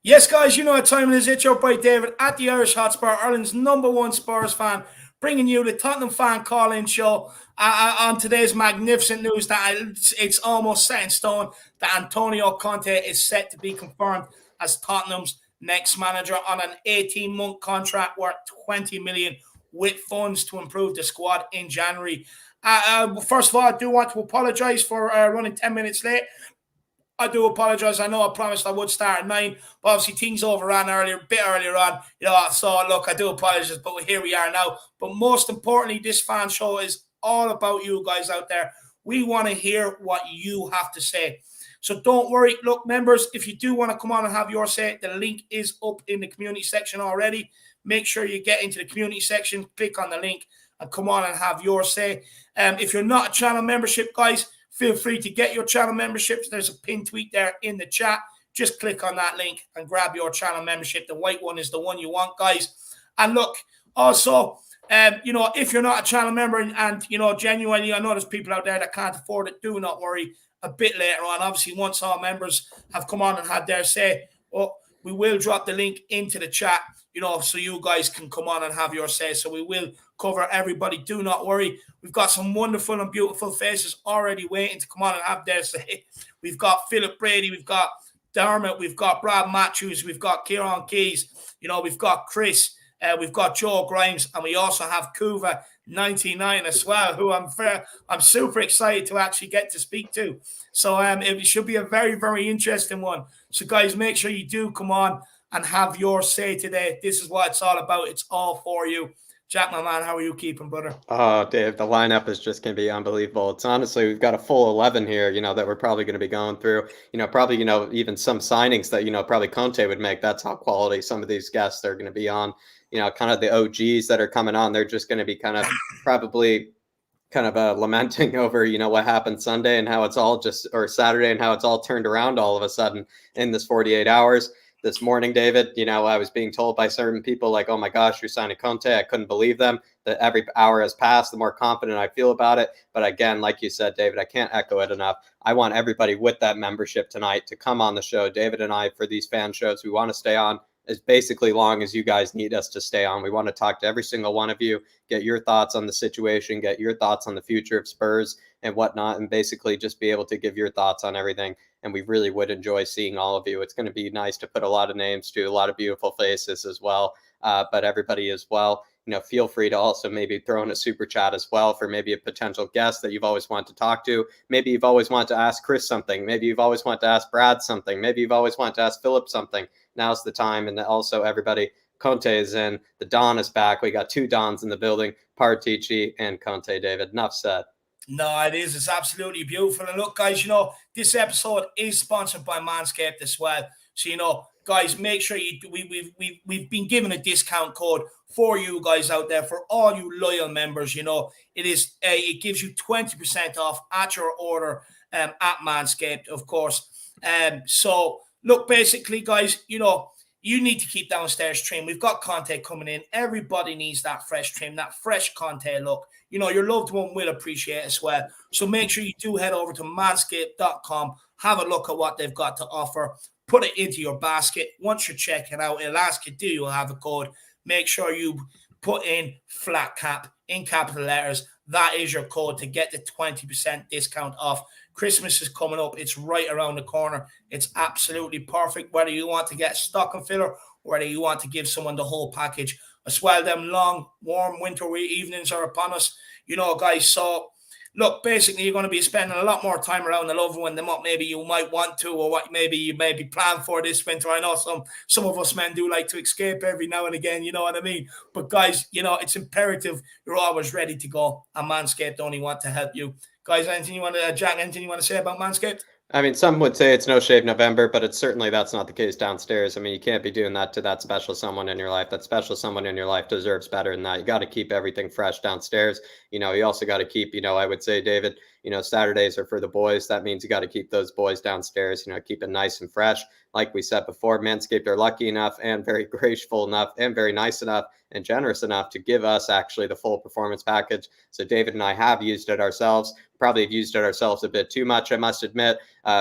Yes, guys, you know what time it is. It's your boy David at the Irish Hotspur, Ireland's #1 Spurs fan, bringing you the Tottenham fan call-in show on today's magnificent news that it's almost set in stone that Antonio Conte is set to be confirmed as Tottenham's next manager on an 18-month contract worth 20 million with funds to improve the squad in January. First of all, I do want to apologise for running 10 minutes late. I do apologise. I know I promised I would start at 9, but obviously things overran a bit earlier on. So look, I do apologise, but here we are now. But most importantly, this fan show is all about you guys out there. We want to hear what you have to say. So don't worry. Look, members, if you do want to come on and have your say, the link is up in the community section already. Make sure you get into the community section, click on the link, and come on and have your say. If you're not a channel membership, guys, feel free to get your channel memberships. There's a pinned tweet there in the chat. Just click on that link and grab your channel membership. The white one is the one you want, guys. And look, also, if you're not a channel member and genuinely, I know there's people out there that can't afford it, do not worry. A bit later on, obviously, once all members have come on and had their say, we will drop the link into the chat, so you guys can come on and have your say. So we will cover everybody. Do not worry. We've got some wonderful and beautiful faces already waiting to come on and have their say. We've got Philip Brady. We've got Dermot. We've got Brad Matthews. We've got Kieran Keys. We've got Chris. We've got Joe Grimes. And we also have Kuva 99 as well, who I'm super excited to actually get to speak to. So it should be a very, very interesting one. So guys, make sure you do come on and have your say today. This is what it's all about. It's all for you. Jack, my man, how are you keeping, brother? Oh, Dave, the lineup is just going to be unbelievable. It's honestly, we've got a full 11 here, that we're probably going to be going through, probably, even some signings that, probably Conte would make. That's how quality some of these guests are going to be on, kind of the OGs that are coming on. They're just going to be kind of probably lamenting over, what happened Sunday and how it's all or Saturday and how it's all turned around all of a sudden in this 48 hours. This morning, David, I was being told by certain people like, oh my gosh, you're signing Conte. I couldn't believe them. That every hour has passed, the more confident I feel about it. But again, like you said, David, I can't echo it enough. I want everybody with that membership tonight to come on the show. David and I, for these fan shows, we want to stay on as basically long as you guys need us to stay on. We want to talk to every single one of you, get your thoughts on the situation, get your thoughts on the future of Spurs and whatnot, and basically just be able to give your thoughts on everything. And we really would enjoy seeing all of you. It's going to be nice to put a lot of names to a lot of beautiful faces as well. But everybody as well, feel free to also maybe throw in a super chat as well for maybe a potential guest that you've always wanted to talk to. Maybe you've always wanted to ask Chris something. Maybe you've always wanted to ask Brad something. Maybe you've always wanted to ask Philip something. Now's the time. And also everybody, Conte is in. The Don is back. We got two Dons in the building, Partici and Conte. David, enough said. No, it is. It's absolutely beautiful. And look, guys, this episode is sponsored by Manscaped as well. So, guys, make sure we've been given a discount code for you guys out there, for all you loyal members. It gives you 20% off at your order at Manscaped, of course. So look, basically, guys, you need to keep downstairs trim. We've got Conte coming in. Everybody needs that fresh trim, that fresh Conte look. Your loved one will appreciate it as well. So make sure you do head over to manscaped.com, have a look at what they've got to offer, put it into your basket. Once you're checking out, it'll ask you, do you have a code? Make sure you put in FLATCAP in capital letters. That is your code to get the 20% discount off. Christmas is coming up. It's right around the corner. It's absolutely perfect, whether you want to get a stocking filler or whether you want to give someone the whole package. As well, them long, warm winter evenings are upon us, guys. So, look, basically, you're going to be spending a lot more time around the loved one than what maybe you might want to, or what maybe you maybe plan for this winter. I know some of us men do like to escape every now and again, you know what I mean? But guys, it's imperative you're always ready to go, and Manscaped only want to help you. Guys, Jack, anything you want to say about Manscaped? I mean, some would say it's no shave November, but it's certainly that's not the case downstairs. I mean, you can't be doing that to that special someone in your life. That special someone in your life deserves better than that. You got to keep everything fresh downstairs. You also got to keep, I would say, David, Saturdays are for the boys. That means you got to keep those boys downstairs, keep it nice and fresh. Like we said before, Manscaped are lucky enough and very graceful enough and very nice enough and generous enough to give us actually the full performance package. So David and I have used it ourselves. probably have used it ourselves a bit too much, I must admit,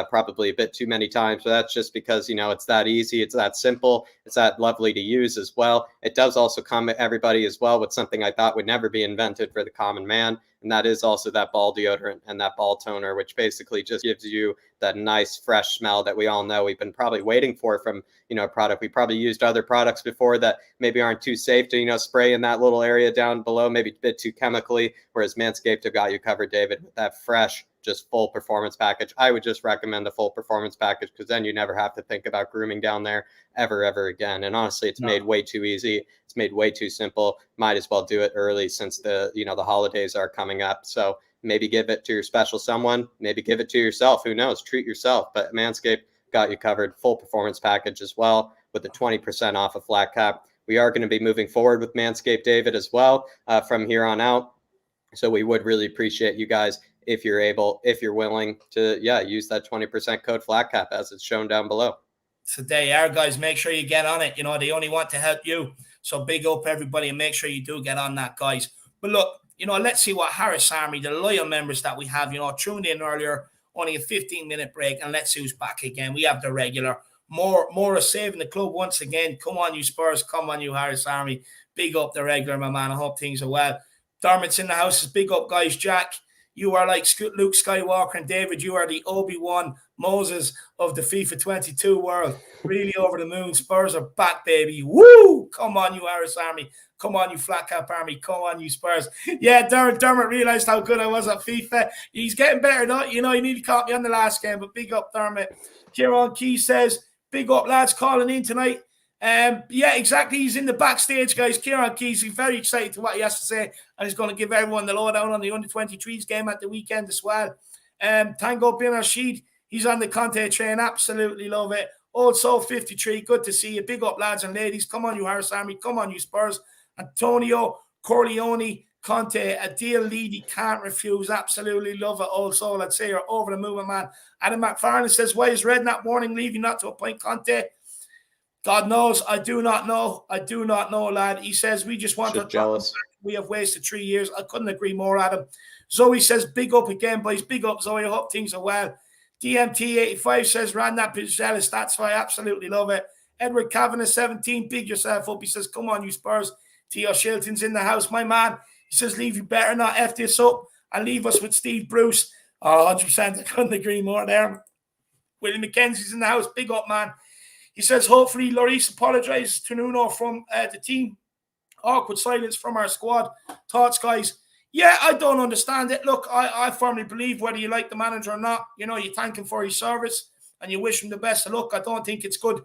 probably a bit too many times, but that's just because, it's that easy, it's that simple, it's that lovely to use as well. It does also come at everybody as well with something I thought would never be invented for the common man, and that is also that ball deodorant and that ball toner, which basically just gives you that nice fresh smell that we all know we've been probably waiting for from, a product. We probably used other products before that maybe aren't too safe to, spray in that little area down below, maybe a bit too chemically, whereas Manscaped have got you covered, David, with that fresh, just full performance package. I would just recommend the full performance package, because then you never have to think about grooming down there ever again. And honestly, it's made way too easy. It's made way too simple. Might as well do it early, since the holidays are coming up. So maybe give it to your special someone, maybe give it to yourself. Who knows? Treat yourself. But Manscaped got you covered. Full performance package as well, with the 20% off of Flat Cap. We are going to be moving forward with Manscaped, David, as well, from here on out. So we would really appreciate you guys if you're willing to, use that 20% code Flat Cap as it's shown down below. So there you are, guys. Make sure you get on it. They only want to help you. So big up everybody, and make sure you do get on that, guys. But look, let's see what Harris Army, the loyal members that we have, tuned in earlier, only a 15-minute break, and let's see who's back again. We have the regular. More is saving the club once again. Come on, you Spurs. Come on, you Harris Army. Big up the regular, my man. I hope things are well. Dermot's in the house. Big up, guys. Jack, you are like Luke Skywalker, and David, you are the Obi-Wan Moses of the FIFA 22 world. Really over the moon. Spurs are back, baby. Woo! Come on, you Harris Army. Come on, you Flat Cap Army. Come on, you Spurs. Yeah, Dermot realised how good I was at FIFA. He's getting better, though. He nearly caught me on the last game, but big up, Dermot. Kieran Key says, big up, lads, calling in tonight. Yeah, exactly. He's in the backstage, guys. Kieran Keys, he's very excited to what he has to say, and he's going to give everyone the lowdown on the under-23s game at the weekend as well. Tango Bin Rashid, he's on the Conte train. Absolutely love it. Old Soul 53, good to see you. Big up, lads and ladies. Come on, you Harris Army. Come on, you Spurs. Antonio Corleone, Conte, a deal lead he can't refuse. Absolutely love it. Old Soul, I'd say you're over the moon, man. Adam McFarlane says, why is Redknapp warning Levy not to appoint Conte? God knows. I do not know. Lad. He says, we just want to jealous. We have wasted 3 years. I couldn't agree more, Adam. Zoe says, big up again, boys. Big up, Zoe. I hope things are well. DMT85 says, Redknapp is jealous. That's why I absolutely love it. Edward Kavanagh 17, big yourself up. He says, come on, you Spurs. Theo Shilton's in the house, my man. He says, Levy better not F this up and leave us with Steve Bruce. Oh, 100%. I couldn't agree more there. William McKenzie's in the house. Big up, man. He says, hopefully, Lloris apologizes to Nuno from the team. Awkward silence from our squad. Thoughts, guys? Yeah, I don't understand it. Look, I firmly believe whether you like the manager or not, you thank him for his service and you wish him the best of luck. I don't think it's good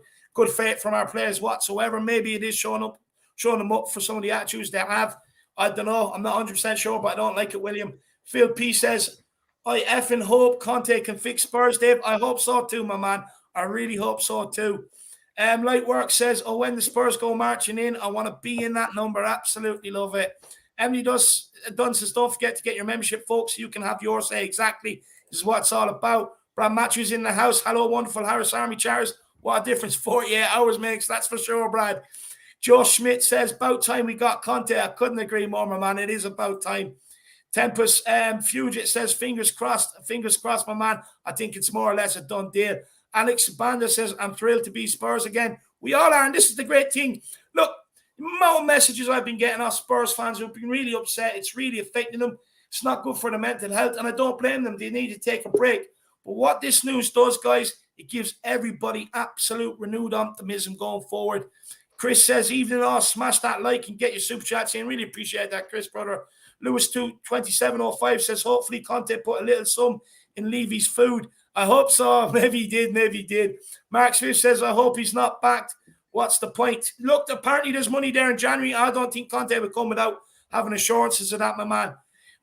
faith from our players whatsoever. Maybe it is showing them up for some of the attitudes they have. I don't know. I'm not 100% sure, but I don't like it, William. Phil P says, I effing hope Conte can fix Spurs, Dave. I hope so too, my man. I really hope so too. Lightwork says, when the Spurs go marching in, I want to be in that number. Absolutely love it. Emily done some stuff. Get your membership, folks. You can have yours. Say exactly. This is what it's all about. Brad Matthews in the house. Hello, wonderful Harris Army chairs. What a difference 48 hours makes. That's for sure, Brad. Joe Schmidt says, about time we got Conte. I couldn't agree more, my man. It is about time. Tempest Fugit says, fingers crossed, my man. I think it's more or less a done deal. Alex Banda says, I'm thrilled to be Spurs again. We all are, and this is the great thing. Look, more messages I've been getting off Spurs fans who've been really upset. It's really affecting them. It's not good for their mental health, and I don't blame them. They need to take a break. But what this news does, guys, it gives everybody absolute renewed optimism going forward. Chris says, evening all, smash that like and get your super chat in. Really appreciate that, Chris, brother. Lewis 22705 says, hopefully Conte put a little sum in Levy's food. I hope so. Maybe he did. Mark Smith says, I hope he's not backed. What's the point? Look, apparently there's money there in January. I don't think Conte would come without having assurances of that, my man.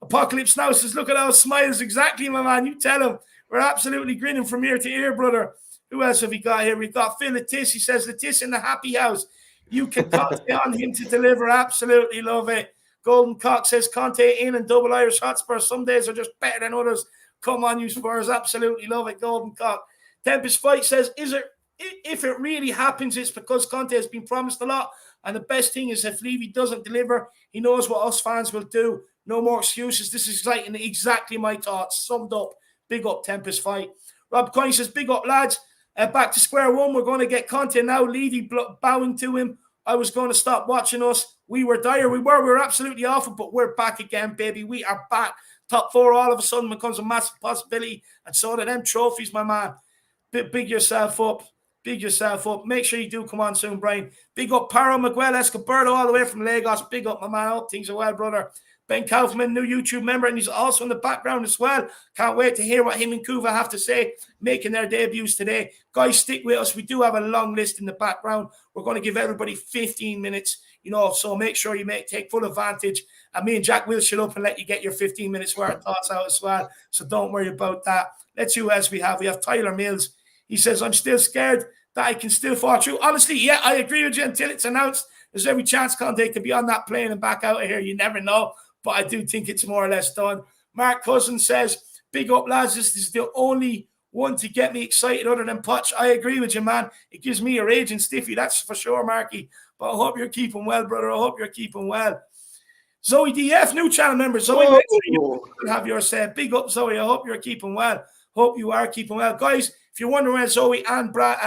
Apocalypse Now says, look at those smiles. Exactly, my man. You tell him. We're absolutely grinning from ear to ear, brother. Who else have we got here? We've got Phil Letice. He says, Letice in the happy house. You can count on him to deliver. Absolutely love it. Golden Cock says, Conte in and double Irish Hotspur. Some days are just better than others. Come on, you Spurs. Absolutely love it. Golden Cock. Tempest Fight says, if it really happens, it's because Conte has been promised a lot. And the best thing is if Levy doesn't deliver, he knows what us fans will do. No more excuses. This is exactly my thoughts. Summed up. Big up Tempest fight. Rob Coyne says, big up, lads. Back to square one. We're going to get Conte now. Levy bowing to him. I was going to stop watching us. We were dire. We were absolutely awful, but we're back again, baby. We are back. Top four all of a sudden becomes a massive possibility. And so do them trophies, my man. Big yourself up. Big yourself up. Make sure you do come on soon, Brian. Big up Paro Miguel Escobardo all the way from Lagos. Big up, my man. Hope things are well, brother. Ben Kaufman, new YouTube member, and he's also in the background as well. Can't wait to hear what him and Kuva have to say, making their debuts today. Guys, stick with us. We do have a long list in the background. We're going to give everybody 15 minutes, so make sure you take full advantage. And me and Jack will shut up and let you get your 15 minutes worth of thoughts out as well. So don't worry about that. Let's see who else we have. We have Tyler Mills. He says, I'm still scared that I can still fall through. Honestly, yeah, I agree with you until it's announced. There's every chance Conte could be on that plane and back out of here. You never know. But I do think it's more or less done. Mark Cousin says, big up, lads. This is the only one to get me excited other than Potch. I agree with you, man. It gives me a raging stiffy. That's for sure, Marky. But I hope you're keeping well, brother. I hope you're keeping well. Zoe DF, new channel member. Zoe, make sure you have your say. Big up, Zoe. I hope you're keeping well. Hope you are keeping well. Guys, if you're wondering where Zoe and Brad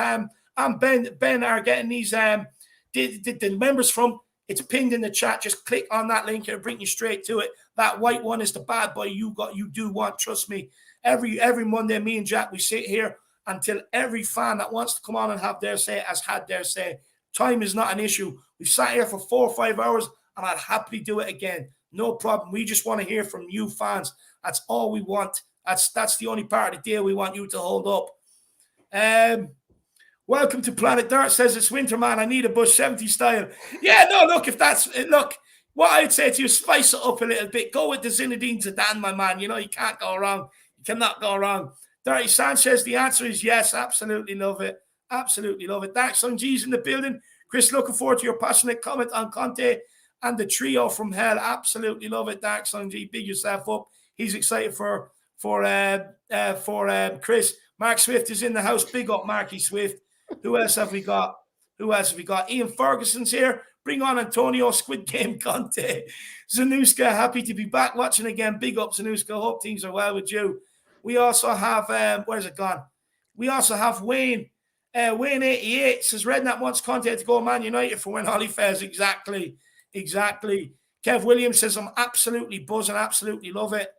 and Ben are getting these the members from, it's pinned in the chat. Just click on that link. It'll bring you straight to it. That white one is the bad boy you do want. Trust me. Every Monday, me and Jack, we sit here until every fan that wants to come on and have their say has had their say. Time is not an issue. We've sat here for 4 or 5 hours, and I'd happily do it again. No problem. We just want to hear from you fans. That's all we want. That's the only part of the deal we want you to hold up. Welcome to Planet Dirt, says it's winter, man. I need a Bush 70 style. Yeah, no, look, what I'd say to you, spice it up a little bit. Go with the Zinedine Zidane, my man. You can't go wrong. You cannot go wrong. Dirty Sanchez, the answer is yes. Absolutely love it. Absolutely love it. Dark Sun G's in the building. Chris, looking forward to your passionate comment on Conte and the trio from hell. Absolutely love it, Dark Sun G. Big yourself up. He's excited for Chris. Mark Swift is in the house. Big up, Marky Swift. Who else have we got? Ian Ferguson's here. Bring on Antonio, Squid Game Conte. Zanuska, happy to be back watching again. Big up, Zanuska. Hope things are well with you. We also have, where's it gone? We also have Wayne. Wayne 88 says, Redknapp wants Conte to go Man United for when Ollie fails. Exactly. Kev Williams says, I'm absolutely buzzing. Absolutely love it.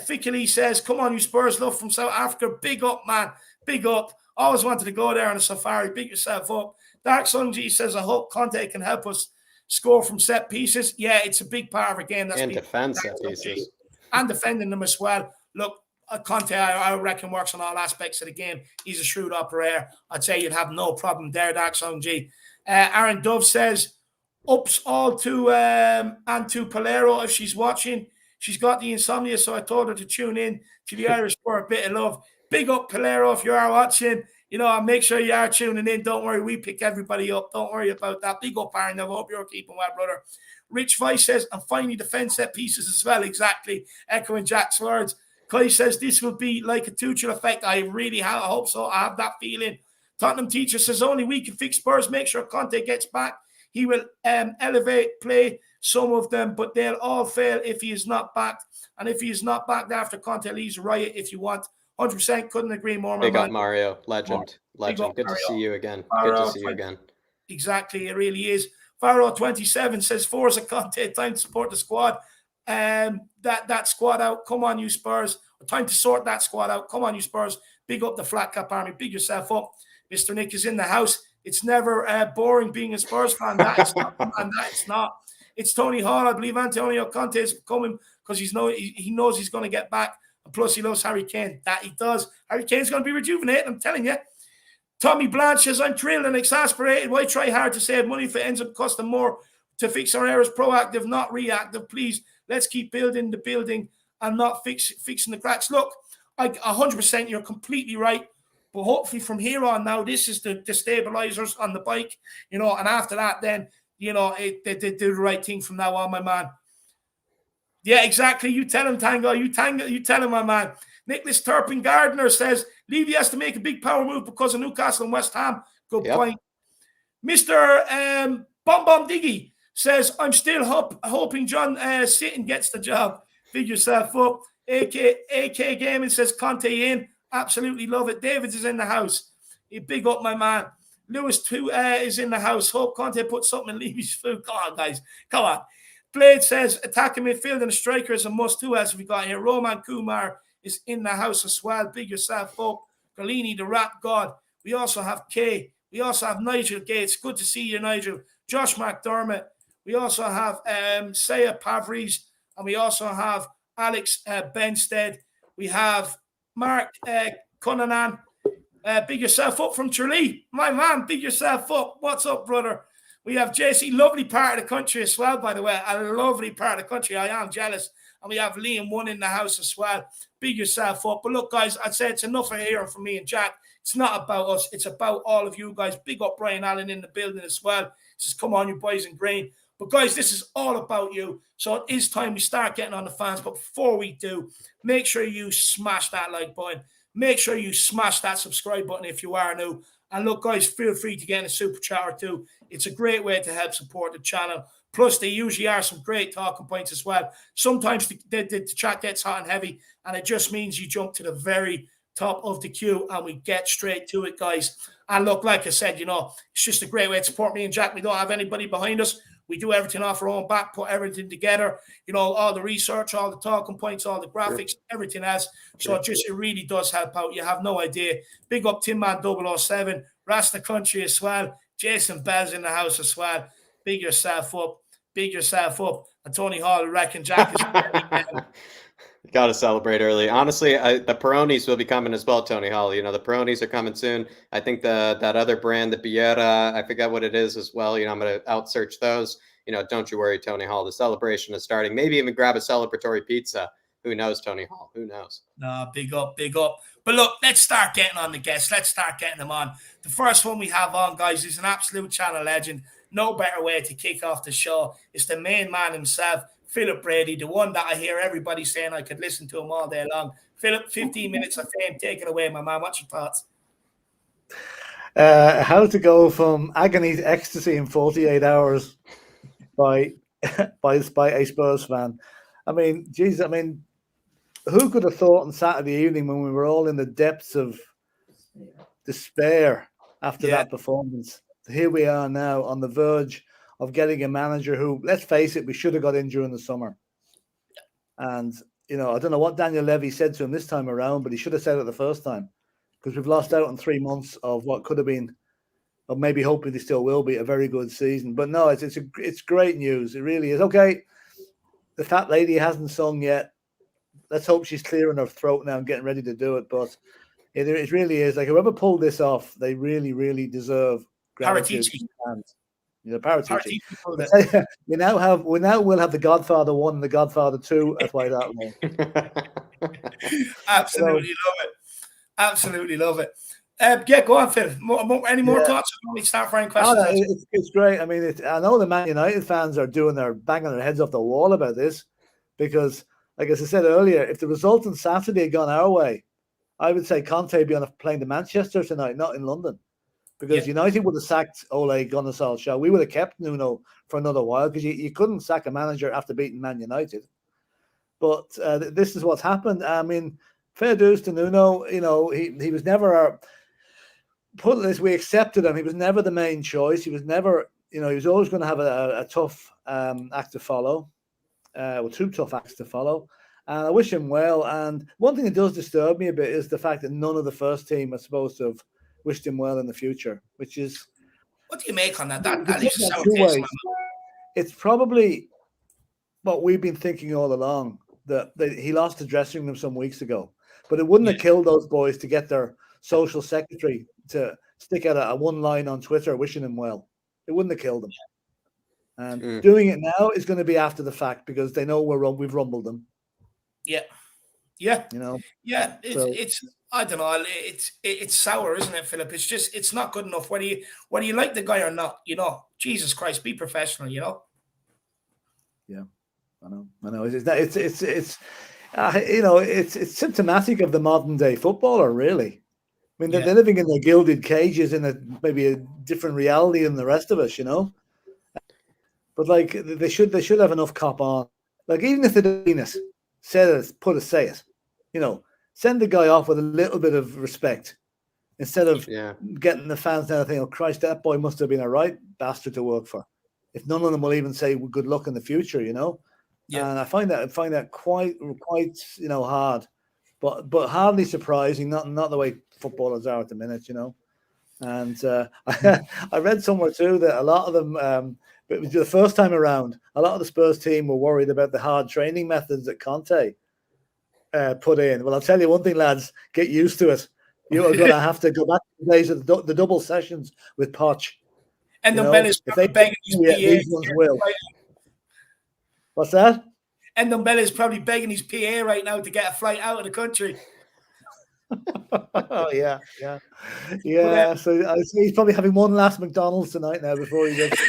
Fickley says, come on, you Spurs, love from South Africa. Big up, man. Big up. Always wanted to go there on a safari. Big yourself up. Dark Sunji says, I hope Conte can help us score from set pieces. Yeah, it's a big part of a game. And defend set pieces. And defending them as well. Look, Conte, I reckon, works on all aspects of the game. He's a shrewd operator. I'd say you'd have no problem there, Dark Sunji. Aaron Dove says, ups all to and to Palero if she's watching. She's got the insomnia, so I told her to tune in to the Irish for a bit of love. Big up, Palero, if you are watching. Make sure you are tuning in. Don't worry, we pick everybody up. Don't worry about that. Big up, Aaron. I hope you're keeping well, brother. Rich Vice says, and finally defend set pieces as well. Exactly. Echoing Jack's words. Kai says, this will be like a Tuchel effect. I hope so. I have that feeling. Tottenham teacher says, only we can fix Spurs. Make sure Conte gets back. He will elevate play some of them, but they'll all fail if he is not backed. And if he is not backed after Conte leaves, riot if you want. 100% couldn't agree more. Big up, Mario. Legend. Good to see you again. Good to see you again. Exactly. It really is. Faro 27 says, Forza Conte, time to support the squad. That squad out. Come on, you Spurs. Time to sort that squad out. Come on, you Spurs. Big up the flat cap army. Big yourself up. Mr. Nick is in the house. It's never boring being a Spurs fan. That is not. And that is not. It's Tony Hall. I believe Antonio Conte is coming because he knows he's going to get back. And plus, he loves Harry Kane. That he does. Harry Kane's going to be rejuvenated, I'm telling you. Tommy Blanche says, I'm thrilled and exasperated. Why try hard to save money if it ends up costing more to fix our errors? Proactive, not reactive. Please, let's keep building the building and not fixing the cracks. Look, 100% you're completely right. But hopefully from here on now, this is the stabilizers on the bike, and after that, then, they do the right thing from now on, my man. Yeah, exactly. You tell him, Tango. You tell him, my man. Nicholas Turpin Gardner says, Levy has to make a big power move because of Newcastle and West Ham. Good point. Mr. Bom Bom Diggy says, I'm still hoping John Sitton gets the job. Big yourself up. AK Gaming says, Conte in. Absolutely love it. Davids is in the house. You big up, my man. Lewis too is in the house. Hope Conte put something in Levy's food. Come on, guys. Come on. Blade says, attacking midfield and a striker is a must. Who else have we got here? Roman Kumar is in the house as well. Big yourself up. Galini, the rap god. We also have Kay. We also have Nigel Gates. Good to see you, Nigel. Josh McDermott. We also have Saya Pavries. And we also have Alex Benstead. We have Mark Cunanan. Big yourself up from Tralee. My man, big yourself up. What's up, brother? We have JC, lovely part of the country as well, by the way. A lovely part of the country. I am jealous. And we have Liam One in the house as well. Big yourself up. But look, guys, I'd say it's enough of hearing from me and Jack. It's not about us. It's about all of you guys. Big up Brian Allen in the building as well. Just come on, you boys in green. But guys, this is all about you. So it is time we start getting on the fans. But before we do, make sure you smash that like button. Make sure you smash that subscribe button if you are new. And look, guys, feel free to get in a super chat or two. It's a great way to help support the channel. Plus, they usually are some great talking points as well. Sometimes the chat gets hot and heavy, and it just means you jump to the very top of the queue and we get straight to it, guys. And look, like I said, it's just a great way to support me and Jack. We don't have anybody behind us. We do everything off our own back, put everything together, all the research, all the talking points, all the graphics, everything else. So it really does help out. You have no idea. Big up Tin Man 007, Rasta Country as well. Jason Bell's in the house as well. Big yourself up. Big yourself up. And Tony Hall, I reckon Jack is Got to celebrate early. Honestly, the Peronis will be coming as well, Tony Hall. The Peronis are coming soon. I think that other brand, the Biera, I forget what it is as well. I'm going to out-search those. Don't you worry, Tony Hall. The celebration is starting. Maybe even grab a celebratory pizza. Who knows, Tony Hall? Who knows? No, big up, big up. But look, let's start getting on the guests. Let's start getting them on. The first one we have on, guys, is an absolute channel legend. No better way to kick off the show. It's the main man himself, Philip Brady, the one that I hear everybody saying I could listen to him all day long. Philip, 15 minutes of fame. Take it away, my man. What's your thoughts? How to go from agony to ecstasy in 48 hours by a Spurs fan. I mean, geez, who could have thought on Saturday evening when we were all in the depths of despair after that performance? Here we are now on the verge of getting a manager who, let's face it, we should have got in during the summer. And, I don't know what Daniel Levy said to him this time around, but he should have said it the first time, because we've lost out on 3 months of what could have been, or maybe hoping they still will be, a very good season. But no, it's great news. It really is. Okay, the fat lady hasn't sung yet. Let's hope she's clearing her throat now and getting ready to do it. But it really is. Like, whoever pulled this off, they really, really deserve gratitude. Paratici. we now will have the Godfather 1 and the Godfather 2. That's why that way. Absolutely love it. Absolutely love it. Go on, Phil. Any more thoughts? We start firing questions. It's great. I mean, I know the Man United fans are banging their heads off the wall about this, because, like as I said earlier, if the result on Saturday had gone our way, I would say Conte would be on a plane to Manchester tonight, not in London. Because United would have sacked Ole Gunnar Solskjaer. We would have kept Nuno for another while, because you couldn't sack a manager after beating Man United. But this is what's happened. I mean, fair dues to Nuno. He was never put it this, we accepted him. He was never the main choice. He was never, he was always going to have a tough act to follow, or 2 tough acts to follow. And I wish him well. And one thing that does disturb me a bit is the fact that none of the first team are supposed to have wished him well in the future, which is... What do you make on that? That leaves a sour taste in my mouth. It's probably what we've been thinking all along, that he lost the dressing room some weeks ago. But it wouldn't have killed those boys to get their social secretary to stick out a one line on Twitter wishing him well. It wouldn't have killed them. And doing it now is going to be after the fact, because they know we've rumbled them. Yeah. It's I don't know. It's sour, isn't it, Philip? It's just, it's not good enough. Whether you like the guy or not, Jesus Christ, be professional, Yeah, I know. It's symptomatic of the modern day footballer, really. I mean, they're living in their gilded cages in maybe a different reality than the rest of us, But but like they should have enough cop on. Like even if they don't mean it, say it. Send the guy off with a little bit of respect instead of getting the fans now thinking, "Oh Christ, that boy must have been a right bastard to work for." If none of them will even say good luck in the future, Yeah. And I find that quite hard, but hardly surprising. Not the way footballers are at the minute, And I read somewhere too that a lot of them, it was the first time around, a lot of the Spurs team were worried about the hard training methods that Conte put in. Well, I'll tell you one thing, lads, get used to it. You are going to have to go back to the days of the double sessions with Poch. And the Bell is probably begging his PA. These ones will. What's that? And Bell is probably begging his PA right now to get a flight out of the country. Oh yeah. So he's probably having one last McDonald's tonight now before he gets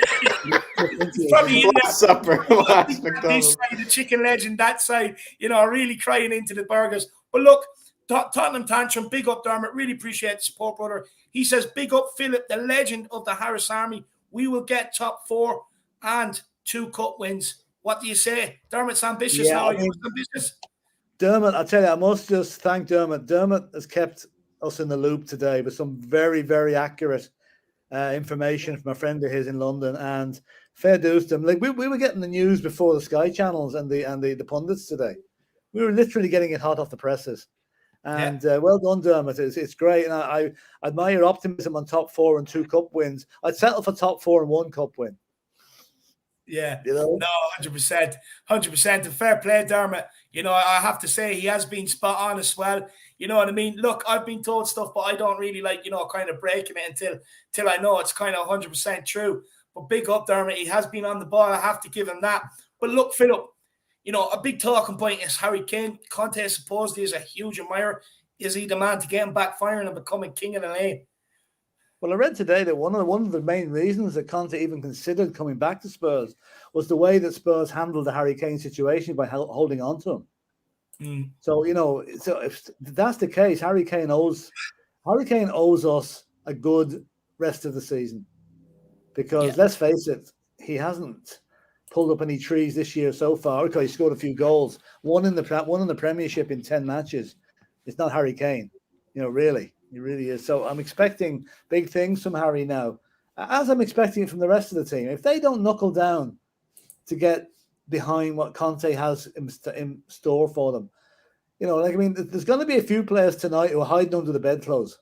probably in last supper. Last McDonald's. This side, the chicken legend, that side, really crying into the burgers. But look, Tottenham Tantrum, big up Dermot. Really appreciate the support, brother. He says, big up Philip, the legend of the Harris Army. We will get top 4 and 2 cup wins. What do you say? Dermot's ambitious now. Ambitious. Dermot, I tell you, I must just thank Dermot. Dermot has kept us in the loop today with some very, very accurate information from a friend of his in London, and fair dues to him. Like we were getting the news before the Sky channels and the pundits today. We were literally getting it hot off the presses. And well done, Dermot. It's great. And I admire your optimism on top 4 and 2 cup wins. I'd settle for top 4 and 1 cup win. Yeah, no, 100%. 100%. And fair play, Dermot. I have to say he has been spot on as well. You know what I mean? Look, I've been told stuff, but I don't really like, kind of breaking it until I know it's kind of 100% true. But big up, Dermot. He has been on the ball. I have to give him that. But look, Philip, a big talking point is Harry Kane. Conte supposedly is a huge admirer. Is he the man to get him back firing and becoming king of the lane? Well, I read today that one of the main reasons that Conte even considered coming back to Spurs was the way that Spurs handled the Harry Kane situation by holding on to him. Mm. So, so if that's the case, Harry Kane owes us a good rest of the season, because let's face it, he hasn't pulled up any trees this year so far. Okay, he scored a few goals, one in the Premiership in 10 matches. It's not Harry Kane, really. He really is. So I'm expecting big things from Harry now, as I'm expecting it from the rest of the team. If they don't knuckle down to get behind what Conte has in store for them, there's going to be a few players tonight who are hiding under the bedclothes,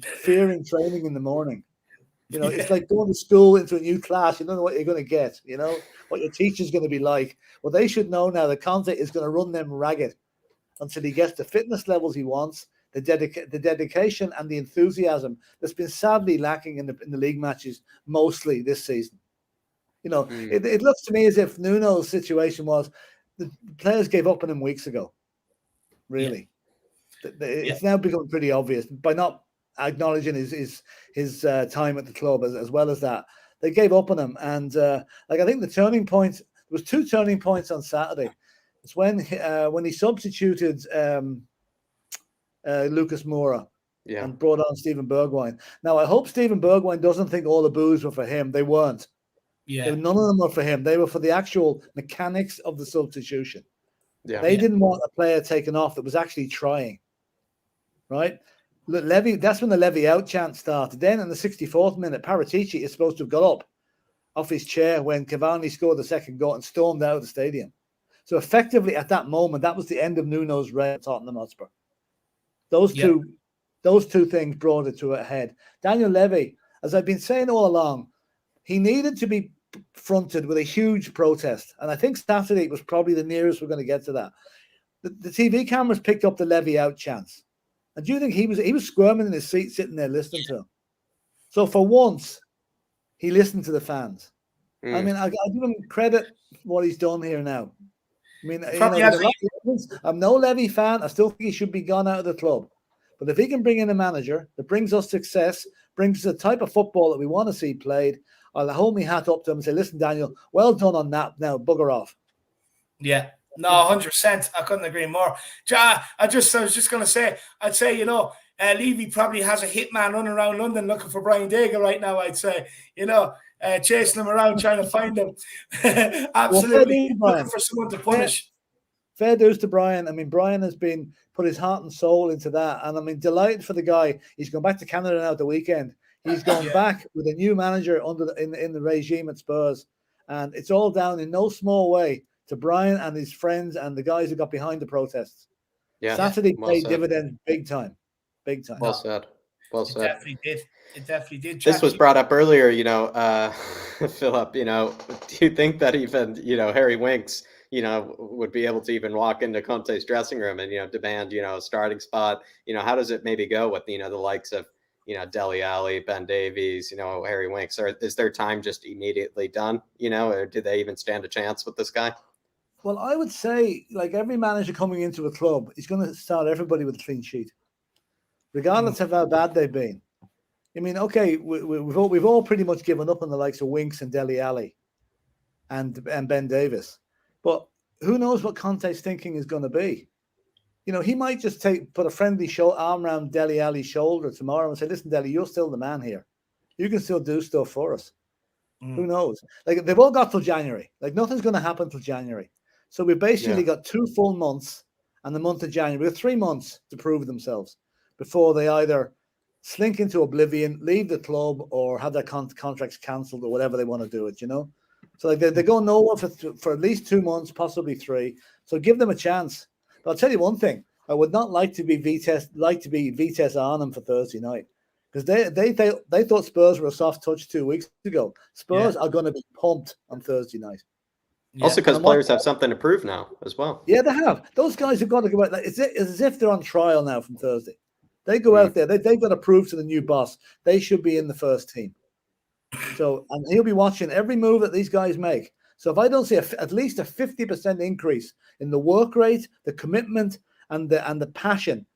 fearing training in the morning. It's like going to school into a new class. You don't know what you're going to get, what your teacher's going to be like. Well, they should know now that Conte is going to run them ragged until he gets the fitness levels he wants, the dedication and the enthusiasm that's been sadly lacking in the league matches mostly this season. It looks to me as if Nuno's situation was the players gave up on him weeks ago. Really, it's now become pretty obvious by not acknowledging his time at the club as well as that. They gave up on him, and I think the turning point, there was 2 turning points on Saturday. It's when he substituted Lucas Moura and brought on Steven Bergwijn. Now, I hope Steven Bergwijn doesn't think all the boos were for him. They weren't. Yeah. None of them were for him. They were for the actual mechanics of the substitution. Yeah. They didn't want a player taken off that was actually trying. Right? Levy, that's when the Levy out chant started. Then in the 64th minute, Paratici is supposed to have got up off his chair when Cavani scored the second goal and stormed out of the stadium. So effectively at that moment, that was the end of Nuno's reign at Tottenham Hotspur. Those two things brought it to a head. Daniel Levy, as I've been saying all along, he needed to be fronted with a huge protest. And I think Saturday was probably the nearest we're going to get to that. The TV cameras picked up the Levy out chance. And do you think he was squirming in his seat sitting there listening to him? So for once, he listened to the fans. I mean, I give him credit for what he's done here now. I mean, I'm no Levy fan. I still think he should be gone out of the club. But if he can bring in a manager that brings us success, brings the type of football that we want to see played, I'll hold my hat up to him and say, listen, Daniel, well done on that. Now, bugger off. Yeah. No, 100%. I couldn't agree more. I was just going to say, I'd say, Levy probably has a hitman running around London looking for Brian Daigle right now, I'd say. chasing him around, trying to find him. Absolutely looking for someone to punish. Fair dues to Brian. I mean, Brian has been put his heart and soul into that. And I mean, delighted for the guy. He's going back to Canada now at the weekend. He's going back with a new manager in the regime at Spurs. And it's all down in no small way to Brian and his friends and the guys who got behind the protests. Yeah. Saturday paid dividends big time. Big time. Well said. Well said. It definitely did. It definitely did. This was brought up earlier, Philip, do you think that even, Harry Winks, would be able to even walk into Conte's dressing room and, demand, a starting spot? How does it maybe go with, the likes of, Dele Alli, Ben Davies, Harry Winks? Or is their time just immediately done, or do they even stand a chance with this guy? Well, I would say, like every manager coming into a club, he's going to start everybody with a clean sheet, regardless of how bad they've been. I mean, okay, we've all pretty much given up on the likes of Winks and Dele Alli and Ben Davies. But who knows what Conte's thinking is going to be? He might just put a friendly arm around Dele Alli's shoulder tomorrow and say, listen, Dele, you're still the man here. You can still do stuff for us. Who knows? Like, they've all got till January. Like, nothing's going to happen till January. So we've basically got 2 full months and the month of January. We've got 3 months to prove themselves before they either slink into oblivion, leave the club, or have their contracts cancelled or whatever they want to do it, So like they go nowhere for at least 2 months, possibly 3. So give them a chance. But I'll tell you one thing: I would not like to be Vitesse on them for Thursday night, because they thought Spurs were a soft touch 2 weeks ago. Spurs are going to be pumped on Thursday night. Yeah. Also, because players have something to prove now as well. Yeah, they have. Those guys have got to go out. It's as if they're on trial now from Thursday. They go out there. They've got to prove to the new boss they should be in the first team. So, and he'll be watching every move that these guys make. So if I don't see at least a 50% increase in the work rate, the commitment, and the passion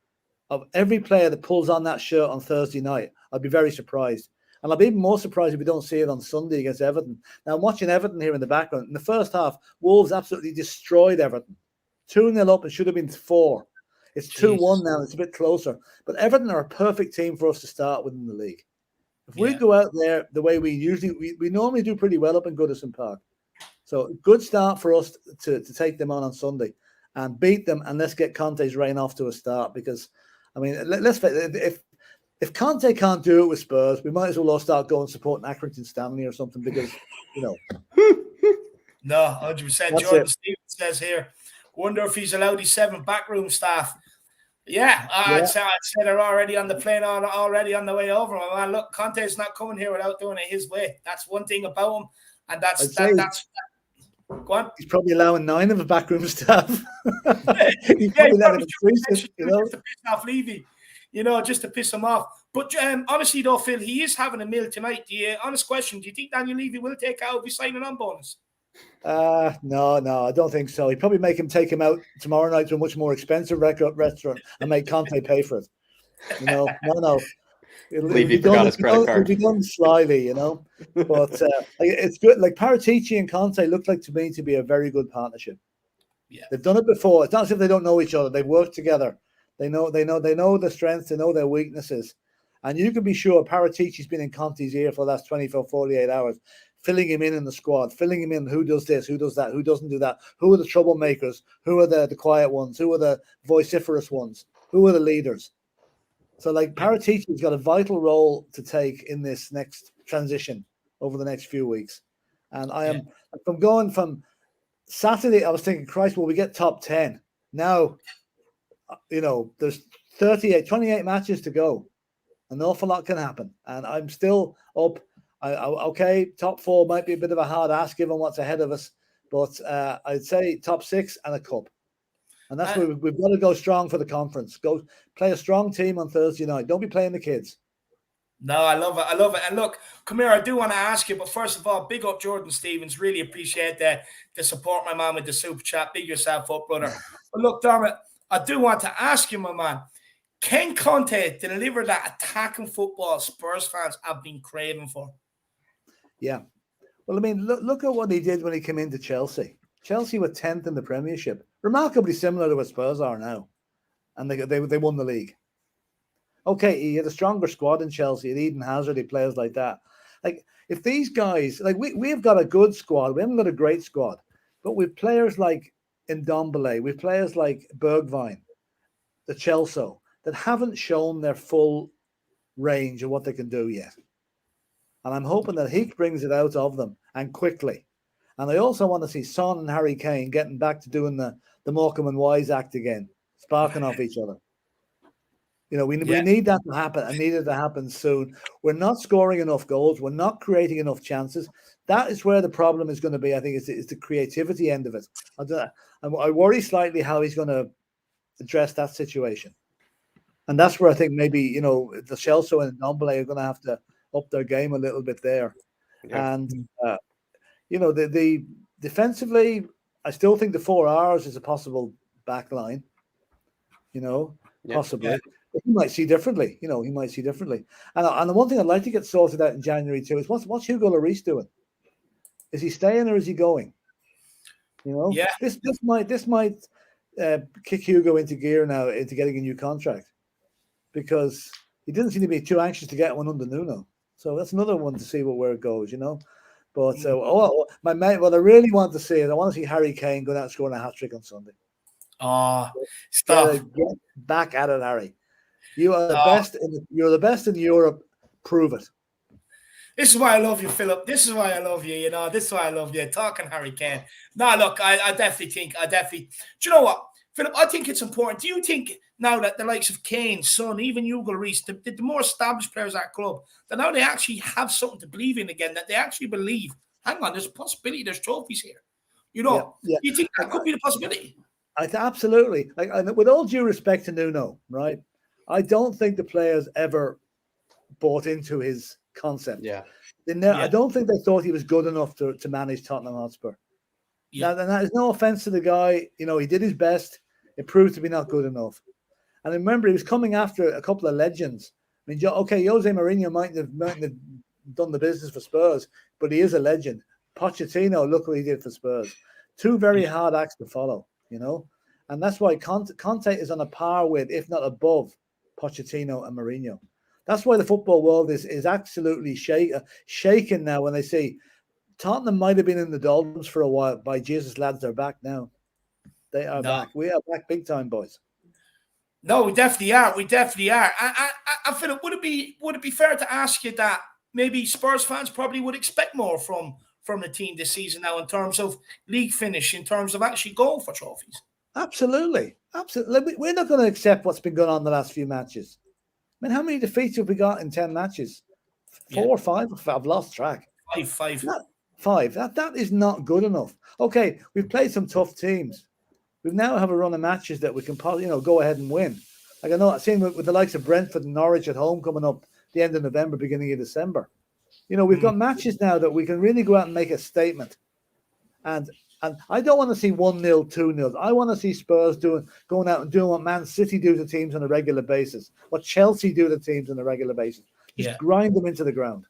of every player that pulls on that shirt on Thursday night, I'd be very surprised. And I'll be even more surprised if we don't see it on Sunday against Everton. Now, I'm watching Everton here in the background. In the first half, Wolves absolutely destroyed Everton. 2-0 up and should have been 4. It's 2-1 now. It's a bit closer. But Everton are a perfect team for us to start with in the league. If we go out there the way we normally do pretty well up in Goodison Park. So good start for us to take them on Sunday and beat them, and let's get Conte's reign off to a start, because, I mean, if Conte can't do it with Spurs, we might as well all start going supporting Accrington Stanley or something, because, No, 100%. Jordan Stevens says here, wonder if he's allowed his 7 backroom staff. I'd say they're already on the plane, already on the way over. Man, look, Conte's not coming here without doing it his way. That's one thing about him, and that's go on. He's probably allowing 9 of the backroom staff. He's probably letting him increase it, just to piss off Levy, just to piss him off. But honestly, though, Phil, he is having a meal tonight. Honest question: do you think Daniel Levy will take out his signing on bonus? No, I don't think so. He'd probably take him out tomorrow night to a much more expensive restaurant and make Conte pay for it. No. Levy forgot his credit card. It'll be done slyly, But it's good. Like, Paratici and Conte look like to me to be a very good partnership. Yeah, they've done it before. It's not as if they don't know each other. They've worked together. They know their strengths. They know their weaknesses. And you can be sure Paratici's been in Conte's ear for the last 24, 48 hours, filling him in the squad, filling him in who does this, who does that, who doesn't do that, who are the troublemakers, who are the quiet ones, who are the vociferous ones, who are the leaders. So, like, Paratici's got a vital role to take in this next transition over the next few weeks. And I'm going from Saturday, I was thinking, Christ, will we get top 10? Now, there's 28 matches to go. An awful lot can happen. And I'm still up. Okay, top 4 might be a bit of a hard ask given what's ahead of us. But I'd say top 6 and a cup. And that's where we've got to go strong for the conference. Go play a strong team on Thursday night. Don't be playing the kids. No, I love it. And look, come here, I do want to ask you, but first of all, big up Jordan Stevens. Really appreciate the support, my man, with the super chat. Big yourself up, brother. But look, Dermot, I do want to ask you, my man, can Conte deliver that attacking football Spurs fans have been craving for? Yeah. Well, I mean, look at what he did when he came into Chelsea. Chelsea were 10th in the Premiership, remarkably similar to what Spurs are now. And they won the league. Okay, he had a stronger squad in Chelsea. He had Eden Hazard, he players like that. like if these guys, like we've got a good squad, we haven't got a great squad, but with players like Ndombele, with players like Bergwijn, the Chelsea, that haven't shown their full range of what they can do yet. And I'm hoping that he brings it out of them and quickly. And I also want to see Son and Harry Kane getting back to doing the Morecambe and Wise act again, sparking off each other. We need that to happen. I need it to happen soon. We're not scoring enough goals. We're not creating enough chances. That is where the problem is going to be. I think it's the creativity end of it. I worry slightly how he's going to address that situation. And that's where I think maybe, the Chelsea and Ndombele are going to have to up their game a little bit there. Yeah. And, the defensively, I still think the 4 hours is a possible back line, possibly. Yeah. But he might see differently, And the one thing I'd like to get sorted out in January too is what's Hugo Lloris doing? Is he staying or is he going? Yeah. This might kick Hugo into gear now into getting a new contract, because he didn't seem to be too anxious to get one under Nuno. So that's another one to see where it goes, But my mate, what I really want to see is I want to see Harry Kane go out and scoring a hat-trick on Sunday. Oh, stop! Get back at it, Harry. You are the best. You're the best in Europe. Prove it. This is why I love you, Philip. This is why I love you. This is why I love you. Talking Harry Kane. No, look, I definitely think. Do you know what, Philip? I think it's important. Do you think now that the likes of Kane, Son, even Hugo Lloris, the more established players at our club, that now they actually have something to believe in again, that they actually believe, hang on, there's a possibility, there's trophies here. Do you think that could be the possibility? Absolutely. With all due respect to Nuno, right? I don't think the players ever bought into his concept. Yeah. I don't think they thought he was good enough to manage Tottenham Hotspur. Yeah. Now, and that is no offense to the guy. He did his best. It proved to be not good enough. And remember, he was coming after a couple of legends. I mean, Jose Mourinho might have done the business for Spurs, but he is a legend. Pochettino, look what he did for Spurs. Two very hard acts to follow, And that's why Conte is on a par with, if not above, Pochettino and Mourinho. That's why the football world is absolutely shaken now when they see Tottenham might have been in the doldrums for a while. By Jesus, lads, they're back now. They are back. We are back big time, boys. No, we definitely are. I Philip, would it be fair to ask you that maybe Spurs fans probably would expect more from the team this season now in terms of league finish, in terms of actually going for trophies? Absolutely. We're not going to accept what's been going on the last few matches. I mean, how many defeats have we got in 10 matches? 4 or 5? I've lost track. Five. Five. That is not good enough. Okay, we've played some tough teams. We now have a run of matches that we can probably, go ahead and win. Like I know, I've seen with the likes of Brentford and Norwich at home coming up the end of November, beginning of December. We've got matches now that we can really go out and make a statement. And I don't want to see 1-0, 2-0. I want to see Spurs going out and doing what Man City do to teams on a regular basis, what Chelsea do to teams on a regular basis. Just grind them into the ground.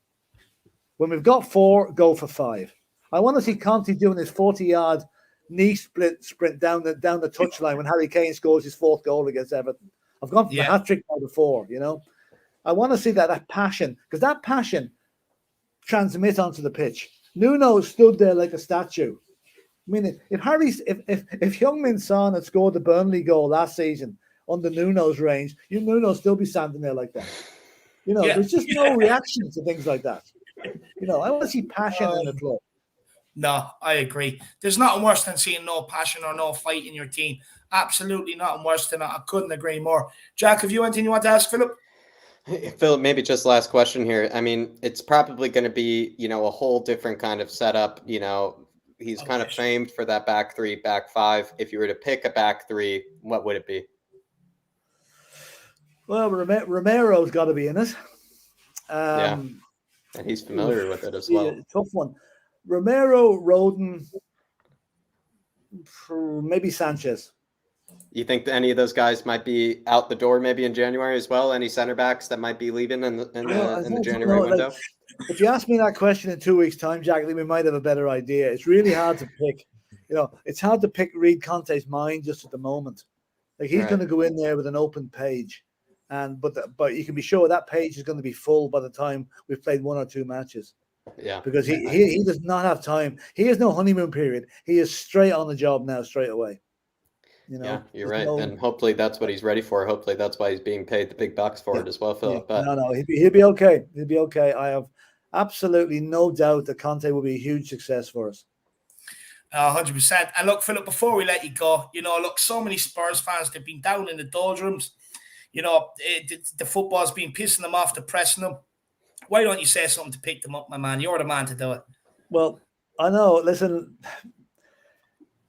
When we've got 4, go for 5. I want to see Conte doing his 40-yard knee sprint down the touchline when Harry Kane scores his 4th goal against Everton. I've gone for the hat-trick by before, I want to see that passion, because that passion transmits onto the pitch. Nuno stood there like a statue. I mean, if Heung-min Son had scored the Burnley goal last season under Nuno's range, Nuno still be standing there like that. There's just no reaction to things like that. I want to see passion in the club. No, I agree. There's nothing worse than seeing no passion or no fight in your team. Absolutely nothing worse than that. I couldn't agree more. Jack, have you anything you want to ask Philip? Philip, maybe just last question here. I mean, it's probably going to be, a whole different kind of setup. He's kind of famed for that back 3, back 5. If you were to pick a back 3, what would it be? Well, Romero's got to be in it. And he's familiar with it as well. Tough one. Romero, Rodon, maybe Sanchez. You think that any of those guys might be out the door maybe in January as well? Any center backs that might be leaving in the January window? If you ask me that question in 2 weeks' time, Jack, I think we might have a better idea. It's really hard to pick. It's hard to read Conte's mind just at the moment. Like he's going to go in there with an open page. But you can be sure that page is going to be full by the time we've played 1 or 2 matches. Yeah, because he does not have time. He has no honeymoon period. He is straight on the job now, straight away. Yeah, you're right, and hopefully that's what he's ready for. Hopefully that's why he's being paid the big bucks for it as well, Philip. Yeah. No, he'll be okay. He'll be okay. I have absolutely no doubt that Conte will be a huge success for us. 100%. And look, Philip, before we let you go, look, so many Spurs fans, they've been down in the doldrums. The football's been pissing them off, depressing them. Why don't you say something to pick them up, my man? You're the man to do it. Well, I know. Listen,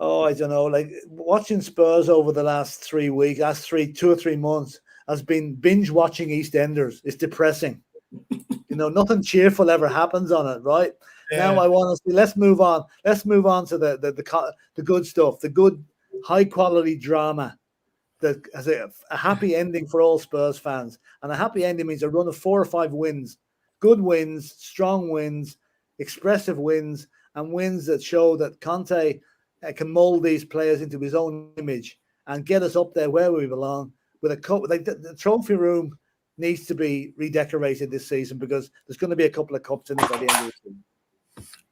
I don't know. Like watching Spurs over the last 2 or 3 months has been binge watching EastEnders. It's depressing. Nothing cheerful ever happens on it, right? Yeah. Now I want to see. Let's move on. Let's move on to the good stuff, the good high quality drama that has a happy ending for all Spurs fans. And a happy ending means a run of 4 or 5 wins, good wins, strong wins, expressive wins, and wins that show that Conte can mold these players into his own image and get us up there where we belong. With a cup, the trophy room needs to be redecorated this season because there's going to be a couple of cups in it by the end of the season.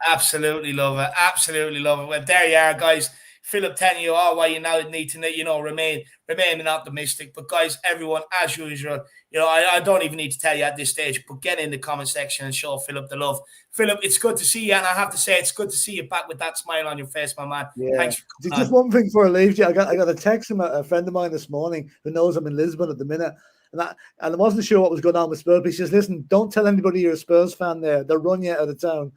Absolutely love it. Absolutely love it. Well, there you are, guys. Philip telling you all why you now need to, remain optimistic. But guys, everyone, as usual, I don't even need to tell you at this stage, but get in the comment section and show Philip the love. Philip, it's good to see you, and I have to say, it's good to see you back with that smile on your face, my man. Yeah. Thanks for coming Just one thing before I leave you. I got a text from a friend of mine this morning who knows I'm in Lisbon at the minute. And I wasn't sure what was going on with Spurs. But he says, listen, don't tell anybody you're a Spurs fan there. They'll run you out of town.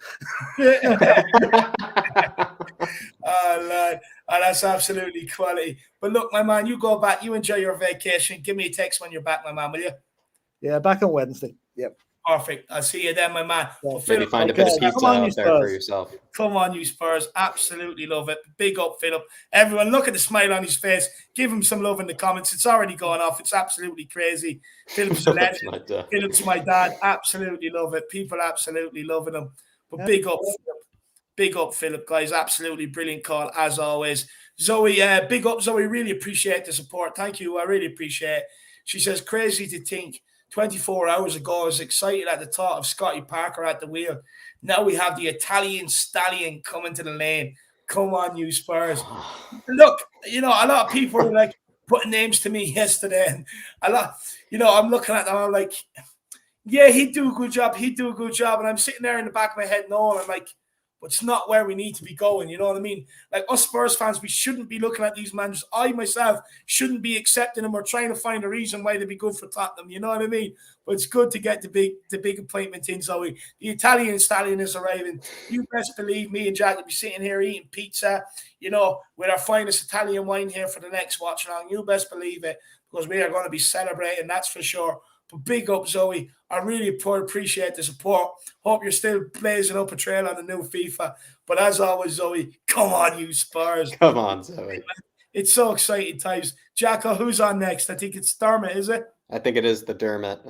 Oh, Lord. Oh, that's absolutely quality. But look, my man, you go back. You enjoy your vacation. Give me a text when you're back, my man, will you? Yeah, back on Wednesday. Yep. Perfect. I'll see you then, my man. Yeah. Well, Maybe find a bit of pizza out there for yourself. Come on, you Spurs. Absolutely love it. Big up, Philip. Everyone, look at the smile on his face. Give him some love in the comments. It's already gone off. It's absolutely crazy. Philip's a legend. Philip's my dad. Absolutely love it. People absolutely loving him. But big up, Philip. Big up, Philip, guys. Absolutely brilliant call, as always. Zoe, big up, Zoe. Really appreciate the support. Thank you. I really appreciate it. She says, crazy to think 24 hours ago, I was excited at the thought of Scotty Parker at the wheel. Now we have the Italian stallion coming to the lane. Come on, you Spurs. Look, a lot of people were like putting names to me yesterday. And I'm looking at them. I'm like, yeah, he'd do a good job. He'd do a good job. And I'm sitting there in the back of my head knowing, I'm like, but it's not where we need to be going. You know what I mean? Like us Spurs fans, we shouldn't be looking at these managers. I myself shouldn't be accepting them or trying to find a reason why they'd be good for Tottenham. You know what I mean? But it's good to get the big appointment in, Zoe. The Italian stallion is arriving. You best believe me and Jack will be sitting here eating pizza, with our finest Italian wine here for the next watch along. You best believe it, because we are going to be celebrating, that's for sure. But big up, Zoe. I really appreciate the support. Hope you're still blazing up a trail on the new FIFA. But as always, Zoe, come on, you Spurs. Come on, Zoe. It's so exciting times. Jacko, who's on next? I think it's Dermot, is it? I think it is the Dermot.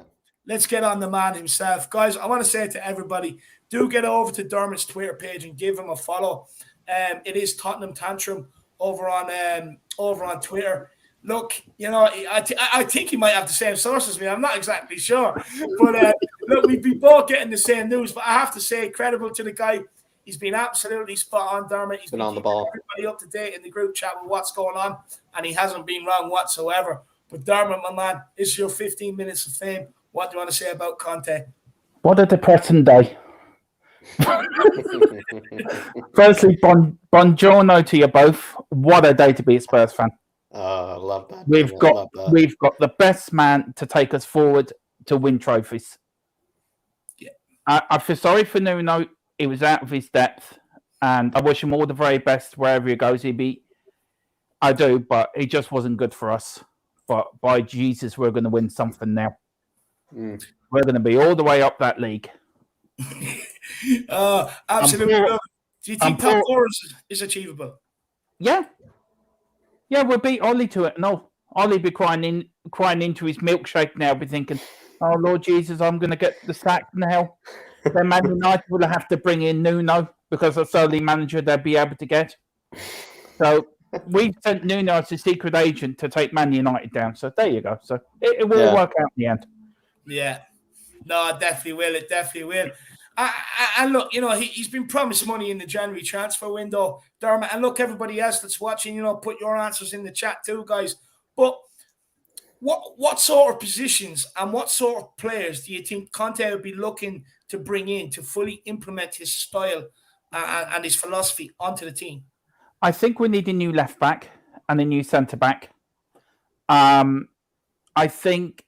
Let's get on the man himself. Guys, I want to say to everybody, do get over to Dermot's Twitter page and give him a follow. It is Tottenham Tantrum over on Twitter. Look, I think he might have the same source as me. I'm not exactly sure. But look, we'd be both getting the same news. But I have to say, credible to the guy. He's been absolutely spot on, Dermot. He's been on the ball. Everybody up to date in the group chat with what's going on. And he hasn't been wrong whatsoever. But Dermot, my man, it's your 15 minutes of fame. What do you want to say about Conte? What a depressing day. Firstly, buongiorno to you both. What a day to be a Spurs fan. I love that. We've got the best man to take us forward to win trophies. Yeah. I feel sorry for Nuno. He was out of his depth, and I wish him all the very best wherever he goes. I do, but he just wasn't good for us. But by Jesus, we're going to win something now. We're going to be all the way up that league. Absolutely. Do you think top 4 is achievable? Yeah. Yeah, we'll beat Ollie to it. No, Ollie be crying into his milkshake now, be thinking, oh, Lord Jesus, I'm going to get the sack now. Then Man United will have to bring in Nuno because that's the only manager they'll be able to get. So We've sent Nuno as a secret agent to take Man United down. So there you go. So it will work out in the end. Yeah. No, it definitely will. It definitely will. And look, he's been promised money in the January transfer window, Dermot. And look, everybody else that's watching, put your answers in the chat too, guys. But what sort of positions and what sort of players do you think Conte would be looking to bring in to fully implement his style and his philosophy onto the team? I think we need a new left back and a new centre back. I think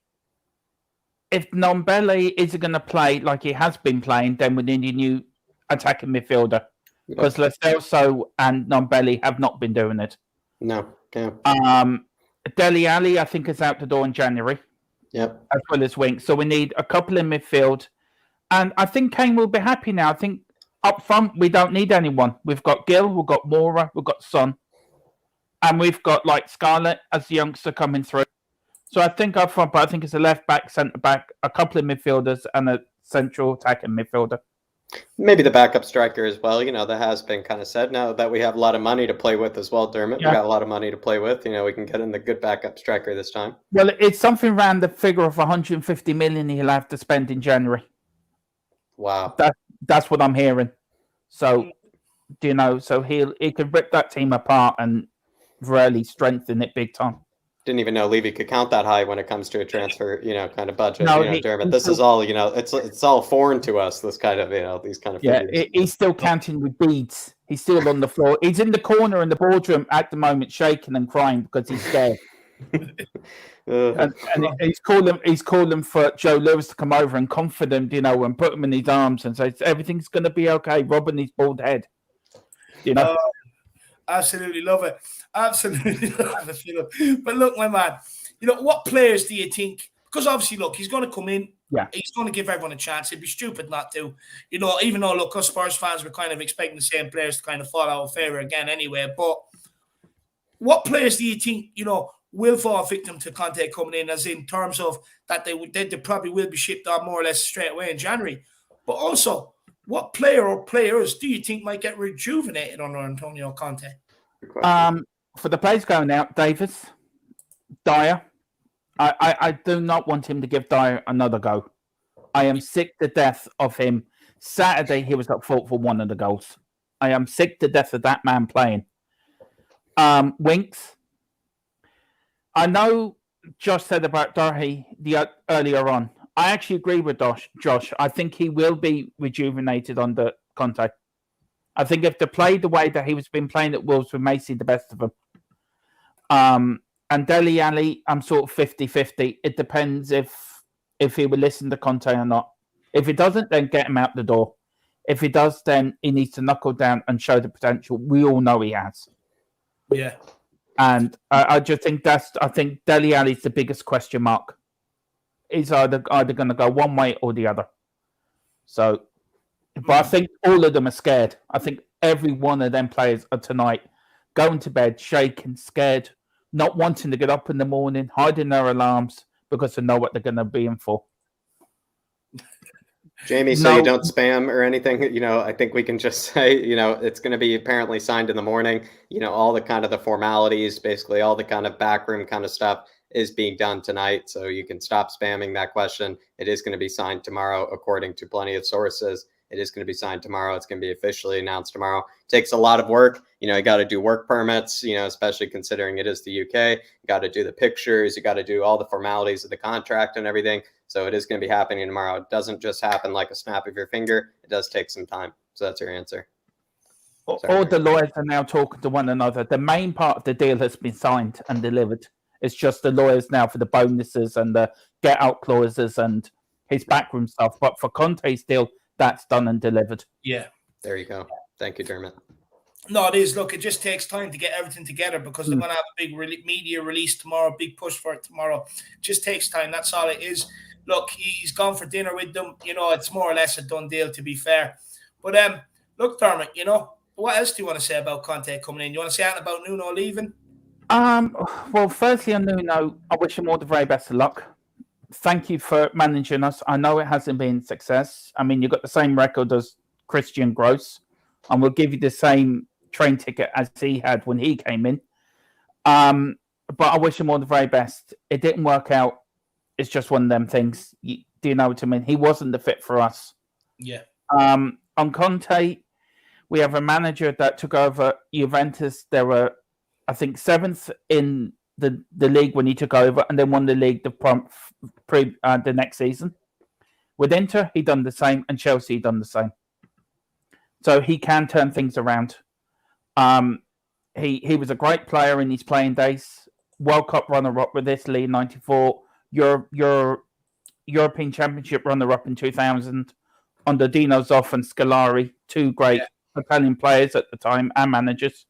if Nombele isn't going to play like he has been playing, then we need a new attacking midfielder because Lo Celso and Nombele have not been doing it. No, okay. Dele Alli, I think, is out the door in January. Yep. As well as Winks. So we need a couple in midfield. And I think Kane will be happy now. I think up front, we don't need anyone. We've got Gil, we've got Moura, we've got Son. And we've got Scarlett as the youngster coming through. So I think up front, but I think it's a left back, centre back, a couple of midfielders, and a central attacking midfielder. Maybe the backup striker as well. That has been kind of said now that we have a lot of money to play with as well, Dermot. Yeah. We got a lot of money to play with. We can get in the good backup striker this time. Well, it's something around the figure of 150 million he'll have to spend in January. Wow. That's what I'm hearing. So, so he could rip that team apart and really strengthen it big time. Didn't even know Levy could count that high when it comes to a transfer, kind of budget. No, Dermot, this is all, it's all foreign to us. This kind of, these kind of figures. Yeah, he's still counting with beads. He's still on the floor. He's in the corner in the boardroom at the moment, shaking and crying because he's scared. and he's calling for Joe Lewis to come over and comfort him, and put him in his arms and say everything's going to be okay. Rubbing his bald head, Absolutely love it. Absolutely love it, Philip. But look, my man, what players do you think? Because obviously, look, he's going to come in. Yeah. He's going to give everyone a chance. It'd be stupid not to. Even though, look, us Spurs fans were kind of expecting the same players to kind of fall out of favour again anyway. But what players do you think, will fall victim to Conte coming in, as in terms of that they probably will be shipped on more or less straight away in January? But also, what player or players do you think might get rejuvenated under Antonio Conte? For the players going out, Davis, Dyer. I do not want him to give Dyer another go. I am sick to death of him. Saturday, he was at fault for one of the goals. I am sick to death of that man playing. Winks. I know Josh said about Doherty earlier on. I actually agree with Josh. I think he will be rejuvenated under Conte. I think if they play the way that he was been playing at Wolves, we may see the best of him. And Dele Alli, I'm sort of 50-50. It depends if he will listen to Conte or not. If he doesn't, then get him out the door. If he does, then he needs to knuckle down and show the potential we all know he has. Yeah. And I just think I think Dele Alli's the biggest question mark. He's either going to go one way or the other. So, but I think all of them are scared. I think every one of them players are tonight going to bed shaking, scared, not wanting to get up in the morning, hiding their alarms because they know what they're going to be in for. Jamie, so you don't spam or anything, I think we can just say, it's going to be apparently signed in the morning, all the kind of the formalities, basically all the kind of backroom kind of stuff is being done tonight. So you can stop spamming that question. It is going to be signed tomorrow, according to plenty of sources. It is going to be signed tomorrow. It's going to be officially announced tomorrow. It takes a lot of work. You got to do work permits, especially considering it is the UK. You got to do the pictures. You got to do all the formalities of the contract and everything. So it is going to be happening tomorrow. It doesn't just happen like a snap of your finger. It does take some time. So that's your answer. All the lawyers are now talking to one another. The main part of the deal has been signed and delivered. It's just the lawyers now for the bonuses and the get-out clauses and his backroom stuff. But for Conte's deal, that's done and delivered. Yeah. There you go. Thank you, Dermot. No, it is. Look, it just takes time to get everything together because they're going to have a big media release tomorrow, big push for it tomorrow. It just takes time. That's all it is. Look, he's gone for dinner with them. It's more or less a done deal, to be fair. But look, Dermot, what else do you want to say about Conte coming in? You want to say anything about Nuno leaving? Well, firstly on Nuno, I wish him all the very best of luck. Thank you for managing us. I know it hasn't been a success. I mean, you've got the same record as Christian Gross, and we'll give you the same train ticket as he had when he came in. But I wish him all the very best. It didn't work out. It's just one of them things. Do you know what I mean? He wasn't the fit for us. Yeah. On Conte, we have a manager that took over Juventus. They were, I think, 7th in the league when he took over, and then won the league the next season. With Inter, he done the same, and Chelsea done the same. So he can turn things around. He was a great player in his playing days. World Cup runner-up with Italy in '94. European Championship runner-up in 2000 under Dino Zoff and Scolari, 2 great Italian players at the time and managers.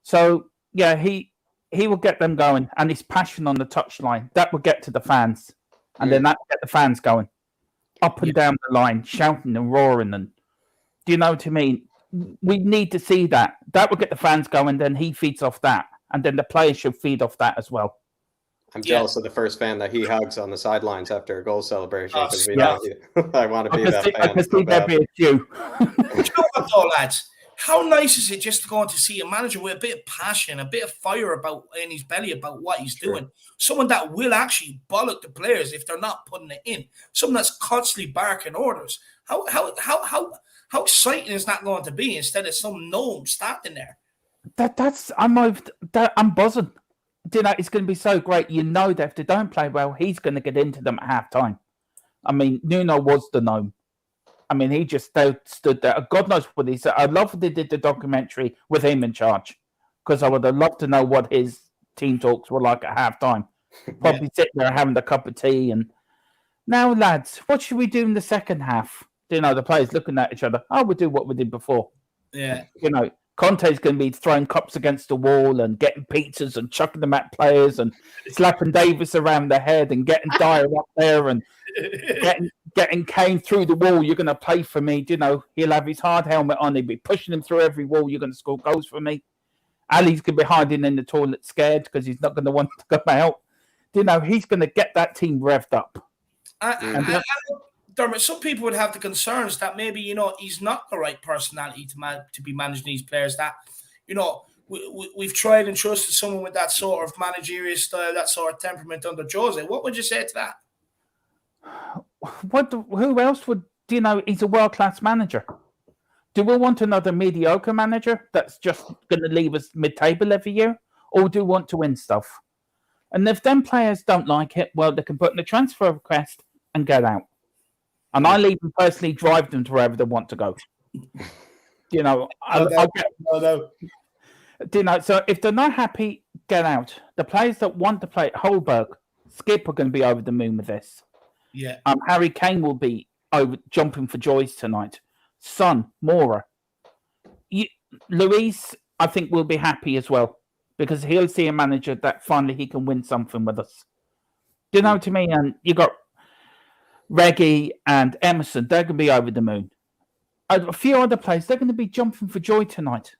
So yeah, he will get them going, and his passion on the touchline that will get to the fans, and then that will get the fans going up and down the line, shouting and roaring. And do you know what I mean? We need to see that. That will get the fans going. Then he feeds off that, and then the players should feed off that as well. I'm jealous of the first fan that he hugs on the sidelines after a goal celebration. Oh, I want to be that fan. I can see there be a few. You know what, though, lads? How nice is it just going to see a manager with a bit of passion, a bit of fire in his belly about what he's doing? Someone that will actually bollock the players if they're not putting it in. Someone that's constantly barking orders. How exciting is that going to be instead of some gnome standing there? I'm buzzing. You know, it's going to be so great. You know that if they don't play well, he's going to get into them at half time. I mean, Nuno was the gnome. I mean, he just stood there. God knows what he said. I love that they did the documentary with him in charge, because I would have loved to know what his team talks were like at half time. Probably sitting there having a cup of tea. And now, lads, what should we do in the second half? You know, the players looking at each other. Oh, we'll do what we did before. Yeah. You know, Conte's going to be throwing cups against the wall and getting pizzas and chucking them at players and slapping Davis around the head and getting Dyer up there and getting Kane through the wall. You're going to play for me. You know, he'll have his hard helmet on. He'll be pushing him through every wall. You're going to score goals for me. Ali's going to be hiding in the toilet scared because he's not going to want to come out. You know, he's going to get that team revved up. Dermot, some people would have the concerns that maybe, you know, he's not the right personality to be managing these players. That, you know, we've tried and trusted someone with that sort of managerial style, that sort of temperament under Jose. What would you say to that? Who else would, you know, he's a world-class manager. Do we want another mediocre manager that's just going to leave us mid-table every year? Or do we want to win stuff? And if them players don't like it, well, they can put in a transfer request and get out. And I'll even personally drive them to wherever they want to go. You know, you know, so if they're not happy, get out. The players that want to play at Holberg, Skip are going to be over the moon with this. Yeah. Harry Kane will be jumping for joys tonight. Son, Mora. Luis, I think, will be happy as well, because he'll see a manager that finally he can win something with us. Do you know what I mean? And you got Reggie and Emerson, they're going to be over the moon. A few other players, they're going to be jumping for joy tonight.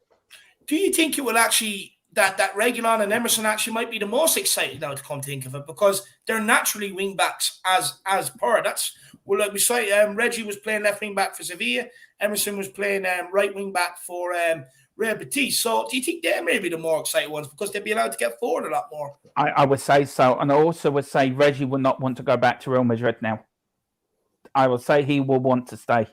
Do you think it will actually, that Reguilon and Emerson actually might be the most excited now to come think of it, because they're naturally wing backs as per. That's, well, like we say, Reggie was playing left wing back for Sevilla, Emerson was playing right wing back for Real Betis. So do you think they're maybe the more excited ones because they'd be allowed to get forward a lot more? I would say so. And I also would say Reggie will not want to go back to Real Madrid now. I will say he will want to stay.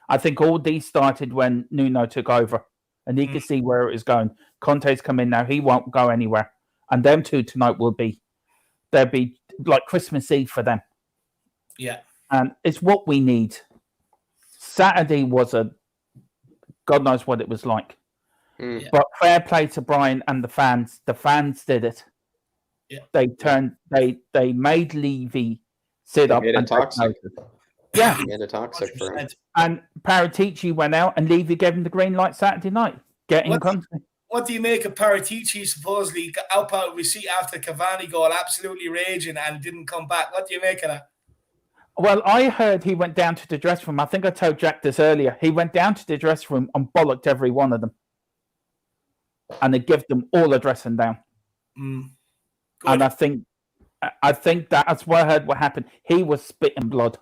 I think all these started when Nuno took over, and he could see where it was going. Conte's come in now; he won't go anywhere. And them two tonight they'll be like Christmas Eve for them. Yeah, and it's what we need. Saturday was God knows what it was like, but fair play to Brian and the fans. The fans did it. Yeah, they made Levy sit up and toxic. Yeah, made it toxic for him. And Paratici went out, and Levy gave him the green light Saturday night. What do you make of Paratici supposedly out of receipt after Cavani goal, absolutely raging and didn't come back? What do you make of that? Well, I heard he went down to the dressing room. I think I told Jack this earlier. He went down to the dressing room and bollocked every one of them, and they give them all a dressing down. And I think that's what I heard. What happened? He was spitting blood.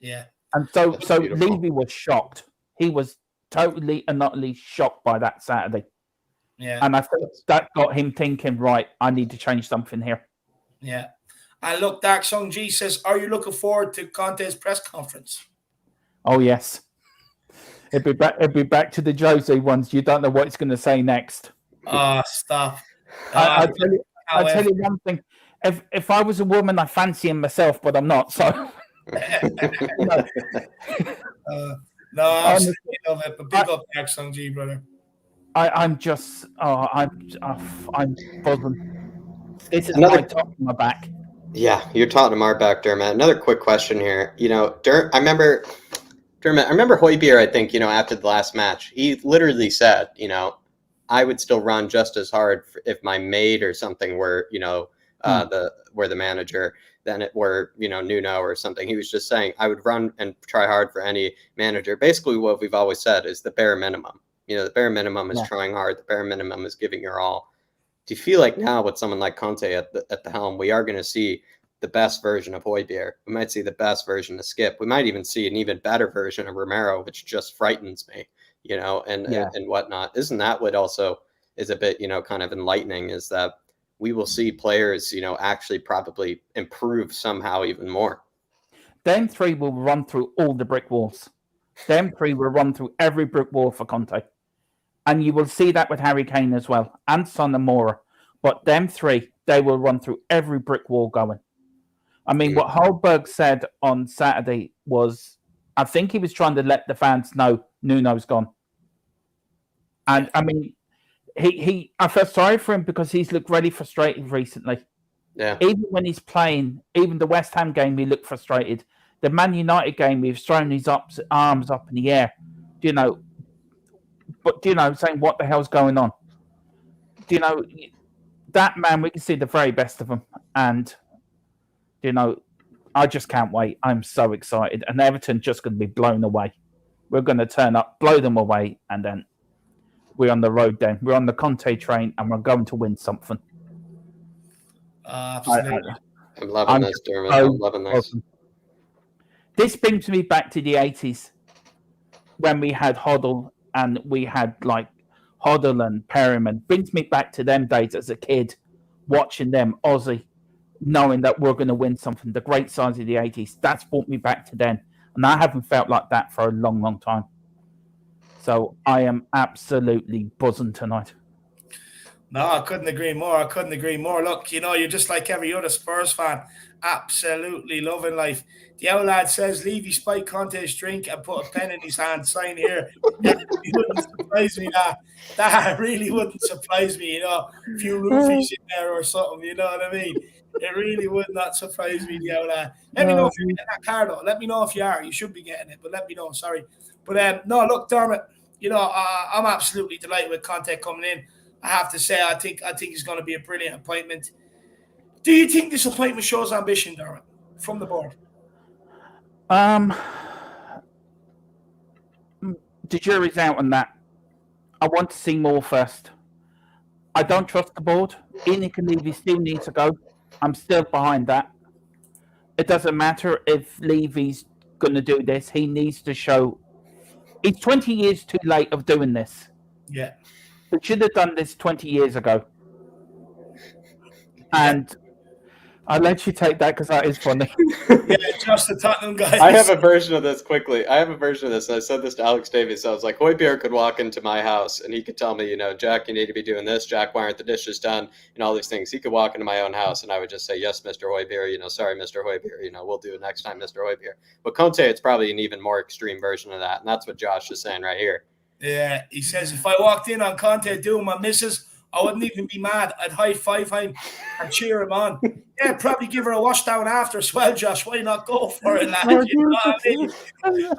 Yeah. And so Levy was shocked. He was totally and utterly shocked by that Saturday. Yeah. And I think that got him thinking, right, I need to change something here. Yeah. And look, Dark Song G says, are you looking forward to Conte's press conference? Oh, yes. It'd be back to the Jose ones. You don't know what he's going to say next. Oh, stop. I tell you one thing. If I was a woman, I fancy him myself, but I'm not. So no, I absolutely love it. But big up Dark Song G, brother. I'm buzzing. This is my top of my back. Yeah, you're Tottenham our back, Dermot. Another quick question here. You know, I remember Højbjerg, I think, you know, after the last match, he literally said, you know, I would still run just as hard if my maid or something were, you know, the manager than it were, you know, Nuno or something. He was just saying, I would run and try hard for any manager. Basically, what we've always said is the bare minimum. You know, the bare minimum is trying hard. The bare minimum is giving your all. Do you feel like now with someone like Conte at the helm, we are going to see the best version of Højbjerg? We might see the best version of Skip. We might even see an even better version of Romero, which just frightens me, you know, and whatnot. Isn't that what also is a bit, you know, kind of enlightening, is that we will see players, you know, actually probably improve somehow even more. Them three will run through all the brick walls. Them three will run through every brick wall for Conte. And you will see that with Harry Kane as well, and Son and Mora. But them three, they will run through every brick wall going. I mean, what Holberg said on Saturday was, I think he was trying to let the fans know Nuno's gone. And I mean, I felt sorry for him because he's looked really frustrated recently. Yeah. Even when he's playing, even the West Ham game, he looked frustrated. The Man United game, he was throwing his arms up in the air, you know. But, you know, saying, what the hell's going on? You know, that man, we can see the very best of him. And, you know, I just can't wait. I'm so excited. And Everton just going to be blown away. We're going to turn up, blow them away, and then we're on the road then. We're on the Conte train, and we're going to win something. Absolutely. I'm loving this, Dermot. I'm loving this. Awesome. This brings me back to the 80s when we had Hoddle and we had like Hoddle and Perryman. Brings me back to them days as a kid, watching them, Aussie, knowing that we're going to win something. The great sides of the 80s. That's brought me back to then. And I haven't felt like that for a long, long time. So I am absolutely buzzing tonight. No, I couldn't agree more. Look, you know, you're just like every other Spurs fan. Absolutely loving life. The old lad says, Levy spiked Conte's drink and put a pen in his hand. Sign here. It wouldn't surprise me. That really wouldn't surprise me. You know, a few roofies in there or something. You know what I mean? It really would not surprise me, the old lad. Let me know if you're getting that card, though. Let me know if you are. You should be getting it, but let me know. Sorry. But no, look, Dermot, you know, I'm absolutely delighted with Conte coming in. I have to say, I think he's going to be a brilliant appointment. Do you think this appointment shows ambition, Dermot, from the board? The jury's out on that. I want to see more first. I don't trust the board. Enoch and Levy still need to go. I'm still behind that. It doesn't matter if Levy's going to do this. He needs to show. It's 20 years too late of doing this. Yeah. We should have done this 20 years ago. And I'll let you take that because that is funny. Yeah, just the Tottenham guys. I have a version of this quickly. And I said this to Alex Davies. I was like, Højbjerg could walk into my house and he could tell me, you know, Jack, you need to be doing this. Jack, why aren't the dishes done? And all these things. He could walk into my own house and I would just say, yes, Mr. Højbjerg, you know, sorry, Mr. Højbjerg, you know, we'll do it next time, Mr. Højbjerg. But Conte, it's probably an even more extreme version of that. And that's what Josh is saying right here. Yeah, he says, if I walked in on Conte doing my missus, I wouldn't even be mad. I'd high-five him and cheer him on. Yeah, probably give her a wash down after as well, Josh. Why not go for it, lad? You know what I mean?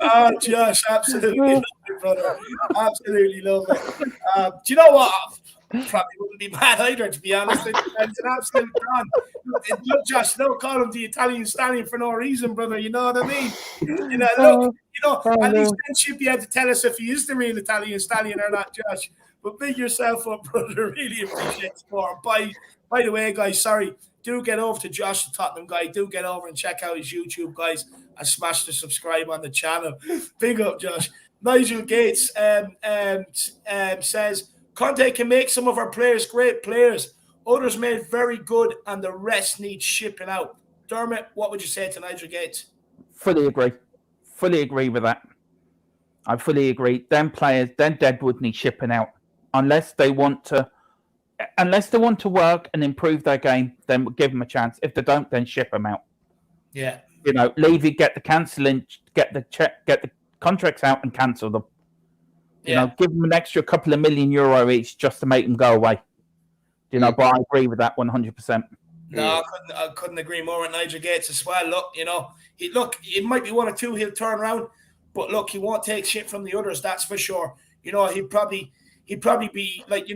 Oh, Josh, absolutely love it, brother. Absolutely love it. Do you know what? Probably wouldn't be mad either, to be honest. It's an absolute con. Look, Josh, don't call him the Italian stallion for no reason, brother. You know what I mean? You know, look, you know, at least then she'd be able to tell us if he is the real Italian stallion or not, Josh. But big yourself up, brother. Really appreciate support. By the way, guys, sorry, do get over to Josh, the Tottenham guy. Do get over and check out his YouTube, guys, and smash the subscribe on the channel. Big up, Josh. Nigel Gates says, Conte can make some of our players great players. Others made very good, and the rest need shipping out. Dermot, what would you say to Nigel Gates? Fully agree. Fully agree with that. I fully agree. Them players, them Deadwood need shipping out. Unless they want to work and improve their game, then give them a chance. If they don't, then ship them out. Yeah. Levy, get the contracts out and cancel them. Give them an extra couple of million euro each just to make them go away. But I agree with that 100%. No, I couldn't agree more with Nigel Gates as well. Look, it might be one or two he'll turn around, but look, he won't take shit from the others. That's for sure. He'd probably be like,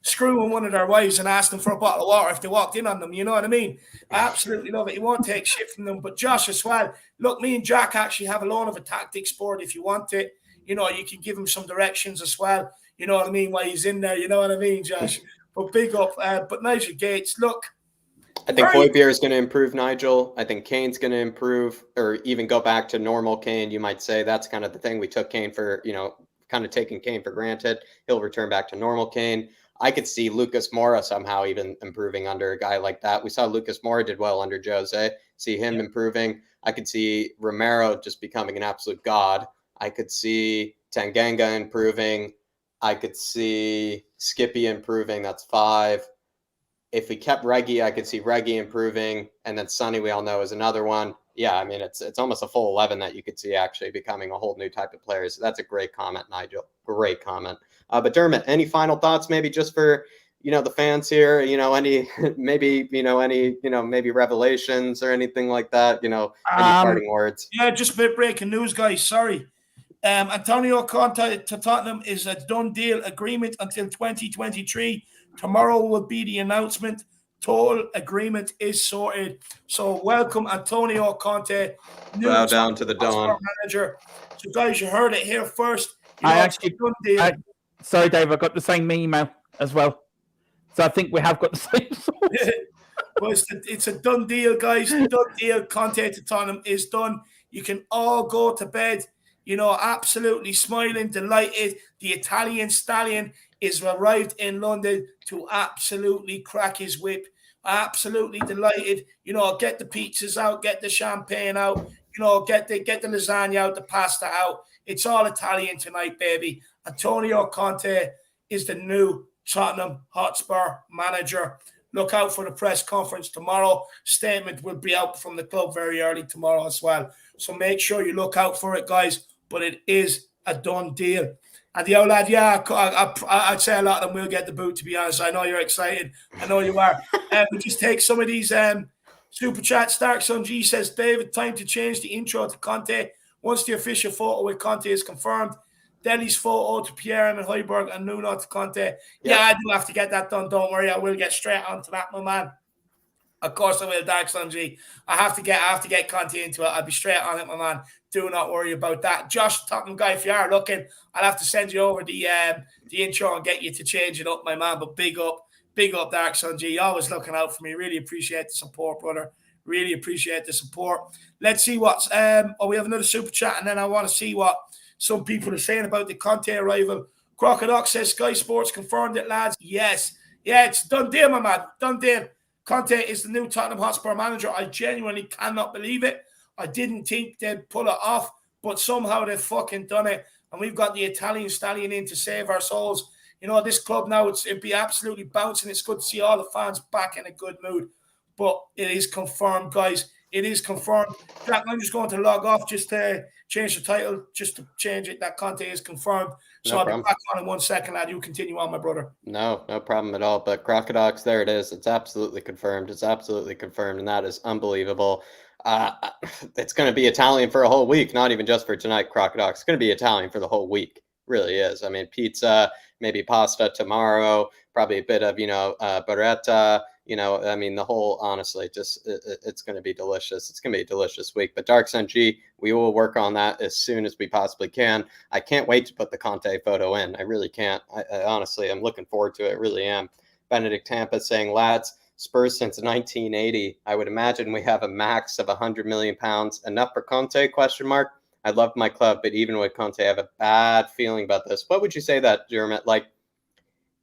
screwing one of their wives and ask them for a bottle of water if they walked in on them. You know what I mean? I absolutely love it. He won't take shit from them. But Josh as well, look, me and Jack actually have a loan of a tactics board if you want it. You can give him some directions as well. You know what I mean? While he's in there, you know what I mean, Josh? But big up. But Nigel Gates, look. I think Højbjerg is going to improve Nigel. I think Kane's going to improve or even go back to normal Kane, you might say. That's kind of the thing. We took Kane for, kind of taking Kane for granted. He'll return back to normal Kane. I could see Lucas Moura somehow even improving under a guy like that. We saw Lucas Moura did well under Jose. See him improving. I could see Romero just becoming an absolute god. I could see Tanganga improving. I could see Skippy improving. That's 5. If we kept Reggie, I could see Reggie improving. And then Sonny, we all know, is another one. Yeah, I mean, it's almost a full 11 that you could see actually becoming a whole new type of player. So that's a great comment, Nigel. Great comment. But Dermot, any final thoughts maybe just for, the fans here, any, maybe, maybe revelations or anything like that, any parting words? Yeah, just a bit breaking news, guys. Sorry. Antonio Conte to Tottenham is a done deal agreement until 2023. Tomorrow will be the announcement. Total agreement is sorted. So welcome Antonio Conte, new bow down to the dawn manager. So guys, you heard it here first. Sorry, Dave, I got the same email as well. So I think we have got the same source. Well, it's a done deal, guys. Done deal. Conte to Tottenham is done. You can all go to bed, absolutely smiling, delighted. The Italian stallion is arrived in London to absolutely crack his whip. Absolutely delighted. Get the pizzas out, get the champagne out, get the lasagna out, the pasta out. It's all Italian tonight, baby. Antonio Conte is the new Tottenham Hotspur manager. Look out for the press conference tomorrow. Statement will be out from the club very early tomorrow as well. So make sure you look out for it, guys. But it is a done deal. And the old lad, I'd say a lot of them will get the boot, to be honest. I know you're excited. I know you are. We'll just take some of these super chats. Starkson G says, David, time to change the intro to Conte. Once the official photo with Conte is confirmed, Deli's photo to Pierre and Højbjerg and Nuno to Conte. Yeah, I do have to get that done. Don't worry. I will get straight onto that, my man. Of course I will, Darkson G. I have to get Conte into it. I'll be straight on it, my man. Do not worry about that. Josh, Tottenham guy, if you are looking, I'll have to send you over the intro and get you to change it up, my man. But big up, Darkson G. Always looking out for me. Really appreciate the support, brother. Really appreciate the support. Let's see what's we have another super chat, and then I want to see what some people are saying about the Conte arrival. Crocodile says Sky Sports confirmed it, lads. Yes. Yeah, it's done deal, my man. Done deal. Conte is the new Tottenham Hotspur manager. I genuinely cannot believe it. I didn't think they'd pull it off, but somehow they've fucking done it. And we've got the Italian stallion in to save our souls. This club now, it'd be absolutely bouncing. It's good to see all the fans back in a good mood. But it is confirmed, guys. It is confirmed. Jack, I'm just going to log off just to change the title, just to change it. That Conte is confirmed. So I'll be back on in 1 second, lad. You continue on, my brother. No problem at all. But Crocodiles, there it is. It's absolutely confirmed. It's absolutely confirmed. And that is unbelievable. It's going to be Italian for a whole week, not even just for tonight, Crocodiles. It's going to be Italian for the whole week. It really is. I mean, pizza, maybe pasta tomorrow, probably a bit of, burrata. The whole, honestly, just it's going to be delicious. It's going to be a delicious week. But Dark Sun G, we will work on that as soon as we possibly can. I can't wait to put the Conte photo in. I really can't. I honestly, I'm looking forward to it. I really am. Benedict Tampa saying, lads, Spurs since 1980. I would imagine we have a max of £100 million. Enough for Conte? ? I love my club, but even with Conte, I have a bad feeling about this. What would you say that, Dermot? Like,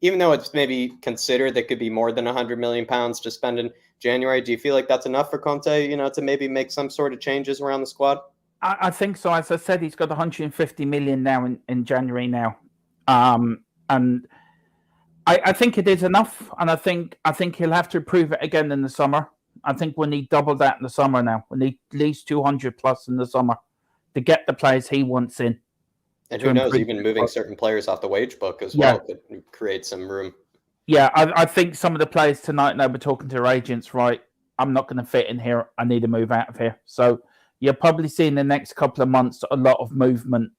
even though it's maybe considered that could be more than £100 million to spend in January, do you feel like that's enough for Conte, to maybe make some sort of changes around the squad? I think so. As I said, he's got 150 million now in January now. And I think it is enough. And I think he'll have to prove it again in the summer. I think we need double that in the summer now. We need at least 200 plus in the summer to get the players he wants in. And who knows, even moving certain players off the wage book as well could create some room. Yeah, I think some of the players tonight now were talking to their agents, right, I'm not going to fit in here. I need to move out of here. So you're probably seeing the next couple of months a lot of movement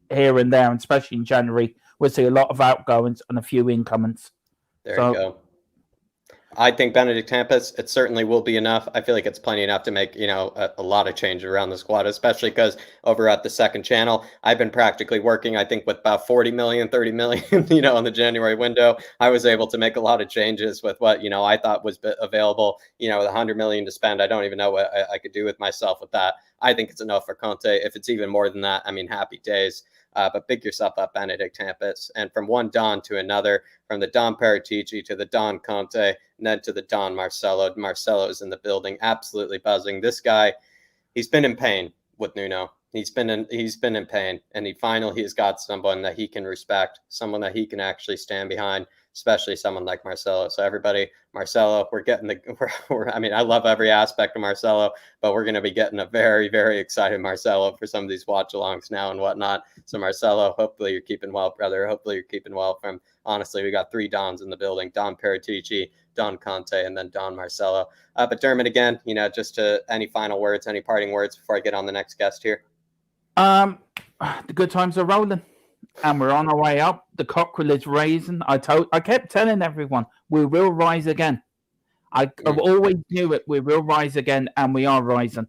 here and there, and especially in January. We'll see a lot of outgoings and a few incomings. There you go. I think Benedict Tempest, it certainly will be enough. I feel like it's plenty enough to make, a lot of change around the squad, especially because over at the second channel, I've been practically working, I think, with about 40 million, 30 million, in the January window. I was able to make a lot of changes with what, I thought was available, with 100 million to spend. I don't even know what I could do with myself with that. I think it's enough for Conte. If it's even more than that, I mean, happy days. But big yourself up, Benedict Tempest. And from one Don to another, from the Don Paratici to the Don Conte, and then to the Don Marcelo. Marcelo's in the building, absolutely buzzing. This guy, he's been in pain with Nuno. He's been in pain, and he has got someone that he can respect, someone that he can actually stand behind, especially someone like Marcelo. So everybody, Marcelo, I love every aspect of Marcelo, but we're going to be getting a very, very excited Marcelo for some of these watch-alongs now and whatnot. So Marcelo, hopefully you're keeping well, brother. Hopefully you're keeping well. Honestly, we got 3 Dons in the building: Don Paratici, Don Conte, and then Don Marcelo. But Dermot, again, just any final words, any parting words before I get on the next guest here? The good times are rolling, and we're on our way up. The cockerel is raising. I kept telling everyone we will rise again. I've always knew it. We will rise again, and we are rising.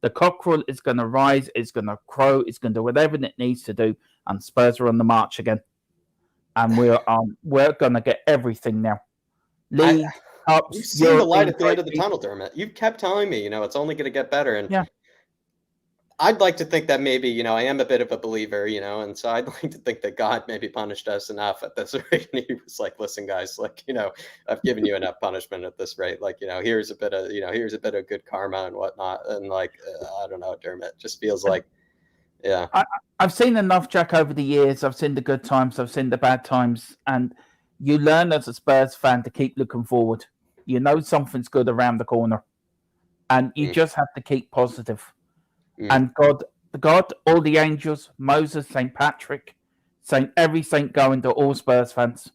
The cockerel is going to rise. It's going to crow. It's going to do whatever it needs to do, and Spurs are on the march again. And we're going to get everything now. League, Cups, you've seen the light at the end of the tunnel, Dermot. You've kept telling me, it's only going to get better. And yeah. I'd like to think that maybe, I am a bit of a believer, and so I'd like to think that God maybe punished us enough at this rate. And he was like, listen, guys, I've given you enough punishment at this rate. Here's a bit of good karma and whatnot. And I don't know, Dermot, just feels like, yeah. I've seen enough, Jack, over the years. I've seen the good times. I've seen the bad times. And you learn as a Spurs fan to keep looking forward. You know something's good around the corner. And you just have to keep positive. And God, all the angels, Moses, St. Patrick, every saint going to all Spurs fans.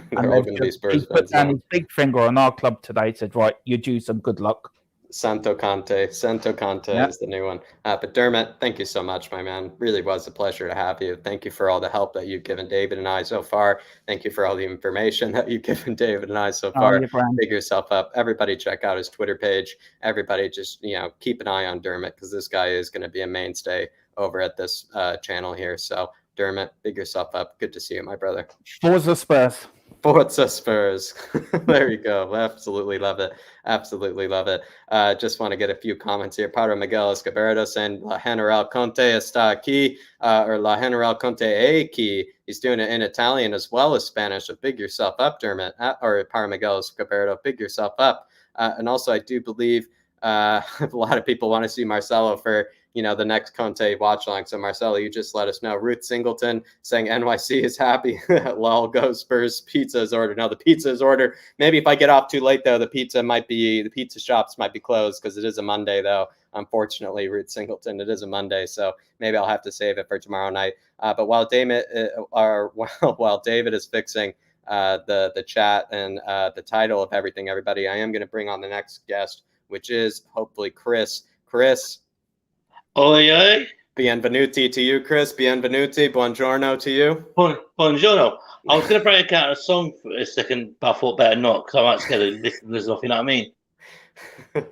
They're all going to be Spurs fans. He put down his big finger on our club today, said, right, you're due some good luck. Santo Conte is the new one. But Dermot, thank you so much, my man. Really was a pleasure to have you. Thank you for all the help that you've given David and I so far. Thank you for all the information that you've given David and I so far. Big yourself up. Everybody check out his Twitter page. Everybody just, keep an eye on Dermot, because this guy is going to be a mainstay over at this channel here. So Dermot, big yourself up. Good to see you, my brother. Forza Spurs. Forza Spurs. There you go. Absolutely love it. Absolutely love it. Just want to get a few comments here. Padre Miguel Escobedo saying La General Conte está aquí, or La General Conte è aquí. He's doing it in Italian as well as Spanish. So big yourself up, Dermot. Or Padre Miguel Escobedo, big yourself up. And also, I do believe a lot of people want to see Marcelo for the next Conte watch along. So Marcelo, you just let us know. Ruth Singleton saying NYC is happy. Lol, go Spurs. Pizza is ordered. No, the pizza is ordered. Maybe if I get off too late though, the pizza shops might be closed, because it is a Monday though. Unfortunately, Ruth Singleton, it is a Monday, so maybe I'll have to save it for tomorrow night. But while David is fixing the chat and the title of everything, everybody, I am going to bring on the next guest, which is hopefully Chris. Chris. Oi, oi. Bienvenuti to you, Chris. Bienvenuti. Buongiorno to you. Buongiorno. I was going to break out a song for a second, but I thought better not, because I might scare the listeners off, you know what I mean?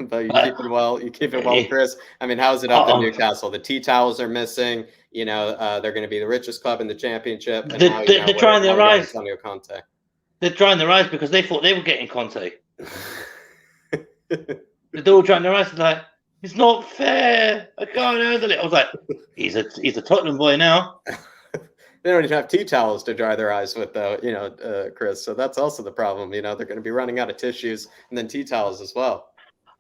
But you keep it well. You keep it well, Chris. I mean, how's it up in Newcastle? The tea towels are missing. They're going to be the richest club in the championship. And they're trying their rise. Antonio Conte. They're trying their rise because they thought they were getting Conte. They're all trying their rise. Like, It's not fair. I can't handle it. I was like, he's a Tottenham boy now. They don't even have tea towels to dry their eyes with, though, Chris. So that's also the problem. They're going to be running out of tissues and then tea towels as well.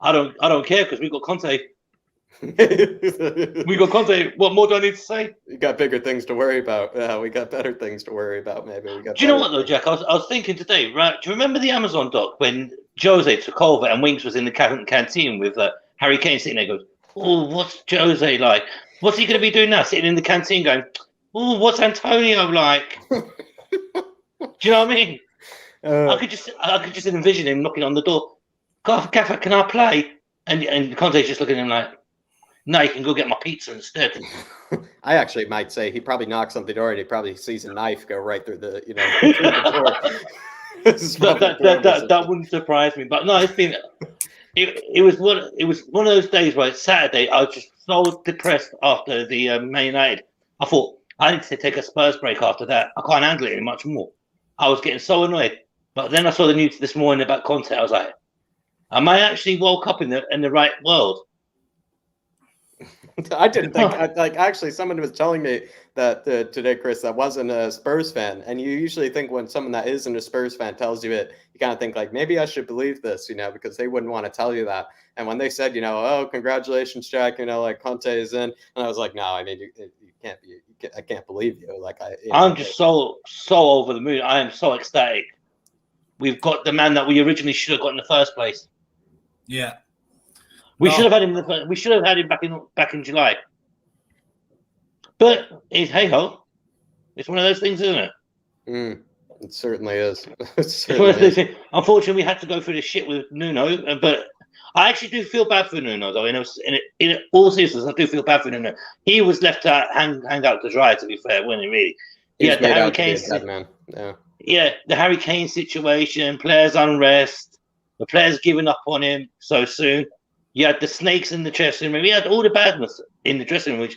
I don't care because we got Conte. We got Conte. What more do I need to say? You got bigger things to worry about. We got better things to worry about. Maybe we got. Do you know what though, Jack? I was thinking today. Right? Do you remember the Amazon doc when Jose took over and Winks was in the canteen with Harry Kane sitting there? Goes, oh, what's Jose like? What's he going to be doing now? Sitting in the canteen going, oh, what's Antonio like? Do you know what I mean? I could just envision him knocking on the door. Gaffer, can I play? And Conte's just looking at him like, no, you can go get my pizza instead. I actually might say he probably knocks on the door and he probabably sees a knife go right through the, through the door. That wouldn't surprise me. But no, it was one of those days where it's Saturday. I was just so depressed after the Man United. I thought I need to take a Spurs break after that. I can't handle it much more. I was getting so annoyed. But then I saw the news this morning about Conte. I was like, am I actually woke up in the right world? I didn't think, actually, someone was telling me that today, Chris, that wasn't a Spurs fan. And you usually think when someone that isn't a Spurs fan tells you it, you kind of think like, maybe I should believe this, because they wouldn't want to tell you that. And when they said, oh, congratulations, Jack, like Conte is in. And I was like, no, I mean, you can't be, I can't believe you. Like, I'm just so over the moon. I am so ecstatic. We've got the man that we originally should have got in the first place. Yeah. We should have had him. We should have had him back in July. But hey ho, it's one of those things, isn't it? It certainly is. Unfortunately, we had to go through the shit with Nuno. But I actually do feel bad for Nuno, though. In all seriousness, I do feel bad for Nuno. He was left to hang out to dry. To be fair, wasn't he? Really? Yeah, the Harry Kane. Man. Yeah, the Harry Kane situation, players' unrest, the players giving up on him so soon. You had the snakes in the dressing room. You had all the badness in the dressing room,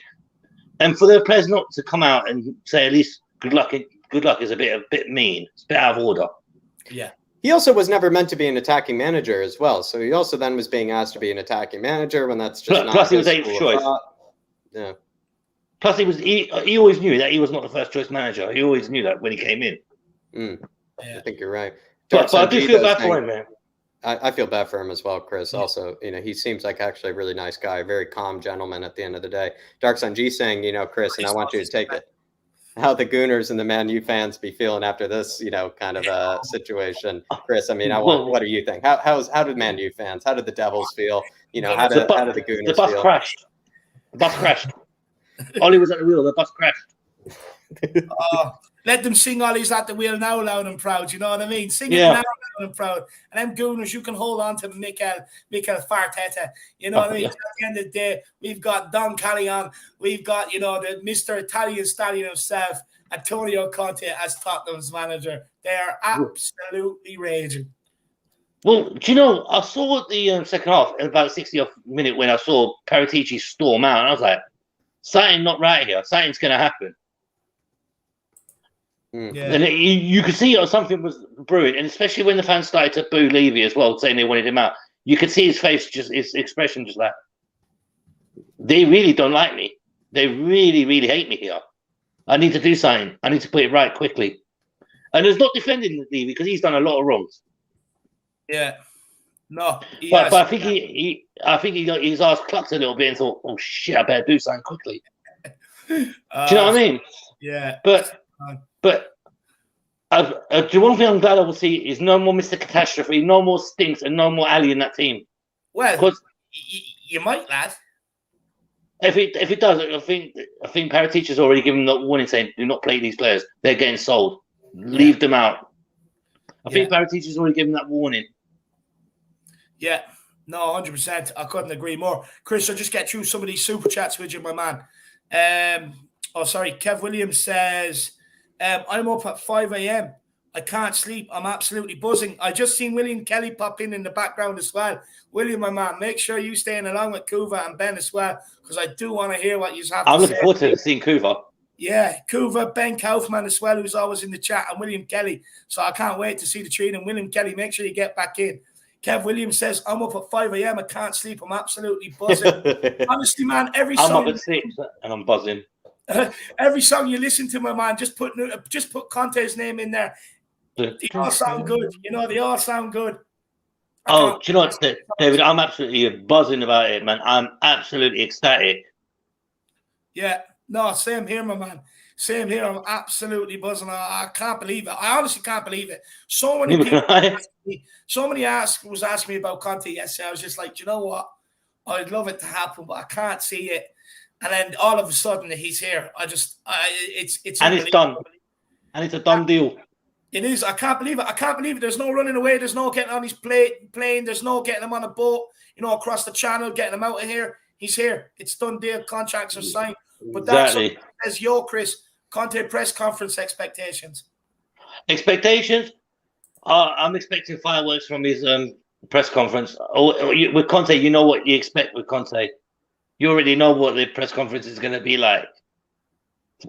and for the players not to come out and say at least good luck is a bit mean. It's a bit out of order. Yeah. He also was never meant to be an attacking manager as well. So he also then was being asked to be an attacking manager when that's just not plus he was eighth choice. Yeah. Plus he always knew that he was not the first choice manager. He always knew that when he came in. I think you're right. But I do feel bad for him, man. I feel bad for him as well, Chris. Also, he seems like actually a really nice guy, very calm gentleman at the end of the day. Dark Sun G saying, Chris, and I want you to take it. How the Gooners and the Man U fans be feeling after this, kind of situation, Chris. I mean, what do you think? How did Man U fans? How did the Devils feel? How did the Gooners feel? The bus crashed. The bus crashed. Ollie was at the wheel. The bus crashed. Let them sing Ollie's at the wheel now, loud and proud. You know what I mean? Sing it now, loud and proud. And them Gooners, you can hold on to Mikel Farteta. You know what I mean? Yeah. At the end of the day, we've got Don Callion. We've got, the Mr. Italian Stallion himself, Antonio Conte as Tottenham's manager. They are absolutely raging. Well, do you know, I saw the second half at about 60th minute when I saw Paratici storm out, and I was like, something not right here. Something's going to happen. Yeah. And you could see something was brewing, and especially when the fans started to boo Levy as well, saying they wanted him out. You could see his face, his expression, just like, they really don't like me. They really, really hate me here. I need to do something. I need to put it right quickly. And it's not defending Levy because he's done a lot of wrongs. Yeah. No. But I think he's asked clucked a little bit and thought, oh shit, I better do something quickly. Do you know what I mean? Yeah. But the one thing I'm glad I will see is no more Mr. Catastrophe, no more Stinks, and no more Ali in that team. Well, because you might, lad. If it does, I think Paratici's already given the warning saying, do not play these players. They're getting sold. Leave them out. I think Paratici's already given that warning. Yeah. No, 100%. I couldn't agree more. Chris, I'll just get through some of these super chats with you, my man. Kev Williams says, I'm up at 5 a.m. I can't sleep. I'm absolutely buzzing. I just seen William Kelly pop in the background as well. William, my man, make sure you staying along with Kuva and Ben as well, because I do want to hear what you have to say. I'm looking forward to seeing Kuva. Yeah, Kuva, Ben Kaufman as well, who's always in the chat, and William Kelly. So I can't wait to see the three. And William Kelly, make sure you get back in. Kev Williams says, I'm up at 5 a.m. I can't sleep. I'm absolutely buzzing. Honestly, man, every I'm song up at 6 and I'm buzzing. every song you listen to, my man, just put Conte's name in there. They all sound good. You know, they all sound good. Oh, do you know what, David? I'm absolutely buzzing about it, man. I'm absolutely ecstatic. Yeah, no, same here, my man. Same here. I'm absolutely buzzing. I can't believe it. I honestly can't believe it. So many people, was asking me about Conte yesterday. I was just like, you know what? I'd love it to happen, but I can't see it. And then all of a sudden, he's here. It's and it's done, and it's a done deal. It is. I can't believe it. I can't believe it. There's no running away. There's no getting on his plane. There's no getting him on a boat, across the channel, getting him out of here. He's here. It's done deal. Contracts are signed. But that's what says, Chris, Conte press conference expectations. Expectations? I'm expecting fireworks from his press conference. With Conte, you know what you expect with Conte. You already know what the press conference is going to be like.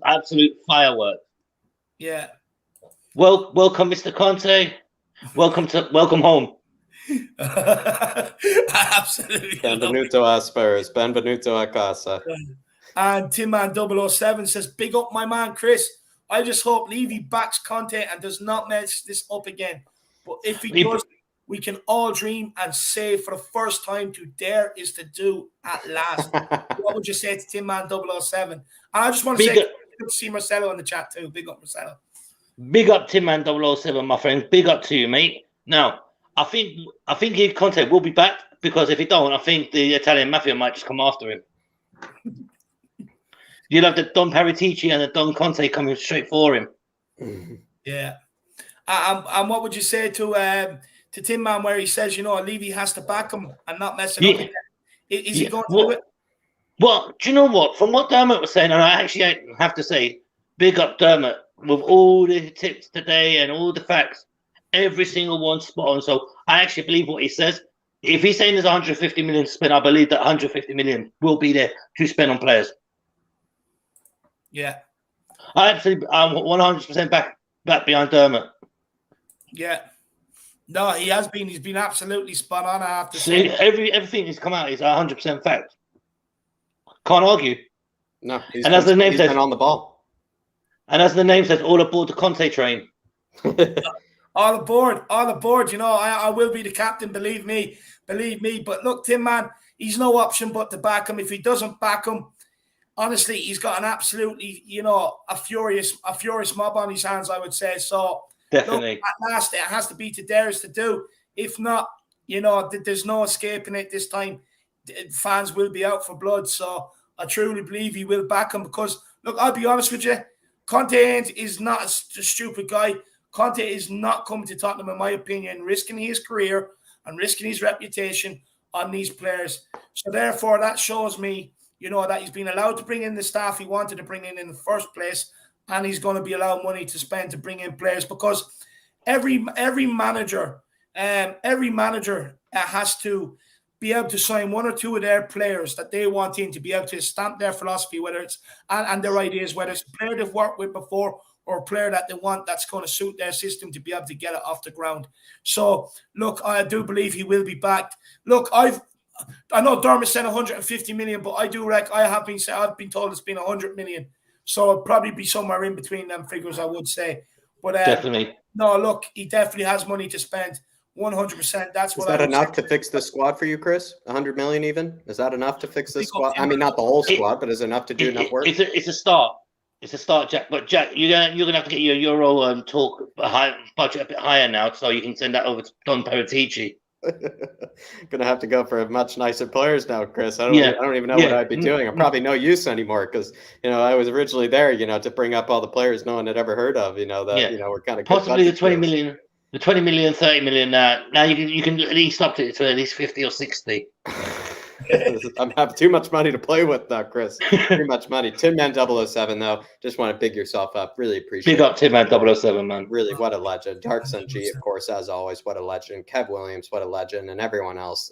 Absolute fireworks. Yeah. Welcome, Mr. Conte. Welcome home. Absolutely. Benvenuto a Spurs. Benvenuto a casa. And Tim Man 007 says, big up my man Chris. I just hope Levy backs Conte and does not mess this up again. But if he does, we can all dream and say for the first time to dare is to do at last. What would you say to Tim Man 007? And I just want to say good to see Marcelo in the chat too. Big up, Marcelo. Big up Tim Man 007, my friend. Big up to you, mate. Now, I think Conte will be back, because if he don't, I think the Italian mafia might just come after him. You'll have the Don Paratici and the Don Conte coming straight for him. Yeah. And what would you say to Tim Man, where he says, Levy has to back him and not mess it up again? Is he going to do it? Well, do you know what? From what Dermot was saying, and I actually have to say, big up Dermot, with all the tips today and all the facts, every single one spot on. So I actually believe what he says. If he's saying there's 150 million to spend, I believe that 150 million will be there to spend on players. Yeah. I'm 100% back behind Dermot. Yeah. No, he has been. He's been absolutely spot on, I have to say. Everything that's come out is 100% fact. Can't argue. No, he's been on the ball. And as the name says, all aboard the Conte train. All aboard. I will be the captain, believe me. But look, Tim Man, he's no option but to back him. If he doesn't back him, honestly, he's got an absolutely, a furious mob on his hands, I would say. So definitely, look, at last, it has to be to dare is to do. If not, there's no escaping it this time. Fans will be out for blood. So I truly believe he will back him, because, look, I'll be honest with you, Conte is not a stupid guy. Conte is not coming to Tottenham, in my opinion, risking his career and risking his reputation on these players. So therefore, that shows me, that he's been allowed to bring in the staff he wanted to bring in the first place, and he's going to be allowed money to spend to bring in players, because every manager has to be able to sign one or two of their players that they want in to be able to stamp their philosophy, whether it's and their ideas, whether it's a player they've worked with before or a player that they want that's going to suit their system to be able to get it off the ground. So, look, I do believe he will be backed. Look, I know Dermot said 150 million, but I've been told it's been 100 million. So it'll probably be somewhere in between them figures, I would say. But definitely. No, look, he definitely has money to spend. 100%. That's what. Is that enough to fix the squad for you, Chris? 100 million even? Is that enough to fix the squad? I mean, not the whole squad, but is it enough to do enough work? It's a start. It's a start, Jack. But Jack, you're gonna have to get your Euro talk budget a bit higher now, so you can send that over to Don Paratici. Gonna have to go for much nicer players now, Chris. I don't even know what I'd be doing. I'm probably no use anymore, because I was originally there, to bring up all the players no one had ever heard of. We're kind of possibly the 20 million. The 20 million, 30 million now you can at least up it to at least 50 or 60. I have too much money to play with now, Chris. Too much money. Tim Man 007, though, just want to big yourself up. Really appreciate it. Big up Tim Man 007, man. Really, what a legend. Dark Sun G, of course, as always, what a legend. Kev Williams, what a legend. And everyone else,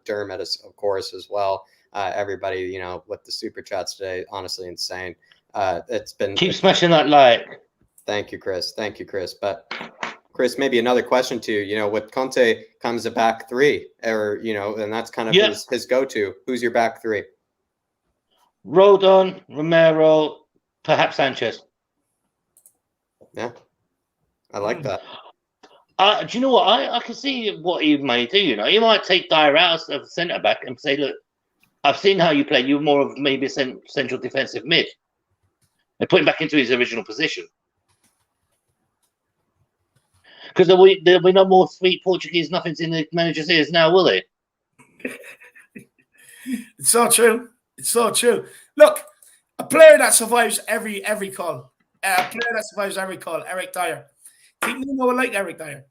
Dermot, of course, as well. Everybody, with the super chats today, honestly insane. It's been... Keep smashing that like. Thank you, Chris. But... Chris, maybe another question to you. You know, with Conte comes a back three, or you know, and that's kind of his go-to. Who's your back three? Rodon, Romero, perhaps Sanchez. Yeah, I like that. Do you know what? I can see what he may do. You know, he might take Dyer out of centre back and say, "Look, I've seen how you play. You're more of maybe a central defensive mid," and put him back into his original position. Because there'll be no more sweet Portuguese nothings in the manager's ears now, will they? It's so true. It's so true. Look, a player that survives every call. Eric Dyer. Think Nuno will like Eric Dyer.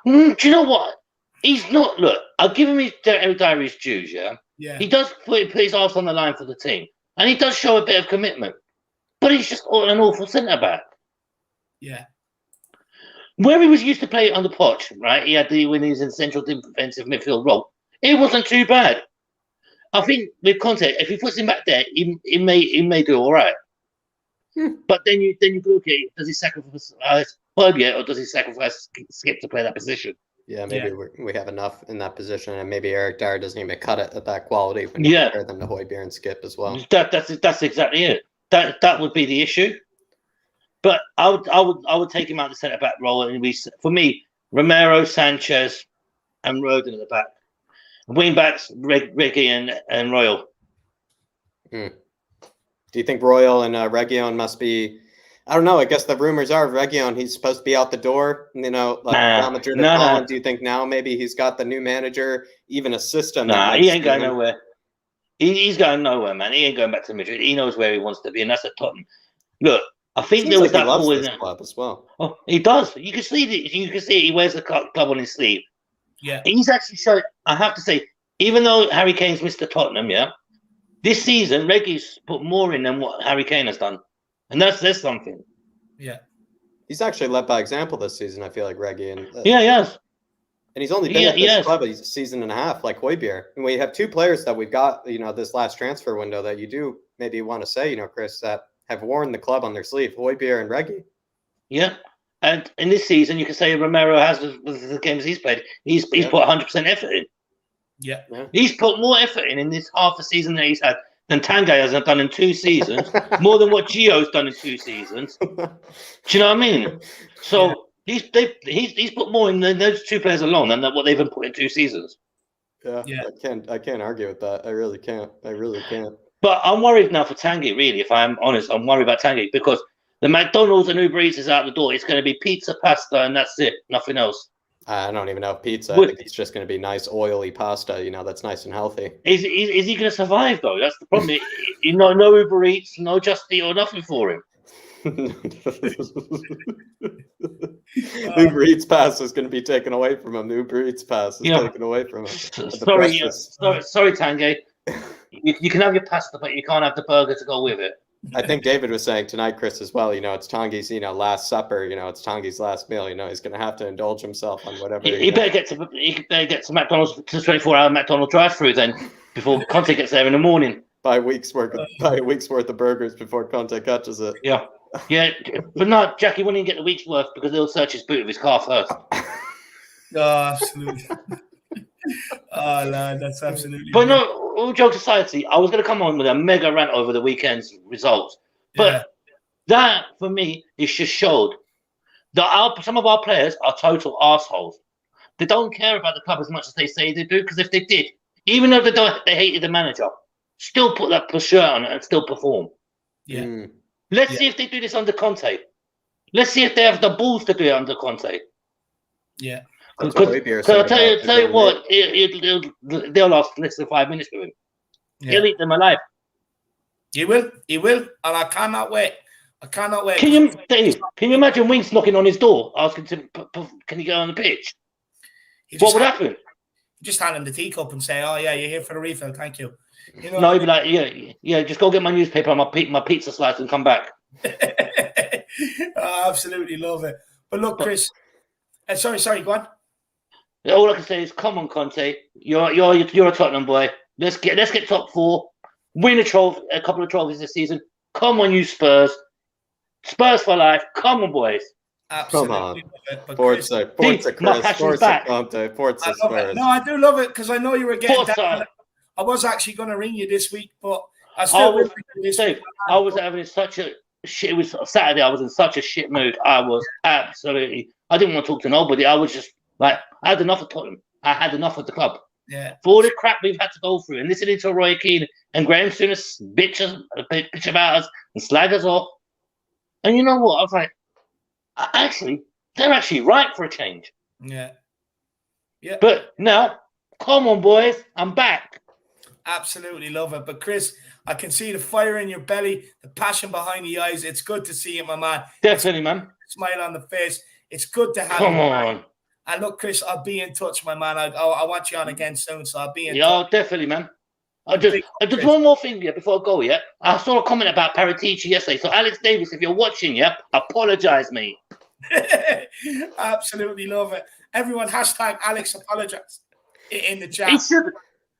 Do you know what? He's not. Look, I'll give him Eric Dyer his dues. Yeah. He does put his arse on the line for the team, and he does show a bit of commitment. But he's just an awful centre back. Yeah. Where he was used to play on the Poch, right? He had when he was in central defensive midfield role. It wasn't too bad. I think with Conte, if he puts him back there, he may do all right. But then you look at it, does he sacrifice Berger or does he sacrifice Skip to play that position? Yeah, maybe we have enough in that position, and maybe Eric Dyer doesn't even cut it at that quality when you compare them to Højbjerg and Skip as well. That's exactly it. That would be the issue. But I would take him out of the centre back role, and for me, Romero, Sanchez, and Rodon at the back. Wing backs, Reggie and Royal. Do you think Royal and Reguilon must be? I don't know. I guess the rumors are Reguilon, he's supposed to be out the door. You know, like Real Madrid. No. Do you think now maybe he's got the new manager, even a system? Nah, he ain't going nowhere. He's going nowhere, man. He ain't going back to Madrid. He knows where he wants to be, and that's at Tottenham. Look, I think there was that always club as well. Oh, he does. You can see that. You can see he wears the club on his sleeve. Yeah, he's actually shown. I have to say, even though Harry Kane's Mr. Tottenham, this season Reggie's put more in than what Harry Kane has done, and there's something. Yeah, he's actually led by example this season. I feel like Reggie and he has. And he's only been at this club a season and a half, like Højbjerg. And we have two players that we've got, this last transfer window that you do maybe want to say, Chris, that have worn the club on their sleeve, Højbjerg and Reggie. Yeah. And in this season, you can say Romero has, with the games he's played, he's put 100% effort in. Yeah. He's put more effort in this half a season that he's had than Tanguy has done in 2 seasons, more than what Gio's done in 2 seasons. Do you know what I mean? So he's put more in than those 2 players alone than what they've put in 2 seasons. Yeah. I can't argue with that. I really can't. But I'm worried now for Tanguy, really, if I'm honest. I'm worried about Tanguy because the McDonald's and Uber Eats is out the door. It's going to be pizza, pasta, and that's it. Nothing else. I don't even know if pizza. I think it's just going to be nice, oily pasta, that's nice and healthy. Is he going to survive, though? That's the problem. No Uber Eats, no Just Eat or nothing for him. Uber Eats pass is going to be taken away from him. The Uber Eats pass is taken away from him. Sorry, Tanguy. You can have your pasta, but you can't have the burger to go with it. I think David was saying tonight, Chris, as well, it's Tanguy's, last supper, it's Tanguy's last meal, he's going to have to indulge himself on whatever. He better get to McDonald's, to 24-hour McDonald's drive-through then, before Conte gets there in the morning. Buy a week's worth of burgers before Conte catches it. Yeah, but no, Jackie wouldn't even get the week's worth because he'll search his boot of his car first. Oh, absolutely. Oh, Lord, that's absolutely. But no, all jokes aside, I was going to come on with a mega rant over the weekend's results. But that, for me, is just showed that some of our players are total assholes. They don't care about the club as much as they say they do, because if they did, even though they hated the manager, still put that shirt on and still perform. Yeah. Let's see if they do this under Conte. Let's see if they have the balls to do it under Conte. Yeah. Because I'll tell you what, they'll last less than 5 minutes with him. He'll eat them alive. He will, and I cannot wait. Can you imagine Winks knocking on his door, asking him, can he go on the pitch? What would happen? Just hand him the teacup and say, "Oh yeah, you're here for the refill, thank you." No, he'd be like, yeah, just go get my newspaper and my pizza slice and come back. I absolutely love it. But look, Chris, sorry, go on. All I can say is, come on, Conte. You're a Tottenham boy. Let's get top 4. Win a couple of trophies this season. Come on, you Spurs. Spurs for life. Come on, boys. Absolutely Come on. love it. But Chris, Forza my Chris, passion's Forza back. Conte, Forza I love it. Spurs. No, I do love it because I know you were getting down. Forza. I was actually going to ring you this week, but I I still will was, ring you this Dave, week. I was having such a shit. It was Saturday. I was in such a shit mood. I was absolutely. I didn't want to talk to nobody. I was just like, I had enough of Tottenham. I had enough of the club. Yeah. For all the crap we've had to go through, and listening to Roy Keane and Graham Souness bitch about us and slag us off. And you know what? I was like, actually, they're actually right for a change. Yeah. Yeah. But now, come on, boys, I'm back. Absolutely love it. But Chris, I can see the fire in your belly, the passion behind the eyes. It's good to see it, my man. Definitely, man. Smile on the face. It's good to have Come you on. back. And look, Chris, I'll be in touch, my man. I want you on again soon, so I'll be in touch. Yeah, definitely, man. Just one more thing, yeah, before I go, yeah. I saw a comment about Paratici yesterday. So, Alex Davis, if you're watching, yeah, apologize, mate. Absolutely love it. Everyone, hashtag Alex apologize in the chat. He should.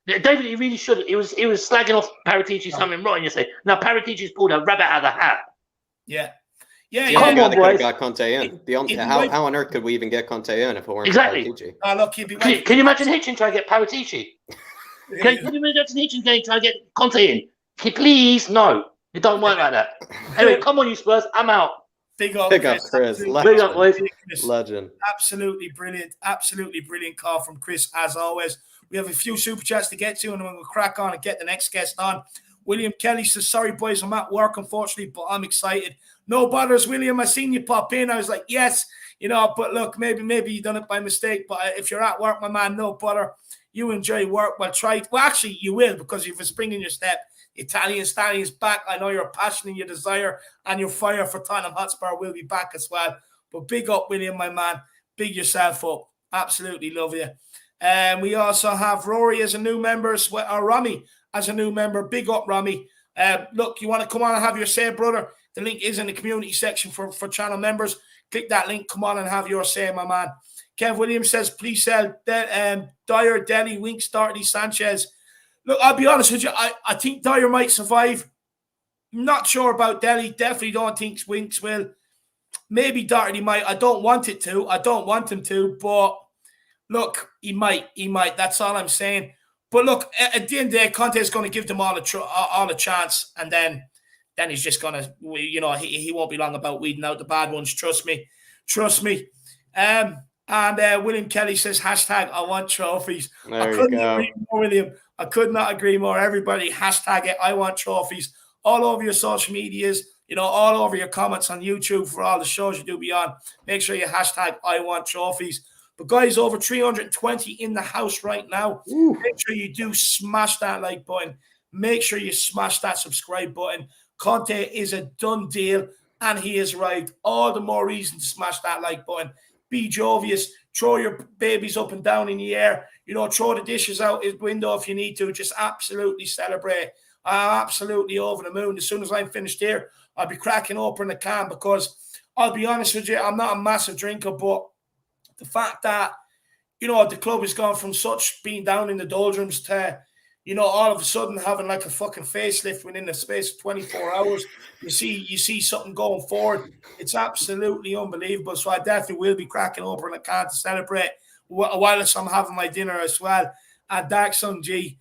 David, he really should. He was slagging off Paratici something rotten yesterday. Now, Paratici's pulled a rabbit out of the hat. Yeah. Yeah, Come on, could have boys. got Conte in. How on earth could we even get Conte in if it weren't Exactly. Paratici? Look, he'd be Can you imagine Hitchin trying to get Paratici? Can you imagine Hitchin trying to get Conte in? Please, no. It don't work like that. Anyway, come on, you Spurs. I'm out. Big up, Chris. Absolutely. Big up, boys. Legend. Absolutely brilliant. Absolutely brilliant call from Chris, as always. We have a few super chats to get to, and then we'll crack on and get the next guest on. William Kelly says, sorry, boys, I'm at work, unfortunately, but I'm excited. No bothers, William. I seen you pop in. I was like, yes, but look, maybe you done it by mistake. But if you're at work, my man, no bother. You enjoy work. Well, actually, you will, because you've a spring in your step. Italian Stallion's back. I know your passion and your desire and your fire for Tottenham Hotspur will be back as well. But big up, William, my man. Big yourself up. Absolutely love you. We also have Rory as a new member, or Rami as a new member. Big up, Rami. Look, you want to come on and have your say, brother? The link is in the community section for channel members. Click that link. Come on and have your say, my man. Kev Williams says, please sell Dyer, Deli, Winks, Doherty, Sanchez. Look, I'll be honest with you. I think Dyer might survive. Not sure about Deli. Definitely don't think Winks will. Maybe Doherty might. I don't want it to. I don't want him to. But look, he might. He might. That's all I'm saying. But look, at the end of the day, Conte is going to give them all a chance. And then he's just going to, he won't be long about weeding out the bad ones. Trust me. And William Kelly says, hashtag I want trophies. I couldn't agree more, William. I could not agree more. Everybody, hashtag it. I want trophies. All over your social medias, all over your comments on YouTube for all the shows you do beyond. Make sure you hashtag I want trophies. But guys, over 320 in the house right now. Ooh. Make sure you do smash that like button. Make sure you smash that subscribe button. Conte is a done deal, and he has arrived. All the more reason to smash that like button. Be jovious. Throw your babies up and down in the air. Throw the dishes out his window if you need to. Just absolutely celebrate. I'm absolutely over the moon. As soon as I'm finished here, I'll be cracking open a can, because I'll be honest with you, I'm not a massive drinker, but the fact that, the club has gone from such being down in the doldrums to, all of a sudden having like a fucking facelift within the space of 24 hours. You see something going forward. It's absolutely unbelievable. So I definitely will be cracking open a can to celebrate whilst I'm having my dinner as well. And Dark Sun G,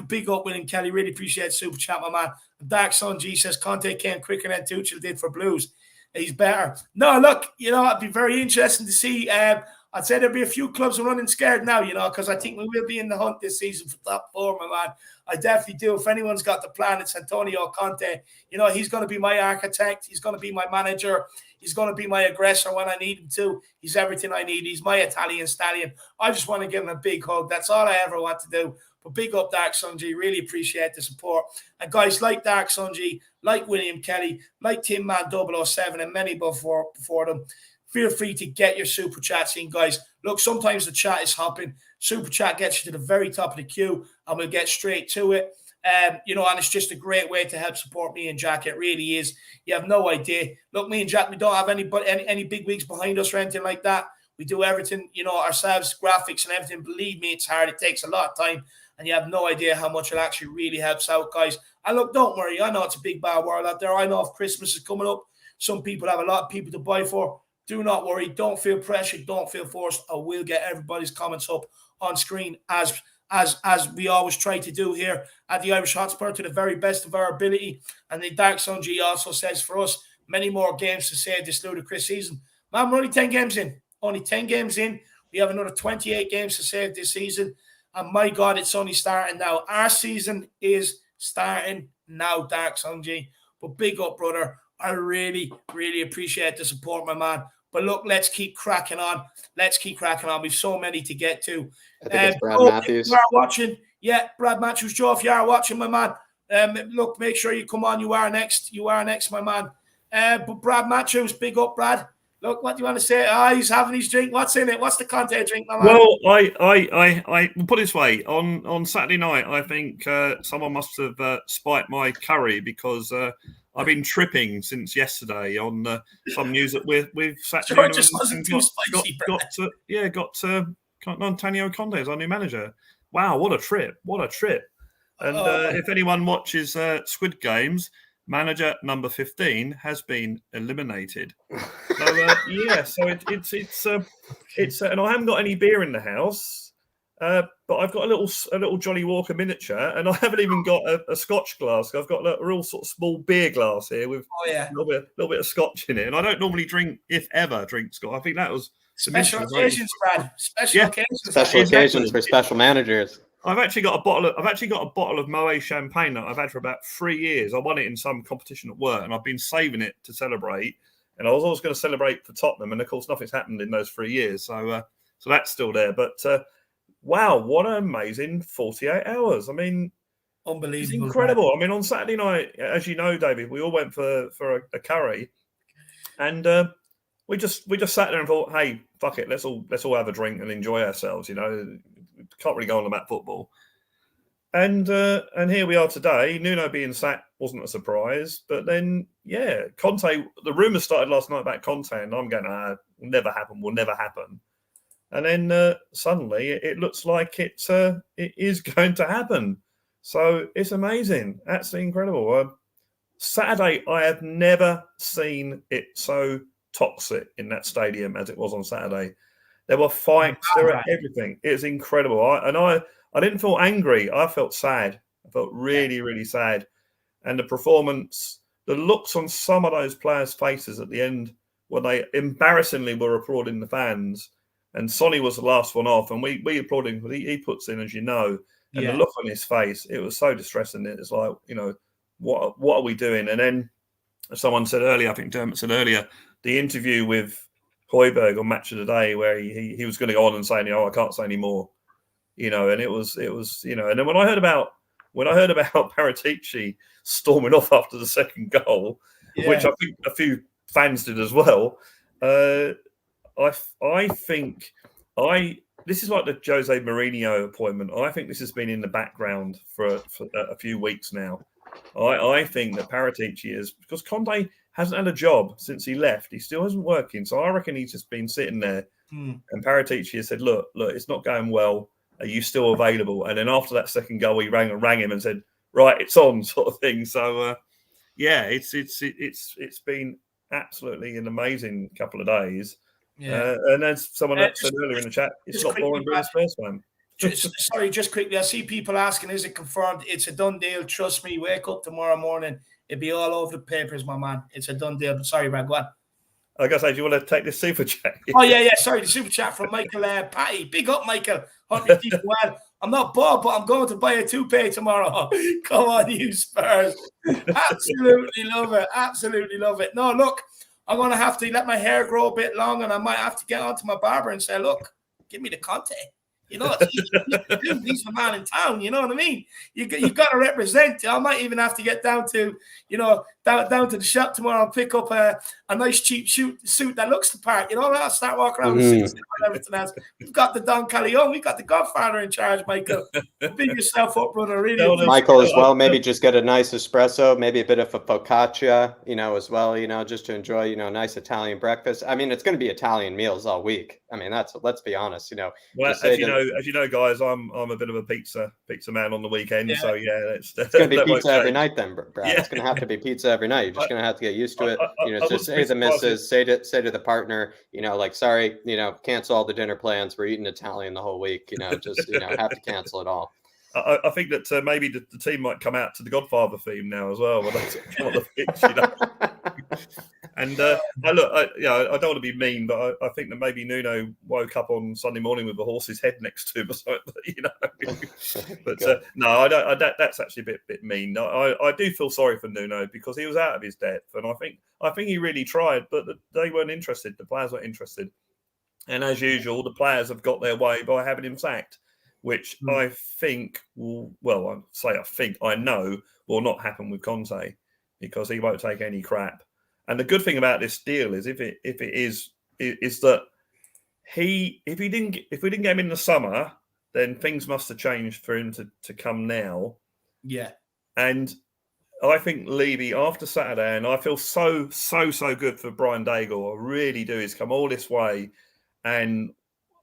big up William Kelly. Really appreciate Super Chat, my man. Dark Sun G says Conte came quicker than Tuchel did for Blues. He's better. No, look, it'd be very interesting to see. I'd say there'll be a few clubs running scared now, because I think we will be in the hunt this season for top four, my man. I definitely do. If anyone's got the plan, it's Antonio Conte. He's going to be my architect. He's going to be my manager. He's going to be my aggressor when I need him to. He's everything I need. He's my Italian stallion. I just want to give him a big hug. That's all I ever want to do. But big up Dark Sunji. Really appreciate the support. And guys like Dark Sunji, like William Kelly, like Tim Man 007, and many before them, feel free to get your super chats in, guys. Look, sometimes the chat is hopping. Super chat gets you to the very top of the queue, and we'll get straight to it. And it's just a great way to help support me and Jack. It really is. You have no idea. Look, me and Jack, we don't have any big wigs behind us or anything like that. We do everything, ourselves, graphics and everything. Believe me, it's hard. It takes a lot of time, and you have no idea how much it actually really helps out, guys. And look, don't worry. I know it's a big bad world out there. I know if Christmas is coming up, some people have a lot of people to buy for. Do not worry. Don't feel pressured. Don't feel forced. I will get everybody's comments up on screen as we always try to do here at the Irish Hotspur to the very best of our ability. And the Dark Sun G also says for us, many more games to save this ludicrous season. Man, we're only 10 games in. Only 10 games in. We have another 28 games to save this season. And my God, it's only starting now. Our season is starting now, Dark Sun G. But big up, brother. I really, really appreciate the support, my man. But look, let's keep cracking on. We've so many to get to. I think it's Brad Matthews. If you are watching, Brad Matthews, Joe, if you are watching, my man, look, make sure you come on. You are next, my man. But Brad Matthews, big up, Brad. Look, what do you want to say? He's having his drink. What's in it? What's the Conte drink, my man? Well, I will put it this way. On Saturday night, I think someone must have spiked my curry because I've been tripping since yesterday on some news that we've sat Sure, it just wasn't too spicy, got Antonio Conte as our new manager. Wow, what a trip! And if anyone watches Squid Games, manager number 15 has been eliminated. So it's and I haven't got any beer in the house, but I've got a little Johnny Walker miniature, and I haven't even got a Scotch glass. I've got a real sort of small beer glass here with a little bit of Scotch in it, and I don't normally drink Scotch. I think that was special occasions, Brad. Special occasions for special managers. I've actually got a bottle of Moet champagne that I've had for about 3 years. I won it in some competition at work, and I've been saving it to celebrate. And I was always going to celebrate for Tottenham, and of course, nothing's happened in those 3 years. So that's still there. But wow, what an amazing 48 hours! I mean, unbelievable, it's incredible. Man. I mean, on Saturday night, as you know, David, we all went for a curry, and we just sat there and thought, hey, fuck it, let's all have a drink and enjoy ourselves. You know. Can't really go on about football, and here we are today. Nuno being sacked wasn't a surprise, but then Conte. The rumours started last night about Conte, and I'm going, will never happen. And then suddenly it looks like it is going to happen. So it's amazing, absolutely incredible. Saturday, I have never seen it so toxic in that stadium as it was on Saturday. There were fights. There were everything. It was incredible. I didn't feel angry. I felt sad. I felt really, really sad. And the performance, the looks on some of those players' faces at the end when they embarrassingly were applauding the fans. And Sonny was the last one off. And we applauded him because he puts in, as you know. And the look on his face, it was so distressing. It's like, what are we doing? And then someone said earlier, I think Dermot said earlier, the interview with Højbjerg on Match of the Day, where he was going to go on and say, I can't say any more, and it was, and then when I heard about Paratici storming off after the second goal, which I think a few fans did as well, I think this is like the Jose Mourinho appointment. I think this has been in the background for a few weeks now. I think that Paratici is, because Conte hasn't had a job since he left. He still isn't working. So I reckon he's just been sitting there. And Paratici has said, look, it's not going well. Are you still available? And then after that second goal, he rang him and said, right, it's on, sort of thing. So, it's been absolutely an amazing couple of days. Yeah. And as someone said earlier in the chat, it's not boring being a Spurs fan. Just quickly, I see people asking, is it confirmed? It's a done deal. Trust me, wake up tomorrow morning. It'll be all over the papers, my man. It's a done deal. Sorry, Brad, go on. I guess, do you want to take this super chat? Oh, yeah. Sorry, the super chat from Michael Patty. Big up, Michael. Hope you're keeping well. I'm not Bob, but I'm going to buy a toupee tomorrow. Come on, you Spurs. Absolutely love it. No, look, I'm going to have to let my hair grow a bit long, and I might have to get onto my barber and say, look, give me the Conte. He's the man in town. You know what I mean? You got to represent. I might even have to get down to, down to the shop tomorrow and pick up a nice cheap suit that looks the part. I'll start walking around with suits and everything else. We've got the Don Callejon. We've got the Godfather in charge, Michael. Big yourself up, brother. Really, Michael as well. Maybe just get a nice espresso, maybe a bit of a focaccia, as well. Just to enjoy, a nice Italian breakfast. I mean, it's going to be Italian meals all week. I mean, let's be honest. Well, as you know, guys, I'm a bit of a pizza man on the weekend. Yeah. So it's going to be pizza every night then, Brad. Yeah. It's going to have to be pizza every night. You're just going to have to get used to it. Just say to the surprised missus, say to the partner, like, sorry, cancel all the dinner plans. We're eating Italian the whole week. Have to cancel it all. I think that maybe the team might come out to the Godfather theme now as well. When they come on the pitch, And I don't want to be mean, but I think that maybe Nuno woke up on Sunday morning with a horse's head next to him or something. But no, I don't. That's actually a bit mean. I do feel sorry for Nuno because he was out of his depth, and I think he really tried, but they weren't interested. The players weren't interested, and as usual, the players have got their way by having him sacked, which I think I know will not happen with Conte because he won't take any crap. And the good thing about this deal is if it is that if we didn't get him in the summer, then things must have changed for him to come now. Yeah. And I think Levy after Saturday, and I feel so good for Brian Daigle. I really do. He's come all this way, and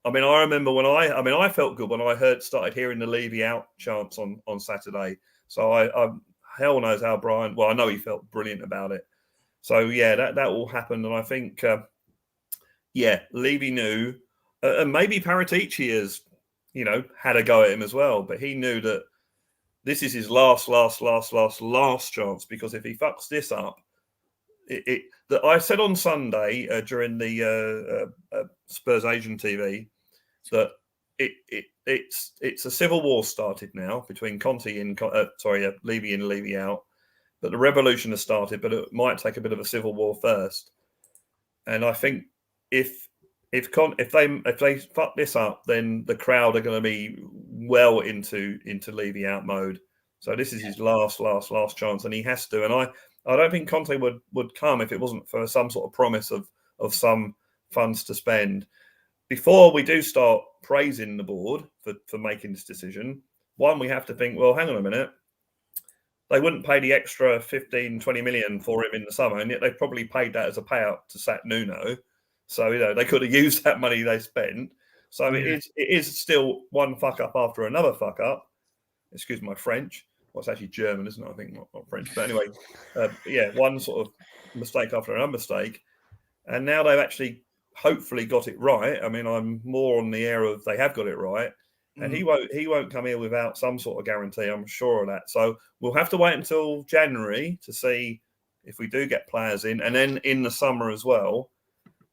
I mean, I remember when I felt good when I started hearing the Levy out chants on Saturday. So I hell knows how Brian. Well, I know he felt brilliant about it. So yeah, that all happened, and I think Levy knew, and maybe Paratici has had a go at him as well, but he knew that this is his last chance, because if he fucks this up, that I said on Sunday during the Spurs Asian TV that it's a civil war started now between Conte and Levy in, Levy out. But the revolution has started, but it might take a bit of a civil war first. And I think if they fuck this up, then the crowd are going to be well into Levy out mode. So this is his last chance, and he has to. And I don't think Conte would come if it wasn't for some sort of promise of some funds to spend. Before we do start praising the board for making this decision, one, we have to think, well, hang on a minute. They wouldn't pay the extra 15-20 million for him in the summer, and yet they probably paid that as a payout to sack Nuno. So they could have used that money they spent. So it is still one fuck up after another fuck up. Excuse my French. Well, it's actually German, isn't it? I think not French. But anyway, one sort of mistake after another mistake, and now they've actually hopefully got it right. I mean, I'm more on the air of they have got it right. And he won't come here without some sort of guarantee. I'm sure of that. So we'll have to wait until January to see if we do get players in, and then in the summer as well.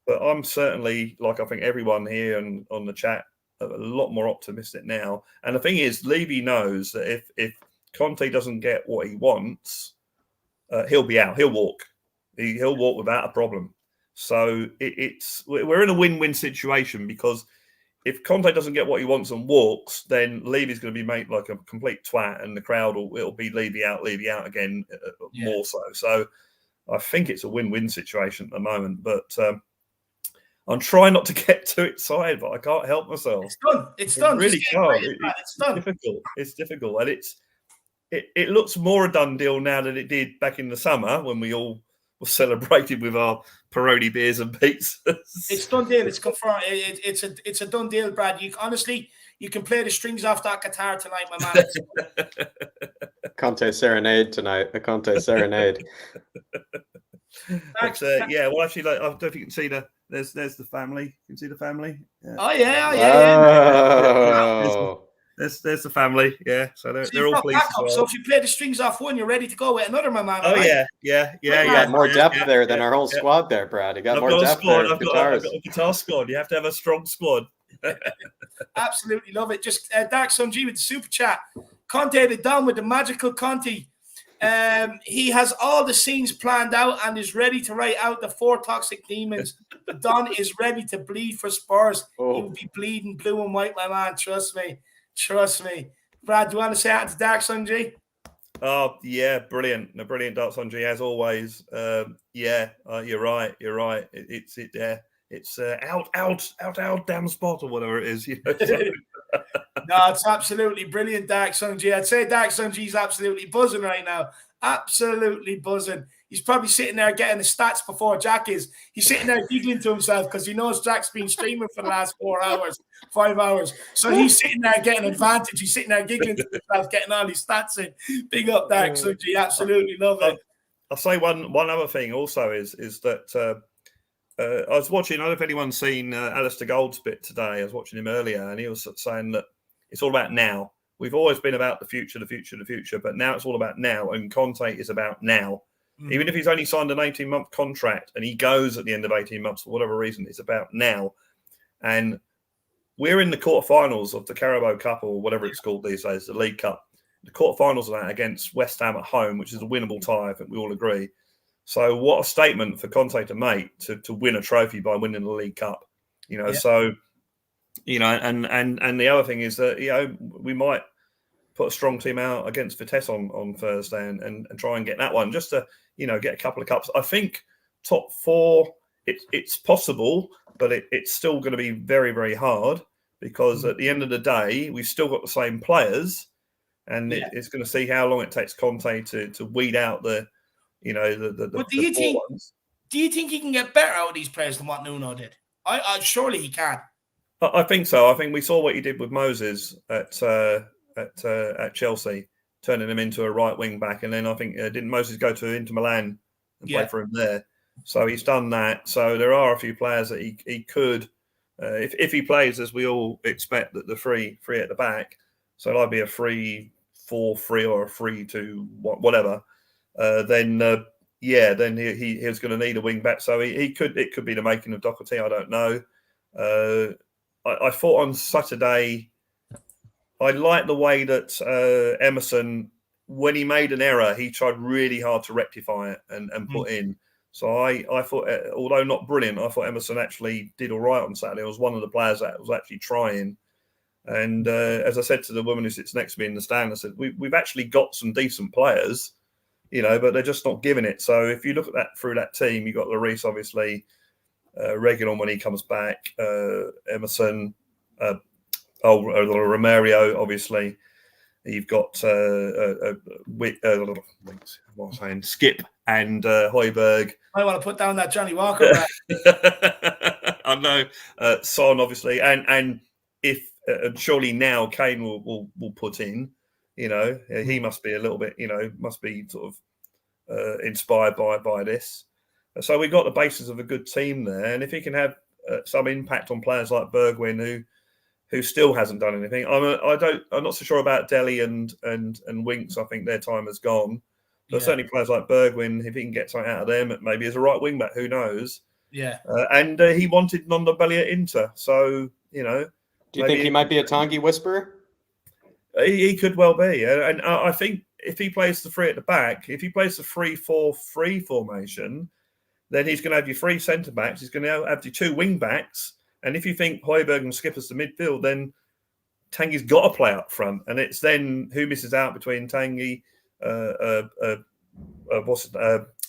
But I'm certainly, like I think everyone here and on the chat, a lot more optimistic now. And the thing is, Levy knows that if Conte doesn't get what he wants, he'll be out. He'll walk. He'll walk without a problem. So we're in a win-win situation, because if Conte doesn't get what he wants and walks, then Levy's going to be made like a complete twat, and the crowd it'll be Levy out again more so. So I think it's a win-win situation at the moment. But I'm trying not to get too excited, but I can't help myself. It's done. Really can't. It's done. Difficult. It's difficult, and it looks more a done deal now than it did back in the summer when we all were celebrating with our Peroni beers and pizzas. It's done deal. It's confirmed. It's a done deal, Brad. You can play the strings off that guitar tonight, my man. Conte serenade tonight. A Conte serenade. Well, actually, I don't know if you can see there's the family. You can see the family. Yeah. Oh yeah. Oh. There's the family, yeah. So they're all pleased. Well. So if you play the strings off one, you're ready to go with another, my man. Oh right? yeah. You got more depth there than our whole squad there, Brad. You got more depth there. I've got a guitar squad. You have to have a strong squad. Absolutely love it. Just Dark Sun G with the super chat. Conte the Don with the magical Conte. He has all the scenes planned out and is ready to write out the 4 toxic demons. The Don is ready to bleed for Spurs. He will be bleeding blue and white, my man. Trust me. Brad, do you want to say that to Dark Sun G? Oh, yeah, brilliant. The brilliant Dark Sun G, as always. You're right. It's out, damn spot, or whatever it is. No, it's absolutely brilliant, Dark Sun G. I'd say Dark Sun G is absolutely buzzing right now. Absolutely buzzing. He's probably sitting there getting the stats before Jack is. He's sitting there giggling to himself because he knows Jack's been streaming for the last 5 hours. So he's sitting there getting advantage. He's sitting there giggling to himself, getting all his stats in. Big up, Dark Sun G. Absolutely love it. I'll say one other thing also is that I was watching. I don't know if anyone's seen Alistair Gold's bit today. I was watching him earlier, and he was saying that it's all about now. We've always been about the future, but now it's all about now. And Conte is about now. Mm. Even if he's only signed an 18-month contract and he goes at the end of 18 months for whatever reason, it's about now. And we're in the quarterfinals of the Carabao Cup or whatever it's called these days, the League Cup. The quarterfinals of that against West Ham at home, which is a winnable tie, I think we all agree. So what a statement for Conte to make to win a trophy by winning the League Cup. So, and the other thing is that, we might put a strong team out against Vitesse on Thursday and try and get that one just to, get a couple of cups. I think top four, it's possible, but it's still going to be very, very hard because at the end of the day, we've still got the same players. And it's going to see how long it takes Conte to weed out the But do you think he can get better out of these players than what Nuno did? I surely he can. I think so. I think we saw what he did with Moses at Chelsea, turning him into a right wing back, and then I think didn't Moses go to Inter Milan and play for him there? So he's done that. So there are a few players that he could, if he plays as we all expect, that the three at the back. So it'll be a 3-4-3 or a 3-2 whatever. Then he's going to need a wing back. So it could be the making of Doherty. I don't know. I thought on Saturday, I liked the way that Emerson, when he made an error, he tried really hard to rectify it and put in. So I thought, although not brilliant, I thought Emerson actually did all right on Saturday. I was one of the players that was actually trying. And as I said to the woman who sits next to me in the stand, I said, we've actually got some decent players, but they're just not giving it. So if you look at that through that team, you've got Lloris, obviously, Reguilon when he comes back, Emerson, Romario, obviously. You've got Skip and Højbjerg. I want to put down that Johnny Walker. I know. Son, obviously. And if surely now Kane will put in, he must be a little bit, must be sort of inspired by this. So we've got the basis of a good team there. And if he can have some impact on players like Bergwijn, who still hasn't done anything. I'm not so sure about Dele and Winks. I think their time has gone. But certainly players like Bergwijn, if he can get something out of them, maybe as a right wing back, who knows? Yeah. And he wanted Nondobelli at Inter. So, Do you think he might be a Tanguy whisperer? He could well be. And I think if he plays the three at the back, if he plays the 3-4-3 formation, then he's going to have your three centre-backs. He's going to have your two wing-backs. And if you think Højbjerg and Skip as the midfield, then Tanguy's got to play up front. And it's then who misses out between Tanguy,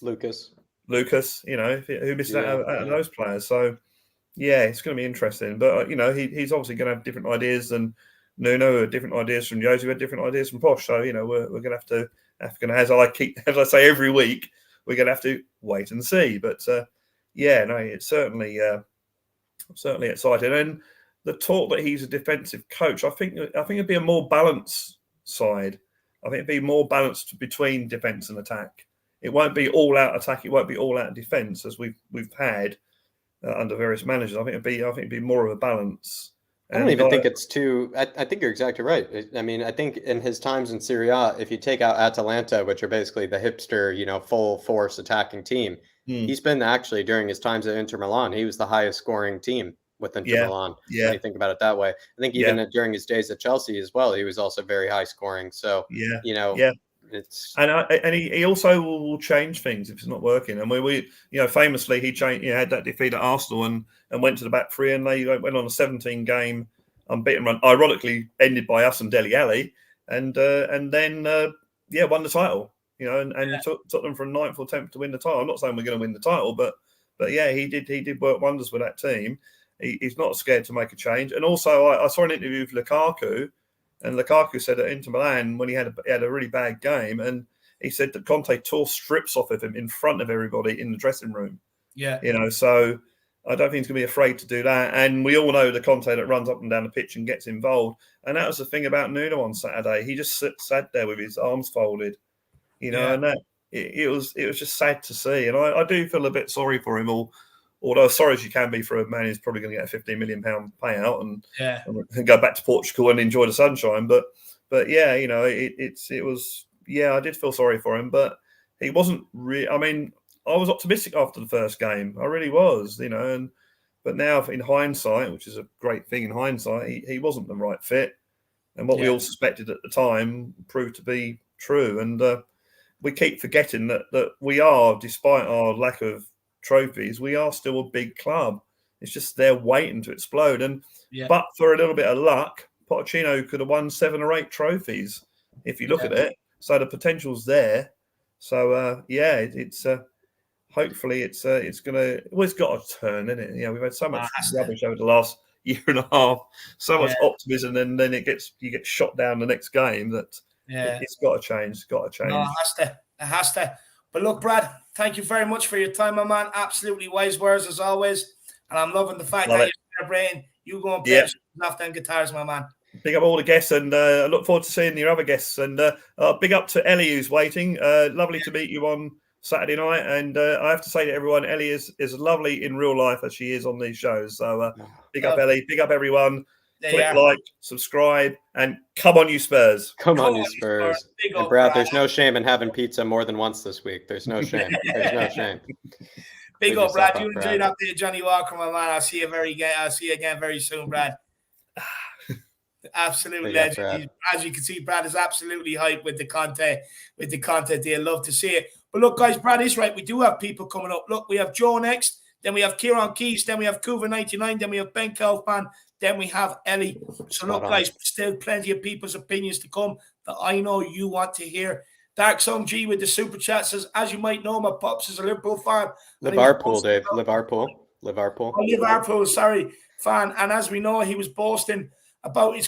Lucas, who misses out of those players. So, it's going to be interesting. But, he's obviously going to have different ideas than Nuno, different ideas from Jose, had different ideas from Posh. So, we're going to have to, as I say every week, we're going to have to wait and see. But, it's certainly exciting. And the talk that he's a defensive coach, I think it'd be a more balanced side. I think it'd be more balanced between defence and attack. It won't be all out attack. It won't be all out defence as we've had under various managers. I think it'd be more of a balance. I don't even think it's too. I think you're exactly right. I mean, I think in his times in Serie A, if you take out Atalanta, which are basically the hipster, full force attacking team, he's been actually during his times at Inter Milan, he was the highest scoring team with Inter Milan. When you think about it that way, I think even during his days at Chelsea as well, he was also very high scoring. So it's and he also will change things if it's not working. And we famously he changed. Had that defeat at Arsenal and went to the back three, and they went on a 17 game unbeaten run. Ironically, ended by us and Dele Alli, and then won the title. And took them from 9th or 10th to win the title. I'm not saying we're going to win the title, but he did work wonders with that team. He's not scared to make a change. And also, I saw an interview with Lukaku, and Lukaku said at Inter Milan when he had a really bad game, and he said that Conte tore strips off of him in front of everybody in the dressing room. Yeah, so I don't think he's going to be afraid to do that. And we all know the Conte that runs up and down the pitch and gets involved. And that was the thing about Nuno on Saturday. He just sat there with his arms folded. And it was just sad to see. And I do feel a bit sorry for him, although sorry as you can be for a man who's probably going to get a £15 million payout and go back to Portugal and enjoy the sunshine. But yeah, you know, it was, yeah, I did feel sorry for him, but he wasn't really, I mean, I was optimistic after the first game. I really was, you know, but now in hindsight, which is a great thing in hindsight, he wasn't the right fit. And what we all suspected at the time proved to be true. And we keep forgetting that we are, despite our lack of trophies, we are still a big club. It's just they're waiting to explode. And but for a little bit of luck, Pochettino could have won 7 or 8 trophies if you look at it. So the potential's there. So it's hopefully it's gonna. Well, it's got to turn, isn't it? Yeah, we've had so much rubbish over the last year and a half, so much optimism, and then you get shot down the next game. That it's got to change. It's got to change. No, it has to. But look, Brad, thank you very much for your time, my man. Absolutely wise words as always, and I'm loving the fact that you're celebrating. You go and play off them guitars, my man. Big up all the guests, and I look forward to seeing your other guests. And big up to Ellie, who's waiting. Lovely to meet you on Saturday night. And I have to say to everyone, Ellie is lovely in real life as she is on these shows. So big up, Ellie. Big up, everyone. Click like, subscribe, and come on, you Spurs. Come on, you Spurs. And Brad, there's no shame in having pizza more than once this week. There's no shame. There's no shame. Big up, Brad. You enjoyed that day, Johnny Walker, my man. I'll see you again very soon, Brad. Absolute legend. As you can see, Brad is absolutely hyped with the Conte deal. Love to see it. But look, guys, Brad is right. We do have people coming up. Look, we have Joe next. Then we have Kieran Keys. Then we have Kuva99. Then we have Ben Kaufman. Then we have Ellie. So look, guys, still plenty of people's opinions to come that I know you want to hear. Dark Song G with the super chat says, as you might know, my pops is a Liverpool fan. Liverpool, Dave. Liverpool. Oh, Liverpool, sorry, fan. And as we know, he was boasting about his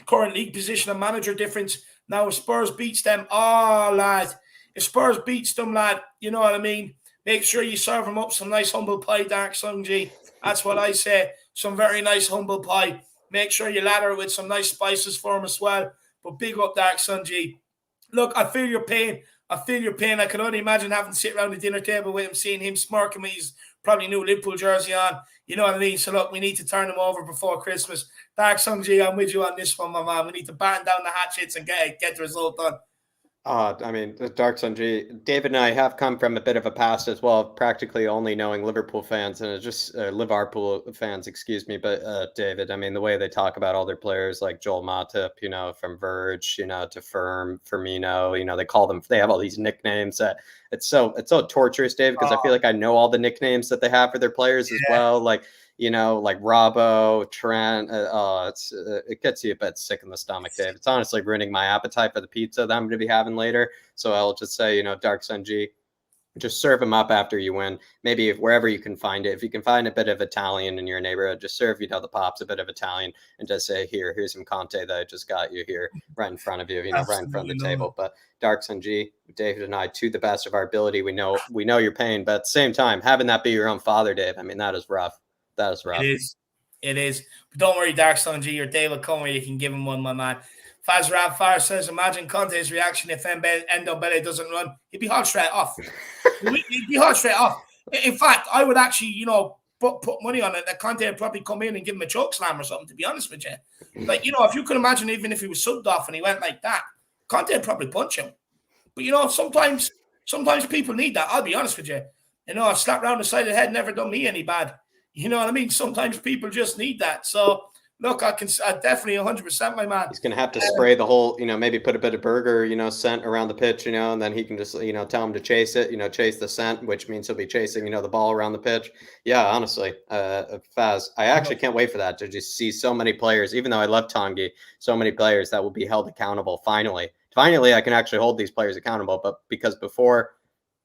current league position and manager difference. Now, if Spurs beats them, lad. If Spurs beats them, lad, you know what I mean? Make sure you serve them up some nice humble pie, Dark Song G. That's what I say. Some very nice humble pie. Make sure you lather it with some nice spices for him as well. But big up, Dark Song G. Look, I feel your pain. I can only imagine having to sit around the dinner table with him, seeing him smirking with his probably new Liverpool jersey on. You know what I mean? So, look, we need to turn him over before Christmas. Dark Song G, I'm with you on this one, my man. We need to batten down the hatchets and get the result done. I mean, Dark Sun G, David and I have come from a bit of a past as well, practically only knowing Liverpool fans and just Liverpool fans, excuse me. But David, I mean, the way they talk about all their players like Joel Matip, you know, from Verge, you know, to Firmino, you know, they have all these nicknames that it's so torturous, David, because I feel like I know all the nicknames that they have for their players as well. Like, you know, like Robbo, Trent. It gets you a bit sick in the stomach, Dave. It's honestly ruining my appetite for the pizza that I'm going to be having later. So I'll just say, you know, Dark Sun G, just serve them up after you win. Maybe wherever you can find it. If you can find a bit of Italian in your neighborhood, just serve, you know, the pops a bit of Italian and just say, here's some Conte that I just got you here right in front of you, you know, right in front of the table. But Dark Sun G, David and I, to the best of our ability, we know your pain. But at the same time, having that be your own father, Dave, I mean, that is rough. That is rough. It is. But don't worry, Dark Sun G, your day will come where you can give him one, my man. Faz Rab Far says, imagine Conte's reaction if Ndombele doesn't run. He'd be hauled straight off. He'd be hauled straight off. In fact, I would actually, you know, put money on it that Conte would probably come in and give him a choke slam or something, to be honest with you. Like, you know, if you could imagine, even if he was subbed off and he went like that, Conte would probably punch him. But, you know, sometimes people need that. I'll be honest with you. You know, a slap round the side of the head never done me any bad. You know what I mean? Sometimes people just need that. So, look, I definitely 100%, my man. He's going to have to spray the whole, you know, maybe put a bit of burger, you know, scent around the pitch, you know, and then he can just, you know, tell him to chase it, you know, chase the scent, which means he'll be chasing, you know, the ball around the pitch. Yeah, honestly, Faz, I actually can't wait for that, to just see so many players, even though I love Tanguy, so many players that will be held accountable. Finally, I can actually hold these players accountable. But because before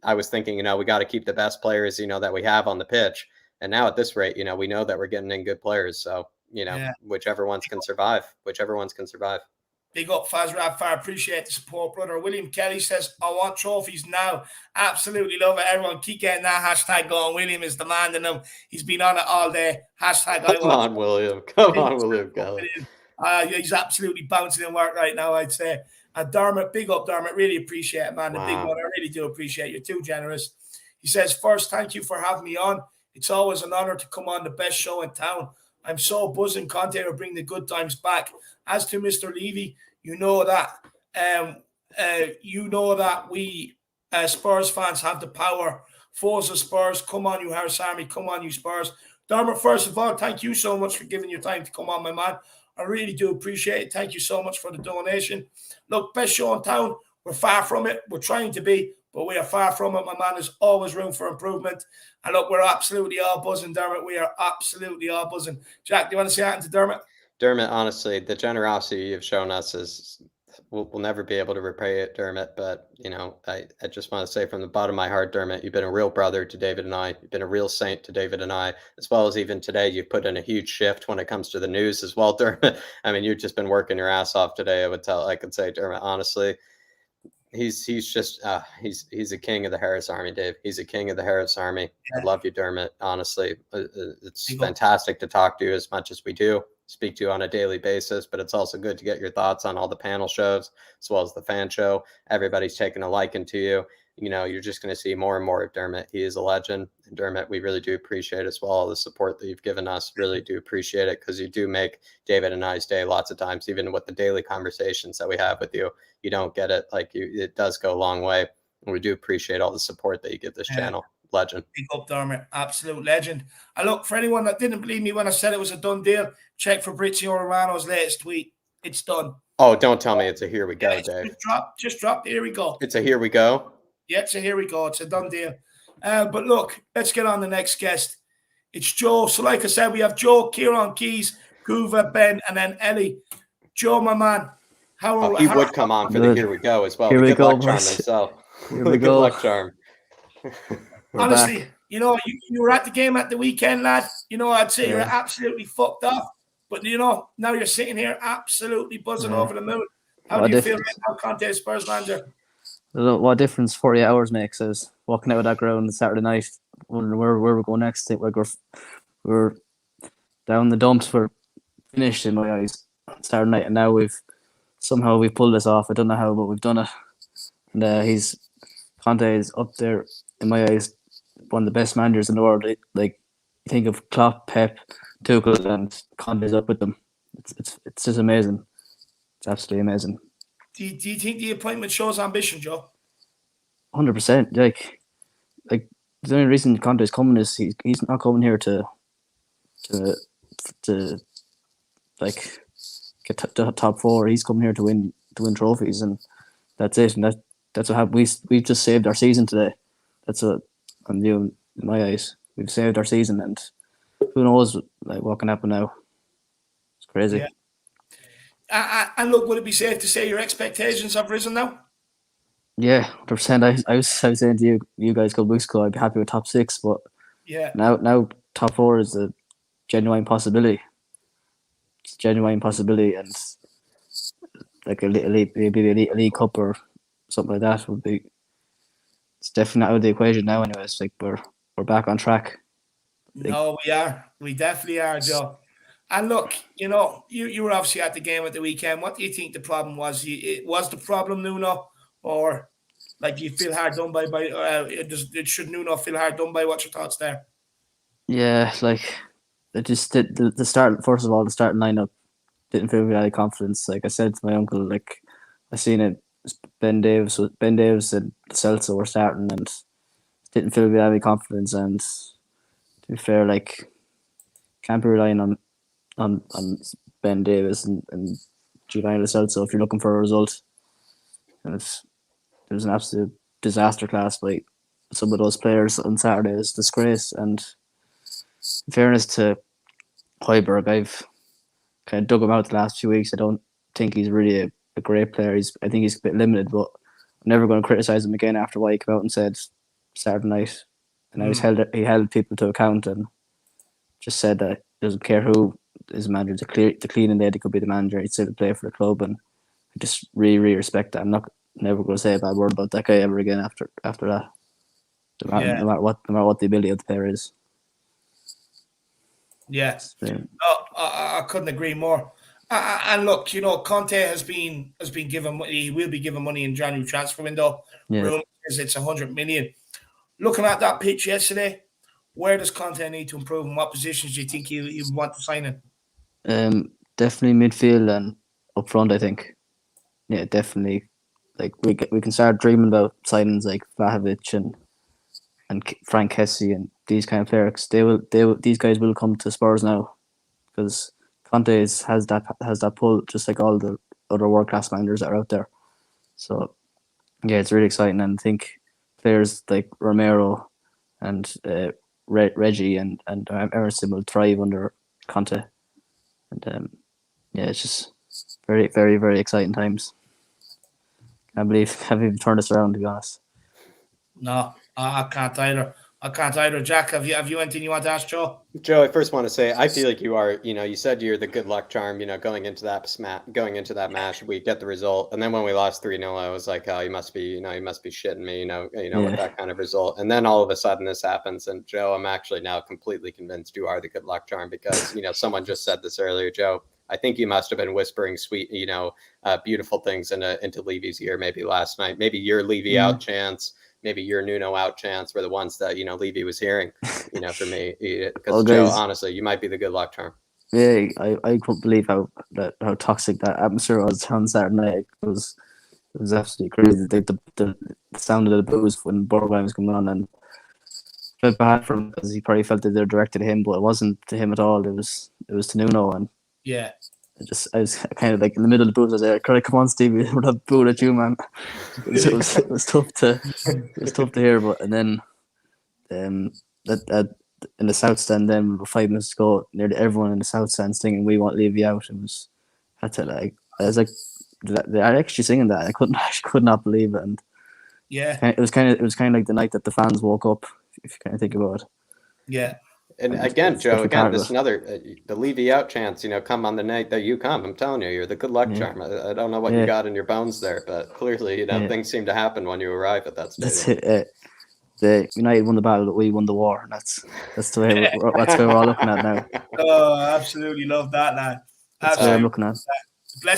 I was thinking, you know, we got to keep the best players, you know, that we have on the pitch. And now at this rate, you know, we know that we're getting in good players. So, you know, whichever ones can survive. Big up, Faz Rab. Appreciate the support, brother. William Kelly says, I want trophies now. Absolutely love it. Everyone keep getting that hashtag going. William is demanding them. He's been on it all day. Hashtag Come on, William Kelly. He's absolutely bouncing in work right now, I'd say. And Dermot, big up, Dermot. Really appreciate it, man. The big Wow. one. I really do appreciate it. You're too generous. He says, first, thank you for having me on. It's always an honor to come on the best show in town. I'm so buzzing. Conte will bring the good times back. As to Mr. Levy, you know that we Spurs fans have the power. Forza Spurs, come on, you Harris Army, come on, you Spurs. Dermot, first of all, thank you so much for giving your time to come on, my man. I really do appreciate it. Thank you so much for the donation. Look, best show in town. We're far from it. We're trying to be, but we are far from it, my man. There's always room for improvement. And look, we're absolutely all buzzing, Dermot. We are absolutely all buzzing. Jack, do you want to say anything to Dermot? Dermot, honestly, the generosity you've shown us is we'll never be able to repay it, Dermot. But I just want to say from the bottom of my heart, Dermot, you've been a real brother to David and I. You've been a real saint to David and I, as well as even today. You've put in a huge shift when it comes to the news as well, Dermot. I mean, you've just been working your ass off today. I could say, Dermot, honestly. He's a king of the Harris Army, Dave. He's a king of the Harris Army. I love you, Dermot. Honestly, it's fantastic to talk to you as much as we do, speak to you on a daily basis, but it's also good to get your thoughts on all the panel shows as well as the fan show. Everybody's taking a liking to you. You're just going to see more and more of Dermot. He is a legend. And Dermot, we really do appreciate as well the support that you've given us. Really do appreciate it, because you do make David and I's day lots of times, even with the daily conversations that we have with you. You don't get it. It does go a long way. And we do appreciate all the support that you give this channel. Legend. Big up, Dermot. Absolute legend. And look, for anyone that didn't believe me when I said it was a done deal, check Fabrizio Romano's latest tweet. It's done. Oh, don't tell me it's a here we go, Dave. Just dropped. Here we go. It's a here we go. Yeah, so here we go. It's a done deal. But look, let's get on the next guest. It's Joe. So like I said, we have Joe, Kieran Keys, Guva, Ben, and then Ellie. Joe, my man. He would come on for the here we go as well. Here we good go, luck charm boys. himself. Here we good go. luck charm. Honestly, back. you were at the game at the weekend, lad. I'd say you're absolutely fucked off. But, now you're sitting here absolutely buzzing over the moon. How do you feel right now, Conte, Spurs manager? I don't know what difference 48 hours makes. I was walking out of that ground Saturday night, wondering where we're going next. We're down the dumps. We're finished in my eyes Saturday night, and now we've pulled this off. I don't know how, but we've done it. And Conte is up there in my eyes, one of the best managers in the world. Like, you think of Klopp, Pep, Tuchel, and Conte's up with them. It's just amazing. It's absolutely amazing. Do you think the appointment shows ambition, Joe? 100%. Like the only reason Conte's coming is he's not coming here to like get to top four. He's coming here to win trophies, and that's it. And that's what happened. We've just saved our season today. That's what I'm doing in my eyes. We've saved our season, and who knows what can happen now. It's crazy. Yeah. And look, would it be safe to say your expectations have risen now? Yeah, 100%. I was saying to you guys a couple weeks ago, I'd be happy with top 6, but now top 4 is a genuine possibility. It's a genuine possibility, and like maybe a league cup or something like that would be. It's definitely not out of the equation now. Anyways, we're back on track. No, we are. We definitely are, Joe. And look, you were obviously at the game at the weekend. What do you think the problem was? Was the problem Nuno, or do you feel hard done by? Should Nuno feel hard done by? What's your thoughts there? Yeah, it just the start. First of all, the starting lineup didn't feel with any confidence. Like I said to my uncle, I seen it. Ben Davis and Celso were starting, and didn't feel with any confidence. And to be fair, can't be relying on Ben Davis and Giovanni Lo Celso if you're looking for a result. And it was an absolute disaster class by some of those players on Saturday. It's a disgrace. And in fairness to Højbjerg, I've kind of dug him out the last few weeks. I don't think he's really a great player. I think he's a bit limited, but I'm never going to criticise him again after what he came out and said Saturday night. And he held people to account and just said that he doesn't care who is manager. The cleaning day, he could be the manager. He'd still play for the club, and I just really, really respect that. I'm never going to say a bad word about that guy ever again after that. No matter what the ability of the player is. Yeah, no, I couldn't agree more. And look, Conte has been given money. He will be given money in January transfer window. Yeah. Rumor is it's 100 million. Looking at that pitch yesterday, where does Conte need to improve, and what positions do you think he would want to sign in? Definitely midfield and up front, I think. Yeah, definitely. Like we can start dreaming about signings like Vlahovic and Frank Kessie and these kind of players. These guys will come to Spurs now because Conte has that pull just like all the other world class managers that are out there. So yeah, it's really exciting, and I think players like Romero and Reggie and Emerson will thrive under Conte. And yeah, it's just very, very, very exciting times. Can't believe have even turned us around, to be honest. No, I can't either. Jack, have you anything you want to ask Joe? Joe, I first want to say I feel like you are. You said you're the good luck charm. Going into that match, we get the result, and then when we lost 3-0, I was like, oh, you must be shitting me. With that kind of result, and then all of a sudden this happens, and Joe, I'm actually now completely convinced you are the good luck charm because someone just said this earlier, Joe. I think you must have been whispering sweet, beautiful things into Levy's ear maybe last night. Maybe your Levy out chance. Maybe your Nuno out chance were the ones that, Levy was hearing, for me. Because, Joe, honestly, you might be the good luck charm. Yeah, I couldn't believe how toxic that atmosphere was on Saturday night. It was absolutely crazy. The sound of the booze when Borgwijn was coming on, and felt bad for him because he probably felt that they were directed at him, but it wasn't to him at all. It was to Nuno, and yeah. I was kind of like in the middle of the booth. I was like, "Could I come on, Stevie? We're not booed at you, man." It was tough to hear. But and then, that in the south stand, then 5 minutes to go, nearly everyone in the south stand singing "We Want Levy Out." I was like, they're actually singing that. I could not believe it. And yeah, it was kind of like the night that the fans woke up. If you kind of think about it. Yeah. And again, Joe, this another the Levy out chance. Come on the night that you come. I'm telling you, you're the good luck charm. I don't know what you got in your bones there, but clearly, things seem to happen when you arrive at that stadium. That's it. The United won the battle, but we won the war. And that's the way we're all looking at now. Oh, I absolutely love that, lad. That's what I'm looking at.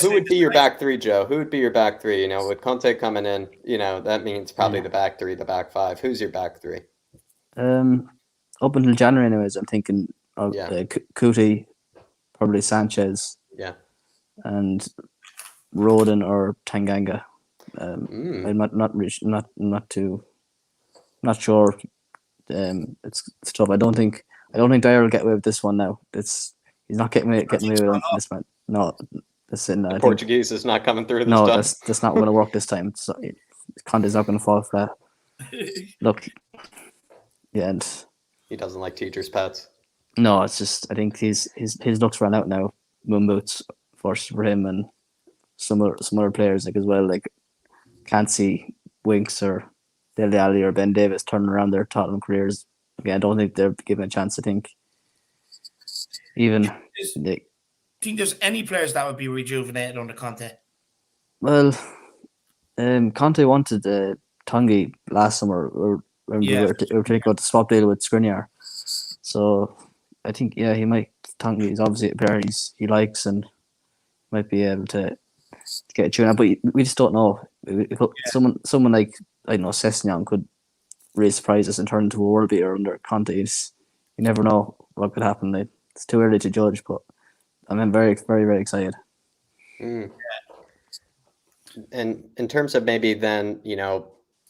Who would be your back three, Joe? Who would be your back three? With Conte coming in, that means probably the back three, the back five. Who's your back three? Up until January, anyways, I'm thinking of Kuti, probably Sanchez, and Rodon or Tanganga. I'm not sure. It's tough. I don't think Dyer will get away with this one now. He's not getting away with this one. No, the Portuguese is not coming through this time. No, time. that's not going to work this time. Conte's not going to fall flat. Look, and he doesn't like teachers' pets. No, it's just I think his looks run out now. Moon boots first for him and some other players as well. Can't see Winks or Dele Alli or Ben Davis turning around their Tottenham careers. Again, I don't think they're given a chance. I think even. Think there's any players that would be rejuvenated under Conte? Well, Conte wanted Tanguy last summer. We were thinking about the swap deal with Skriniar. So I think he might. Tanguy is obviously a player he likes and might be able to get a tune out. But we just don't know. Someone like Sessegnon could really surprise us and turn into a world beater under Conte. You never know what could happen. It's too early to judge, but I'm very, very, very excited. And in terms of maybe then,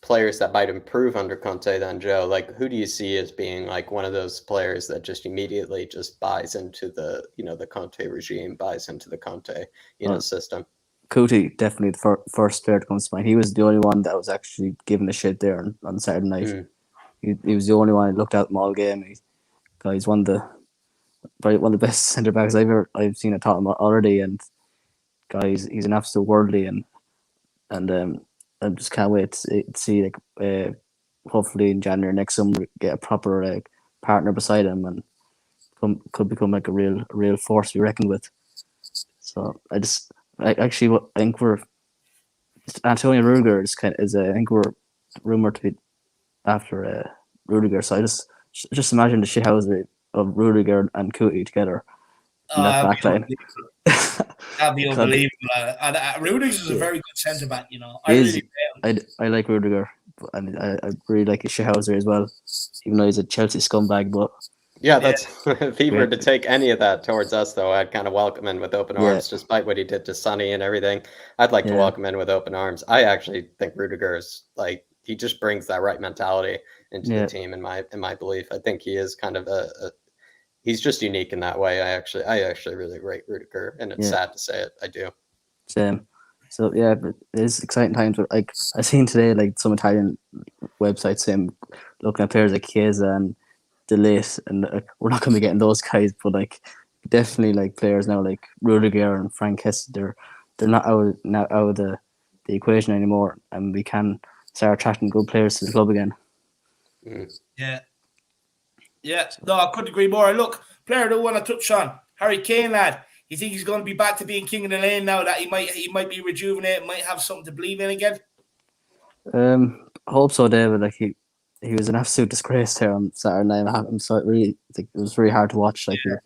players that might improve under Conte then, Joe, who do you see as being one of those players that just immediately just buys into the, the Conte regime, buys into the Conte, system? Kuti, definitely the first player to come to mind. He was the only one that was actually giving a shit there on Saturday night. He was the only one who looked out them all game. He's probably one of the best centre backs I've seen at Tottenham already, and guys, he's an absolute worldly, and I just can't wait to see hopefully in January next summer get a proper partner beside him and could become a real force to be reckoned with. So I think we're Antonio Rudiger I think we're rumored to be after Rudiger. So I just imagine the shithousery of Rudiger and Kuti together in that back line. That'd be God, unbelievable. Rudiger's is a very good centre back, you know. I He is. really rate him. I like Rudiger, and I really like Schauser as well, even though he's a Chelsea scumbag. But Yeah, that's if he were Great. to take any of that towards us, though, I'd kind of welcome him with open Yeah. arms, despite what he did to Sonny and everything. I'd like to Yeah. welcome him with open arms. I actually think Rudiger is like he just brings that right mentality into Yeah. the team. In my belief, I think he is kind of he's just unique in that way. I actually really rate Rudiger, and it's Yeah. sad to say it. I do. same. So yeah, but it is exciting times. But like I seen today, like some Italian websites saying, looking at players like Chiesa and Delete, and we're not going to be getting those guys, but like definitely like players now like Rudiger and Frank Hesse, they're not out of the equation anymore, and we can start attracting good players to the club again. Yeah. Yeah. No, I couldn't agree more. Look, player that I want to touch on, Harry Kane, lad. You think he's going to be back to being king of the lane now that he might be rejuvenated, might have something to believe in again? I hope so, David. Like he was an absolute disgrace there on Saturday night. I'm sorry, really, like, it was really hard to watch. Like he was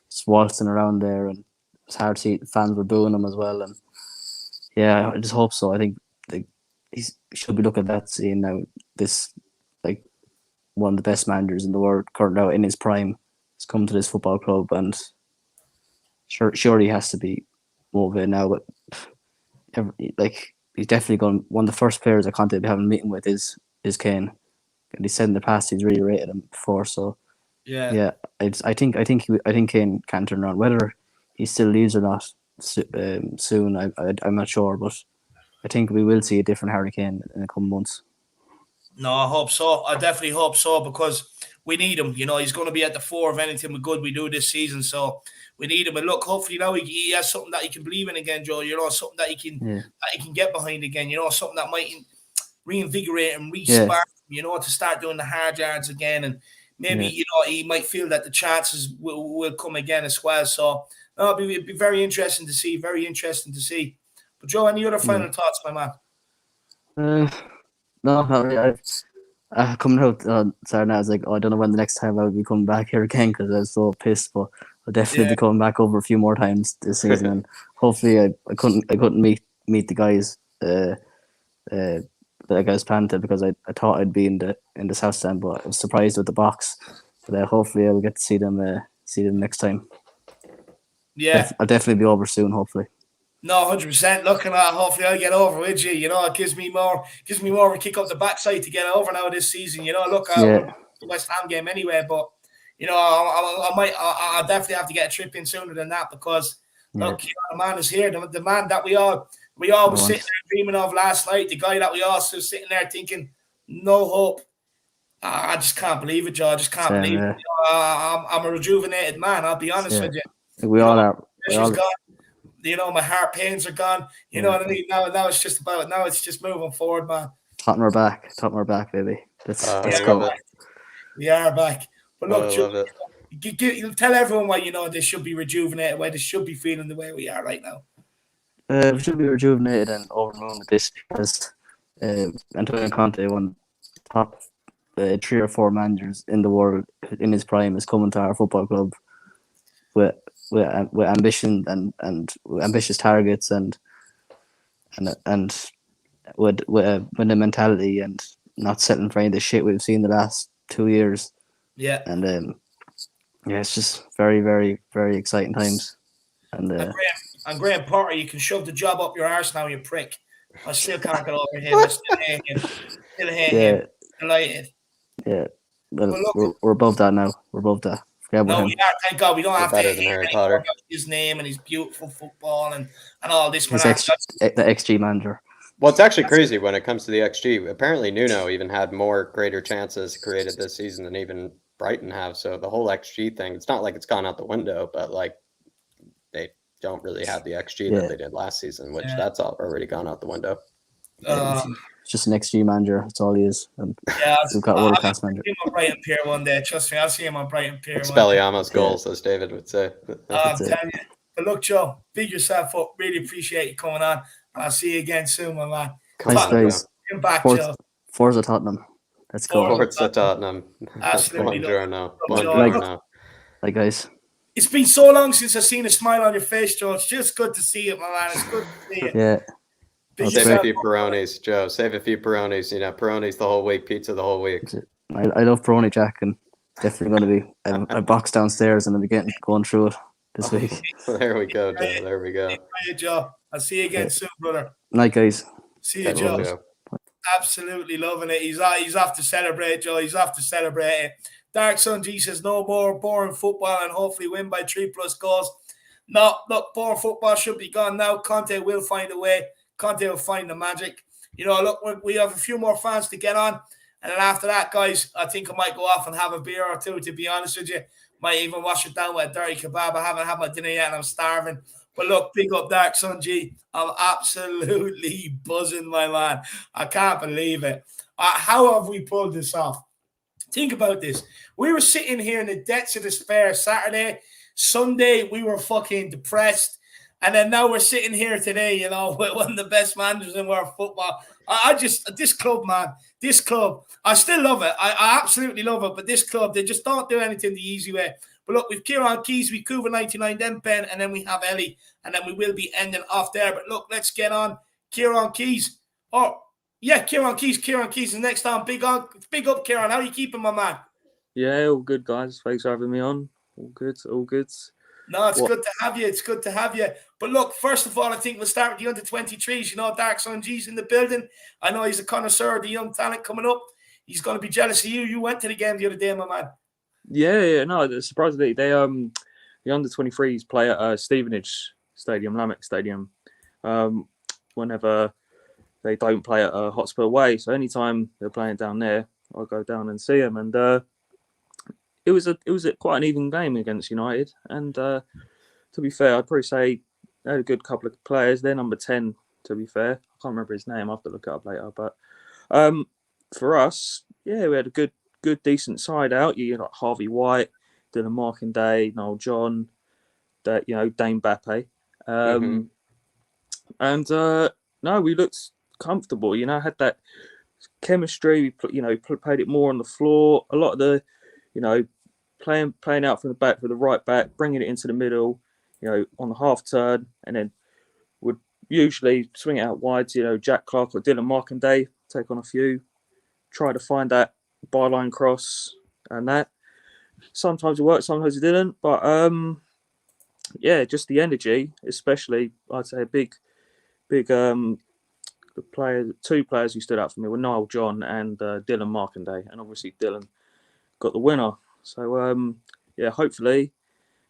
just waltzing around there, and it was hard to see. Fans were booing him as well, and yeah, I just hope so. I think like he should be looking at that, seeing now this like one of the best managers in the world, currently now in his prime, has come to this football club, and sure he has to be motivated now. But like he's definitely going. One of the first players I Conte will be having a meeting with is Kane. And he said in the past he's really rated him before. So yeah, I think Kane can turn around. Whether he still leaves or not soon, I'm not sure. But I think we will see a different Harry Kane in the coming months. No, I hope so. I definitely hope so, because we need him. You know, he's going to be at the fore of anything good we do this season. So we need him. And look, hopefully now he has something that he can believe in again, Joe. You know, something that he can get behind again. You know, something that might reinvigorate and respark him, you know, to start doing the hard yards again. And maybe, you know, he might feel that the chances will come again as well. So it'll be very interesting to see. Very interesting to see. But Joe, any other final thoughts, my man? No, not really. Coming out Saturday night, I was like, I don't know when the next time I'll be coming back here again, because I was so pissed. But I'll definitely be coming back over a few more times this season, and hopefully I couldn't meet the guys that I was planning to, because I thought I'd be in the south stand, but I was surprised with the box. But hopefully I'll get to see them next time. Yeah, I'll definitely be over soon. Hopefully. No, 100%. Looking at, hopefully I'll get over with you. You know, it gives me more of a kick up the backside to get over now this season. You know, look, the West Ham game anyway, but you know, I definitely have to get a trip in sooner than that, because look, you know, the man is here, the man that we all was sitting there dreaming of last night, the guy that we all still sitting there thinking, no hope. I just can't believe it, Joe. I just can't believe it. You know, I'm a rejuvenated man. I'll be honest with you. We all are. She's gone. You know, my heart pains are gone. You know what I mean? Now it's just moving forward, man. Tottenham are back, baby. Let's go. We are back. But look, love tell everyone why, you know, they should be rejuvenated, why they should be feeling the way we are right now. We should be rejuvenated and over the moon with this, because Antonio Conte, one top 3 or 4 managers in the world in his prime, is coming to our football club with ambition and ambitious targets and with a mentality, and not settling for any of the shit we've seen the last 2 years. Yeah. And it's just very, very, very exciting times. And Graham Potter, you can shove the job up your arse now, you prick. I still can't get over him. I still hate him. Delighted. Yeah. Well, we're above that now. We're above that. No, we are. Thank God. We don't have to better than Harry Potter. About his name and his beautiful football and all this. The XG manager. Well, it's actually crazy when it comes to the XG. Apparently, Nuno even had more greater chances created this season than even Brighton have. So the whole XG thing, it's not like it's gone out the window, but like they don't really have the XG that they did last season, which that's already gone out the window. It's just an XG manager. That's all he is. And we've got world class manager. I'll see him on Brighton Pier one day. Trust me, I'll see him on Brighton Pier. Expelliarmus goals, as David would say. I'm telling you. But look, Joe, big yourself up. Really appreciate you coming on. And I'll see you again soon, my man. Thanks, guys. Come back, Joe. Forza Tottenham. Let's go. Forza Tottenham. Absolutely. Buongiorno. Like guys. It's been so long since I've seen a smile on your face, Joe. It's just good to see it, my man. It's good to see it. Yeah. Big Save a yourself few up, Peronis, Joe. Save a few Peronis. You know, Peronis the whole week, pizza the whole week. I love Brony Jack, and definitely going to be a box downstairs, and I'll be going through it this week. There we go, Joe. There we go. Hey, Joe. I'll see you again soon, brother. Night, guys. See you, Catch Joe. you, Joe. Absolutely loving it. He's off to celebrate, Joe. He's off to celebrate it. Dark Sun G says no more boring football and hopefully win by 3+ goals. No, look, boring football should be gone now. Conte will find a way. Conte will find the magic. You know, look, we have a few more fans to get on. And then after that, guys, I think I might go off and have a beer or two, to be honest with you. Might even wash it down with a dirty kebab. I haven't had my dinner yet and I'm starving. But look, big up Dark Sun G. I'm absolutely buzzing, my man. I can't believe it. How have we pulled this off? Think about this. We were sitting here in the depths of despair Saturday. Sunday, we were fucking depressed. And then now we're sitting here today, you know, with one of the best managers in world football. This club, man, this club, I still love it. I absolutely love it. But this club, they just don't do anything the easy way. But look, we've Kieran Keys, we Cuba 99, then Ben, and then we have Ellie, and then we will be ending off there. But look, let's get on. Kieran Keys. Oh, yeah, Kieran Keys is next on. Big up, Kieran. How are you keeping, my man? Yeah, all good, guys. Thanks for having me on. All good, all good. No, it's good to have you. It's good to have you. But look, first of all, I think we'll start with the under-23s. You know, Dark Sun G's in the building. I know he's a connoisseur of the young talent coming up. He's going to be jealous of you. You went to the game the other day, my man. Yeah, no, surprisingly, they the under-23s play at Stevenage Stadium, Lamech Stadium, whenever they don't play at Hotspur Way. So anytime they're playing down there, I'll go down and see them. And it was quite an even game against United. And to be fair, I'd probably say they had a good couple of players. They're number 10, to be fair. I can't remember his name. I'll have to look it up later. But for us, yeah, we had a good, decent side out. You like Harvey White, Dylan Markindale, Noel John, Dane Bappe. And no, we looked comfortable. You know, had that chemistry. We played it more on the floor. A lot of the, playing out from the back for the right back, bringing it into the middle, on the half turn, and then would usually swing it out wide to, Jack Clark or Dylan Markindale, take on a few, try to find that byline cross and that. Sometimes it worked, sometimes it didn't. But yeah, just the energy, especially, I'd say a big player. Two players who stood out for me were Niall John and Dylan Markindale, and obviously Dylan got the winner. So yeah, hopefully,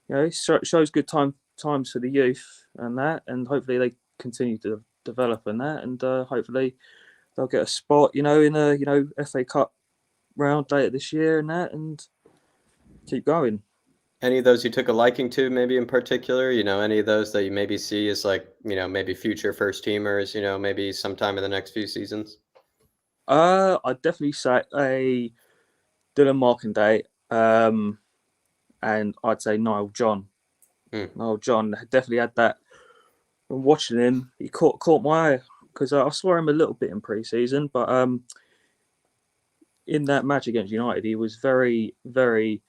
it shows good times for the youth and that, and hopefully they continue to develop in that, and hopefully they'll get a spot, in a FA Cup round later this year and that, and keep going. Any of those you took a liking to, maybe in particular? Any of those that you maybe see as like, maybe future first teamers, maybe sometime in the next few seasons? I'd definitely say a Dylan Markindale, and I'd say Niall John. Niall John definitely had that. From watching him, he caught my eye because I saw him a little bit in pre-season, but in that match against United, he was very, very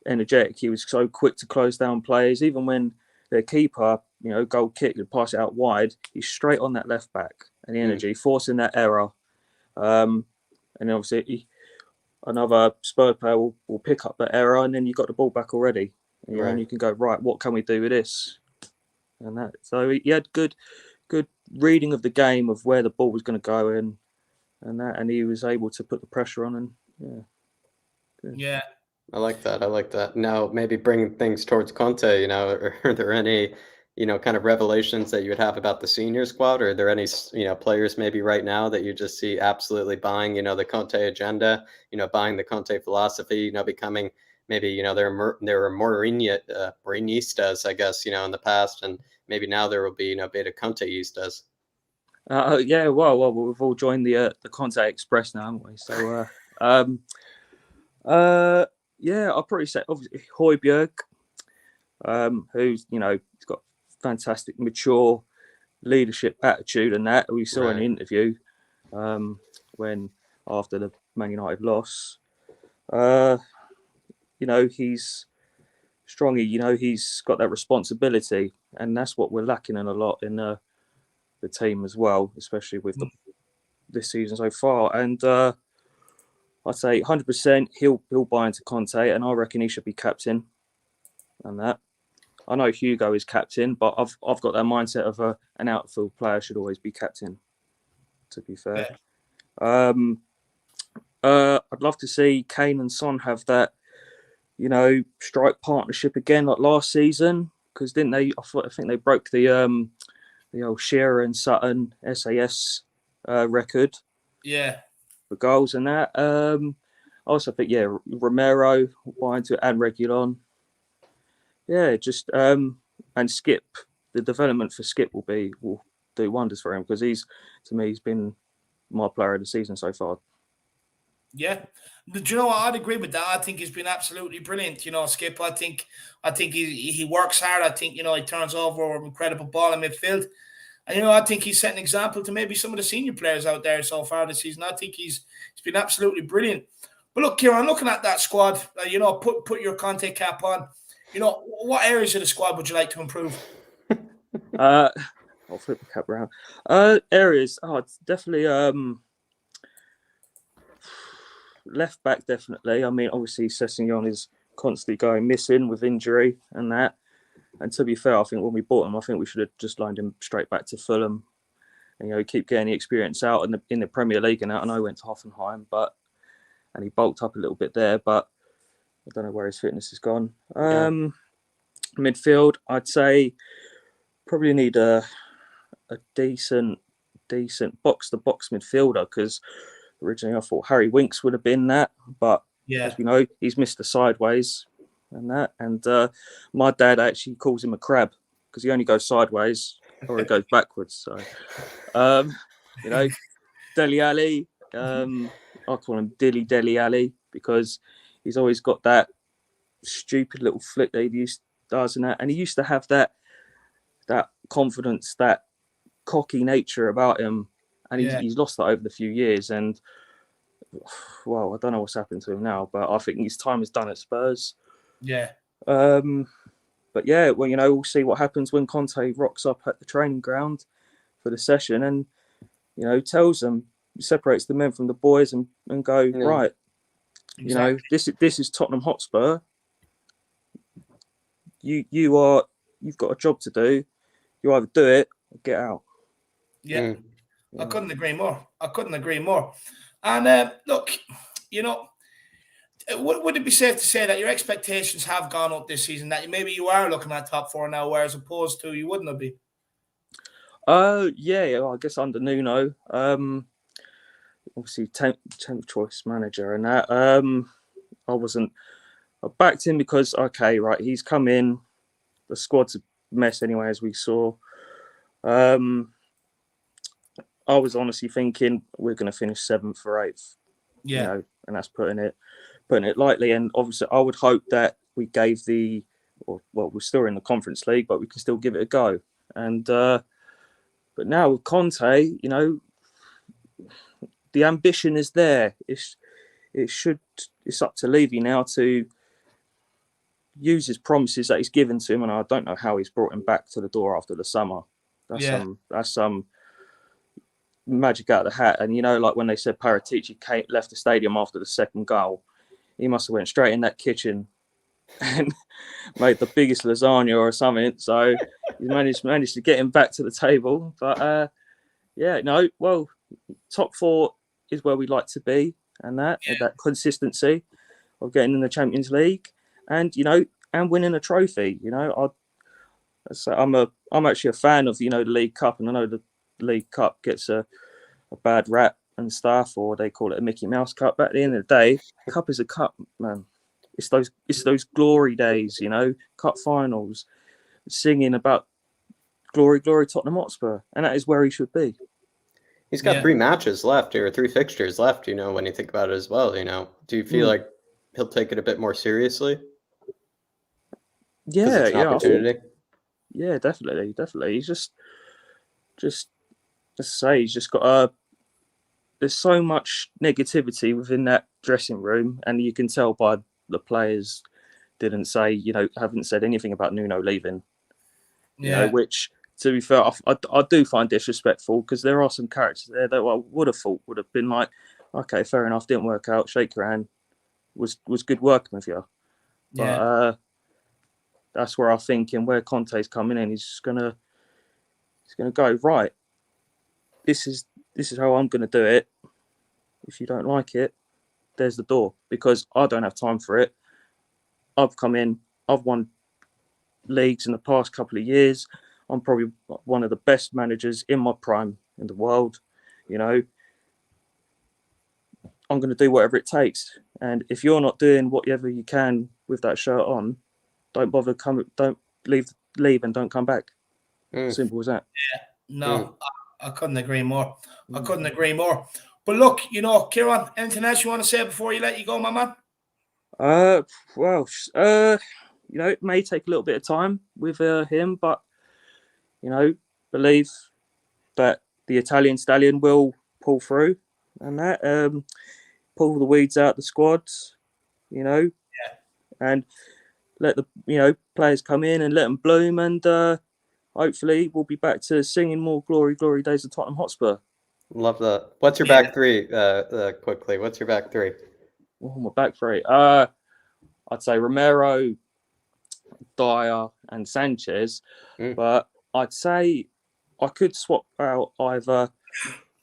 energetic. He was so quick to close down players. Even when their keeper, goal kick and pass it out wide, he's straight on that left back and the energy, forcing that error. And then obviously another Spurs player will pick up that error, and then you've got the ball back already. And you can go, right, what can we do with this? And that. So he had good reading of the game, of where the ball was going to go in, and he was able to put the pressure on. And Yeah. I like that. Now, maybe bringing things towards Conte, are there any, kind of revelations that you would have about the senior squad? Or are there any, players maybe right now that you just see absolutely buying, the Conte agenda, buying the Conte philosophy, becoming maybe, there were Mourinhoistas, I guess, in the past, and maybe now there will be, beta Conteistas. Yeah, well, we've all joined the Conte Express now, haven't we? So, yeah, I'll probably say obviously Højbjerg, who's he's got fantastic, mature leadership attitude, and that we saw in the interview when after the Man United loss, he's strongly, he's got that responsibility, and that's what we're lacking in a lot in the team as well, especially with this season so far. And I'd say 100% he'll buy into Conte, and I reckon he should be captain. And that, I know Hugo is captain, but I've got that mindset of an outfield player should always be captain. To be fair, I'd love to see Kane and Son have that, strike partnership again like last season, because didn't they? I think they broke the old Shearer and Sutton SAS record. Yeah. For goals and that. I also think Romero and Reguilon. Yeah, just and Skip. The development for Skip will do wonders for him, because he's been my player of the season so far. Yeah. Do you know what? I'd agree with that. I think he's been absolutely brilliant. Skip, I think he works hard. I think, he turns over an incredible ball in midfield. And, I think he's set an example to maybe some of the senior players out there so far this season. I think he's been absolutely brilliant. But look, Kieran, looking at that squad, put your Conte cap on. What areas of the squad would you like to improve? I'll flip the cap around. Areas, it's definitely left back, definitely. I mean, obviously, Sessegnon is constantly going missing with injury and that. And to be fair, I think when we bought him, I think we should have just loaned him straight back to Fulham. And, keep getting the experience out in the Premier League and that. I know he went to Hoffenheim, and he bulked up a little bit there, but I don't know where his fitness has gone. Midfield, I'd say probably need a decent box-to-box midfielder, because originally I thought Harry Winks would have been that, but as we know, he's missed the sideways and that. And my dad actually calls him a crab, because he only goes sideways or he goes backwards. So, Dele Alli, I call him Dele Alli, because he's always got that stupid little flick that he does and that. And he used to have that confidence, that cocky nature about him. And he's lost that over the few years. And, well, I don't know what's happened to him now, but I think his time is done at Spurs. Yeah. But yeah, well, we'll see what happens when Conte rocks up at the training ground for the session and, tells them, separates the men from the boys and go, right, Exactly. this is Tottenham Hotspur. You've got a job to do. You either do it or get out. Yeah. I couldn't agree more. And look, would it be safe to say that your expectations have gone up this season, that maybe you are looking at top four now, whereas opposed to you wouldn't have been? Yeah, I guess under Nuno, obviously 10th choice manager and that. I backed him because, okay, right, he's come in, the squad's a mess anyway, as we saw. I was honestly thinking we're going to finish 7th or 8th. Yeah. And that's putting it lightly. And obviously I would hope that we gave we're still in the Conference League, but we can still give it a go. And but now with Conte, the ambition is there. It's up to Levy now to use his promises that he's given to him, and I don't know how he's brought him back to the door after the summer. That's some magic out of the hat. And like when they said Paratici left the stadium after the second goal, he must have went straight in that kitchen and made the biggest lasagna or something. So he managed to get him back to the table. But top four is where we like to be, and that consistency of getting in the Champions League, and and winning a trophy. I'm actually a fan of the League Cup, and I know the League Cup gets a bad rap and stuff, or they call it a Mickey Mouse Cup. But at the end of the day, the cup is a cup, man. It's those glory days, cup finals, singing about glory, glory Tottenham Hotspur, and that is where he should be. He's got 3 matches left, or 3 fixtures left, when you think about it as well, Do you feel like he'll take it a bit more seriously? Yeah, it's an opportunity. Yeah, definitely. He's just let's say he's just got there's so much negativity within that dressing room, and you can tell by the players didn't say, haven't said anything about Nuno leaving. Yeah. Which, to be fair, I do find disrespectful, because there are some characters there that I would have thought would have been like, okay, fair enough, didn't work out, shake your hand, was good working with you. But that's where I think, and where Conte's coming in, he's gonna go, right, this is how I'm gonna do it. If you don't like it, there's the door, because I don't have time for it. I've come in, I've won leagues in the past couple of years. I'm probably one of the best managers in my prime in the world. I'm going to do whatever it takes. And if you're not doing whatever you can with that shirt on, don't bother coming. Don't leave, and don't come back. Simple as that. Yeah, no, I couldn't agree more. I couldn't agree more. But look, Kieran, anything else you want to say before you let you go, my man? It may take a little bit of time with him, but believe that the Italian stallion will pull through and that pull the weeds out the squads, and let the players come in and let them bloom, and hopefully we'll be back to singing more glory days of Tottenham Hotspur. Love that. What's your back three? Quickly, what's your back three? Oh, my back three. I'd say Romero, Dyer, and Sanchez, but I'd say I could swap out either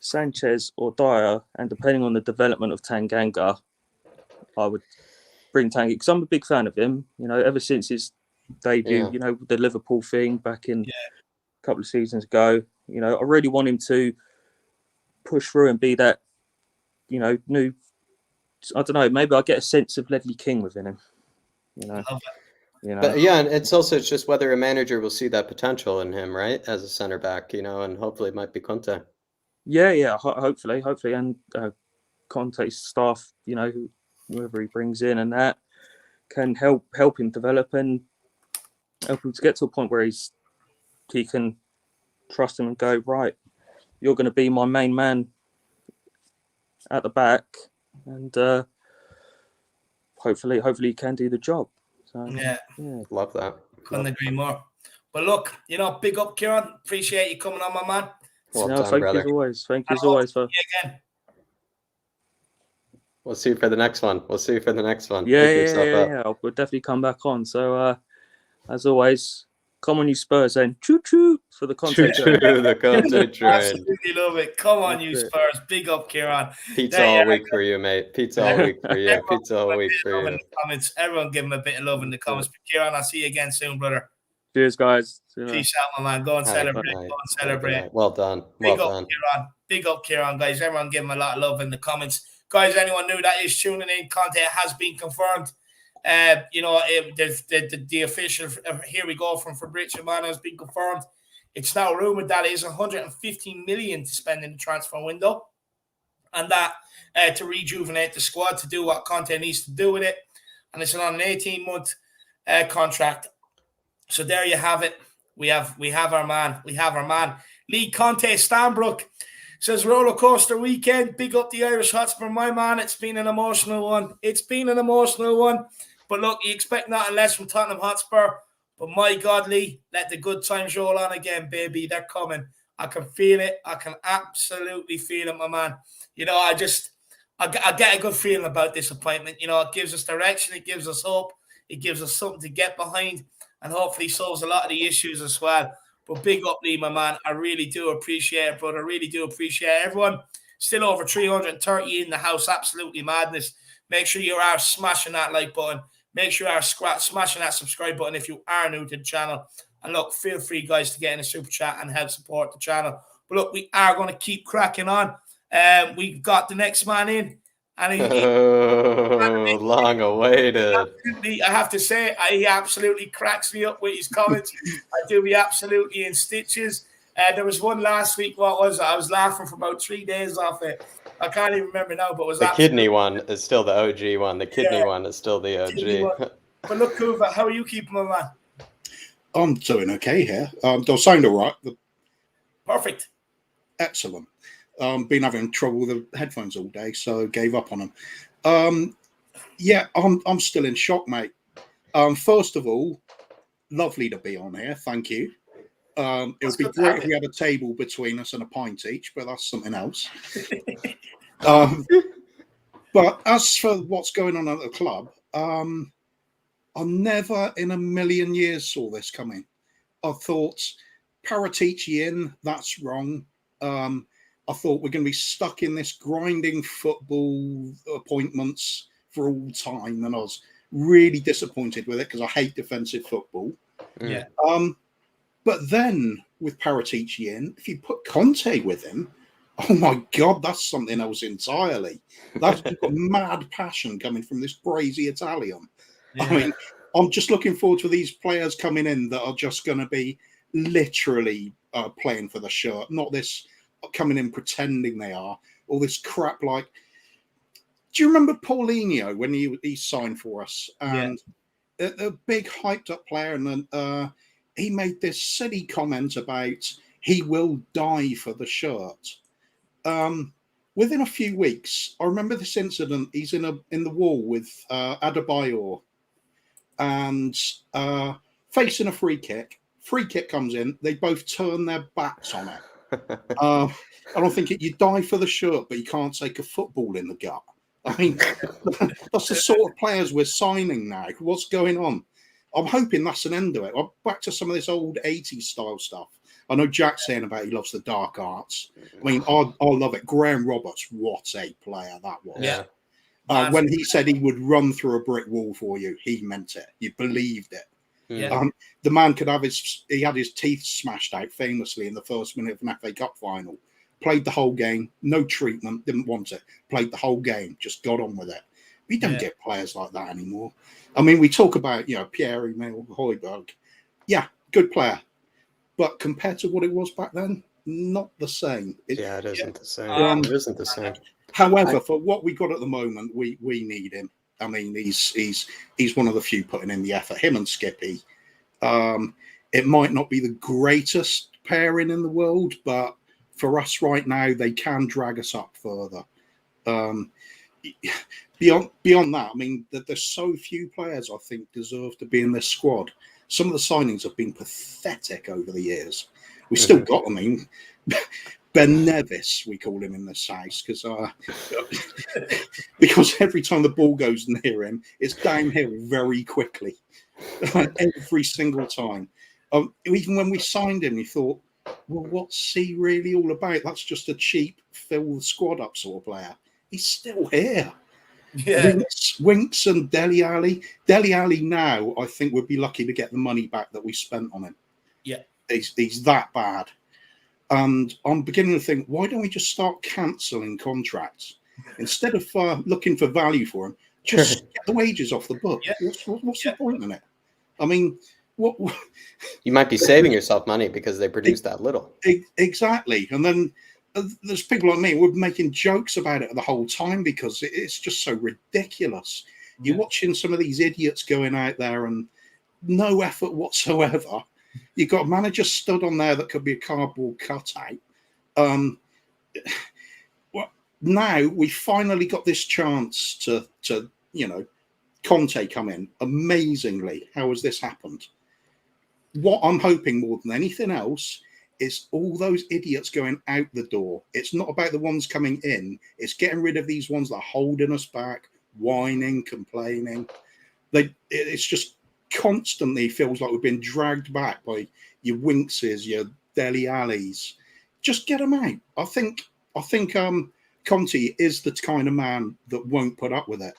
Sanchez or Dyer, and depending on the development of Tanganga, I would bring Tanganga, because I'm a big fan of him. Ever since his debut, the Liverpool thing back in a couple of seasons ago. I really want him to push through and be that, new. I don't know. Maybe I get a sense of Ledley King within him. But and it's just whether a manager will see that potential in him, right, as a center back, and hopefully it might be Conte. Hopefully, and Conte's staff, whoever he brings in, and that can help him develop and help him to get to a point where he can trust him and go, right, you're going to be my main man at the back, and hopefully he can do the job. So, love that. Couldn't agree more. But look, big up, Kieran. Appreciate you coming on, my man. Well done, thank brother. you as always for. Again. We'll see you for the next one. Yeah. We'll definitely come back on. So, as always, come on, you Spurs, and choo-choo for the Conte train. The Conte train. Absolutely love it. Come on, you Spurs. Big up, Kieran. Pizza all week for you, mate. Pizza all week for you. Pizza all week for you. Comments. Everyone give him a bit of love in the comments. But Kieran, I'll see you again soon, brother. Cheers, guys. Peace out, my man. Go and celebrate. Go and celebrate. Well done. Big up, Kieran, guys. Everyone give him a lot of love in the comments. Guys, anyone new that is tuning in, Conte has been confirmed. The official, here we go, from Fabrizio Romano has been confirmed. It's now rumored that it is 115 million to spend in the transfer window, and that to rejuvenate the squad, to do what Conte needs to do with it. And it's on an 18-month contract. So there you have it. We have our man. Lee Conte Stanbrook says, roller coaster weekend. Big up the Irish Hotspur, my man. It's been an emotional one. But look, you expect nothing less from Tottenham Hotspur. But my God, Lee, let the good times roll on again, baby. They're coming. I can feel it. I can absolutely feel it, my man. I get a good feeling about this appointment. It gives us direction. It gives us hope. It gives us something to get behind, and hopefully solves a lot of the issues as well. But big up, Lee, my man. I really do appreciate it, brother. I really do appreciate it. Everyone, still over 330 in the house. Absolutely madness. Make sure you are smashing that like button. Make sure you are smashing that subscribe button if you are new to the channel. And look, feel free, guys, to get in a super chat and help support the channel. But look, we are going to keep cracking on. We've got the next man in. And long awaited. I have to say, he absolutely cracks me up with his comments. I do be absolutely in stitches. There was one last week. What was it? I was laughing for about 3 days off it. I can't even remember now, but it was the kidney one is still the OG one. The kidney one is still the OG. But look, Kuva, how are you keeping, my man? I'm doing okay here. They'll sound all right. Perfect. Excellent. Been having trouble with the headphones all day, so gave up on them. I'm still in shock, mate. First of all, lovely to be on here. Thank you. It would be great if we had a table between us and a pint each, but that's something else. But as for what's going on at the club, I never in a million years saw this coming. I thought Paratici in, that's wrong. I thought we're going to be stuck in this grinding football appointments for all time, and I was really disappointed with it because I hate defensive football. Yeah. But then with Paratici in, if you put Conte with him, oh my God, that's something else entirely. That's got mad passion coming from this crazy Italian. Yeah. I mean, I'm just looking forward to these players coming in that are just going to be literally playing for the shirt, not this coming in pretending they are, all this crap like. Do you remember Paulinho when he signed for us? And a big hyped up player, and then he made this silly comment about he will die for the shirt. Within a few weeks, I remember this incident. He's in the wall with Adebayor, and facing a free kick. Free kick comes in. They both turn their backs on it. I don't think you die for the shirt, but you can't take a football in the gut. I mean, that's the sort of players we're signing now. What's going on? I'm hoping that's an end to it. I'm back to some of this old 80s style stuff. I know Jack's saying about he loves the dark arts. I mean, I love it. Graham Roberts, what a player that was. Yeah. When he said he would run through a brick wall for you, he meant it. You believed it. Yeah. The man could have he had his teeth smashed out famously in the first minute of an FA Cup final. Played the whole game, no treatment, didn't want it. Played the whole game, just got on with it. We don't get players like that anymore. I mean, we talk about, Pierre-Emile Højbjerg. Yeah, good player. But compared to what it was back then, not the same. It isn't the same. It isn't the same. However, for what we got at the moment, we need him. I mean, he's one of the few putting in the effort. Him and Skippy. It might not be the greatest pairing in the world, but for us right now, they can drag us up further. Beyond that, I mean, there's so few players I think deserve to be in this squad. Some of the signings have been pathetic over the years. We still got them. I mean, Ben Nevis, we call him in this house, because every time the ball goes near him, it's downhill very quickly. Every single time. Even when we signed him, we thought, well, what's he really all about? That's just a cheap fill the squad up sort of player. He's still here. Yeah. Winks and Dele Alli. Dele Alli now, I think, would be lucky to get the money back that we spent on him. Yeah. He's that bad. And I'm beginning to think, why don't we just start cancelling contracts? Instead of looking for value for him, just get the wages off the book. Yeah. What's the point in it? I mean, what you might be saving yourself money because they produce that little. Exactly. And then there's people like me who are making jokes about it the whole time because it's just so ridiculous. Yeah. You're watching some of these idiots going out there and no effort whatsoever. You've got a manager stood on there that could be a cardboard cutout. Well, now we finally got this chance to Conte come in. Amazingly, how has this happened? What I'm hoping more than anything else is all those idiots going out the door. It's not about the ones coming in. It's getting rid of these ones that are holding us back, whining, complaining. It's just constantly feels like we've been dragged back by your Winkses, your Dele Allis. Just get them out. I think Conte is the kind of man that won't put up with it.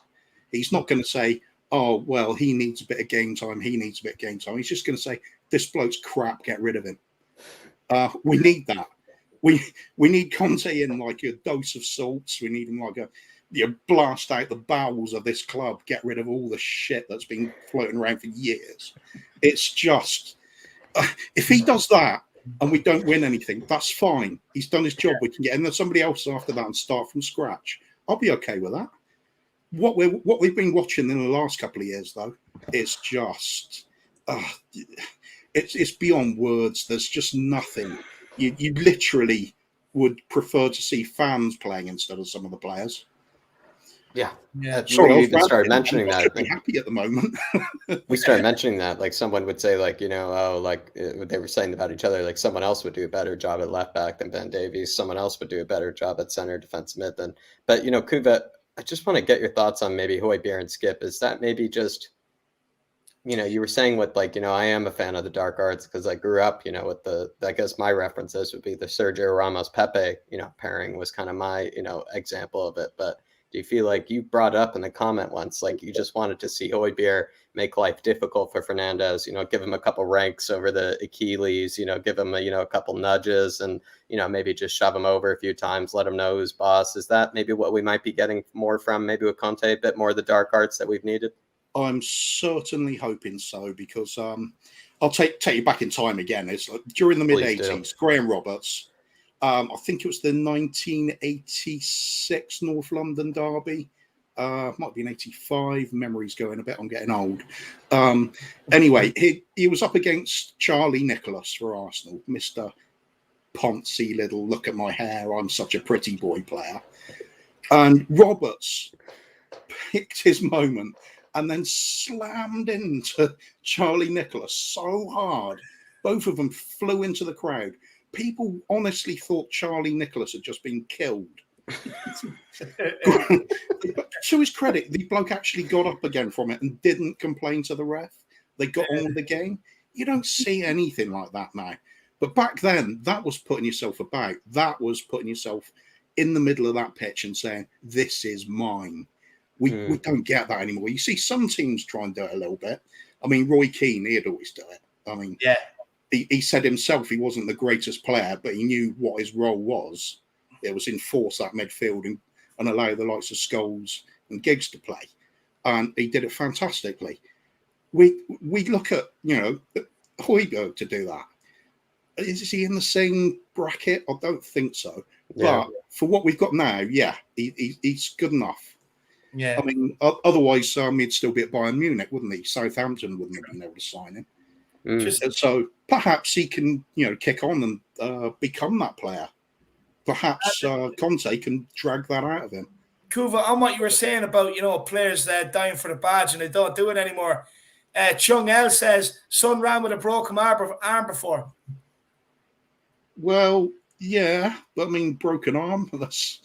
He's not going to say, oh, well, he needs a bit of game time. He needs a bit of game time. He's just going to say, this bloke's crap, get rid of him. We need that. We need Conte in like a dose of salts. We need him like blast out the bowels of this club, get rid of all the shit that's been floating around for years. It's just, if he does that and we don't win anything, that's fine. He's done his job. We can get in there somebody else after that and start from scratch. I'll be okay with that. What we've been watching in the last couple of years, though, is just it's beyond words. There's just nothing. You literally would prefer to see fans playing instead of some of the players. Yeah. Yeah. We even Brad, started mentioning I that. should be happy at the moment. We started mentioning that, like someone would say, like, they were saying about each other, like someone else would do a better job at left back than Ben Davies. Someone else would do a better job at center defense mid than. But Kuva, I just want to get your thoughts on maybe Højbjerg and Skip. Is that maybe just, you were saying with I am a fan of the dark arts because I grew up, with I guess my references would be the Sergio Ramos Pepe, pairing was kind of my, example of it. But do you feel like you brought up in the comment once, like you just wanted to see Højbjerg make life difficult for Fernandez, give him a couple ranks over the Achilles, give him a couple nudges and, maybe just shove him over a few times, let him know who's boss. Is that maybe what we might be getting more from maybe with Conte, a bit more of the dark arts that we've needed? I'm certainly hoping so because I'll take you back in time again. It's like during the mid-'80s, Graham Roberts, I think it was the 1986 North London derby. Might have been 85. Memory's going a bit. I'm getting old. Anyway, he was up against Charlie Nicholas for Arsenal, Mr. Poncy little look at my hair, I'm such a pretty boy player. And Roberts picked his moment and then slammed into Charlie Nicholas so hard. Both of them flew into the crowd. People honestly thought Charlie Nicholas had just been killed. But to his credit, the bloke actually got up again from it and didn't complain to the ref. They got on with the game. You don't see anything like that now. But back then, that was putting yourself about. That was putting yourself in the middle of that pitch and saying, this is mine. We don't get that anymore. You see some teams try and do it a little bit. I mean, Roy Keane, he'd always do it. I mean, he said himself he wasn't the greatest player, but he knew what his role was. It was enforce that midfield and allow the likes of Scholes and Giggs to play. And he did it fantastically. We look at, Højbjerg to do that. Is he in the same bracket? I don't think so. Yeah. But for what we've got now, he's good enough. Yeah. I mean, otherwise, he'd still be at Bayern Munich, wouldn't he? Southampton wouldn't have been able to sign him. So perhaps he can, kick on and become that player. Perhaps Conte can drag that out of him. Kuva, on what you were saying about, players dying for the badge and they don't do it anymore. Chung L says, son ran with a broken arm before. Well, yeah, I mean, broken arm. That's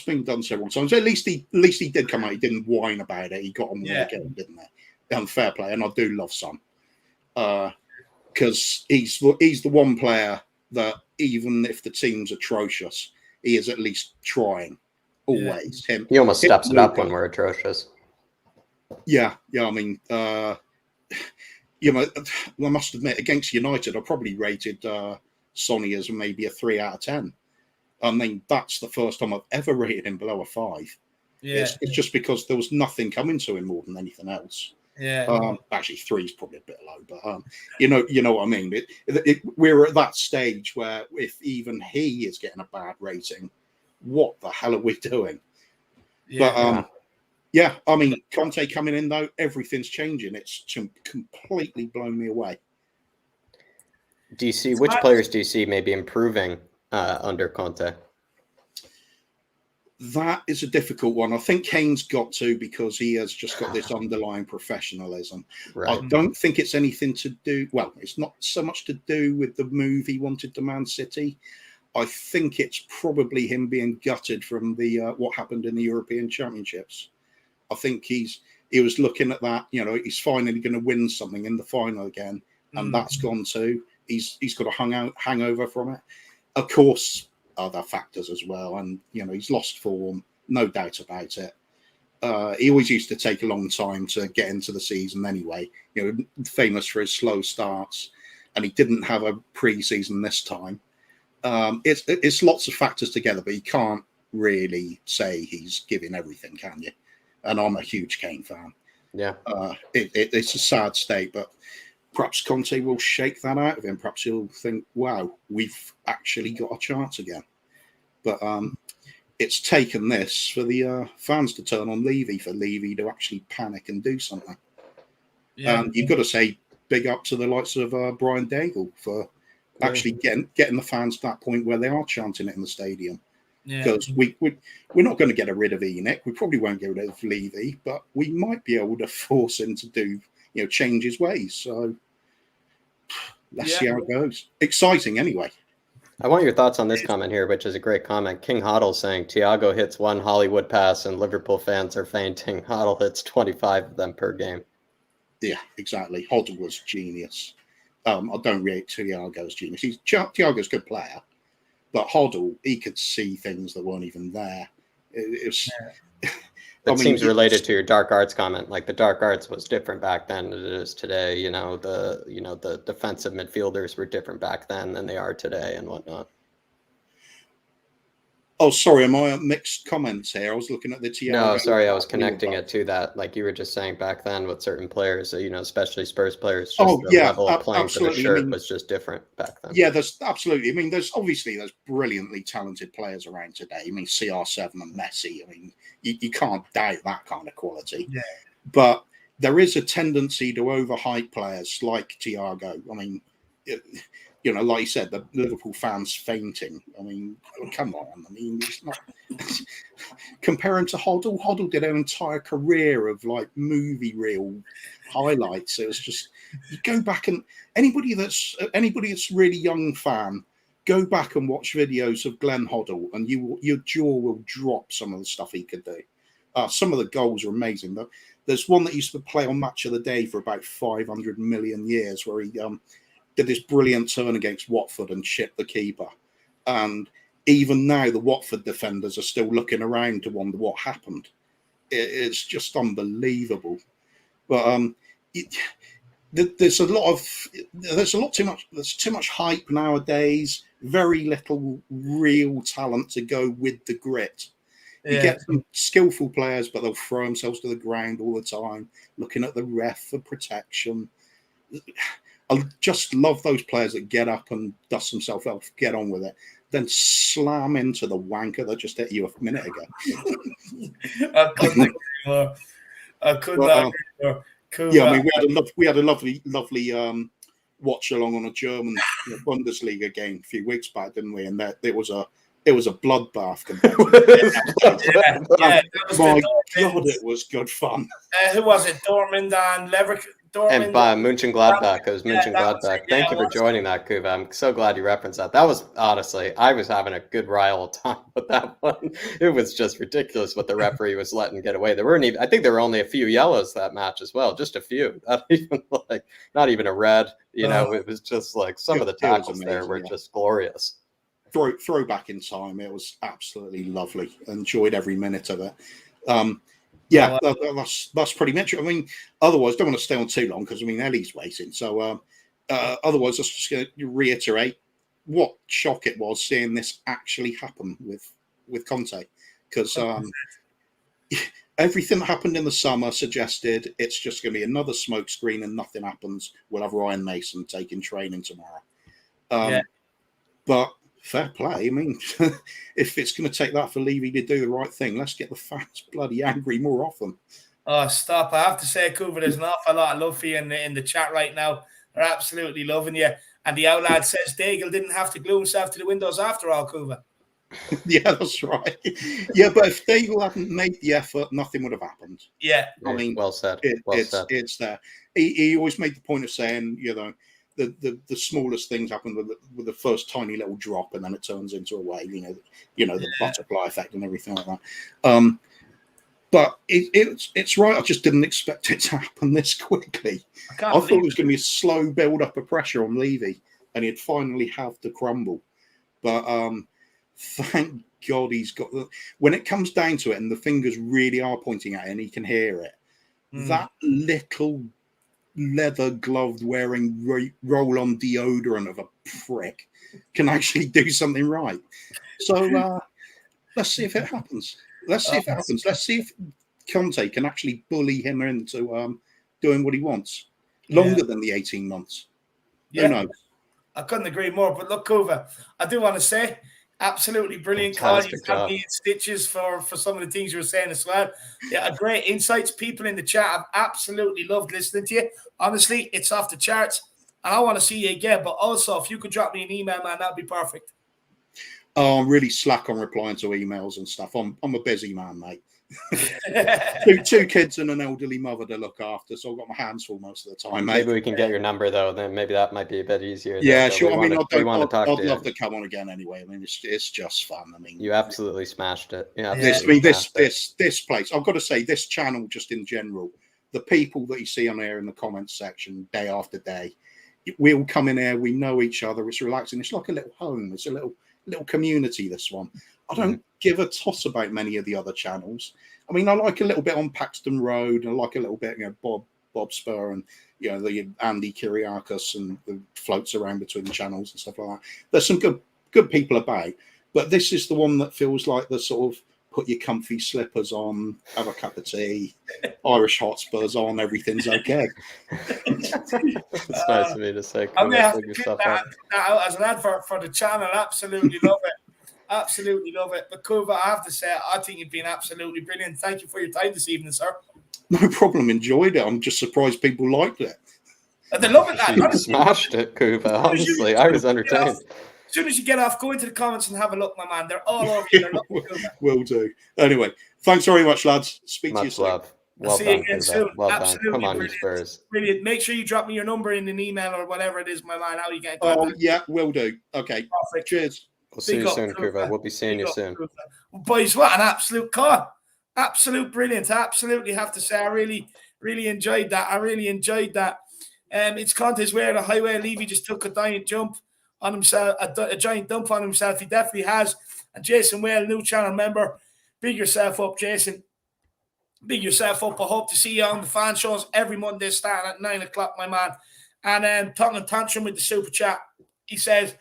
been done several times. At least he did come out. He didn't whine about it. He got on with the game, didn't he? And fair play. And I do love Son because he's the one player that even if the team's atrocious, he is at least trying. Always. He almost steps it up when we're atrocious. Yeah. I mean, I must admit, against United, I probably rated Sonny as maybe a 3 out of 10. I mean, that's the first time I've ever rated him below a 5. Yeah. It's just because there was nothing coming to him more than anything else. Yeah. Actually, 3 is probably a bit low, but you know what I mean. We're at that stage where if even he is getting a bad rating, what the hell are we doing? Yeah. But I mean, Conte coming in though, everything's changing. It's completely blown me away. Which players do you see maybe improving under Conte? That is a difficult one. I think Kane's got to because he has just got this underlying professionalism. Right. I don't think it's anything to do. Well, it's not so much to do with the move he wanted to Man City. I think it's probably him being gutted from the what happened in the European Championships. I think he was looking at that. He's finally going to win something in the final again, and that's gone too. He's got a hangover from it. Of course, other factors as well, and he's lost form, no doubt about it. He always used to take a long time to get into the season anyway. Famous for his slow starts, and he didn't have a pre-season this time. It's lots of factors together, but you can't really say he's giving everything, can you? And I'm a huge Kane fan. Yeah, it's a sad state, but perhaps Conte will shake that out of him. Perhaps he'll think, wow, we've actually got a chance again. But it's taken this for the fans to turn on Levy, for Levy to actually panic and do something. Yeah. You've got to say big up to the likes of Brian Daigle for actually getting the fans to that point where they are chanting it in the stadium. because we're not going to get rid of Enoch. We probably won't get rid of Levy, but we might be able to force him to do, change his ways. So let's see how it goes. Exciting anyway. I want your thoughts on this comment here, which is a great comment. King Hoddle saying Thiago hits one Hollywood pass and Liverpool fans are fainting. Hoddle hits 25 of them per game. Yeah, exactly. Hoddle was genius. I don't rate Thiago's genius. Thiago's a good player, but Hoddle, he could see things that weren't even there. It was. That seems related to your dark arts comment. Like the dark arts was different back then than it is today. The defensive midfielders were different back then than they are today and whatnot. Oh, sorry, am I mixed comments here? I was looking at the Thiago. No, sorry, I was connecting it to that. Like you were just saying back then with certain players, especially Spurs players. Just the level of playing for the shirt was just different back then. Yeah, there's absolutely. I mean, there's brilliantly talented players around today. I mean, CR7 and Messi. I mean, you can't doubt that kind of quality. Yeah. But there is a tendency to overhype players like Thiago. I mean, like you said, the Liverpool fans fainting. I mean, come on. I mean, it's not compare him to Hoddle. Hoddle did an entire career of like movie reel highlights. It was just you go back and anybody that's really young fan, go back and watch videos of Glenn Hoddle, and your jaw will drop some of the stuff he could do. Some of the goals are amazing. There's one that used to play on Match of the Day for about 500 million years, where he did this brilliant turn against Watford and chipped the keeper. And even now, the Watford defenders are still looking around to wonder what happened. It's just unbelievable. But there's too much hype nowadays. Very little real talent to go with the grit. You get some skillful players, but they'll throw themselves to the ground all the time, looking at the ref for protection. I just love those players that get up and dust themselves off, get on with it, then slam into the wanker that just hit you a minute ago. I couldn't agree more. I could not agree more. Cool. Yeah, I mean, we had a lovely watch along on a German Bundesliga game a few weeks back, didn't we? And it was a bloodbath. My God, it was good fun. Who was it? Dortmund and Leverkusen. And by Mönchengladbach, it was Mönchengladbach. Thank you for joining that, Kuva. I'm so glad you referenced that. That was honestly, I was having a good rile of time with that one. It was just ridiculous what the referee was letting get away. I think there were only a few yellows that match as well, just a few. Not even a red. It was just like some of the tackles there were just glorious. Throwback in time. It was absolutely lovely. Enjoyed every minute of it. That's pretty much it. I mean, otherwise, don't want to stay on too long because Ellie's waiting. So, otherwise, I was just going to reiterate what shock it was seeing this actually happen with Conte, because everything that happened in the summer suggested it's just going to be another smokescreen and nothing happens. We'll have Ryan Mason taking training tomorrow. But fair play. I mean, if it's going to take that for Levy to do the right thing, let's get the fans bloody angry more often. Oh, stop. I have to say, Kuva, there's an awful lot of love for you in the chat right now. They're absolutely loving you. And the outlad says Daigle didn't have to glue himself to the windows after all, Kuva. Yeah, that's right. Yeah, but if Daigle hadn't made the effort, nothing would have happened. Yeah. I mean, well said. It's there. He always made the point of saying, the smallest things happen with the first tiny little drop, and then it turns into a wave. The butterfly effect and everything like that. But it's right. I just didn't expect it to happen this quickly. I thought it was going to be a slow build up of pressure on Levy, and he'd finally have to crumble. But thank God he's got when it comes down to it, and the fingers really are pointing at it, and he can hear it. That little leather gloved wearing roll-on deodorant of a prick can actually do something right. So let's see if it happens. Let's see if Conte can actually bully him into doing what he wants longer than the 18 months. Who knows? I couldn't agree more. But look, Kuva, I do want to say, absolutely brilliant call. You got me in stitches for some of the things you were saying as well. Yeah, great insights. People in the chat have absolutely loved listening to you. Honestly, it's off the charts. And I want to see you again. But also, if you could drop me an email, man, that'd be perfect. Oh, I'm really slack on replying to emails and stuff. I'm a busy man, mate. two kids and an elderly mother to look after, so I've got my hands full most of the time, mate. Maybe we can get your number though. Then maybe that might be a bit easier. Yeah, though. sure. I mean, we want to talk I'd to love you. to come on again anyway. I mean, it's just fun. I mean, You absolutely smashed it. Yeah, this place. I've got to say, this channel, just in general, the people that you see on here in the comments section, day after day, we all come in here. We know each other. It's relaxing. It's like a little home. It's a little community. This one. I don't give a toss about many of the other channels. I mean, I like a little bit on Paxton Road. I like a little bit, Bob Spur and the Andy Kyriakos and the floats around between the channels and stuff like that. There's some good people about, but this is the one that feels like the sort of put your comfy slippers on, have a cup of tea, Irish hot spurs on, everything's okay. It's nice of me to say. I may have to put that out as an advert for the channel. Absolutely love it. Absolutely love it. But Kuva, I have to say, I think you've been absolutely brilliant. Thank you for your time this evening, sir. No problem. Enjoyed it. I'm just surprised people liked it. They love it, lad. You smashed it, Kuva. Honestly, I was entertained. As soon as you get off, go into the comments and have a look, my man. They're all over you. Will do. Anyway, thanks very much, lads. Speak to you soon. Love. Well see done, you again Kuva. soon. Well Absolutely done. Come on, brilliant. you Spurs. Brilliant. Make sure you drop me your number in an email or whatever it is, my man. How you get in contact. Yeah, will do. Okay. Perfect. Cheers. We'll see you soon, Kuva. We'll be seeing you soon. Boys, what an absolute call. Absolute brilliant. Absolutely have to say, I really, really enjoyed that. It's Conte's way of the highway. Levy just took a giant jump on himself, a giant dump on himself. He definitely has. And Jason Whale, new channel member. Big yourself up, Jason. Big yourself up. I hope to see you on the fan shows every Monday starting at 9 o'clock, my man. And Tottenham Tantrum with the super chat. He says,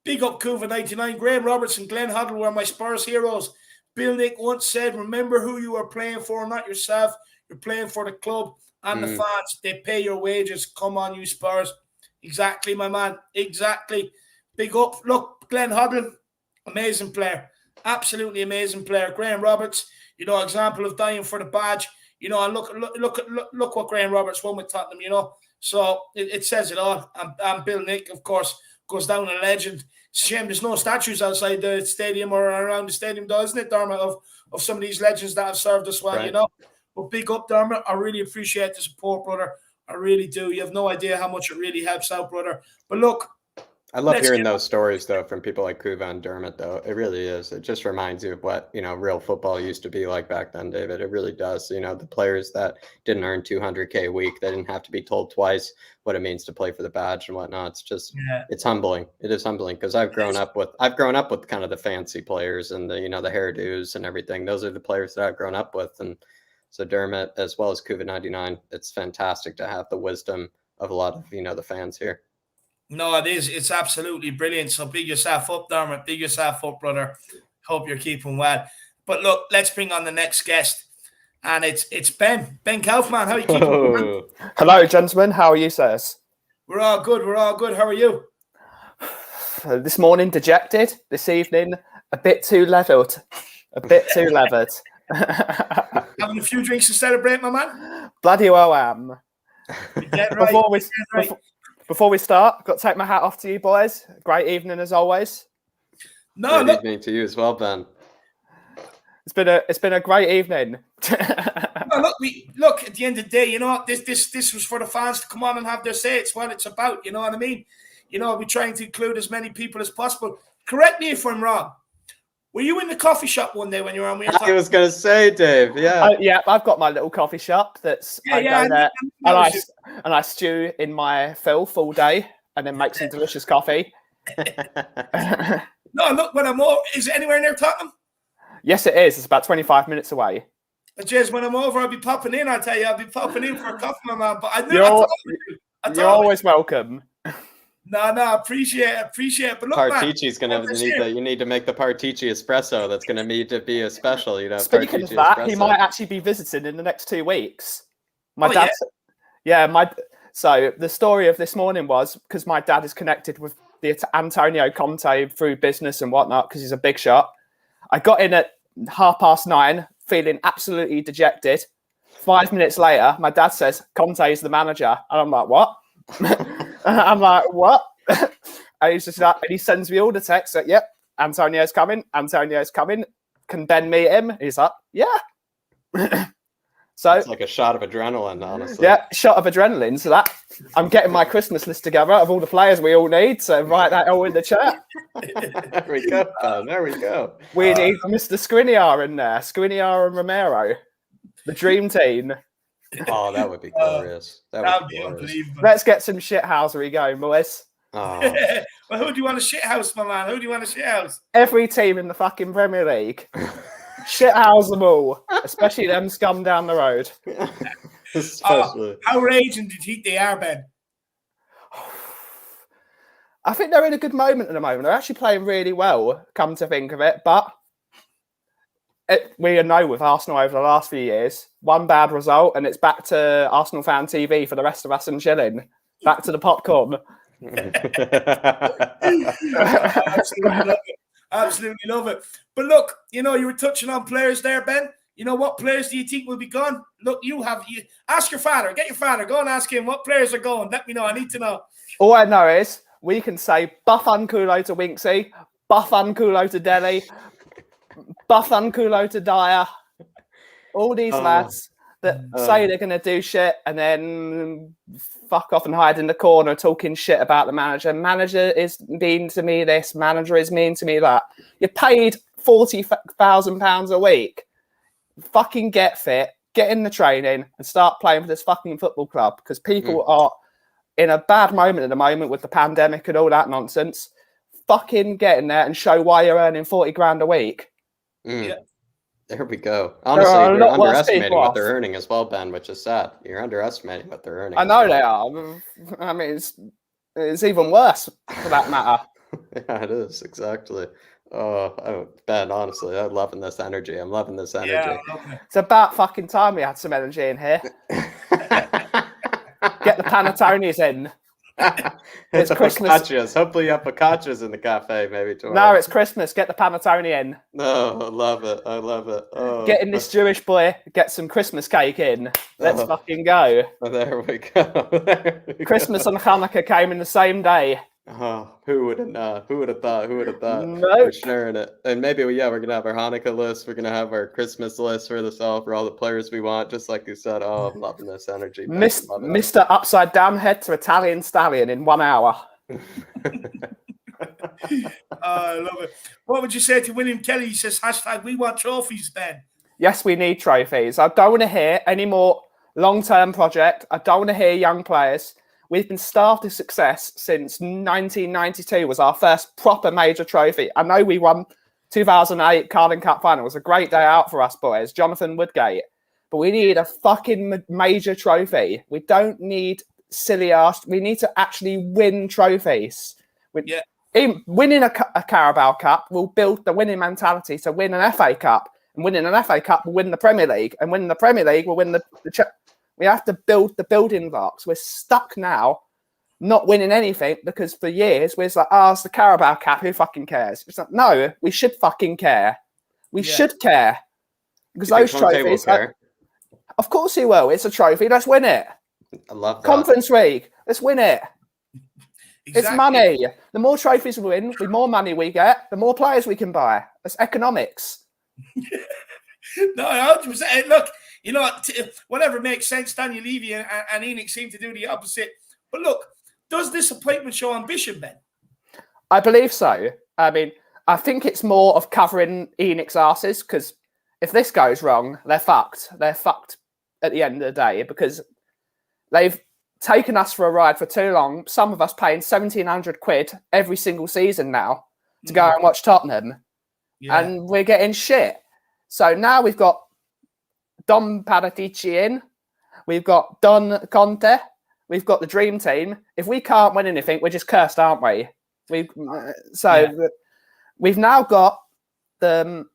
big up Kuva 99. Graham Roberts and Glenn Hoddle were my Spurs heroes. Bill Nick once said, remember who you are playing for, not yourself. You're playing for the club and the fans. They pay your wages. Come on, you Spurs. Exactly, my man. Exactly. Big up. Look, Glenn Hoddle, amazing player. Absolutely amazing player. Graham Roberts, example of dying for the badge. And look what Graham Roberts won with Tottenham, So it says it all. And Bill Nick, of course, goes down a legend. It's a shame there's no statues outside the stadium or around the stadium, though, isn't it, Dermot, of some of these legends that have served us well, Right. But big up, Dermot. I really appreciate the support, brother. I really do. You have no idea how much it really helps out, brother. But look, I love hearing those stories, though, from people like Kuva and Dermot, though. It really is. It just reminds you of what, real football used to be like back then, David. It really does. The players that didn't earn $200K a week, they didn't have to be told twice what it means to play for the badge and whatnot. It's just, It's humbling. It is humbling because I've grown up with kind of the fancy players and the hairdos and everything. Those are the players that I've grown up with. And so Dermot, as well as Kuva 99, it's fantastic to have the wisdom of a lot of, the fans here. No, it is. It's absolutely brilliant. So big yourself up, Dermot. Big yourself up, brother. Hope you're keeping well. But look, let's bring on the next guest. And it's Ben. Ben Kaufman. How are you keeping? Oh. Hello, gentlemen. How are you, sirs? We're all good. How are you? This morning, dejected. This evening, a bit too levered. Having a few drinks to celebrate, my man? Bloody well am. Right. Before we start, I've got to take my hat off to you boys. Great evening as always. Good evening to you as well, Ben. It's been a great evening. Look, at the end of the day, this was for the fans to come on and have their say. It's what it's about, you know what I mean? We're trying to include as many people as possible. Correct me if I'm wrong. Were you in the coffee shop one day when you were on? I was going to say, Dave, yeah. Yeah, I've got my little coffee shop I go there and I stew in my filth all day and then make some delicious coffee. No, look, when I'm over, is it anywhere near Tottenham? Yes, it is. It's about 25 minutes away. Jez, when I'm over, I'll be popping in. I tell you, I'll be popping in for a coffee, my man. But you're always welcome. No, I appreciate it. But look, Partici's you need to make the Partici espresso. That's going to need to be a special, Speaking of that, espresso. He might actually be visiting in the next 2 weeks. So the story of this morning was because my dad is connected with the Antonio Conte through business and whatnot because he's a big shot. I got in at 9:30, feeling absolutely dejected. 5 minutes later, my dad says, Conte is the manager. And I'm like, what? I'm like, what? And he's just like, and he sends me all the texts that, yep, Antonio's coming. Can Ben meet him? He's like, yeah. So it's like a shot of adrenaline, honestly. Yeah, shot of adrenaline. So that I'm getting my Christmas list together of all the players we all need. So write that all in the chat. There we go, pal. There we go. We need Mr. Skriniar in there. Skriniar and Romero. The dream team. Oh, that would be glorious. That would be unbelievable. Let's get some shithousery going, boys. Oh. Well, who do you want to shithouse, my man? Who do you want to shithouse? Every team in the fucking Premier League. Shithouse them all, especially them scum down the road. Especially. How raging did they are, Ben? I think they're in a good moment at the moment. They're actually playing really well, come to think of it. But we know with Arsenal over the last few years, one bad result and it's back to Arsenal fan TV for the rest of us and chilling. Back to the popcorn. Absolutely love it. But look, you were touching on players there, Ben. What players do you think will be gone? Look, you ask your father, get your father, go and ask him what players are going. Let me know. I need to know. All I know is we can say buff Unculo to Winksy, buff Unculo to Delhi, buff Unculo to Dyer. All these lads that say they're going to do shit and then fuck off and hide in the corner talking shit about the manager. Manager is mean to me this, manager is mean to me that. You're paid £40,000 a week. Fucking get fit, get in the training and start playing for this fucking football club because people are in a bad moment at the moment with the pandemic and all that nonsense. Fucking get in there and show why you're earning 40 grand a week. Yeah. There we go. Honestly, you're underestimating what they're earning as well, Ben, which is sad. You're underestimating what they're earning. I know they are. I mean, it's even worse for that matter. Yeah, it is. Exactly. Oh, Ben, honestly, I'm loving this energy. I'm loving this energy. Yeah, it's about fucking time we had some energy in here. Get the Panettones in. It's Christmas. Focaccias. Hopefully you have focaccias in the cafe maybe tomorrow. No, it's Christmas. Get the Panettone in. No, I love it. I love it. Oh. Getting this Jewish boy, get some Christmas cake in. Let's fucking go. There we go. Christmas and Hanukkah came in the same day. Oh, who would have not? Who would have thought? Who would have thought? Nope. We're sharing it. And maybe, we're going to have our Hanukkah list. We're going to have our Christmas list for for all the players we want, just like you said. Oh, I'm loving this energy. Mr. Upside Down Head to Italian Stallion in 1 hour. I love it. What would you say to William Kelly? He says, #we want trophies, Ben. Yes, we need trophies. I don't want to hear any more long-term project. I don't want to hear young players. We've been starved of success since 1992 was our first proper major trophy. I know we won 2008 Carling Cup final. It was a great day out for us boys, Jonathan Woodgate. But we need a fucking major trophy. We don't need silly ass. We need to actually win trophies. Winning a Carabao Cup will build the winning mentality to win an FA Cup. And winning an FA Cup will win the Premier League. And winning the Premier League will win the We have to build the building blocks. We're stuck now not winning anything because for years we're like, it's the Carabao Cup. Who fucking cares? It's like, no, we should fucking care. We should care. Because those trophies, of course he will. It's a trophy. Let's win it. I love that. Conference League. Let's win it. Exactly. It's money. The more trophies we win, the more money we get, the more players we can buy. It's economics. No, 100%. Look, whatever makes sense. Daniel Levy and Enoch seem to do the opposite. But look, does this appointment show ambition, Ben? I believe so. I mean, I think it's more of covering Enoch's asses because if this goes wrong, they're fucked. They're fucked at the end of the day because they've taken us for a ride for too long. Some of us paying 1,700 quid every single season now to go and watch Tottenham. Yeah. And we're getting shit. So now we've got Don Paratici in. We've got Don Conte. We've got the dream team. If we can't win anything, we're just cursed, aren't we? We've now got the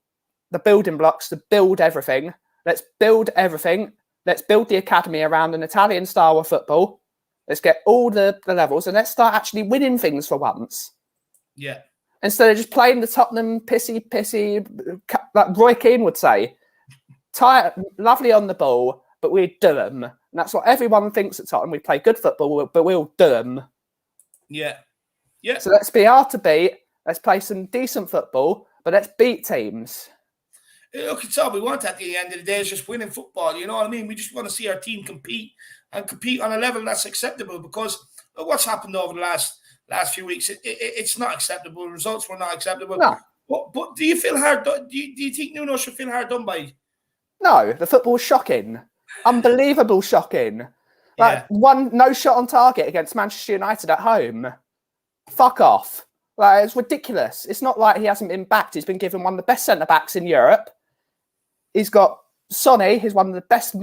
building blocks to build everything. Let's build everything. Let's build the academy around an Italian style of football. Let's get all the levels and let's start actually winning things for once. Yeah. Instead of just playing the Tottenham pissy, like Roy Keane would say, lovely on the ball, but we do them. And that's what everyone thinks at Tottenham. We play good football, but we'll do them. Yeah. Yeah. So let's be hard to beat. Let's play some decent football, but let's beat teams. Look, it's all we want at the end of the day is just winning football. You know what I mean? We just want to see our team compete and compete on a level that's acceptable, because look, what's happened over the last few weeks, it's not acceptable. The results were not acceptable. No. But do you feel hard? Do you think Nuno should feel hard done by? No, the football was shocking. Unbelievable shocking. Like no shot on target against Manchester United at home. Fuck off. Like, it's ridiculous. It's not like he hasn't been backed. He's been given one of the best centre-backs in Europe. He's got Sonny, who's one of the best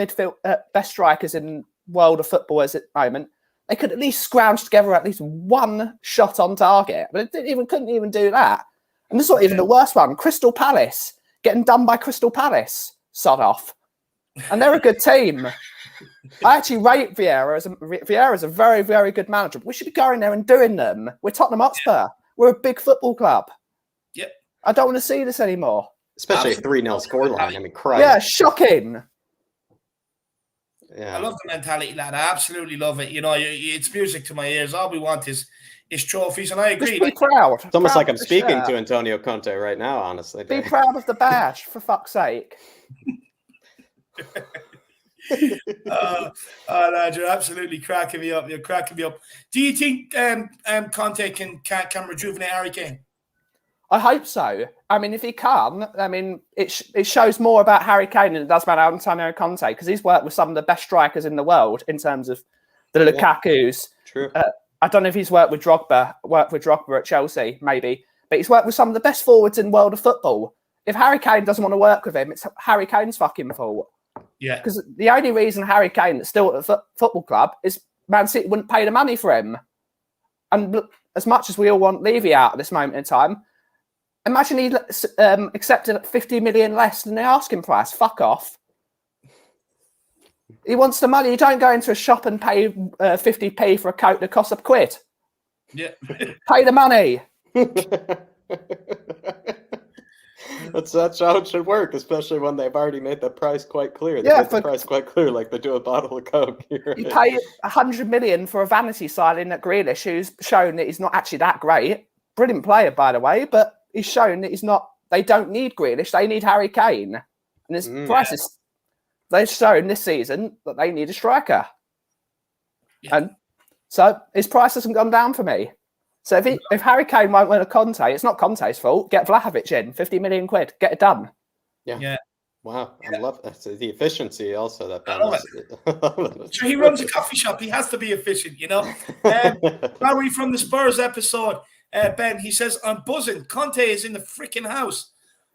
best strikers in world of footballers at the moment. They could at least scrounge together at least one shot on target, but it couldn't even do that. And this is not even the worst one. Crystal Palace, getting done by Crystal Palace. Sod off. And they're a good team. I actually rate Vieira. Vieira's a very, very good manager. We should be going there and doing them. We're Tottenham Hotspur. We're a big football club. Yep. I don't want to see this anymore. Especially a 3-0 scoreline. I mean, Christ. Yeah, shocking. Yeah. I love the mentality, lad. I absolutely love it. You know, it's music to my ears. All we want is trophies, and I agree. Just be proud. It's almost Proud like I'm of the speaking shirt. to Antonio Conte right now, honestly. Be proud of the badge, for fuck's sake. Lad, you're absolutely cracking me up. You're cracking me up. Do you think Conte can rejuvenate Harry Kane? I hope so. I mean, if he can, I mean, it shows more about Harry Kane than it does about Antonio Conte, because he's worked with some of the best strikers in the world in terms of the Lukaku's. True. I don't know if he's worked with Drogba at Chelsea, maybe, but he's worked with some of the best forwards in the world of football. If Harry Kane doesn't want to work with him, it's Harry Kane's fucking fault. Yeah. Because the only reason Harry Kane is still at the football club is Man City wouldn't pay the money for him. And as much as we all want Levy out at this moment in time, imagine he accepted 50 million less than the asking price. Fuck off. He wants the money. You don't go into a shop and pay 50p for a coat that costs £1. Yeah. Pay the money. That's how it should work, especially when they've already made the price quite clear. They Yeah, made the price quite clear, like they do a bottle of Coke. You pay 100 million for a vanity signing at Grealish, who's shown that he's not actually that great. Brilliant player, by the way, but he's shown that he's not. They don't need Grealish; they need Harry Kane. And his prices, they've shown this season that they need a striker, and so his price hasn't gone down for me. So if Harry Kane won't win a Conte, it's not Conte's fault. Get Vlahovic in, 50 million quid, get it done. Yeah. Wow, I love that. The efficiency also that. I love it. So he runs a coffee shop. He has to be efficient, you know. Barry from the Spurs episode, Ben, he says, I'm buzzing. Conte is in the freaking house.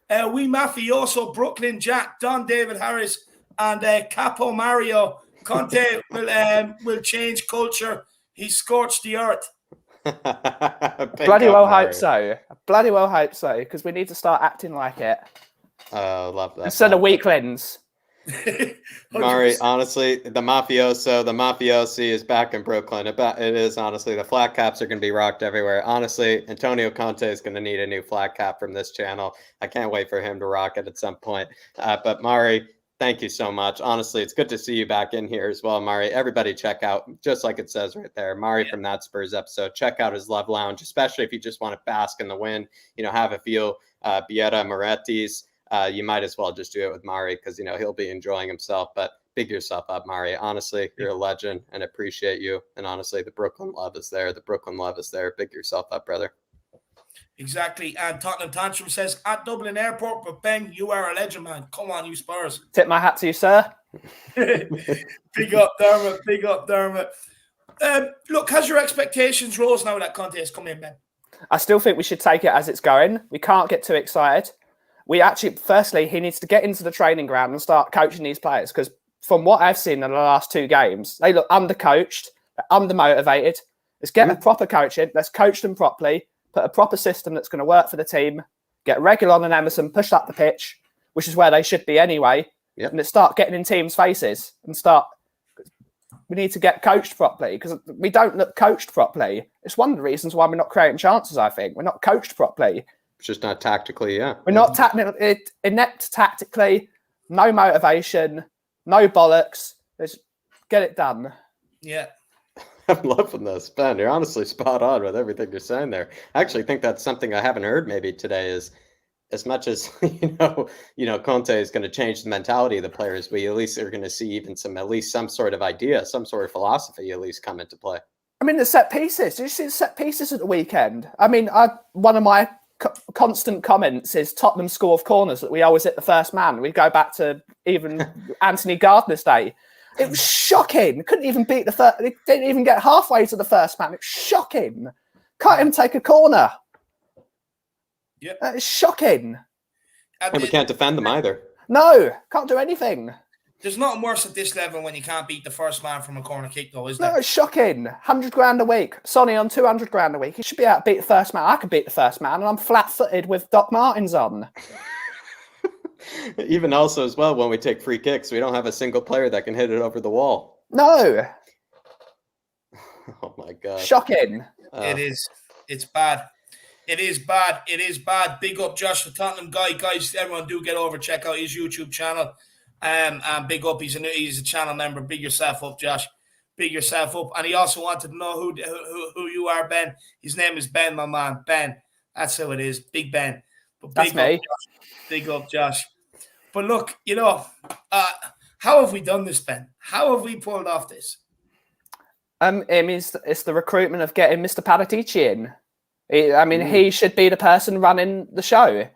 We mafioso, Brooklyn Jack, Don David Harris, and Capo Mario. Conte will change culture. He scorched the earth. Bloody well hope so. Bloody well hope so, because we need to start acting like it. Oh, love that. Instead of weaklings. Mari, honestly, the mafiosi is back in Brooklyn. It is, honestly. The flat caps are going to be rocked everywhere. Honestly, Antonio Conte is going to need a new flat cap from this channel. I can't wait for him to rock it at some point. But Mari, thank you so much. Honestly, it's good to see you back in here as well, Mari. Everybody check out, just like it says right there, Mari from that Spurs episode. Check out his Love Lounge, especially if you just want to bask in the wind, have a few Bieta Moretti's. You might as well just do it with Mari because, he'll be enjoying himself. But big yourself up, Mari. Honestly, you're a legend and appreciate you. And honestly, the Brooklyn love is there. The Brooklyn love is there. Big yourself up, brother. Exactly. And Tottenham Tantrum says, at Dublin Airport, but Ben, you are a legend, man. Come on, you Spurs. Tip my hat to you, sir. Big up, Dermot. Big up, Dermot. Look, has your expectations rose now that Conte has come in, Ben? I still think we should take it as it's going. We can't get too excited. Firstly, he needs to get into the training ground and start coaching these players, because from what I've seen in the last 2 games, they look undercoached, they're undermotivated. Let's get a proper coaching. Let's coach them properly, put a proper system that's going to work for the team, get Reguilon and Emerson pushed up the pitch, which is where they should be anyway, and let's start getting in teams' faces and we need to get coached properly, because we don't look coached properly. It's one of the reasons why we're not creating chances, I think. We're not coached properly. It's just not tactically, yeah. We're not inept tactically, no motivation, no bollocks. Let's get it done. Yeah. I'm loving this, Ben. You're honestly spot on with everything you're saying there. I actually think that's something I haven't heard maybe today. Is as much as Conte is going to change the mentality of the players, we at least are going to see even at least some sort of idea, some sort of philosophy at least come into play. I mean, the set pieces. Did you see the set pieces at the weekend? I mean, one of my constant comments is Tottenham score of corners that we always hit the first man. We go back to even Anthony Gardner's day. It was shocking. Couldn't even beat the first. They didn't even get halfway to the first man. It's shocking. Can't even take a corner. Yeah, it's shocking. And we can't defend them either. No, can't do anything. There's nothing worse at this level when you can't beat the first man from a corner kick, though, is there? No, it's shocking. 100 grand a week. Sonny on 200 grand a week. He should be able to beat the first man. I could beat the first man, and I'm flat-footed with Doc Martens on. Even also as well, when we take free kicks, we don't have a single player that can hit it over the wall. No. Oh my God. Shocking. It is. It's bad. It is bad. It is bad. Big up Josh, the Tottenham guy. Guys, everyone do get over, check out his YouTube channel. And big up, he's a channel member. Big yourself up, Josh. Big yourself up. And he also wanted to know who you are, Ben. His name is Ben, my man. Ben. That's who it is. Big Ben. But That's me. Big up, Josh. But look, how have we done this, Ben? How have we pulled off this? It's the recruitment of getting Mr. Paratici in. He should be the person running the show.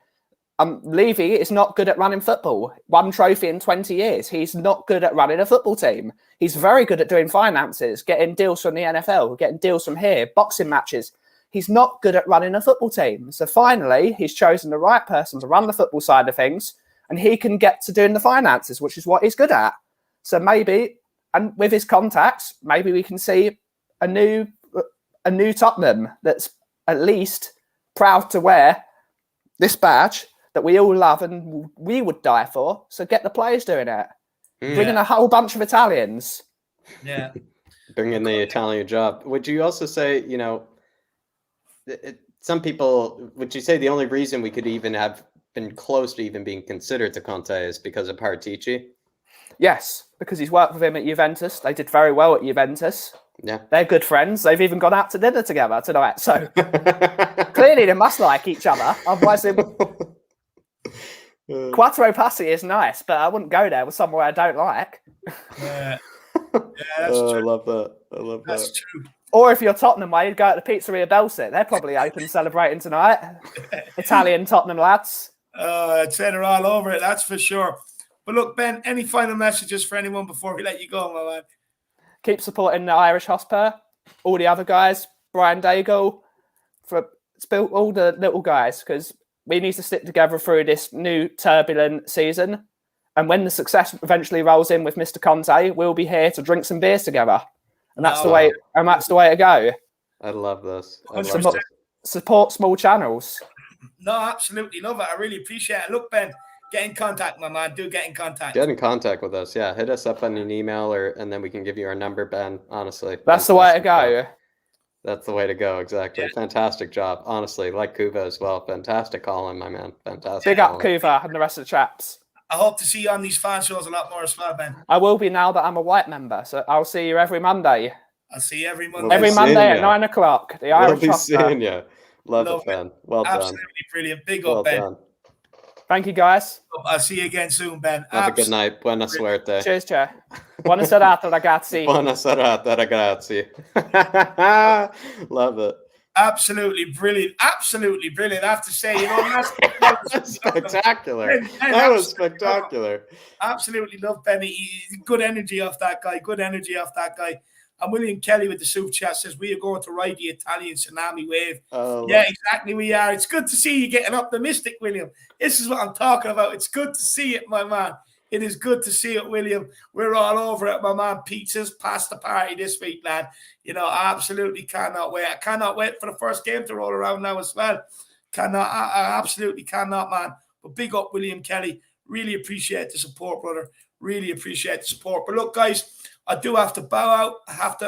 Levy is not good at running football. 1 trophy in 20 years. He's not good at running a football team. He's very good at doing finances, getting deals from the NFL, getting deals from here, boxing matches. He's not good at running a football team. So finally, he's chosen the right person to run the football side of things, and he can get to doing the finances, which is what he's good at. So maybe, and with his contacts, maybe we can see a new Tottenham that's at least proud to wear this badge that we all love and we would die for. So get the players doing it. Bring in a whole bunch of Italians. Yeah. Bring in the Italian job. Would you also say, some people, would you say the only reason we could even have been close to even being considered to Conte is because of Paratici? Yes, because he's worked with him at Juventus. They did very well at Juventus. Yeah. They're good friends. They've even gone out to dinner together tonight. So clearly they must like each other. Otherwise, Quattro Passi is nice, but I wouldn't go there with somewhere I don't like. Yeah, that's true. I love that. That's true. Or if you're Tottenham way, you'd go to the Pizzeria Belsit. They're probably open celebrating tonight. Italian Tottenham lads. I'd say they're all over it, that's for sure. But look, Ben, any final messages for anyone before we let you go, my man? Keep supporting the Irish Hotspur. All the other guys, Brian Daigle, all the little guys, because we need to stick together through this new turbulent season. And when the success eventually rolls in with Mr. Conte, we'll be here to drink some beers together. And that's the way. And that's the way to go. I love this. Support small channels. No, absolutely love it. I really appreciate it. Look, Ben, get in contact, my man. Do get in contact. Get in contact with us. Yeah, hit us up on an email, and then we can give you our number, Ben. Honestly, that's the way to go. That's the way to go. Exactly. Yeah. Fantastic job. Honestly, like Kuva as well. Fantastic calling, my man. Fantastic. Big up Kuva and the rest of the chaps. I hope to see you on these fan shows a lot more as well, Ben. I will be now that I'm a white member, so I'll see you every Monday. I'll see you every Monday. Every Monday at 9 o'clock. The Irish We'll be seeing you. Love it, Ben. Well done. Absolutely brilliant. Big up, Ben. Done. Thank you, guys. I'll see you again soon, Ben. Have a good night. Buona suerte. Cheers, Chair. Buona serata, ragazzi. Buona serata, ragazzi. Love it. Absolutely brilliant. Absolutely brilliant. I have to say, that's spectacular. That was spectacular. Absolutely love Benny. Good energy off that guy. Good energy off that guy. And William Kelly with the super chat says, we are going to ride the Italian tsunami wave. Yeah, exactly, we are. It's good to see you getting optimistic, William. This is what I'm talking about. It's good to see it, my man. It is good to see it, William. We're all over it, my man. Pizzas, pasta party this week, lad. I absolutely cannot wait. I cannot wait for the first game to roll around now as well. I absolutely cannot, man. But big up, William Kelly. Really appreciate the support, brother. Really appreciate the support. But look, guys, I do have to bow out. I have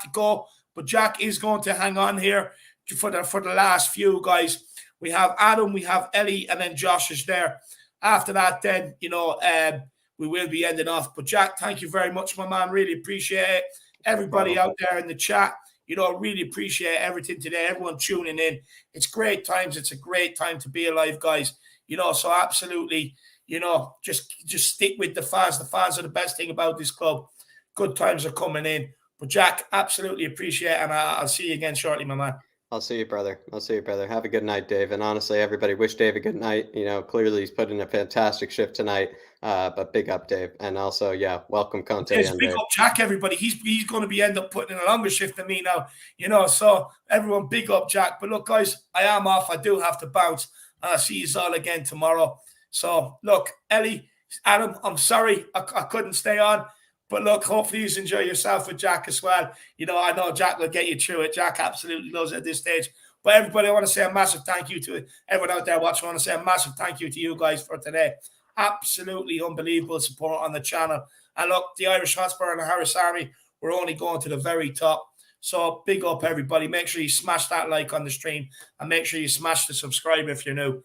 to go. But Jack is going to hang on here for the last few, guys. We have Adam, we have Ellie, and then Josh is there. After that, then, we will be ending off. But Jack, thank you very much, my man. Really appreciate it. everybody out there in the chat. You know, really appreciate everything today. Everyone tuning in. It's great times. It's a great time to be alive, guys. You know, so absolutely, you know, just stick with the fans. The fans are the best thing about this club. Good times are coming in. But Jack, absolutely appreciate it, and I'll see you again shortly, my man. I'll see you, brother. I'll see you, brother. Have a good night, Dave. And honestly, everybody wish Dave a good night. You know, clearly he's put in a fantastic shift tonight. But big up, Dave. And also, yeah, welcome, Conte. Yes, and big Dave. up Jack, everybody. He's going to be end up putting in a longer shift than me now. You know, so everyone, big up Jack. But look, guys, I am off. I do have to bounce. I'll see you all again tomorrow. So look, Ellie, Adam, I'm sorry I couldn't stay on. But look, hopefully you enjoy yourself with Jack as well. You know, I know Jack will get you through it. Jack absolutely loves it at this stage. But everybody, I want to say a massive thank you to everyone out there watching. I want to say a massive thank you to you guys for today. Absolutely unbelievable support on the channel. And look, the Irish Hotspur and the Harris Army, we're only going to the very top. So big up, everybody. Make sure you smash that like on the stream and make sure you smash the subscribe if you're new.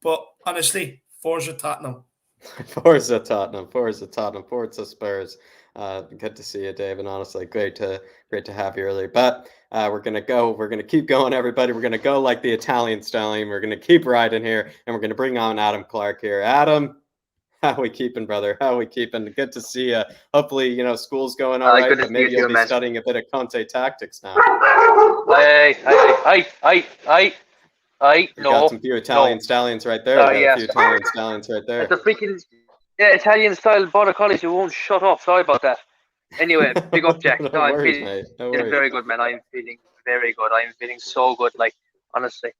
But honestly, Forza Tottenham. Forza Tottenham. Forza Tottenham. Forza Spurs. Good to see you, Dave, and honestly, great to have you earlier. But we're gonna keep going, everybody. We're gonna go like the Italian stallion. We're gonna keep riding here, and we're gonna bring on Adam Clark here. Adam, how we keeping, brother? How we keeping? Good to see you. Hopefully, you know, school's going all right, but maybe you'll be studying a bit of Conte tactics now. Hey. You got some few Italian stallions right there. A few Italian stallions right there. The freaking Italian style border collies who won't shut up. Sorry about that. Anyway, big up, Jack. No I'm worries, feeling mate. No worries. very good, man. I'm feeling very good. I'm feeling so good. Like, honestly,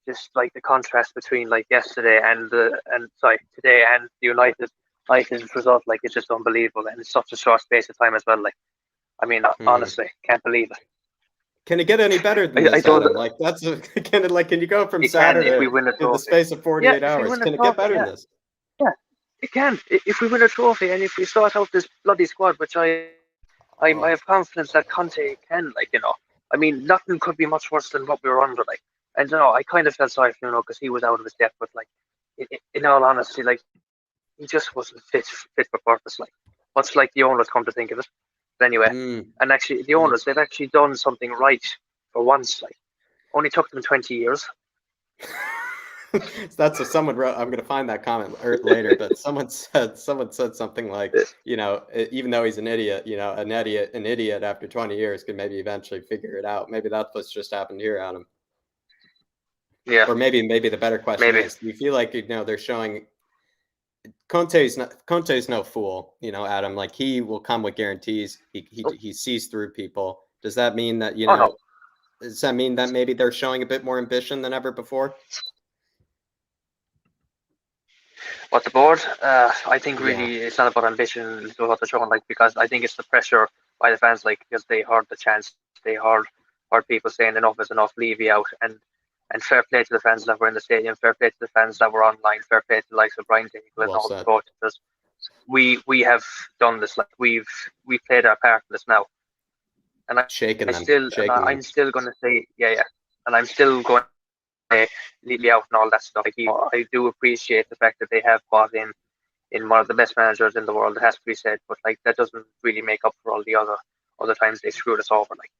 just like the contrast between like yesterday and today and the United's result, like it's just unbelievable, and it's such a short space of time as well. Like, I mean, honestly, can't believe it. Can it get any better than this, Adam? Like can you go from Saturday if we win a in the space of 48 hours? Can it get better than this? Yeah, it can. If we win a trophy and if we sort out this bloody squad, which I have confidence that Conte can, like, you know. I mean, nothing could be much worse than what we were under, like. And, you know, I kind of felt sorry for Nuno because he was out of his depth, but, like, in all honesty, like, he just wasn't fit for purpose, like. Much like the owners, come to think of it. But anyway, and actually, the owners, they've actually done something right for once, like. Only took them 20 years. That's what someone wrote. I'm going to find that comment later, but someone said something like, you know, even though he's an idiot, you know, an idiot after 20 years could maybe eventually figure it out. Maybe that's what's just happened here, Adam. Yeah. Or maybe the better question is, do you feel like, you know, they're showing Conte's no fool, you know, Adam, like he will come with guarantees. He sees through people. Does that mean that, you know, does that mean that maybe they're showing a bit more ambition than ever before? What, the board? I think really it's not about ambition, it's what they're showing, like, because I think it's the pressure by the fans, like, because they heard the chants, they heard people saying enough is enough, Levy out, and fair play to the fans that were in the stadium, fair play to the fans that were online, fair play to the likes of Brian Dingle and all the protesters. We have done this, like, we played our part in this now, and I'm still going to say and I'm still going Levy out and all that stuff. Like, I do appreciate the fact that they have bought in one of the best managers in the world. It has to be said, but like that doesn't really make up for all the other times they screwed us over. Like,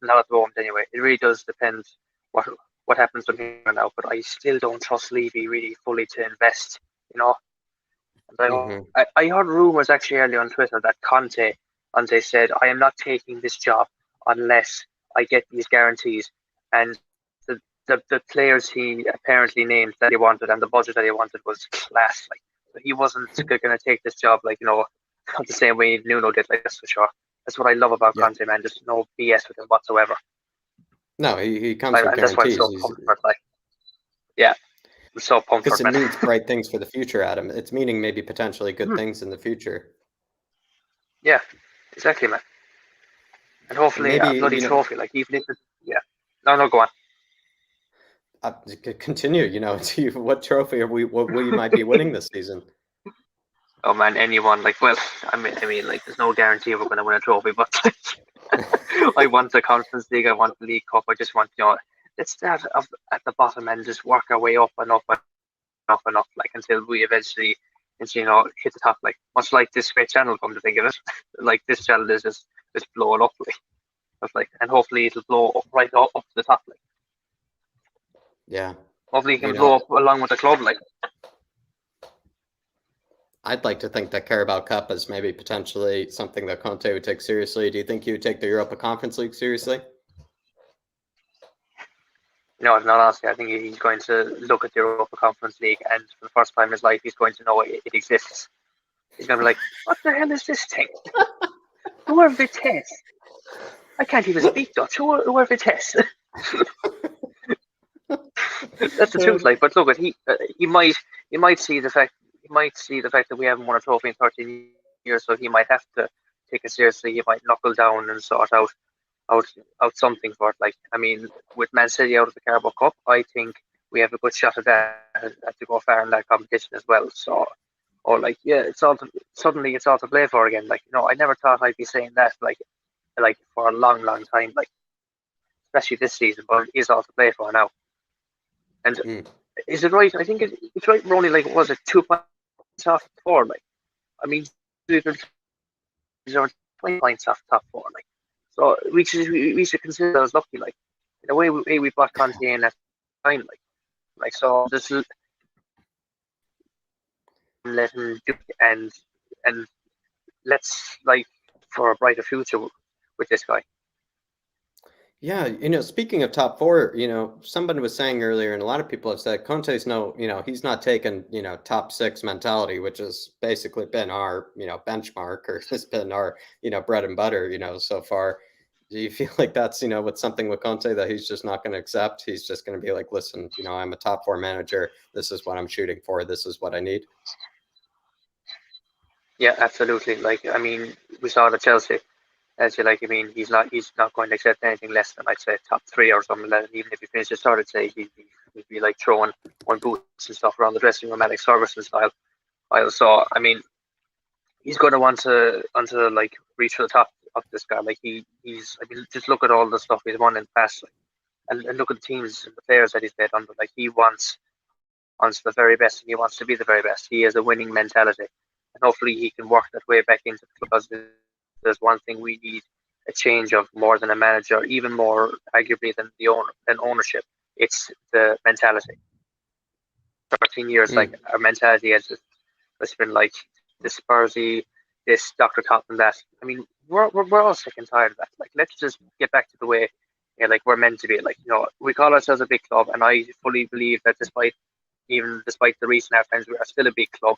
not at the moment anyway. It really does depend what happens from here now. But I still don't trust Levy really fully to invest. You know, I heard rumors actually earlier on Twitter that Conte said, "I am not taking this job unless I get these guarantees." And the players he apparently named that he wanted and the budget that he wanted was class. Like, so he wasn't going to take this job, like, you know, not the same way Nuno did, like, that's for sure. That's what I love about Conte, man. Just no BS with him whatsoever. No, he comes with guarantees. That's why I'm so pumped for it, like. Yeah, I'm so pumped for it, man. Because it means bright things for the future, Adam. It's meaning maybe potentially good things in the future. Yeah, exactly, man. And hopefully a bloody trophy, like, even if it's, No, go on. Continue, you know, what trophy what we might be winning this season? Oh man, anyone, like, well, I mean, like, there's no guarantee we're going to win a trophy, but I want the Conference League, I want the League Cup, I just want, you know, let's start at the bottom and just work our way up and up and up and up, like, until we eventually, you know, hit the top, like, much like this great channel, come to think of it. Like, this channel is just just blow it up, like. It's like, and hopefully it'll blow up right up to the top, like. Yeah. Hopefully it can blow up along with the club, like. I'd like to think that Carabao Cup is maybe potentially something that Conte would take seriously. Do you think he would take the Europa Conference League seriously? No, not honestly. I think he's going to look at the Europa Conference League, and for the first time in his life, he's going to know it exists. He's going to be like, what the hell is this thing? Who are Vitesse? I can't even speak Dutch. Who are Vitesse? That's the truth, like. But look, he might see the fact that we haven't won a trophy in 13 years, so he might have to take it seriously. He might knuckle down and sort out something for it. Like, I mean, with Man City out of the Carabao Cup, I think we have a good shot at that to go far in that competition as well. So, suddenly it's all to play for again. Like, I never thought I'd be saying that like for a long time, like, especially this season, but it is all to play for now. And is it right? I think it's right. We're only, like, was it 2 points off the 4? Like, I mean, these are 20 points off the top 4. Like, so we should consider us lucky. Like, in a way we bought Conte in at the time. Like so this is let him do and let's, like, for a brighter future with this guy. Yeah, speaking of top 4, somebody was saying earlier, and a lot of people have said Conte's he's not taken, top 6 mentality, which has basically been our, benchmark, or has been our, bread and butter, so far. Do you feel like that's, with something with Conte that he's just not going to accept? He's just going to be like, listen, I'm a top 4 manager. This is what I'm shooting for. This is what I need. Yeah, absolutely. Like, I mean, we saw the Chelsea. As you like, I mean, he's not going to accept anything less than, I'd say, top 3 or something like that. Even if he finishes third, I'd say he'd be like throwing on boots and stuff around the dressing room, Alex Ferguson style. So, I mean, he's going to want to like reach for the top of this guy. Like, he's. I mean, just look at all the stuff he's won in the past, like, and look at the teams and the players that he's played under. Like, he wants the very best, and he wants to be the very best. He has a winning mentality, and hopefully he can work that way back into the club. Because there's one thing we need a change of more than a manager, even more arguably than ownership. It's the mentality. 13 years, like, our mentality has been like this Spursy, this Dr. Tottenham, that. I mean, we're all sick and tired of that. Like, let's just get back to the way, like, we're meant to be. Like, we call ourselves a big club, and I fully believe that despite the recent outcomes, we are still a big club.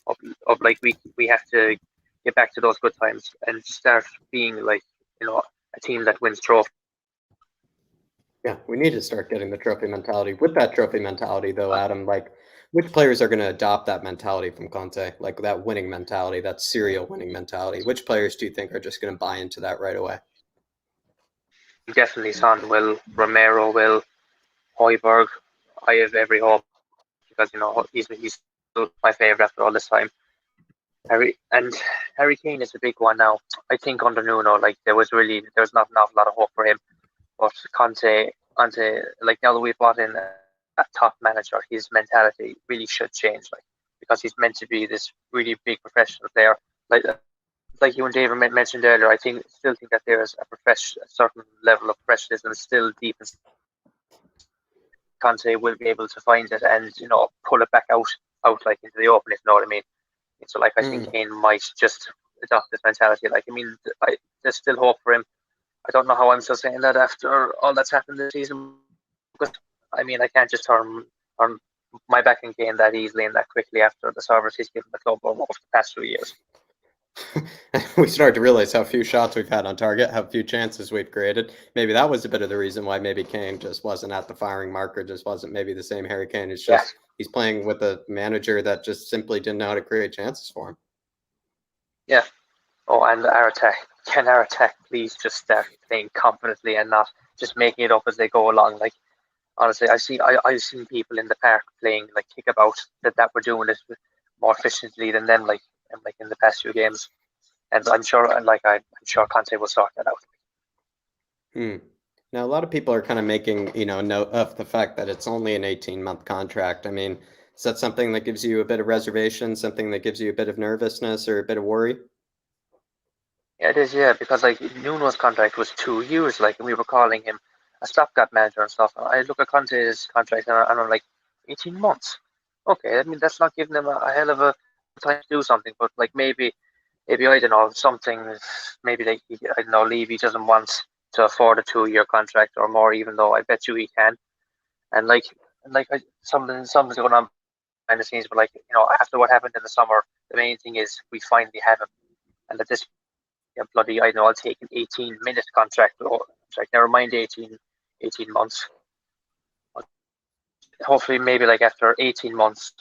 Of like, we have to get back to those good times and start being, like, a team that wins trophies. Yeah, we need to start getting the trophy mentality. With that trophy mentality, though, Adam, like, which players are going to adopt that mentality from Conte, like that winning mentality, that serial winning mentality? Which players do you think are just going to buy into that right away? Definitely Son will, Romero will, Højbjerg. I have every hope, because he's still my favourite after all this time. Harry Kane is a big one now. I think under Nuno, like, there's not an awful lot of hope for him. But Conte, like, now that we've brought in a top manager, his mentality really should change, like, because he's meant to be this really big professional player. Like you and David mentioned earlier, I still think that there is a certain level of professionalism still deep in Conte. Will be able to find it and pull it back out like into the open, if you know what I mean. So, like, I think Kane might just adopt this mentality. Like, I mean, there's still hope for him. I don't know how I'm still saying that after all that's happened this season. Because, I mean, I can't just turn my back on Kane that easily and that quickly after the service he's given the club over the past 2 years. We started to realize how few shots we've had on target, how few chances we've created. Maybe that was a bit of the reason why maybe Kane just wasn't at the firing mark, or just wasn't maybe the same Harry Kane. It's just he's playing with a manager that just simply didn't know how to create chances for him. Yeah. Oh, and our attack. Can our attack please just start playing confidently and not just making it up as they go along? Like, honestly, I've seen people in the park playing, like, kickabout that were doing it more efficiently than them, like in the past few games. And I'm sure Conte will sort that out. Now, a lot of people are kind of making, note of the fact that it's only an 18-month contract. I mean, is that something that gives you a bit of reservation, something that gives you a bit of nervousness or a bit of worry? Yeah, it is. Yeah, because like Nuno's contract was 2 years, like, and we were calling him a stopgap manager and stuff. I look at Conte's contract and I'm like, 18 months. Okay, I mean that's not giving him a hell of a time to do something, but like maybe I don't know something. Maybe like I don't know, Levy doesn't want to afford a 2 year contract or more, even though I bet you he can. And something's going on behind the scenes, but like after what happened in the summer, the main thing is we finally have him, and that this bloody I know I'll take an 18-minute contract or contract. Never mind 18 months. Hopefully, maybe like after 18 months,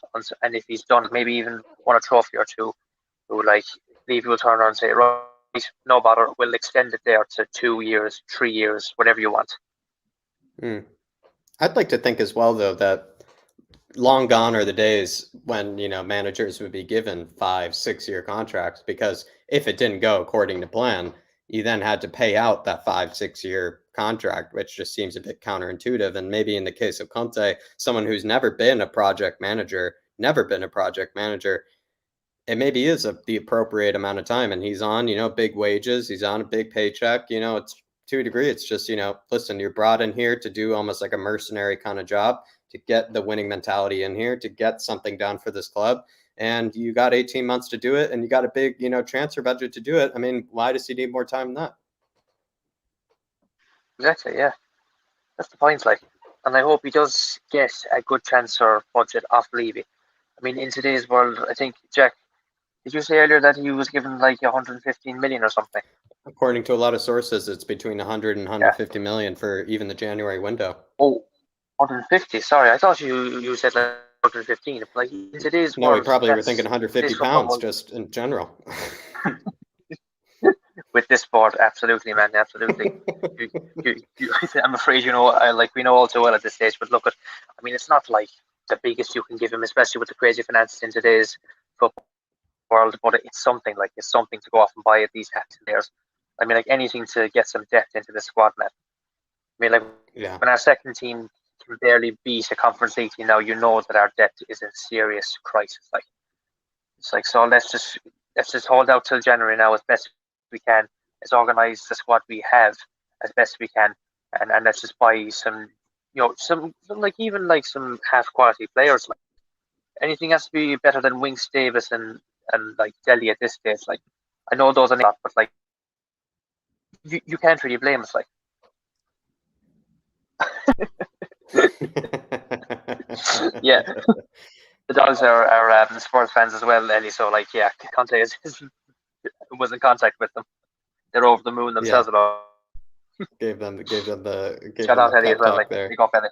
and if he's done, maybe even won a trophy or two, like Levy will turn around and say, right, no bother, we'll extend it there to 2 years, 3 years, whatever you want. I'd like to think as well, though, that long gone are the days when managers would be given 5-6 year contracts, because if it didn't go according to plan, you then had to pay out that 5-6 year contract, which just seems a bit counterintuitive. And maybe in the case of Conte, someone who's never been a project manager, it maybe is the appropriate amount of time, and he's on big wages, he's on a big paycheck. It's to a degree, it's just listen, you're brought in here to do almost like a mercenary kind of job, to get the winning mentality in here, to get something done for this club, and you got 18 months to do it, and you got a big transfer budget to do it. I mean, why does he need more time than that? Exactly, yeah, that's the point. Like, and I hope he does get a good transfer budget off Levy. I mean, in today's world, I think, Jack, did you say earlier that he was given like 115 million or something? According to a lot of sources, it's between 100 and 150 million for even the January window. Oh, 150. Sorry, I thought you said like 115. Like in today's world, we probably were thinking 150 pounds just in general. With this board, absolutely, man, absolutely. I'm afraid we know all too well at this stage. But look, I mean, it's not like the biggest you can give him, especially with the crazy finances in today's football world. But it's something to go off and buy at these players. I mean, like anything to get some depth into the squad, man. I mean, like when our second team can barely beat a conference league team now, you know that our depth is in serious crisis. Like it's like, so let's just hold out till January now as best we can. Let's organise the squad we have as best we can, and let's just buy some even like some half quality players. Like anything has to be better than Winks, Davis, and like Dele at this stage. Like I know those are not, but like you can't really blame us. Like yeah, the dogs are Spurs fans as well, Ellie. So like, yeah, Conte was in contact with them. They're over the moon themselves about. Gave them the Shout out Ellie as well. Like, there. big up Ellie.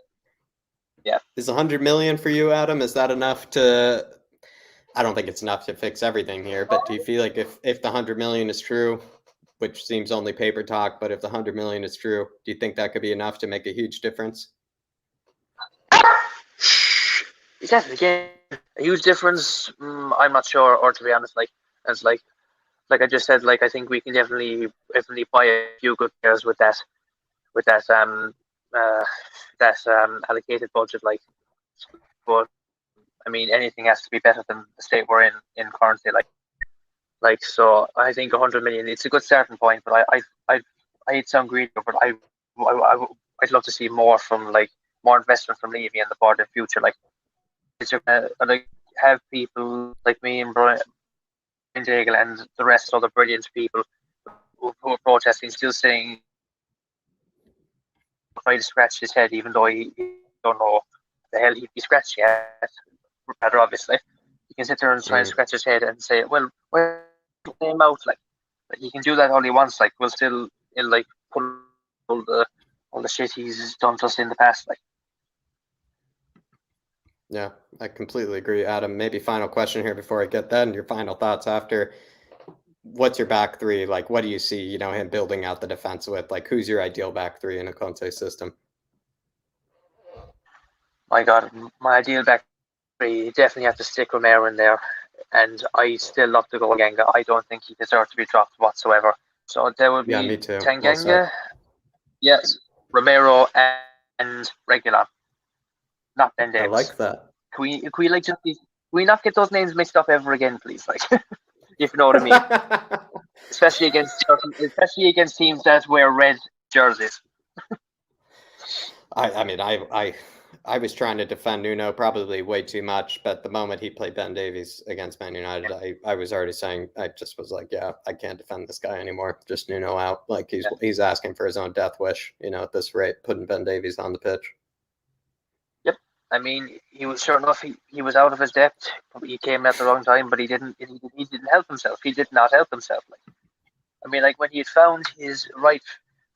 Yeah. Is 100 million for you, Adam? Is that enough to? I don't think it's enough to fix everything here, but do you feel like if the 100 million is true, which seems only paper talk, but if the 100 million is true, do you think that could be enough to make a huge difference? Definitely, a huge difference. I'm not sure, or to be honest, like I just said, like I think we can definitely buy a few good players with that allocated budget. Like, but I mean, anything has to be better than the state we're in currently. Like so, I think 100 million. It's a good starting point, but I hate sound greedy, but I'd love to see more investment from Levy and the board in future. Like have people like me and Brian Daigle and the rest of the brilliant people who are protesting still saying try to scratch his head, even though he don't know the hell he scratched his head. Rather obviously, he can sit there and try and scratch his head and say, "Well, where's the name out?" Like he can do that all he wants. Like we'll still put all the shit he's done to us in the past. Like. Yeah, I completely agree, Adam. Maybe final question here before I get that and your final thoughts after. What's your back three? Like, what do you see, him building out the defense with? Like, who's your ideal back three in a Conte system? My God, my ideal back three, you definitely have to stick Romero in there. And I still love to go Tanganga. I don't think he deserves to be dropped whatsoever. So there would be me too. Tanganga, yes, Romero, and Regular. Not Ben Davis. I like that. Can we not get those names mixed up ever again, please? Like, if you know what I mean. Especially against teams that wear red jerseys. I mean, I was trying to defend Nuno probably way too much, but the moment he played Ben Davies against Man United, I was already saying, I just was like, yeah, I can't defend this guy anymore. Just Nuno out. Like he's asking for his own death wish, at this rate, putting Ben Davies on the pitch. Yep. I mean, he was sure enough. He was out of his depth. He came at the wrong time, but he didn't help himself. He did not help himself. I mean, when he had found his right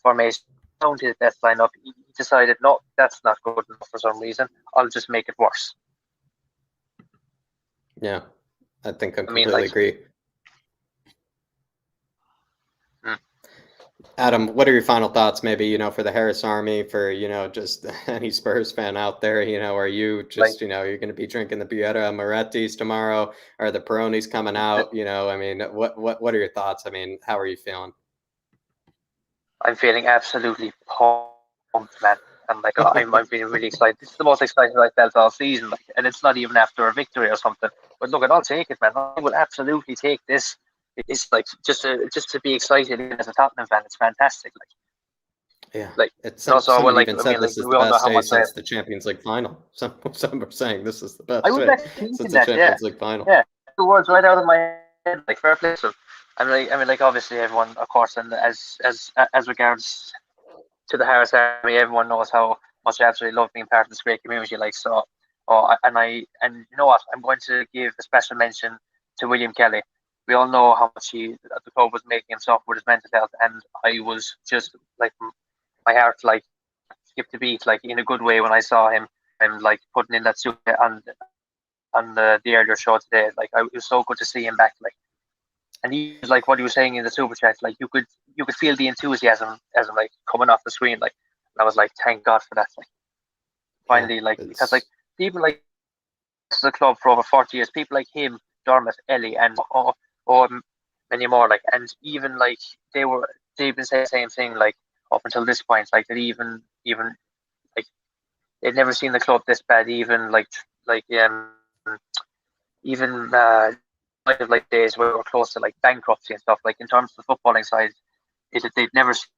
formation, found his best lineup, he decided, no, that's not good enough for some reason. I'll just make it worse. Yeah, I think I completely agree. Adam, what are your final thoughts, maybe, for the Harris Army, for, just any Spurs fan out there, are you just, you're going to be drinking the Birra Moretti's tomorrow? Are the Peronis coming out? I mean, what are your thoughts? I mean, how are you feeling? I'm feeling absolutely pumped, man. And I'm feeling really excited. This is the most excited I felt all season, and it's not even after a victory or something. But look, I'll take it, man. I will absolutely take this. It's just to be excited as a Tottenham fan. It's fantastic. Yeah, it's also someone even said this is the best day since the Champions League final. Some are saying this is the best day since the Champions League final. Yeah, the words right out of my head, fair play. So, I mean, obviously everyone, of course, and as regards to the Harris Army, everyone knows how much I absolutely love being part of this great community. And you know what? I'm going to give a special mention to William Kelly. We all know how much the club was making him suffer with his mental health, and I was just my heart skipped a beat in a good way when I saw him and putting in that suit on the earlier show today. It was so good to see him back. And he was what he was saying in the super chat. You could feel the enthusiasm as coming off the screen. And I was thank God for that. Finally, because people the club for over 40 years, people like him, Dermot, Ellie, and many more, and even they've been saying the same thing up until this point, that even they'd never seen the club this bad, even days where we were close to bankruptcy and stuff. In terms of the footballing side, they'd never seen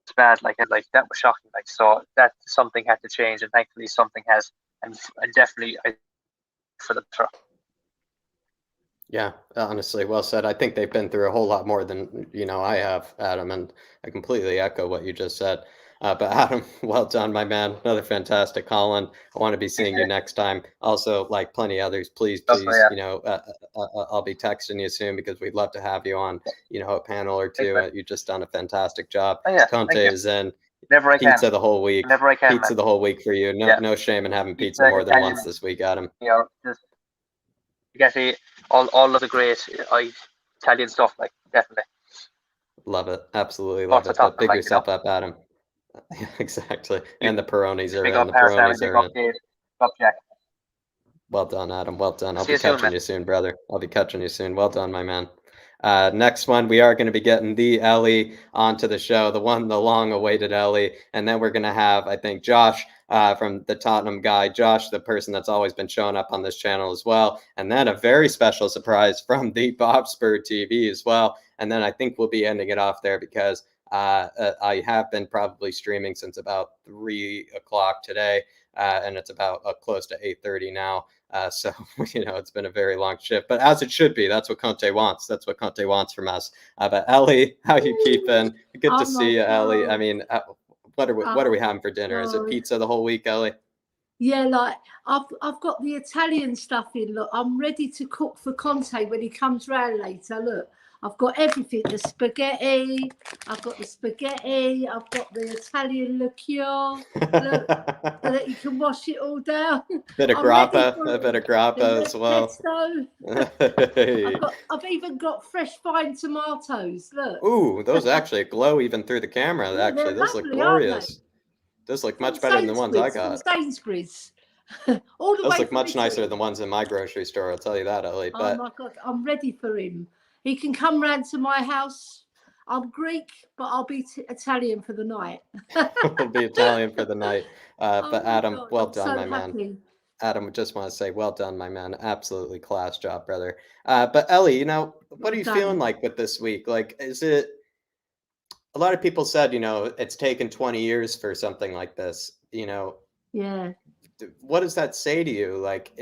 this bad. That was shocking. So that something had to change, and thankfully something has, and definitely for the better. Yeah, honestly, well said. I think they've been through a whole lot more than, I have, Adam, and I completely echo what you just said. But Adam, well done, my man. Another fantastic call-in. I want to be seeing you next time. Also, like plenty others, please, I'll be texting you soon because we'd love to have you on, a panel or two. You've just done a fantastic job. Conte is in. Never pizza the whole week. Never I can, pizza man. The whole week for you. No shame in having pizza more than once this week, Adam. Yeah, you get all of the great Italian stuff, definitely. Love it. Absolutely love it. But big yourself up, Adam. Yeah, exactly. And the Peronis are in. The Peronis are in. Well done, Adam. Well done. I'll be catching you soon, brother. I'll be catching you soon. Well done, my man. Next one, we are going to be getting the Ellie onto the show, the long-awaited Ellie, and then we're going to have, I think, Josh from the Tottenham guy, Josh, the person that's always been showing up on this channel as well, and then a very special surprise from the Bob Spur TV as well, and then I think we'll be ending it off there because I have been probably streaming since about 3 o'clock today, and it's about close to 8:30 now. So, it's been a very long shift, but as it should be. That's what Conte wants. That's what Conte wants from us. But Ellie, how you keeping? Good to see you, Ellie. I mean, what are we having for dinner? Is it pizza the whole week, Ellie? Yeah, I've got the Italian stuff in. Look, I'm ready to cook for Conte when he comes round later. Look, I've got everything. The spaghetti. I've got the Italian liqueur. Look, so that you can wash it all down. A bit of grappa as well. Hey. I've even got fresh fine tomatoes. Look. Ooh, those actually glow even through the camera. Yeah, actually, those look glorious. Those look much better than the ones I got. Sainsbury's. All the those way look much nicer than the ones in my grocery store. I'll tell you that, Ellie. Oh my God, I'm ready for him. He can come round to my house. I'm Greek, but I'll be Italian for the night. We'll be Italian for the night. But Adam, well done, my man. Adam, just want to say, well done, my man. Absolutely class job, brother. But Ellie, you know, what are you feeling like with this week? Like, is it? A lot of people said, you know, it's taken 20 years for something like this. You know, Yeah. what does that say to you? Like,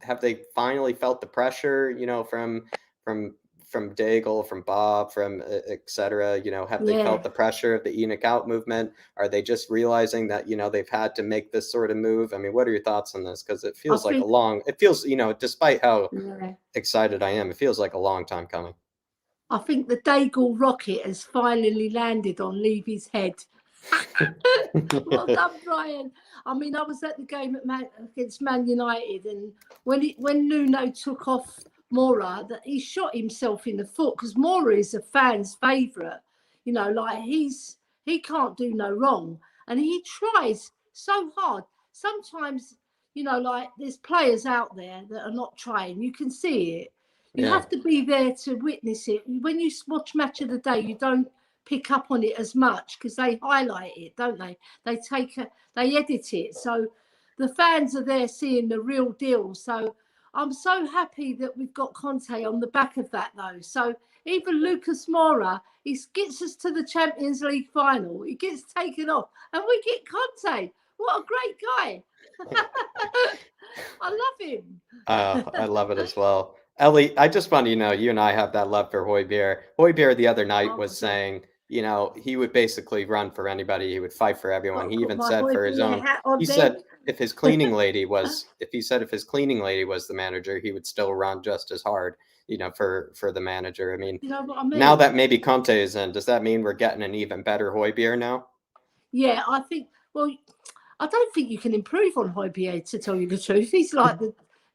have they finally felt the pressure, you know, from Daigle, from Bob, from et cetera, you know, have they Yeah. felt the pressure of the Enoch out movement? Are they just realizing that, you know, they've had to make this sort of move? I mean, what are your thoughts on this? Because it feels like it feels, you know, despite how excited I am, it feels like a long time coming. I think the Daigle rocket has finally landed on Levy's head. Well done, Brian. I mean, I was at the game against Man United, and when Nuno took off Moura, that he shot himself in the foot, because Moura is a fan's favourite. You know, like he can't do no wrong, and he tries so hard. Sometimes, you know, like there's players out there that are not trying. You can see it. You have to be there to witness it. When you watch Match of the Day, you don't pick up on it as much because they highlight it, don't they? They edit it. So the fans are there seeing the real deal. So I'm so happy that we've got Conte on the back of that, though. So even Lucas Moura, he gets us to the Champions League final. He gets taken off, and we get Conte. What a great guy. I love him. I love it as well. Ellie, I just want you to know, you and I have that love for Højbjerg. Højbjerg the other night was saying, you know, he would basically run for anybody. He would fight for everyone. He even said for his own, he said if his cleaning lady was, if his cleaning lady was the manager, he would still run just as hard, you know, for the manager. I mean, you know what I mean? Now that maybe Conte is in, does that mean we're getting an even better Højbjerg now? Yeah, I think, well, I don't think you can improve on Højbjerg, to tell you the truth. He's like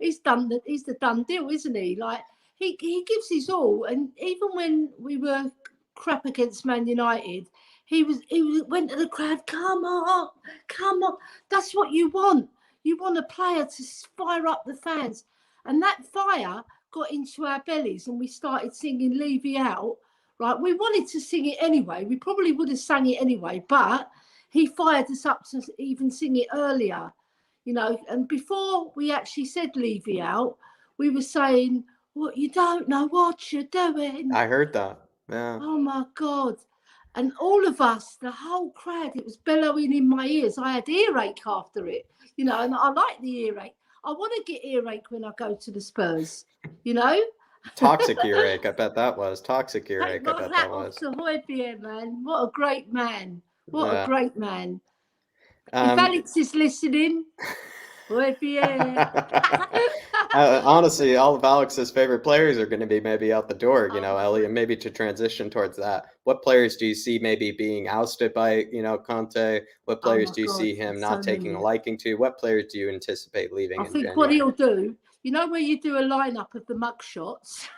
he's the done deal, isn't he? Like he gives his all, and even when we were crap against Man United, he went to the crowd, come on. That's what you want. You want a player to fire up the fans, and that fire got into our bellies, and we started singing Levy out. Right, we wanted to sing it anyway. We probably would have sang it anyway, but he fired us up to even sing it earlier. You know, and before we actually said Levy out, we were saying, "What, you don't know what you're doing." I heard that. Yeah. Oh my God. And all of us, the whole crowd, it was bellowing in my ears. I had earache after it, you know, and I like the earache. I want to get earache when I go to the Spurs, you know. Toxic earache, I bet that was. Toxic earache, I bet that was. To Højbjerg, man. What a great man. What a great man. If Alex is listening, honestly, all of Alex's favorite players are going to be maybe out the door, you know, Ellie, and maybe to transition towards that. What players do you see maybe being ousted by, you know, Conte? What players do you see him not taking a liking to? What players do you anticipate leaving? I think what he'll do, you know, where you do a lineup of the mugshots.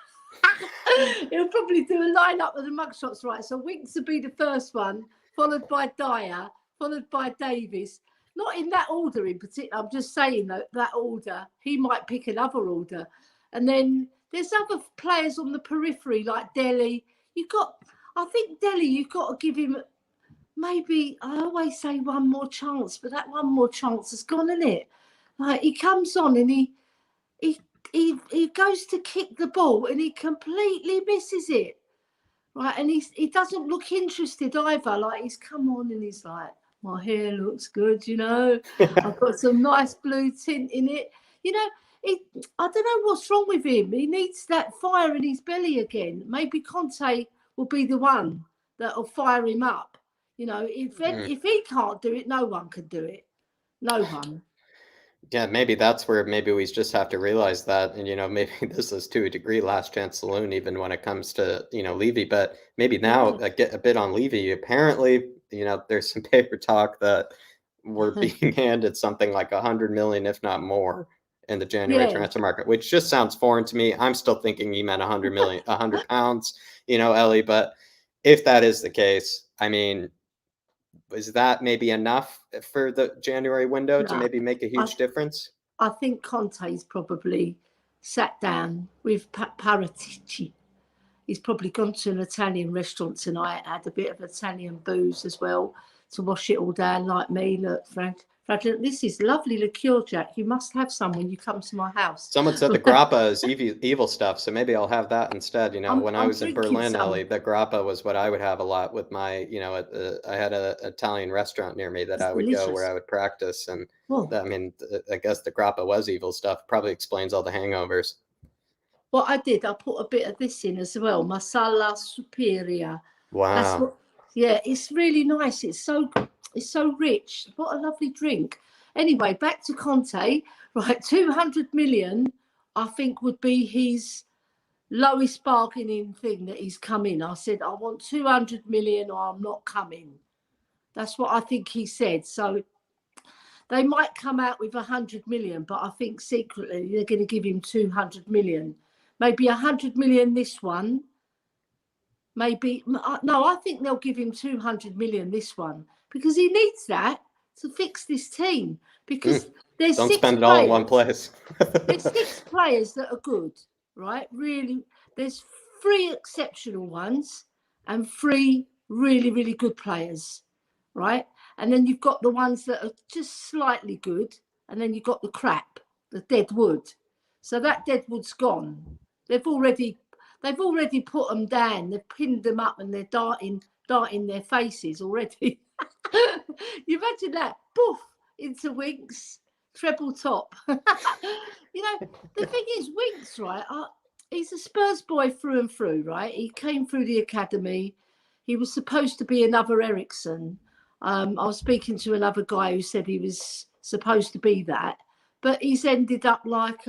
He'll probably do a lineup of the mugshots, right? So Winks will be the first one, followed by Dyer, followed by Davis. Not in that order in particular. I'm just saying that order. He might pick another order. And then there's other players on the periphery like Dele. I think Dele, you've got to give him maybe, I always say one more chance, but that one more chance has gone, isn't it? Like he comes on and he goes to kick the ball and he completely misses it. Right. And he doesn't look interested either. Like he's come on and he's like, my hair looks good, you know. I've got some nice blue tint in it. You know, I don't know what's wrong with him. He needs that fire in his belly again. Maybe Conte will be the one that will fire him up. You know, if he can't do it, no one can do it. No one. Yeah, maybe that's where maybe we just have to realize that, and you know, maybe this is to a degree last chance saloon, even when it comes to, you know, Levy. But maybe now get a bit on Levy. Apparently, you know, there's some paper talk that we're being handed something like 100 million, if not more, in the January transfer market, which just sounds foreign to me. I'm still thinking he meant 100 million, 100 pounds, you know, Ellie. But if that is the case, I mean, is that maybe enough for the January window to maybe make a huge difference? I think Conte's probably sat down with Paratici. He's probably gone to an Italian restaurant tonight, had a bit of Italian booze as well to wash it all down like me. Look, This is lovely liqueur, Jack. You must have some when you come to my house. Someone said the grappa is evil stuff, so maybe I'll have that instead. When I I'm was in drinking Berlin, some. Ellie, the grappa was what I would have a lot with my, I had an Italian restaurant near me that It's I would go where delicious. I would practice, and Well, I guess the grappa was evil stuff. Probably explains all the hangovers. what I did, I put a bit of this in as well, masala superior. That's Wow. what. Yeah, it's really nice. It's so rich. What a lovely drink. Anyway, back to Conte. Right, 200 million, I think, would be his lowest bargaining thing that he's come in. I said, I want 200 million or I'm not coming. That's what I think he said. So they might come out with 100 million, but I think secretly they're going to give him 200 million. Maybe 100 million this one. Maybe, no, I think they'll give him 200 million this one because he needs that to fix this team. Because there's Don't 6 spend it players, all in one place. there's 6 players that are good, right? Really, there's 3 exceptional ones and 3 really, really good players, right? And then you've got the ones that are just slightly good, and then you've got the crap, the dead wood. So that dead wood's gone. They've already put them down. They've pinned them up and they're darting their faces already. You imagine that? Poof, into Winks, treble top. The thing is, Winks, right? He's a Spurs boy through and through, right? He came through the academy. He was supposed to be another Ericsson. I was speaking to another guy who said he was supposed to be that, but he's ended up like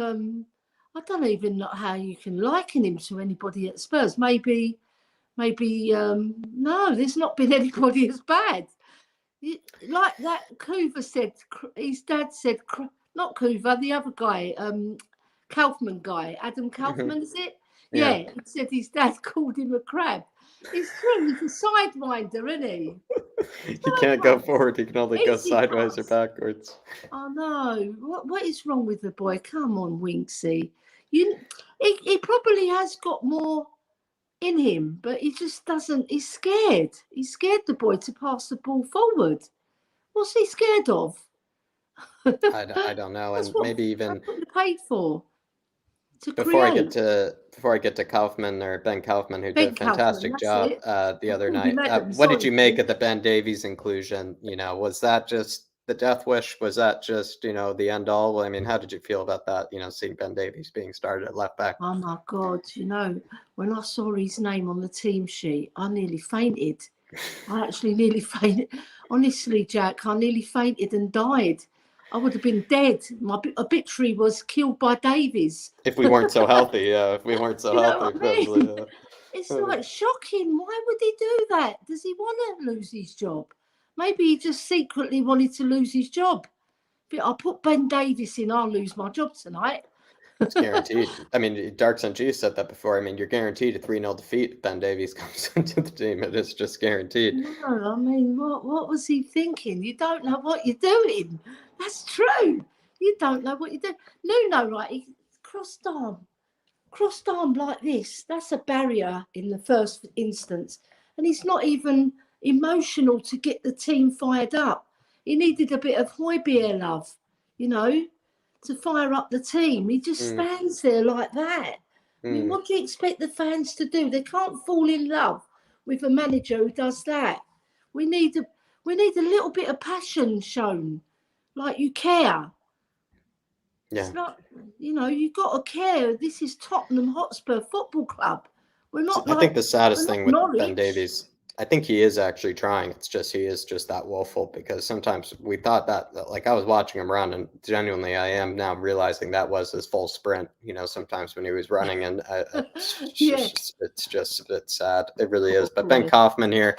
I don't even know how you can liken him to anybody at Spurs. Maybe no, there's not been anybody as bad. Like that Coover said, his dad said, not Coover, the other guy, Kaufman guy, Adam Kaufman, is it? Yeah, he said his dad called him a crab. It's true, he's a sidewinder, isn't he? He can't go forward, he can only go sideways or backwards. Oh no, what is wrong with the boy? Come on, Winksy. He probably has got more in him, but he just doesn't. He's scared. He's scared the boy to pass the ball forward. What's he scared of? I don't know, and maybe even that's what you're paid for. Before I get to Kaufman or Ben Kaufman, who did a fantastic job the other night. What did you make of the Ben Davies inclusion? Was that just the death wish? Was that just the end all? I mean, how did you feel about that? Seeing Ben Davies being started at left back. Oh my God! When I saw his name on the team sheet, I nearly fainted. I actually nearly fainted. Honestly, Jack, I nearly fainted and died. I would have been dead. My obituary was killed by Davies. If we weren't so healthy, if we weren't so healthy, probably. It's like shocking. Why would he do that? Does he want to lose his job? Maybe he just secretly wanted to lose his job. But I'll put Ben Davies in, I'll lose my job tonight. It's guaranteed. I mean, Dark Sun G said that before. I mean, you're guaranteed a 3-0 defeat if Ben Davies comes into the team. It is just guaranteed. No, I mean, what was he thinking? You don't know what you're doing. That's true. You don't know what you're doing. Nuno, right, he crossed arm like this. That's a barrier in the first instance. And he's not even emotional to get the team fired up. He needed a bit of Højbjerg love, to fire up the team. He just stands there like that. I mean, what do you expect the fans to do? They can't fall in love with a manager who does that. We need a little bit of passion shown, like you care. Yeah. It's not, you've got to care. This is Tottenham Hotspur Football Club. We're not. I think the saddest thing with Norwich. Ben Davies, I think he is actually trying. It's just he is just that woeful, because sometimes we thought that like I was watching him run, and genuinely I am now realizing that was his full sprint. Sometimes when he was running, and it's sad. It really is. But Ben Kaufman here,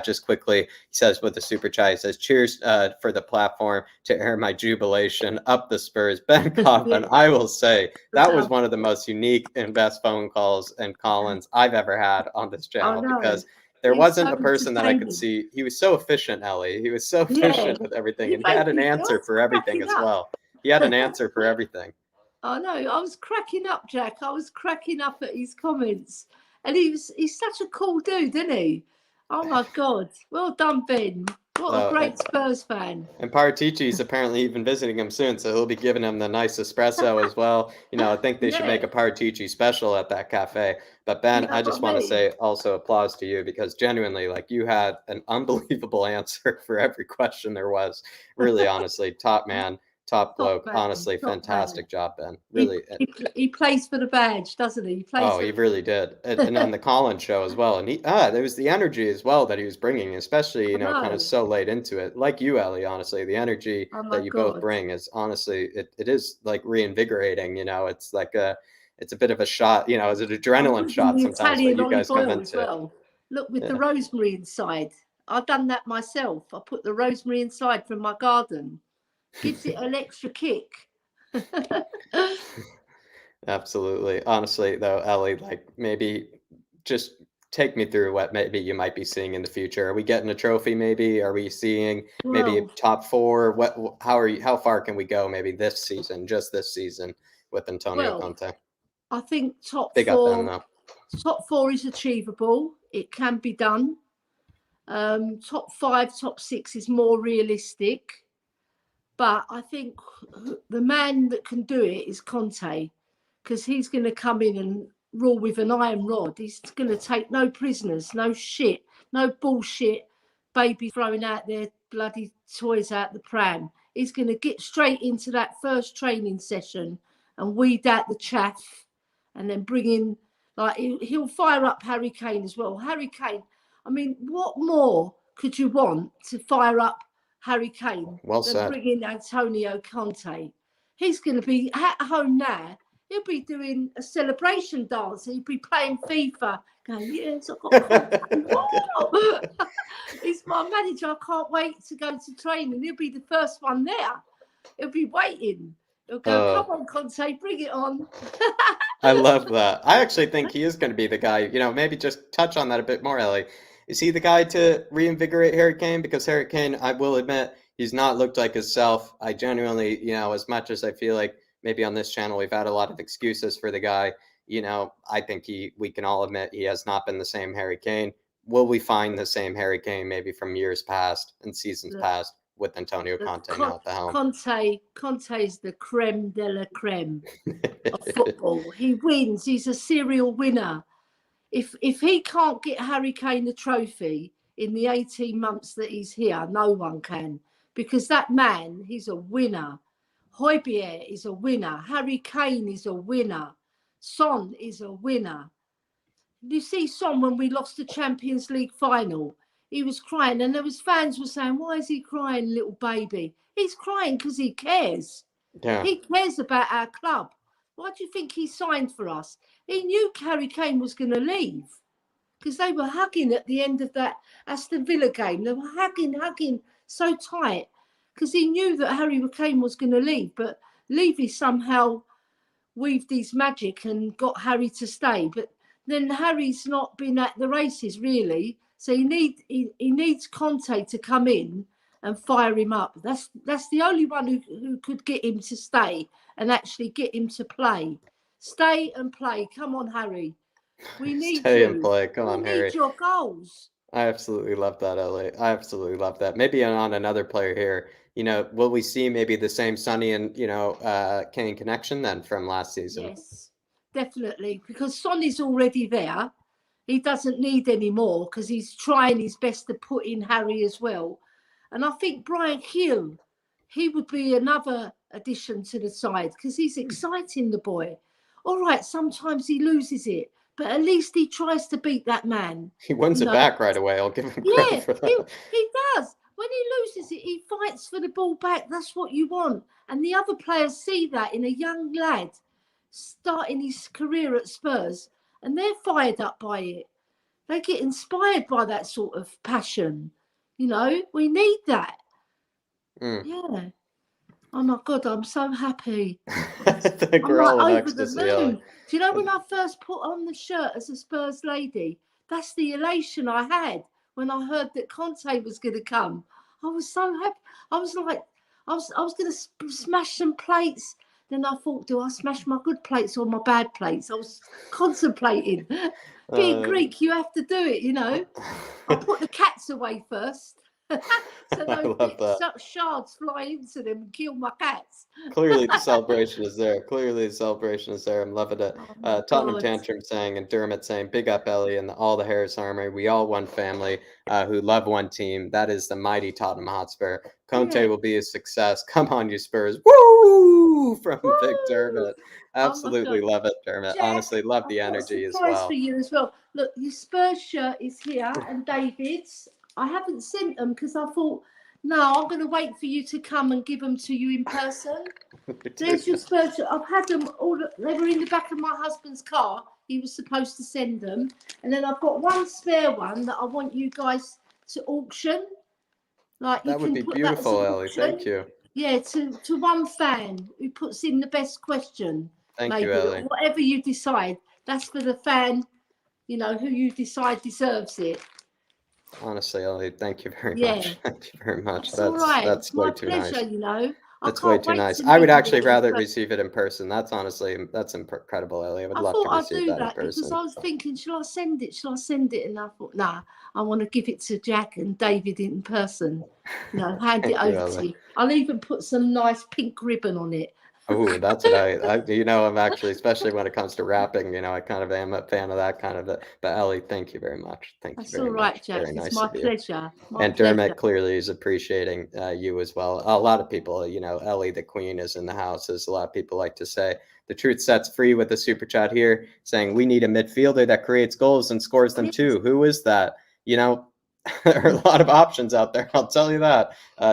just quickly, he says with the super chat, he says, "Cheers for the platform to air my jubilation up the Spurs." Ben Kaufman, I will say that was one of the most unique and best phone calls and call-ins I've ever had on this channel, because there wasn't a person that I could see. He was so efficient, Ellie. He was so efficient with everything, and he had an answer for everything as well. He had an answer for everything. I know. I was cracking up, Jack. I was cracking up at his comments, and he's such a cool dude, isn't he? Oh my God! Well done, Ben. What a great Spurs fan. And Paratici's apparently even visiting him soon, so he'll be giving him the nice espresso as well. You know, I think they should make a Paratici special at that cafe. But Ben, I just want to say also applause to you, because genuinely, like, you had an unbelievable answer for every question there was. Really, honestly, top man, top bloke. Honestly, fantastic job, Ben. Really. He plays for the badge, doesn't he? He really did. And on the Collins show as well. And there was the energy as well that he was bringing, especially, you know, kind of so late into it. Like you, Ellie, honestly, the energy that you both bring is honestly, it is like reinvigorating, you know, it's like it's a bit of a shot, you know, it's an adrenaline shot sometimes when you guys come into it. Look, with the rosemary inside. I've done that myself. I put the rosemary inside from my garden. Gives it an extra kick. Absolutely. Honestly, though, Ellie, like, maybe just take me through what maybe you might be seeing in the future. Are we getting a trophy? Maybe are we seeing maybe top 4? How far can we go? Maybe this season, just this season, with Antonio Conte. I think top Big 4. Up Ben, though. Top 4 is achievable. It can be done. Top 5, top 6 is more realistic. But I think the man that can do it is Conte, because he's going to come in and rule with an iron rod. He's going to take no prisoners, no shit, no bullshit, baby throwing out their bloody toys out the pram. He's going to get straight into that first training session and weed out the chaff, and then bring in, like, he'll fire up Harry Kane as well. Harry Kane, I mean, what more could you want to fire up Harry Kane than bring in Antonio Conte? He's going to be at home now. He'll be doing a celebration dance. He'll be playing FIFA, going, yes, I've got Conte. He's my manager. I can't wait to go to training. He'll be the first one there. He'll be waiting. He'll go, come on, Conte, bring it on. I love that. I actually think he is going to be the guy, you know, maybe just touch on that a bit more, Ellie. Is he the guy to reinvigorate Harry Kane? Because Harry Kane, I will admit, he's not looked like himself. I genuinely, you know, as much as I feel like maybe on this channel we've had a lot of excuses for the guy, you know, I think we can all admit he has not been the same Harry Kane. Will we find the same Harry Kane maybe from years past and seasons past with Antonio Conte now at the helm? Conte is the creme de la creme of football. He wins. He's a serial winner. If he can't get Harry Kane the trophy in the 18 months that he's here, no one can. Because that man, he's a winner. Højbjerg is a winner. Harry Kane is a winner. Son is a winner. You see Son when we lost the Champions League final, he was crying, and there was fans were saying, why is he crying, little baby? He's crying because he cares. Yeah. He cares about our club. Why do you think he signed for us? He knew Harry Kane was going to leave, because they were hugging at the end of that Aston Villa game. They were hugging so tight, because he knew that Harry Kane was going to leave. But Levy somehow weaved his magic and got Harry to stay. But then Harry's not been at the races, really. So he needs Conte to come in and fire him up. That's the only one who could get him to stay and actually get him to play. Stay and play. Come on, Harry. We need Stay you. and play. Come on, Harry. We need your goals. I absolutely love that, Ellie. I absolutely love that. Maybe on another player here, you know, will we see maybe the same Sonny and, you know, Kane connection then from last season? Yes, definitely. Because Sonny's already there. He doesn't need any more, because he's trying his best to put in Harry as well. And I think Brian Hill, he would be another addition to the side, because he's exciting, the boy. All right, sometimes he loses it, but at least he tries to beat that man. He wins it back right away. I'll give him credit for that. He does. When he loses it, he fights for the ball back. That's what you want. And the other players see that in a young lad starting his career at Spurs, and they're fired up by it. They get inspired by that sort of passion. You know, we need that. Yeah. Oh my God, I'm so happy. I think we're all in ecstasy. Do you know when I first put on the shirt as a Spurs lady? That's the elation I had when I heard that Conte was going to come. I was so happy. I was like, I was going to smash some plates. Then I thought, do I smash my good plates or my bad plates? I was contemplating. Being Greek, you have to do it, you know. I'll put the cats away first. So I those love big that. shards fly into them and kill my cats. Clearly, the celebration is there. Clearly, the celebration is there. I'm loving it. Oh my Tottenham God. Tantrum saying, and Dermot saying, big up Ellie and all the Harris Army. We all one family who love one team. That is the mighty Tottenham Hotspur. Conte Yeah. will be a success. Come on, you Spurs. Woo! From Big Woo! Dermot. Oh my Absolutely God. love it, Dermot. Jack, Honestly, love I've the got a energy as surprise for well. you as well. Look, your Spurs shirt is here and David's. I haven't sent them because I thought, no, I'm going to wait for you to come and give them to you in person. There's your Spurs shirt. I've had them all. They were in the back of my husband's car. He was supposed to send them. And then I've got one spare one that I want you guys to auction. Like you That would can be put that as an beautiful, Ellie. auction. Thank you. Yeah, to one fan who puts in the best question. Thank you, Maybe Ellie. whatever you decide, that's for the fan, you know, who you decide deserves it. Honestly, Ellie, thank you very Yeah. much. Thank you very much. That's all right. That's It's my way too pleasure, nice. you know. That's I way can't too wait nice. to I would meet actually you. rather receive it in person. That's incredible, Ellie. I would I love thought to I'd receive do that in that because person. I was thinking, shall I send it? Shall I send it? And I thought, nah, I want to give it to Jack and David in person. You know, hand it Thank you, over to Ellie. you. I'll even put some nice pink ribbon on it. Oh, that's what I'm actually, especially when it comes to rapping, I kind of am a fan of that kind of it. But Ellie, thank you very much. Thank you That's very all right, much. Jack. Very It's nice my of you. pleasure. My And pleasure. Dermot clearly is appreciating you as well. A lot of people, Ellie the Queen is in the house, as a lot of people like to say. The Truth Sets free with a super chat here saying we need a midfielder that creates goals and scores them too. Who is that? There are a lot of options out there. I'll tell you that.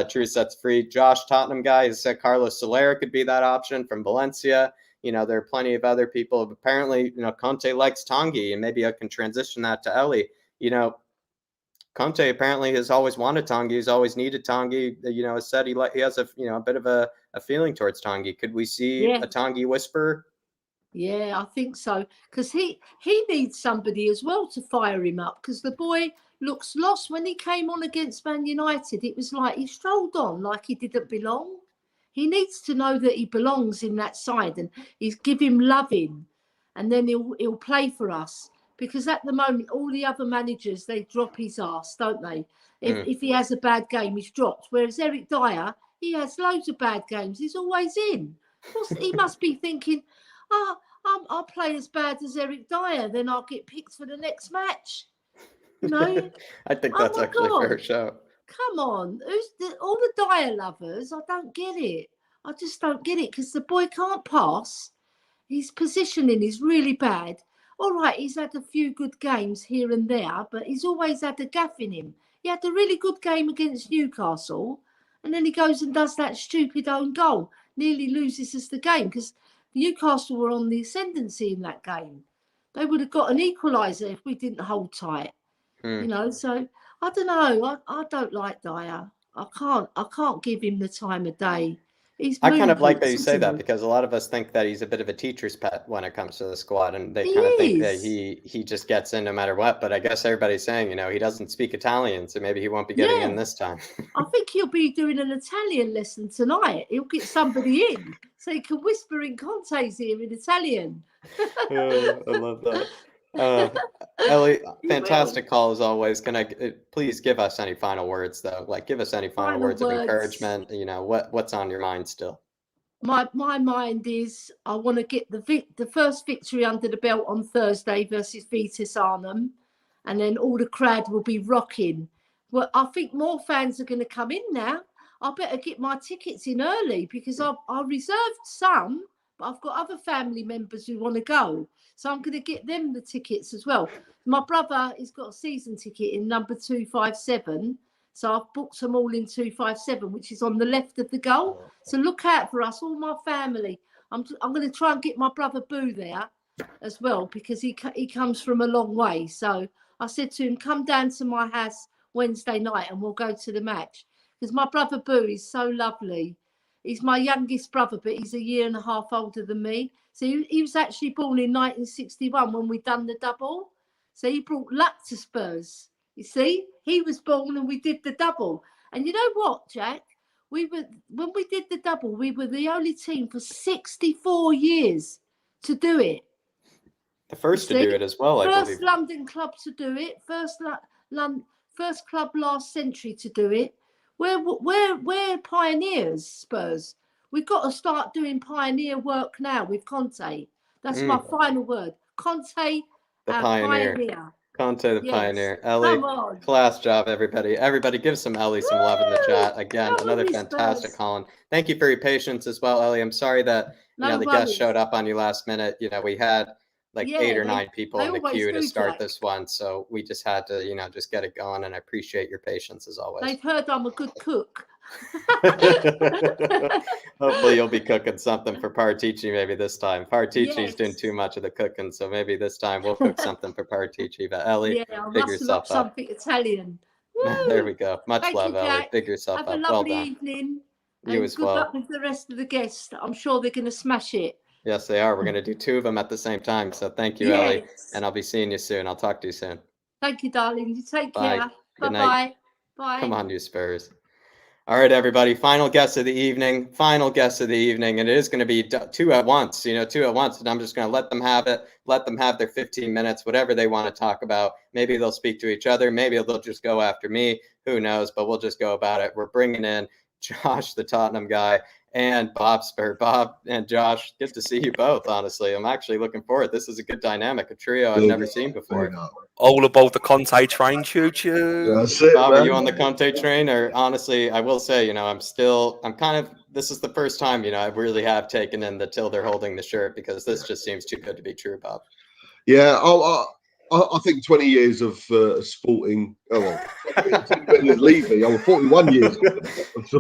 Truth Sets free. Josh, Tottenham guy, has said Carlos Soler could be that option from Valencia. There are plenty of other people. Apparently, Conte likes Tanguy, and maybe I can transition that to Ellie. Conte apparently has always wanted Tanguy. He's always needed Tanguy. Has said he has a bit of a feeling towards Tanguy. Could we see a Tanguy whisper? Yeah, I think so. Because he needs somebody as well to fire him up. Because the boy looks lost. When he came on against Man United, it was like he strolled on like he didn't belong. He needs to know that he belongs in that side, and he's give him loving, and then he'll play for us. Because at the moment, all the other managers, they drop his ass, don't they? If he has a bad game, he's dropped. Whereas Eric Dyer, he has loads of bad games. He's always in. He must be thinking, I'll play as bad as Eric Dyer, then I'll get picked for the next match. I think that's actually a fair show. Come on. All the Dyer lovers? I don't get it. I just don't get it because the boy can't pass. His positioning is really bad. All right, he's had a few good games here and there, but he's always had a gaff in him. He had a really good game against Newcastle, and then he goes and does that stupid own goal. Nearly loses us the game because Newcastle were on the ascendancy in that game. They would have got an equaliser if we didn't hold tight. So I don't know. I don't like Dyer. I can't give him the time of day. I kind of like that you say that because a lot of us think that he's a bit of a teacher's pet when it comes to the squad, and they kind of think that he just gets in no matter what. But I guess everybody's saying, he doesn't speak Italian, so maybe he won't be getting in this time. I think he'll be doing an Italian lesson tonight. He'll get somebody in so he can whisper in Conte's ear in Italian. I love that. Ellie, fantastic call as always. Can I please give us any final words though? Like give us any final words of encouragement. What's on your mind still? My mind is I want to get the first victory under the belt on Thursday versus Vitus Arnhem, and then all the crowd will be rocking. Well, I think more fans are going to come in now. I better get my tickets in early because I reserved some, but I've got other family members who want to go. So I'm going to get them the tickets as well. My brother has got a season ticket in number 257. So I've booked them all in 257, which is on the left of the goal. So look out for us, all my family. I'm going to try and get my brother Boo there as well because he comes from a long way. So I said to him, come down to my house Wednesday night and we'll go to the match. Because my brother Boo is so lovely. He's my youngest brother, but he's a year and a half older than me. So he was actually born in 1961 when we done the double. So he brought luck to Spurs. You see, he was born and we did the double. And you know what, Jack? When we did the double, we were the only team for 64 years to do it. The first to do it as well, I believe. First London club to do it. First club last century to do it. We're pioneers, Spurs. We've got to start doing pioneer work now with Conte. That's my final word. Conte, The our pioneer. Conte, the Yes. pioneer. Ellie, Come on. class job, everybody. Everybody give some Ellie some love in the chat. Again, Come on, another you fantastic Spurs. Colin. Thank you for your patience as well, Ellie. I'm sorry that No the worries. guest showed up on you last minute. We had like Yeah, 8 or they- 9 people they in the always queue to do, start Jack. this one, so we just had to just get it going, and I appreciate your patience as always. They've heard I'm a good cook. Hopefully you'll be cooking something for Partici maybe this time. Partici's doing Yes. too much of the cooking, so maybe this time we'll cook something for Partici. But Ellie, Yeah, I'll big rustle up yourself up. something Italian. There Woo! we go. Much Thank love, you, Ellie. Jack. Big yourself Have up. a Well lovely done. evening. You And as good well. luck with the rest of the guests. I'm sure they're going to smash it. Yes, they are. We're going to do 2 of them at the same time. So thank you, Ellie. Yes. And I'll be seeing you soon. I'll talk to you soon. Thank you, darling. You take Bye. care. Good Bye-bye. night. Bye. Come on, you Spurs. All right, everybody. Final guest of the evening. Final guest of the evening. And it is going to be 2 at once, 2 at once. And I'm just going to let them have it. Let them have their 15 minutes, whatever they want to talk about. Maybe they'll speak to each other. Maybe they'll just go after me. Who knows? But we'll just go about it. We're bringing in Josh, the Tottenham guy, and Bob Spur. Bob and Josh, good to see you both, honestly. I'm actually looking forward. This is a good dynamic, a trio I've never seen before. All aboard the Conte train, choo-choo. That's it, Bob, man. are you on the Conte train? Or honestly, I will say, this is the first time, I really have taken in the till they're holding the shirt, because this just seems too good to be true, Bob. Yeah, I think 20 years of sporting. Oh well, Levy. I'm 41 years.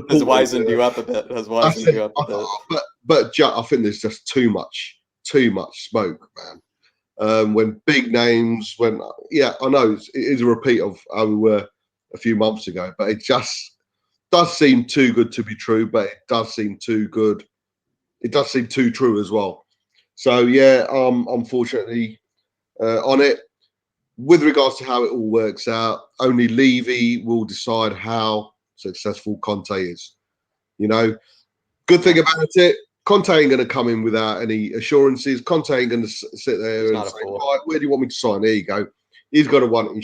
Has wizened you up a bit. Has wizened you up a bit. But I think there's just too much smoke, man. When big names, I know it is a repeat of how we were a few months ago, but it just does seem too good to be true. But it does seem too good. It does seem too true as well. So yeah, unfortunately, on it. With regards to how it all works out, only Levy will decide how successful Conte is. Good thing about it, Conte ain't going to come in without any assurances. Conte ain't going to sit there and say, right, where do you want me to sign? There you go. He's got to want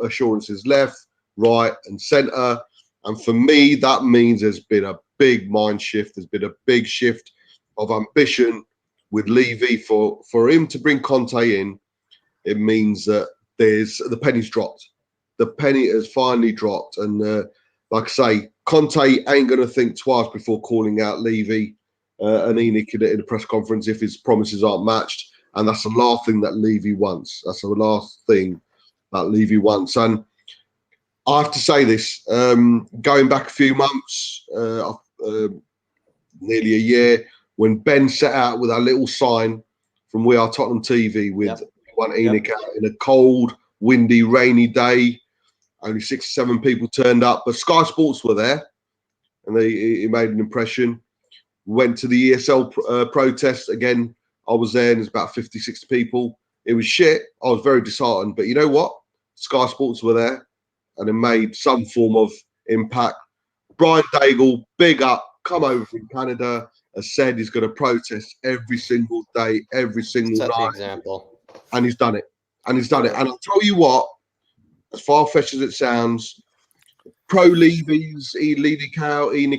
assurances left, right, and centre. And for me, that means there's been a big mind shift. There's been a big shift of ambition with Levy for him to bring Conte in. It means that the penny's dropped. The penny has finally dropped. And like I say, Conte ain't going to think twice before calling out Levy and Enoch in a press conference if his promises aren't matched. And that's the last thing that Levy wants. That's the last thing that Levy wants. And I have to say this, going back a few months, nearly a year, when Ben set out with our little sign from We Are Tottenham TV with one Enoch out in a cold, windy, rainy day. Only 6 or 7 people turned up, but Sky Sports were there, and he made an impression. Went to the ESL protest again. I was there, and there's about 50, 60 people. It was shit. I was very disheartened, but you know what? Sky Sports were there, and it made some form of impact. Brian Daigle, big up, come over from Canada, has said he's going to protest every single day, every single Set the night. example. And he's done it. And I'll tell you what, as far-fetched as it sounds, pro-Levy's, Enoch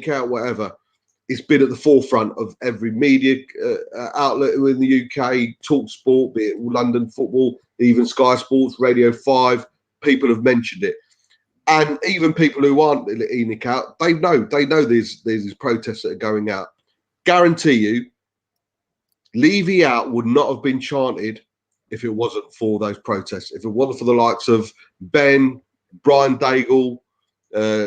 out, whatever, it's been at the forefront of every media outlet in the UK, Talk Sport, be it London Football, even Sky Sports, Radio 5, people have mentioned it. And even people who aren't Enoch out, they know there's these protests that are going out. Guarantee you, Levy out would not have been chanted if it wasn't for those protests. If it wasn't for the likes of Ben, Brian Daigle,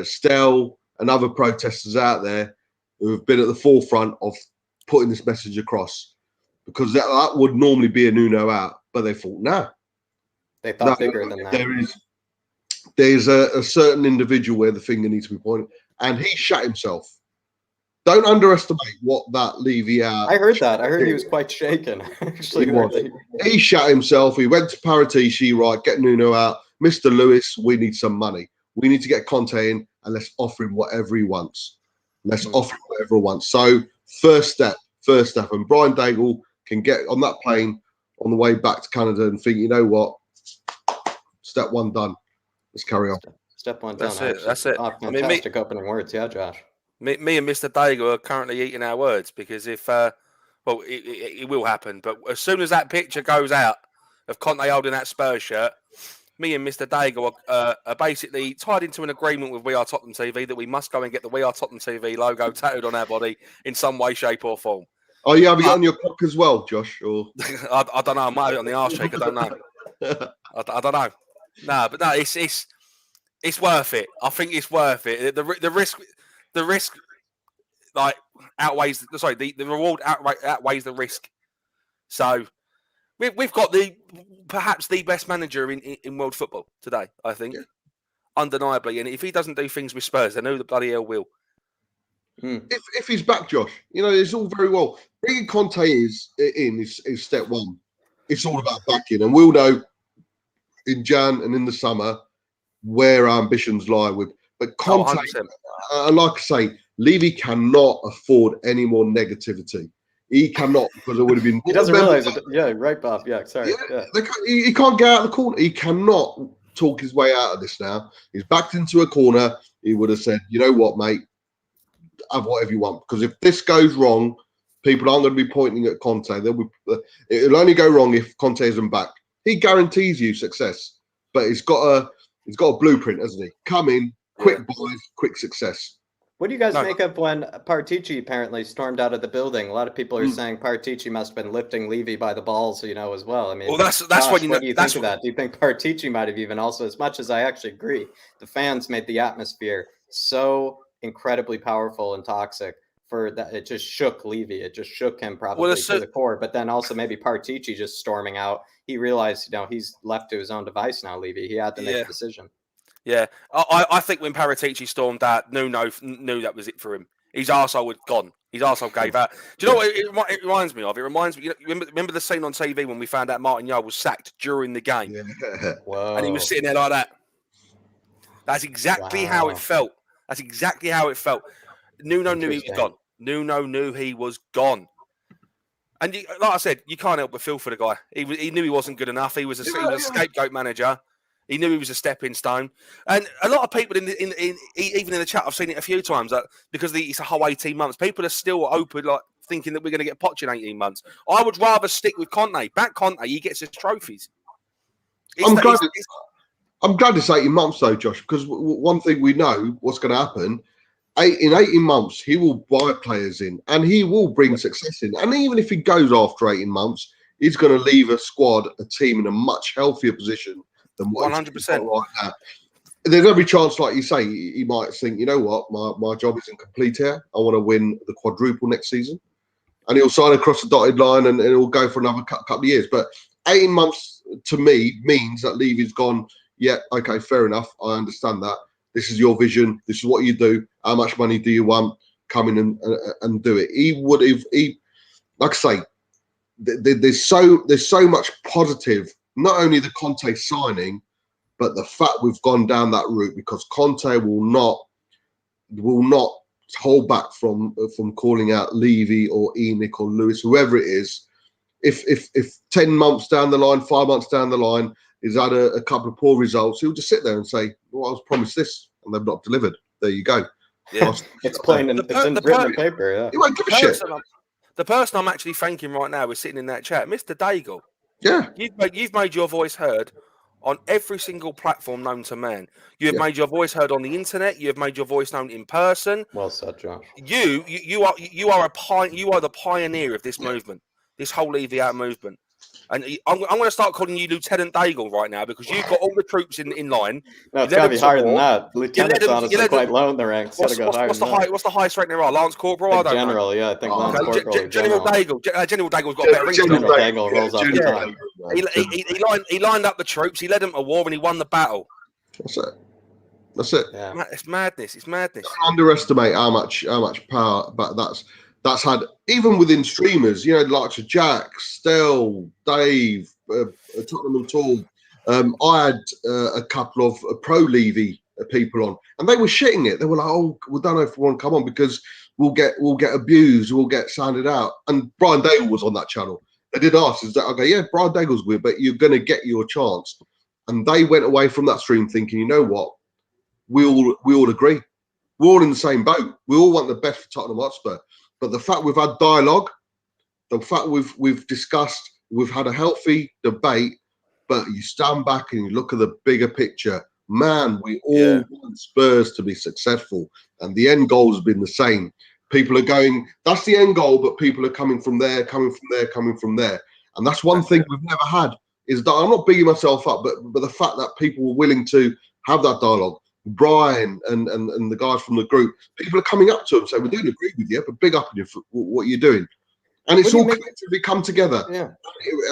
Stell, and other protesters out there who have been at the forefront of putting this message across, because that would normally be a Nuno out, but they thought, nah. They thought bigger than that. There's a certain individual where the finger needs to be pointed, and he shut himself. Don't underestimate what that Levy out. I heard that. I heard he was quite shaken. Actually, he shut himself. He went to Paratici, right, get Nuno out. Mr. Lewis, we need some money. We need to get Conte in, and let's offer him whatever he wants. So first step. And Brian Daigle can get on that plane on the way back to Canada and think, you know what? Step 1 done. Let's carry on. Step one That's done. it. That's it. Oh, I mean, fantastic opening words. Yeah, Josh. Me and Mr. Daigle are currently eating our words because if, well, it will happen. But as soon as that picture goes out of Conte holding that Spurs shirt, me and Mr. Daigle are basically tied into an agreement with We Are Tottenham TV that we must go and get the We Are Tottenham TV logo tattooed on our body in some way, shape, or form. Oh, you have it on your cock as well, Josh? Or I don't know. I might have it on the arse cheek. I don't know. I don't know. No, but no, it's worth it. I think it's worth it. The risk, like outweighs. The reward outweighs the risk. So we've got perhaps the best manager in world football today. I think, undeniably. And if he doesn't do things with Spurs, then who the bloody hell will? If he's back, Josh, it's all very well. Bringing Conte is step one. It's all about backing, and we'll know in Jan and in the summer where our ambitions lie with. But Conte, like I say, Levy cannot afford any more negativity. He cannot, because it would have been. He doesn't realize it. Yeah, right, Bob. Yeah, sorry. Yeah. He can't get out of the corner. He cannot talk his way out of this now. He's backed into a corner. He would have said, you know what, mate, have whatever you want. Because if this goes wrong, people aren't going to be pointing at Conte. It'll only go wrong if Conte isn't back. He guarantees you success, but he's got a blueprint, hasn't he? Come in, quick buys, quick success. What do you guys make of when Paratici apparently stormed out of the building? A lot of people are saying Paratici must have been lifting Levy by the balls, as well. I mean, well, that's Josh, when what do you think of that? Do you think Paratici might have even also, as much as I actually agree, the fans made the atmosphere so incredibly powerful and toxic for that it just shook Levy. It just shook him probably to the core. But then also maybe Paratici just storming out. He realized, he's left to his own device now, Levy. He had to make a decision. Yeah, I think when Paratici stormed out, Nuno knew that was it for him. His arsehole was gone. His arsehole gave out. Do you know what it reminds me of? It reminds me, remember the scene on TV when we found out Martin Yeo was sacked during the game? Yeah. Whoa. And he was sitting there like that. That's exactly how it felt. That's exactly how it felt. Nuno knew he was gone. Nuno knew he was gone. And like I said, you can't help but feel for the guy. He knew he wasn't good enough. He was a scapegoat manager. He knew he was a stepping stone. And a lot of people, even in the chat, I've seen it a few times, that because it's a whole 18 months, people are still open, like thinking that we're going to get Poch in 18 months. I would rather stick with Conte. Back Conte, he gets his trophies. I'm glad it's 18 months, though, Josh, because one thing we know what's going to happen, in 18 months, he will buy players in and he will bring success in. And even if he goes after 18 months, he's going to leave a team in a much healthier position than what 100% right now. There's every chance, like you say, he might think, you know what, my job isn't complete here. I want to win the quadruple next season. And he'll sign across the dotted line and it'll go for another couple of years. But 18 months to me means that Levy's gone, yeah, okay, fair enough. I understand that. This is your vision. This is what you do. How much money do you want? Come in and do it. He would have, like I say, there's so much positive. Not only the Conte signing, but the fact we've gone down that route, because Conte will not hold back from calling out Levy or Enoch or Lewis, whoever it is. If 10 months down the line, 5 months down the line, he's had a couple of poor results, he'll just sit there and say, well, I was promised this and they've not delivered. There you go. Yeah. It's plain and written on paper. Yeah. He won't give a shit. The person I'm actually thanking right now is sitting in that chat, Mr. Daigle. Yeah. You've made your voice heard on every single platform known to man. You have made your voice heard on the internet. You have made your voice known in person. Well said, Josh. You are the pioneer of this movement, this whole Levy out movement. And I'm going to start calling you Lieutenant Daigle right now, because you've got all the troops in line. No, it's got to be higher than that. Lieutenant's honestly quite low in the ranks. What's the highest rank there are? Lance Corporal? I don't General, know. Yeah, I think Lance Corporal. General Daigle. General Daigle's got a better rank. General Daigle rolls off the tongue. He lined up the troops. He led them to war, and he won the battle. That's it. Yeah. It's madness. It's madness. Don't underestimate how much power that's had, even within streamers, the likes of Jack, Stell, Dave, Tottenham and Tall. I had a couple of pro Levy people on, and they were shitting it. They were like, "Oh, we don't know if we want to come on because we'll get abused, we'll get sounded out." And Brian Daigle was on that channel. They did ask, "Is that okay?" Yeah, Brian Daigle's weird, but you're going to get your chance. And they went away from that stream thinking, you know what? we all agree. We're all in the same boat. We all want the best for Tottenham Hotspur. But the fact we've had dialogue, the fact we've discussed, we've had a healthy debate, but you stand back and you look at the bigger picture. Man, we all want Spurs to be successful, and the end goal has been the same. People are going, that's the end goal, but people are coming from there, coming from there. And that's one thing we've never had, is that I'm not bigging myself up, but the fact that people were willing to have that dialogue. Brian and the guys from the group, people are coming up to him saying, we don't agree with you, but big up on you for what you're doing. And it's all collectively come together. Yeah.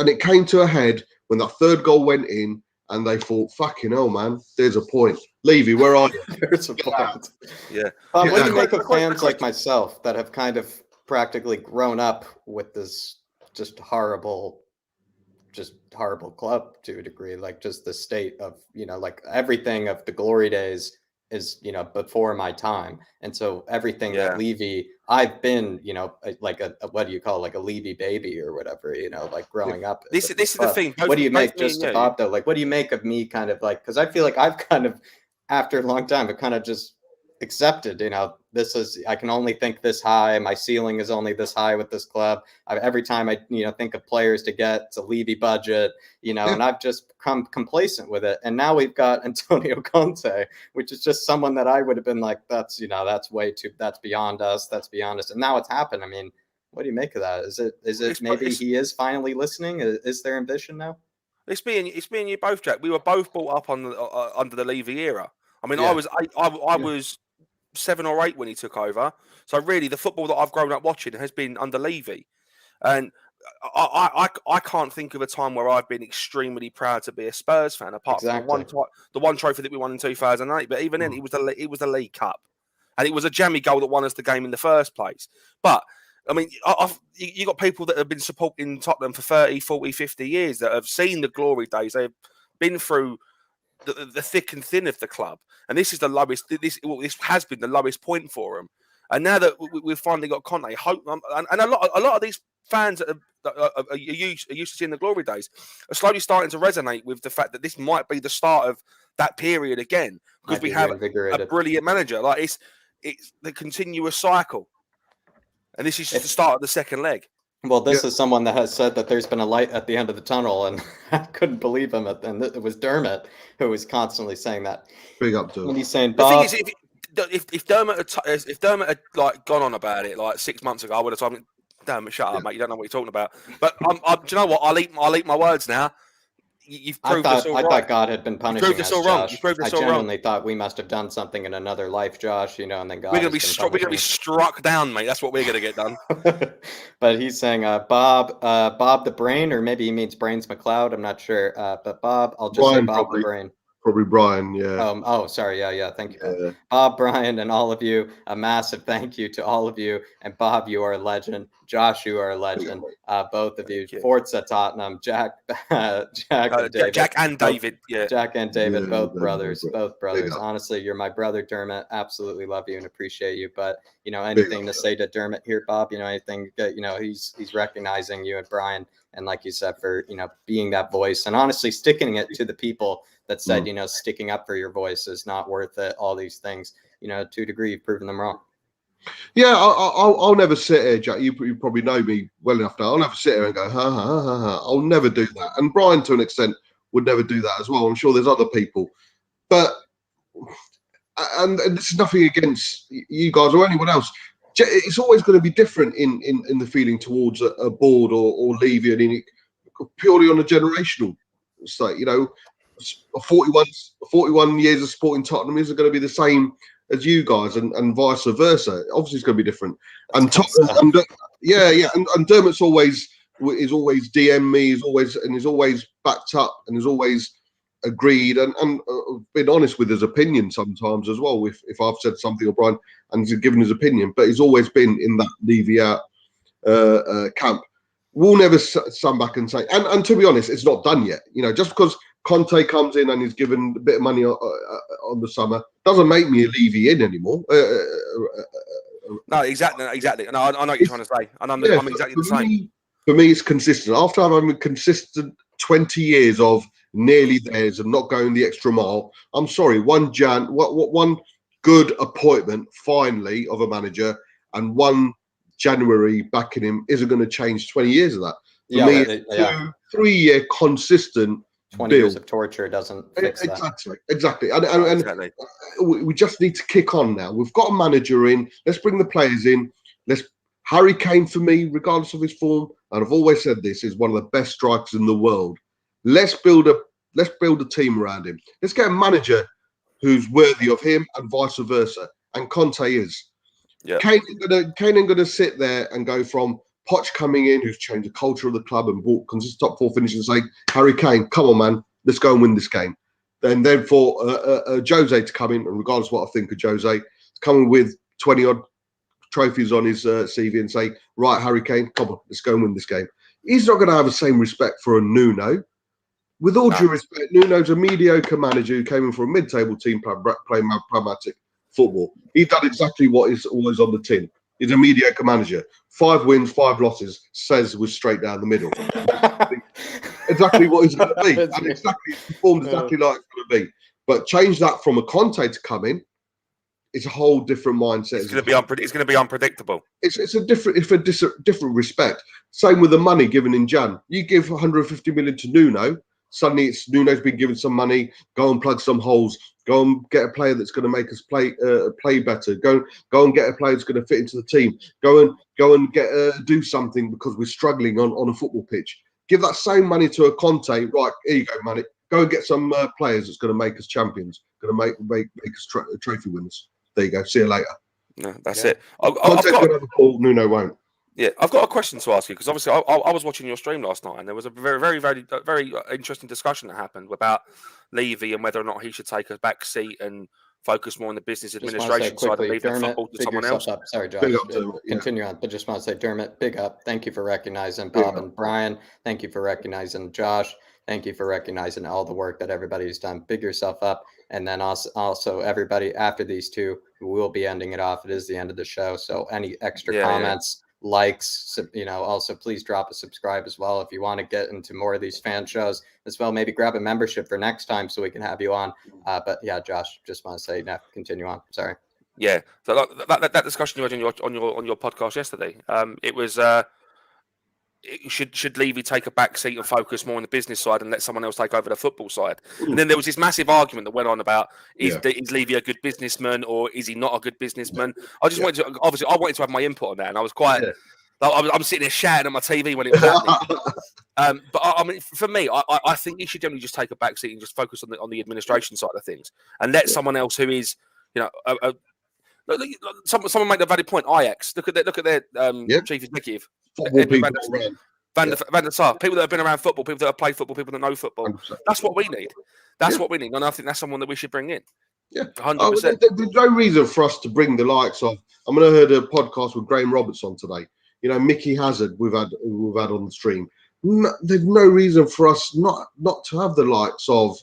And it came to a head when that third goal went in, and they thought, fucking hell, man, there's a point. Levy, where are you? There's a point. Yeah. What do you make of fans like myself that have kind of practically grown up with this just horrible club to a degree, like just the state of, like everything of the glory days is, before my time. And so everything that Levy, I've been, like a what do you call it? Like a Levy baby or whatever, like growing up. This is the thing. What do you make, just to Bob though? Like, what do you make of me kind of like, because I feel like I've kind of, after a long time, it kind of just accepted, this is, I can only think this high. My ceiling is only this high with this club. Every time I, think of players to get, it's a Levy budget, and I've just become complacent with it. And now we've got Antonio Conte, which is just someone that I would have been like, that's, that's way too, that's beyond us. That's beyond us. And now it's happened. I mean, what do you make of that? Is it maybe he is finally listening? Is there ambition now? It's me and you both, Jack. We were both brought up on under the Levy era. I mean, I was 7 or 8 when he took over. So really, the football that I've grown up watching has been under Levy, and I can't think of a time where I've been extremely proud to be a Spurs fan, apart from the one trophy that we won in 2008. But even then, it was the League Cup, and it was a jammy goal that won us the game in the first place. But I mean, you got people that have been supporting Tottenham for 30, 40, 50 years that have seen the glory days. They've been through the thick and thin of the club, and this is the lowest. This has been the lowest point for them. And now that we've finally got Conte, hope and a lot of these fans that are used to seeing the glory days are slowly starting to resonate with the fact that this might be the start of that period again, because we have a brilliant manager. Like it's the continuous cycle, and this is just the start of the second leg. Well, this is someone that has said that there's been a light at the end of the tunnel, and I couldn't believe him. And it was Dermot who was constantly saying that. Big up to him. And he's saying, Bob, the thing is, if Dermot had like gone on about it like 6 months ago, I would have told him, "Dermot, shut up, mate. You don't know what you're talking about." But do you know what? I'll eat my words now. You've proved us all right. I thought God had been punishing us, Josh. I genuinely thought we must have done something in another life, Josh. And then God. We're gonna be struck down, mate. That's what we're gonna get done. But he's saying, Bob the Brain, or maybe he means Brains McLeod. I'm not sure. But Bob, I'll just say Bob the Brain. Probably Brian, yeah. Sorry, yeah. Thank you, Bob, Brian, and all of you. A massive thank you to all of you. And Bob, you are a legend. Josh, you are a legend. Both of you. Forza Tottenham, Jack and David. Jack and David, Jack and David, both brothers. Honestly, you're my brother, Dermot. Absolutely love you and appreciate you. But anything to say to Dermot here, Bob? Anything that he's recognizing you and Brian, and like you said, for being that voice, and honestly sticking it to the people that said, sticking up for your voice is not worth it. All these things, to a degree, you've proven them wrong. Yeah, I'll never sit here, Jack. You probably know me well enough now. I'll never sit here and go, ha, ha, ha, ha. I'll never do that. And Brian, to an extent, would never do that as well. I'm sure there's other people. But, and this is nothing against you guys or anyone else. It's always going to be different in the feeling towards a board or Levy, and purely on a generational state. 41 years of supporting Tottenham isn't going to be the same as you guys, and vice versa. Obviously, it's going to be different. And Dermot's always DM me, is always backed up, and is always agreed and been honest with his opinion sometimes as well. If I've said something, or Brian, and he's given his opinion, but he's always been in that Levy out camp. We'll never stand back and say, and to be honest, it's not done yet. Just because Conte comes in and he's given a bit of money on the summer doesn't make me a Levy in anymore. No, exactly. No, I know what you're trying to say, and I'm exactly the same. For me, it's consistent. After having a consistent 20 years of nearly theirs and not going the extra mile. I'm sorry, one good appointment finally of a manager and 1 January backing him isn't going to change 20 years of that. For me, it's 2-3 year consistent 20 years of torture doesn't fix that. Exactly. And we just need to kick on now. We've got a manager in. Let's bring the players in. Harry Kane, for me, regardless of his form, and I've always said this, is one of the best strikers in the world. Let's build a team around him. Let's get a manager who's worthy of him and vice versa. And Conte is. Yeah. Kane ain't gonna sit there and go from Poch coming in, who's changed the culture of the club and brought consistent top 4 finishes, and say, Harry Kane, come on, man, let's go and win this game. Then for Jose to come in, and regardless of what I think of Jose, coming with 20-odd trophies on his CV and say, right, Harry Kane, come on, let's go and win this game. He's not going to have the same respect for a Nuno. With all due respect, Nuno's a mediocre manager who came in for a mid-table team playing pragmatic football. He's done exactly what is always on the tin. He's a mediocre manager. 5 wins, 5 losses, says was straight down the middle. Exactly what he's going to be. And exactly performed exactly like it's going to be. But change that from a Conte to come in, it's a whole different mindset. It's going to be unpredictable. It's a different respect. Same with the money given in Jan. You give 150 million to Nuno, suddenly it's Nuno's been given some money. Go and plug some holes. Go and get a player that's going to make us play better. Go and get a player that's going to fit into the team. Go and get do something because we're struggling on a football pitch. Give that same money to a Conte. Right, here you go, money. Go and get some players that's going to make us champions. Going to make us trophy winners. There you go. See you later. No, that's it. Conte's going to have a call. Nuno won't. Yeah, I've got a question to ask you because obviously I was watching your stream last night and there was a very interesting discussion that happened about Levy and whether or not he should take a back seat and focus more on the business administration side and leave the football to someone else. Sorry, Josh. Continue on, but just want to say, Dermot, big up. Thank you for recognizing Bob and Brian. Thank you for recognizing Josh. Thank you for recognizing all the work that everybody's done. Big yourself up. And then also everybody after these two, we'll be ending it off. It is the end of the show. So any extra comments, likes, also please drop a subscribe as well if you want to get into more of these fan shows as well. Maybe grab a membership for next time so we can have you on. But yeah, Josh, just want to say, continue on. Sorry. Yeah, so that discussion you had on your podcast yesterday, it was should Levy take a back seat and focus more on the business side and let someone else take over the football side? And then there was this massive argument that went on about is Levy a good businessman or is he not a good businessman? I just wanted to, obviously, I wanted to have my input on that, and I was quite. I'm sitting there shouting at my TV when it was happening. But I mean, for me, I think he should generally just take a back seat and just focus on the administration side of things and let someone else who is, someone made a valid point. Ajax, look at their chief executive. Van der Sar, people that have been around football, people that have played football, people that know football. 100%. That's what we need. That's what we need. And I think that's someone that we should bring in. Yeah, 100%. There's no reason for us to bring the likes of. I heard a podcast with Graham Roberts on today. Mickey Hazard we've had on the stream. There's no reason for us not to have the likes of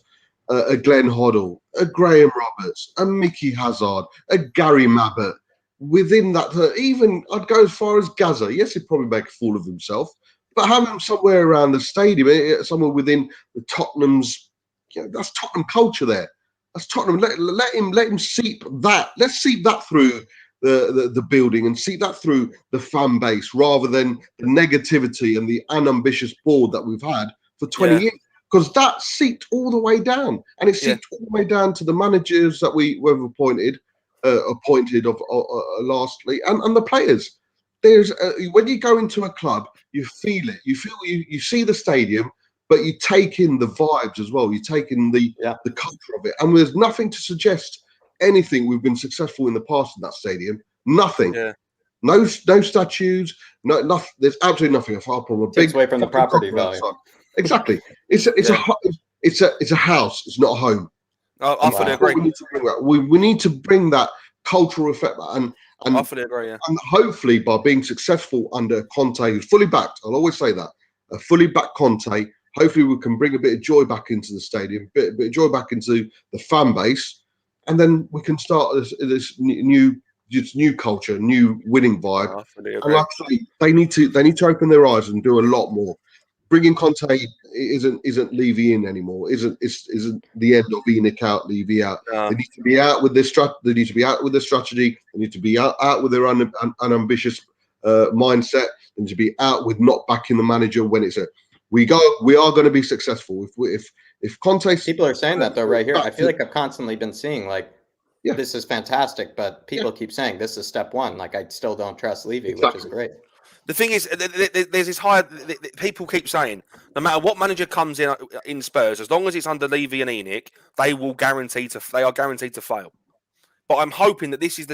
a Glenn Hoddle, a Graham Roberts, a Mickey Hazard, a Gary Mabbott. Within that, even I'd go as far as Gaza. Yes, he'd probably make a fool of himself, but have him somewhere around the stadium, somewhere within the Tottenham's. That's Tottenham culture there. That's Tottenham. Let him seep that. Let's seep that through the building and seep that through the fan base, rather than the negativity and the unambitious board that we've had for 20 years. Because that seeped all the way down, and it seeped all the way down to the managers that we've appointed lastly, and the players. There's when you go into a club, you feel it. You see the stadium, but you take in the vibes as well. You take in the culture of it, and there's nothing to suggest anything. We've been successful in the past in that stadium. Nothing. Yeah. No statues. No, nothing. There's absolutely nothing apart from a big away from the property value. Exactly. It's a house. It's not a home. I fully agree. We need to bring that. We need to bring that cultural effect, and I fully agree. Yeah. And hopefully, by being successful under Conte, who's fully backed, I'll always say that, a fully backed Conte. Hopefully, we can bring a bit of joy back into the stadium, a bit of joy back into the fan base, and then we can start this new culture, new winning vibe. And like I say, they need to open their eyes and do a lot more. bringing Conte isn't Levy in anymore. Isn't the end of Enoch out, Levy out. They need to be out with their They need to be out with their strategy. They need to be out with their unambitious mindset. They need to be out with not backing the manager when it's we are going to be successful if Conte. People are saying that though right here. I feel like I've constantly been seeing like, this is fantastic, but people keep saying this is step one. Like I still don't trust Levy, which is great. The thing is, there's this higher. People keep saying, no matter what manager comes in Spurs, as long as it's under Levy and Enoch, they are guaranteed to fail. But I'm hoping that this is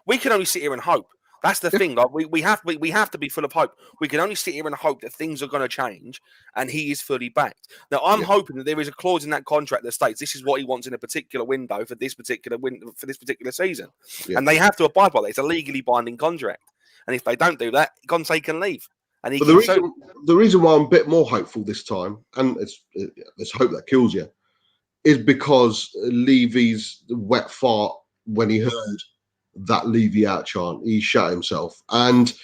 we can only sit here and hope. That's the thing. Like we have to be full of hope. We can only sit here and hope that things are going to change, and he is fully backed. Now I'm hoping that there is a clause in that contract that states this is what he wants in a particular window for this particular season, and they have to abide by that. It's a legally binding contract. And if they don't do that, Conte can leave. And the reason why I'm a bit more hopeful this time, and it's hope that kills you, is because Levy's wet fart when he heard that Levy out chant, he shot himself, and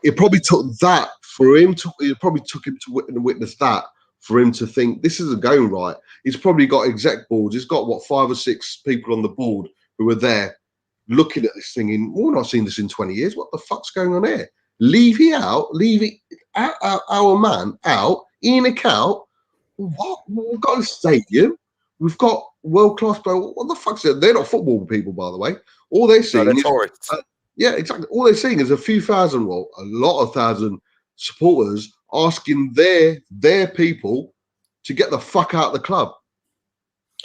it probably took that for him to. It probably took him to witness that for him to think this isn't going right. He's probably got exec boards. He's got 5 or 6 people on the board who are there, looking at this thing we're not seeing this in 20 years. What the fuck's going on here? Levy out, our man out, Enoch out. What? We've got a stadium. We've got world-class players. What the fuck's it? They're not football people, by the way. All they're seeing is exactly. All they're seeing is a few thousand, a lot of thousand supporters asking their people to get the fuck out of the club.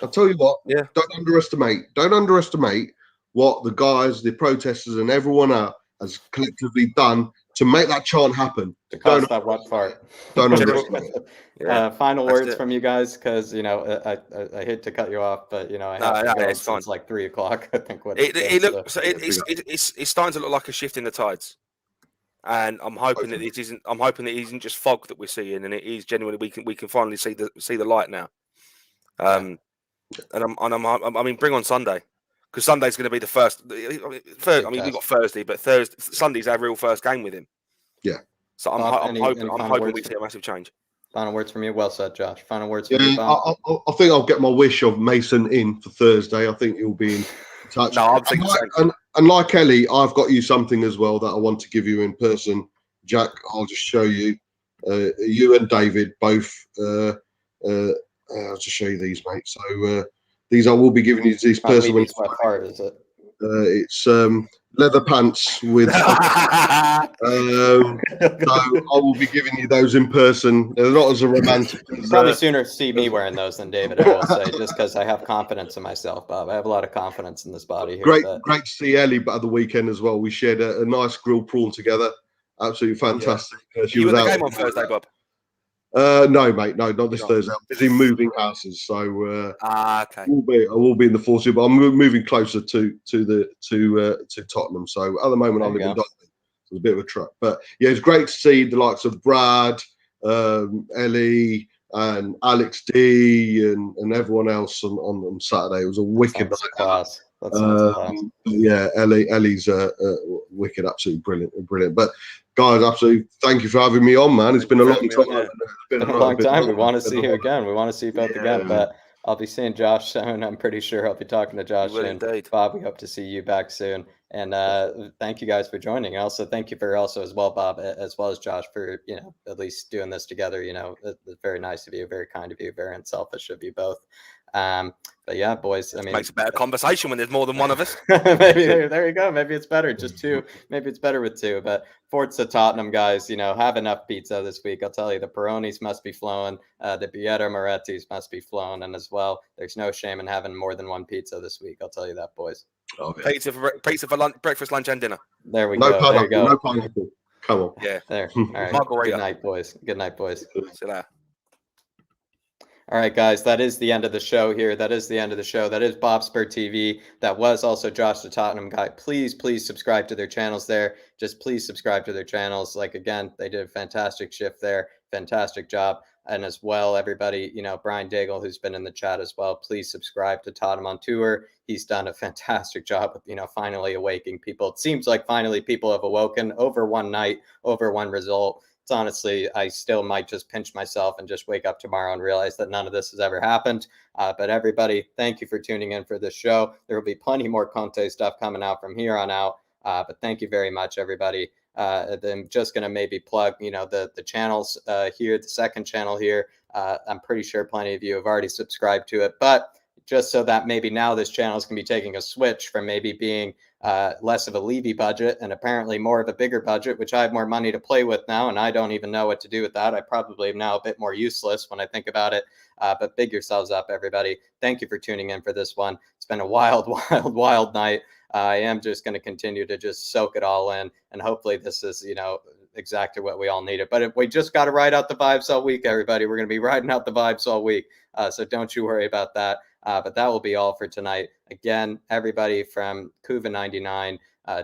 I'll tell you what. Don't underestimate what the guys, the protesters, and everyone else has collectively done to make that chant happen. To cause that wet fart. Don't underestimate it. Final words from you guys, because I hate to cut you off, but I have to go. It's like 3 o'clock. I think. It's starting to look like a shift in the tides, and I'm hoping that it isn't. I'm hoping that it isn't just fog that we're seeing, and it is genuinely we can finally see the light now. And bring on Sunday. Because Sunday's going to be the first. I mean, we got Thursday, but Sunday's our real first game with him. Yeah. So I'm hoping we see a massive change. Final words from you. Well said, Josh. Final words from you. I think I'll get my wish of Mason in for Thursday. I think he'll be in touch. No, I'm thinking and like Ellie, I've got you something as well that I want to give you in person. Jack, I'll just show you. You and David both. I'll just show you these, mate. So. These I will be giving you to this person. What part is it? It's leather pants with. So I will be giving you those in person. They're not as a romantic. Probably sooner see me wearing those than David. I will say, just because I have confidence in myself, Bob. I have a lot of confidence in this body here. Great to see Ellie at the weekend as well. We shared a nice grilled prawn together. Absolutely fantastic. She you was were out the game on Thursday, Bob. No, mate, no, not this Thursday. I'm busy moving houses, so okay. I will be in the force, but I'm moving closer to Tottenham. So at the moment, I live in Dublin. So it's a bit of a trek, but yeah, it's great to see the likes of Brad, Ellie, and Alex D, and everyone else on Saturday. It was a wicked class. Yeah, Ellie's wicked, absolutely brilliant. But guys, absolutely, thank you for having me on, man. It's been a long time. It's been a long time. We want to see you again. We want to see you both again. But I'll be seeing Josh soon. I'm pretty sure I'll be talking to Josh soon. Bob, we hope to see you back soon. And thank you guys for joining. Also, thank you for as well, Bob, as well as Josh, for at least doing this together. It's very nice of you, very kind of you, very unselfish of you both. But yeah, boys, I mean, makes a better conversation when there's more than one of us. Maybe there you go. Maybe it's better just 2. Maybe it's better with 2. But Forza Tottenham, guys, have enough pizza this week. I'll tell you, the Peronis must be flowing. The Bieta Morettis must be flowing, and as well, there's no shame in having more than 1 pizza this week. I'll tell you that, boys. Pizza for lunch, breakfast, lunch, and dinner. There we go. There you go. No pineapple. Come on. Yeah. There. All right. Margarita. Good night, boys. Good night, boys. See you later. All right, guys, that is the end of the show here. That is the end of the show. That is Bob Spur TV. That was also Josh the Tottenham guy. Please subscribe to their channels there. Just please subscribe to their channels. Like, again, they did a fantastic shift there. Fantastic job. And as well, everybody, Brian Daigle, who's been in the chat as well, please subscribe to Tottenham on Tour. He's done a fantastic job of, finally awakening people. It seems like finally people have awoken over one night, over one result. It's honestly, I still might just pinch myself and just wake up tomorrow and realize that none of this has ever happened. But everybody, thank you for tuning in for this show. There will be plenty more Conte stuff coming out from here on out. But thank you very much, everybody. I'm just going to maybe plug, the channels here, the second channel here. I'm pretty sure plenty of you have already subscribed to it, but just so that maybe now this channel is going to be taking a switch from maybe being less of a Levy budget and apparently more of a bigger budget, which I have more money to play with now, and I don't even know what to do with that. I probably am now a bit more useless when I think about it, but big yourselves up, everybody. Thank you for tuning in for this one. It's been a wild, wild night. I am just going to continue to just soak it all in, and hopefully this is, exactly what we all needed. But we just got to ride out the vibes all week, everybody. We're going to be riding out the vibes all week, so don't you worry about that. But that will be all for tonight. Again, everybody from Kuva99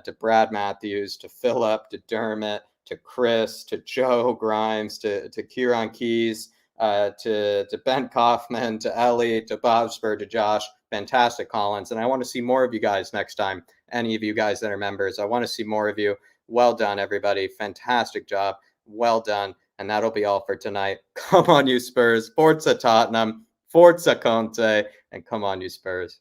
to Brad Matthews to Philip to Dermot to Chris to Joe Grimes to Kieran Keys to Ben Kaufman to Ellie to Bob Spur to Josh. Fantastic call-ins. And I want to see more of you guys next time. Any of you guys that are members, I want to see more of you. Well done, everybody. Fantastic job. Well done. And that'll be all for tonight. Come on, you Spurs. Forza Tottenham. Forza Conte. And come on, you Spurs.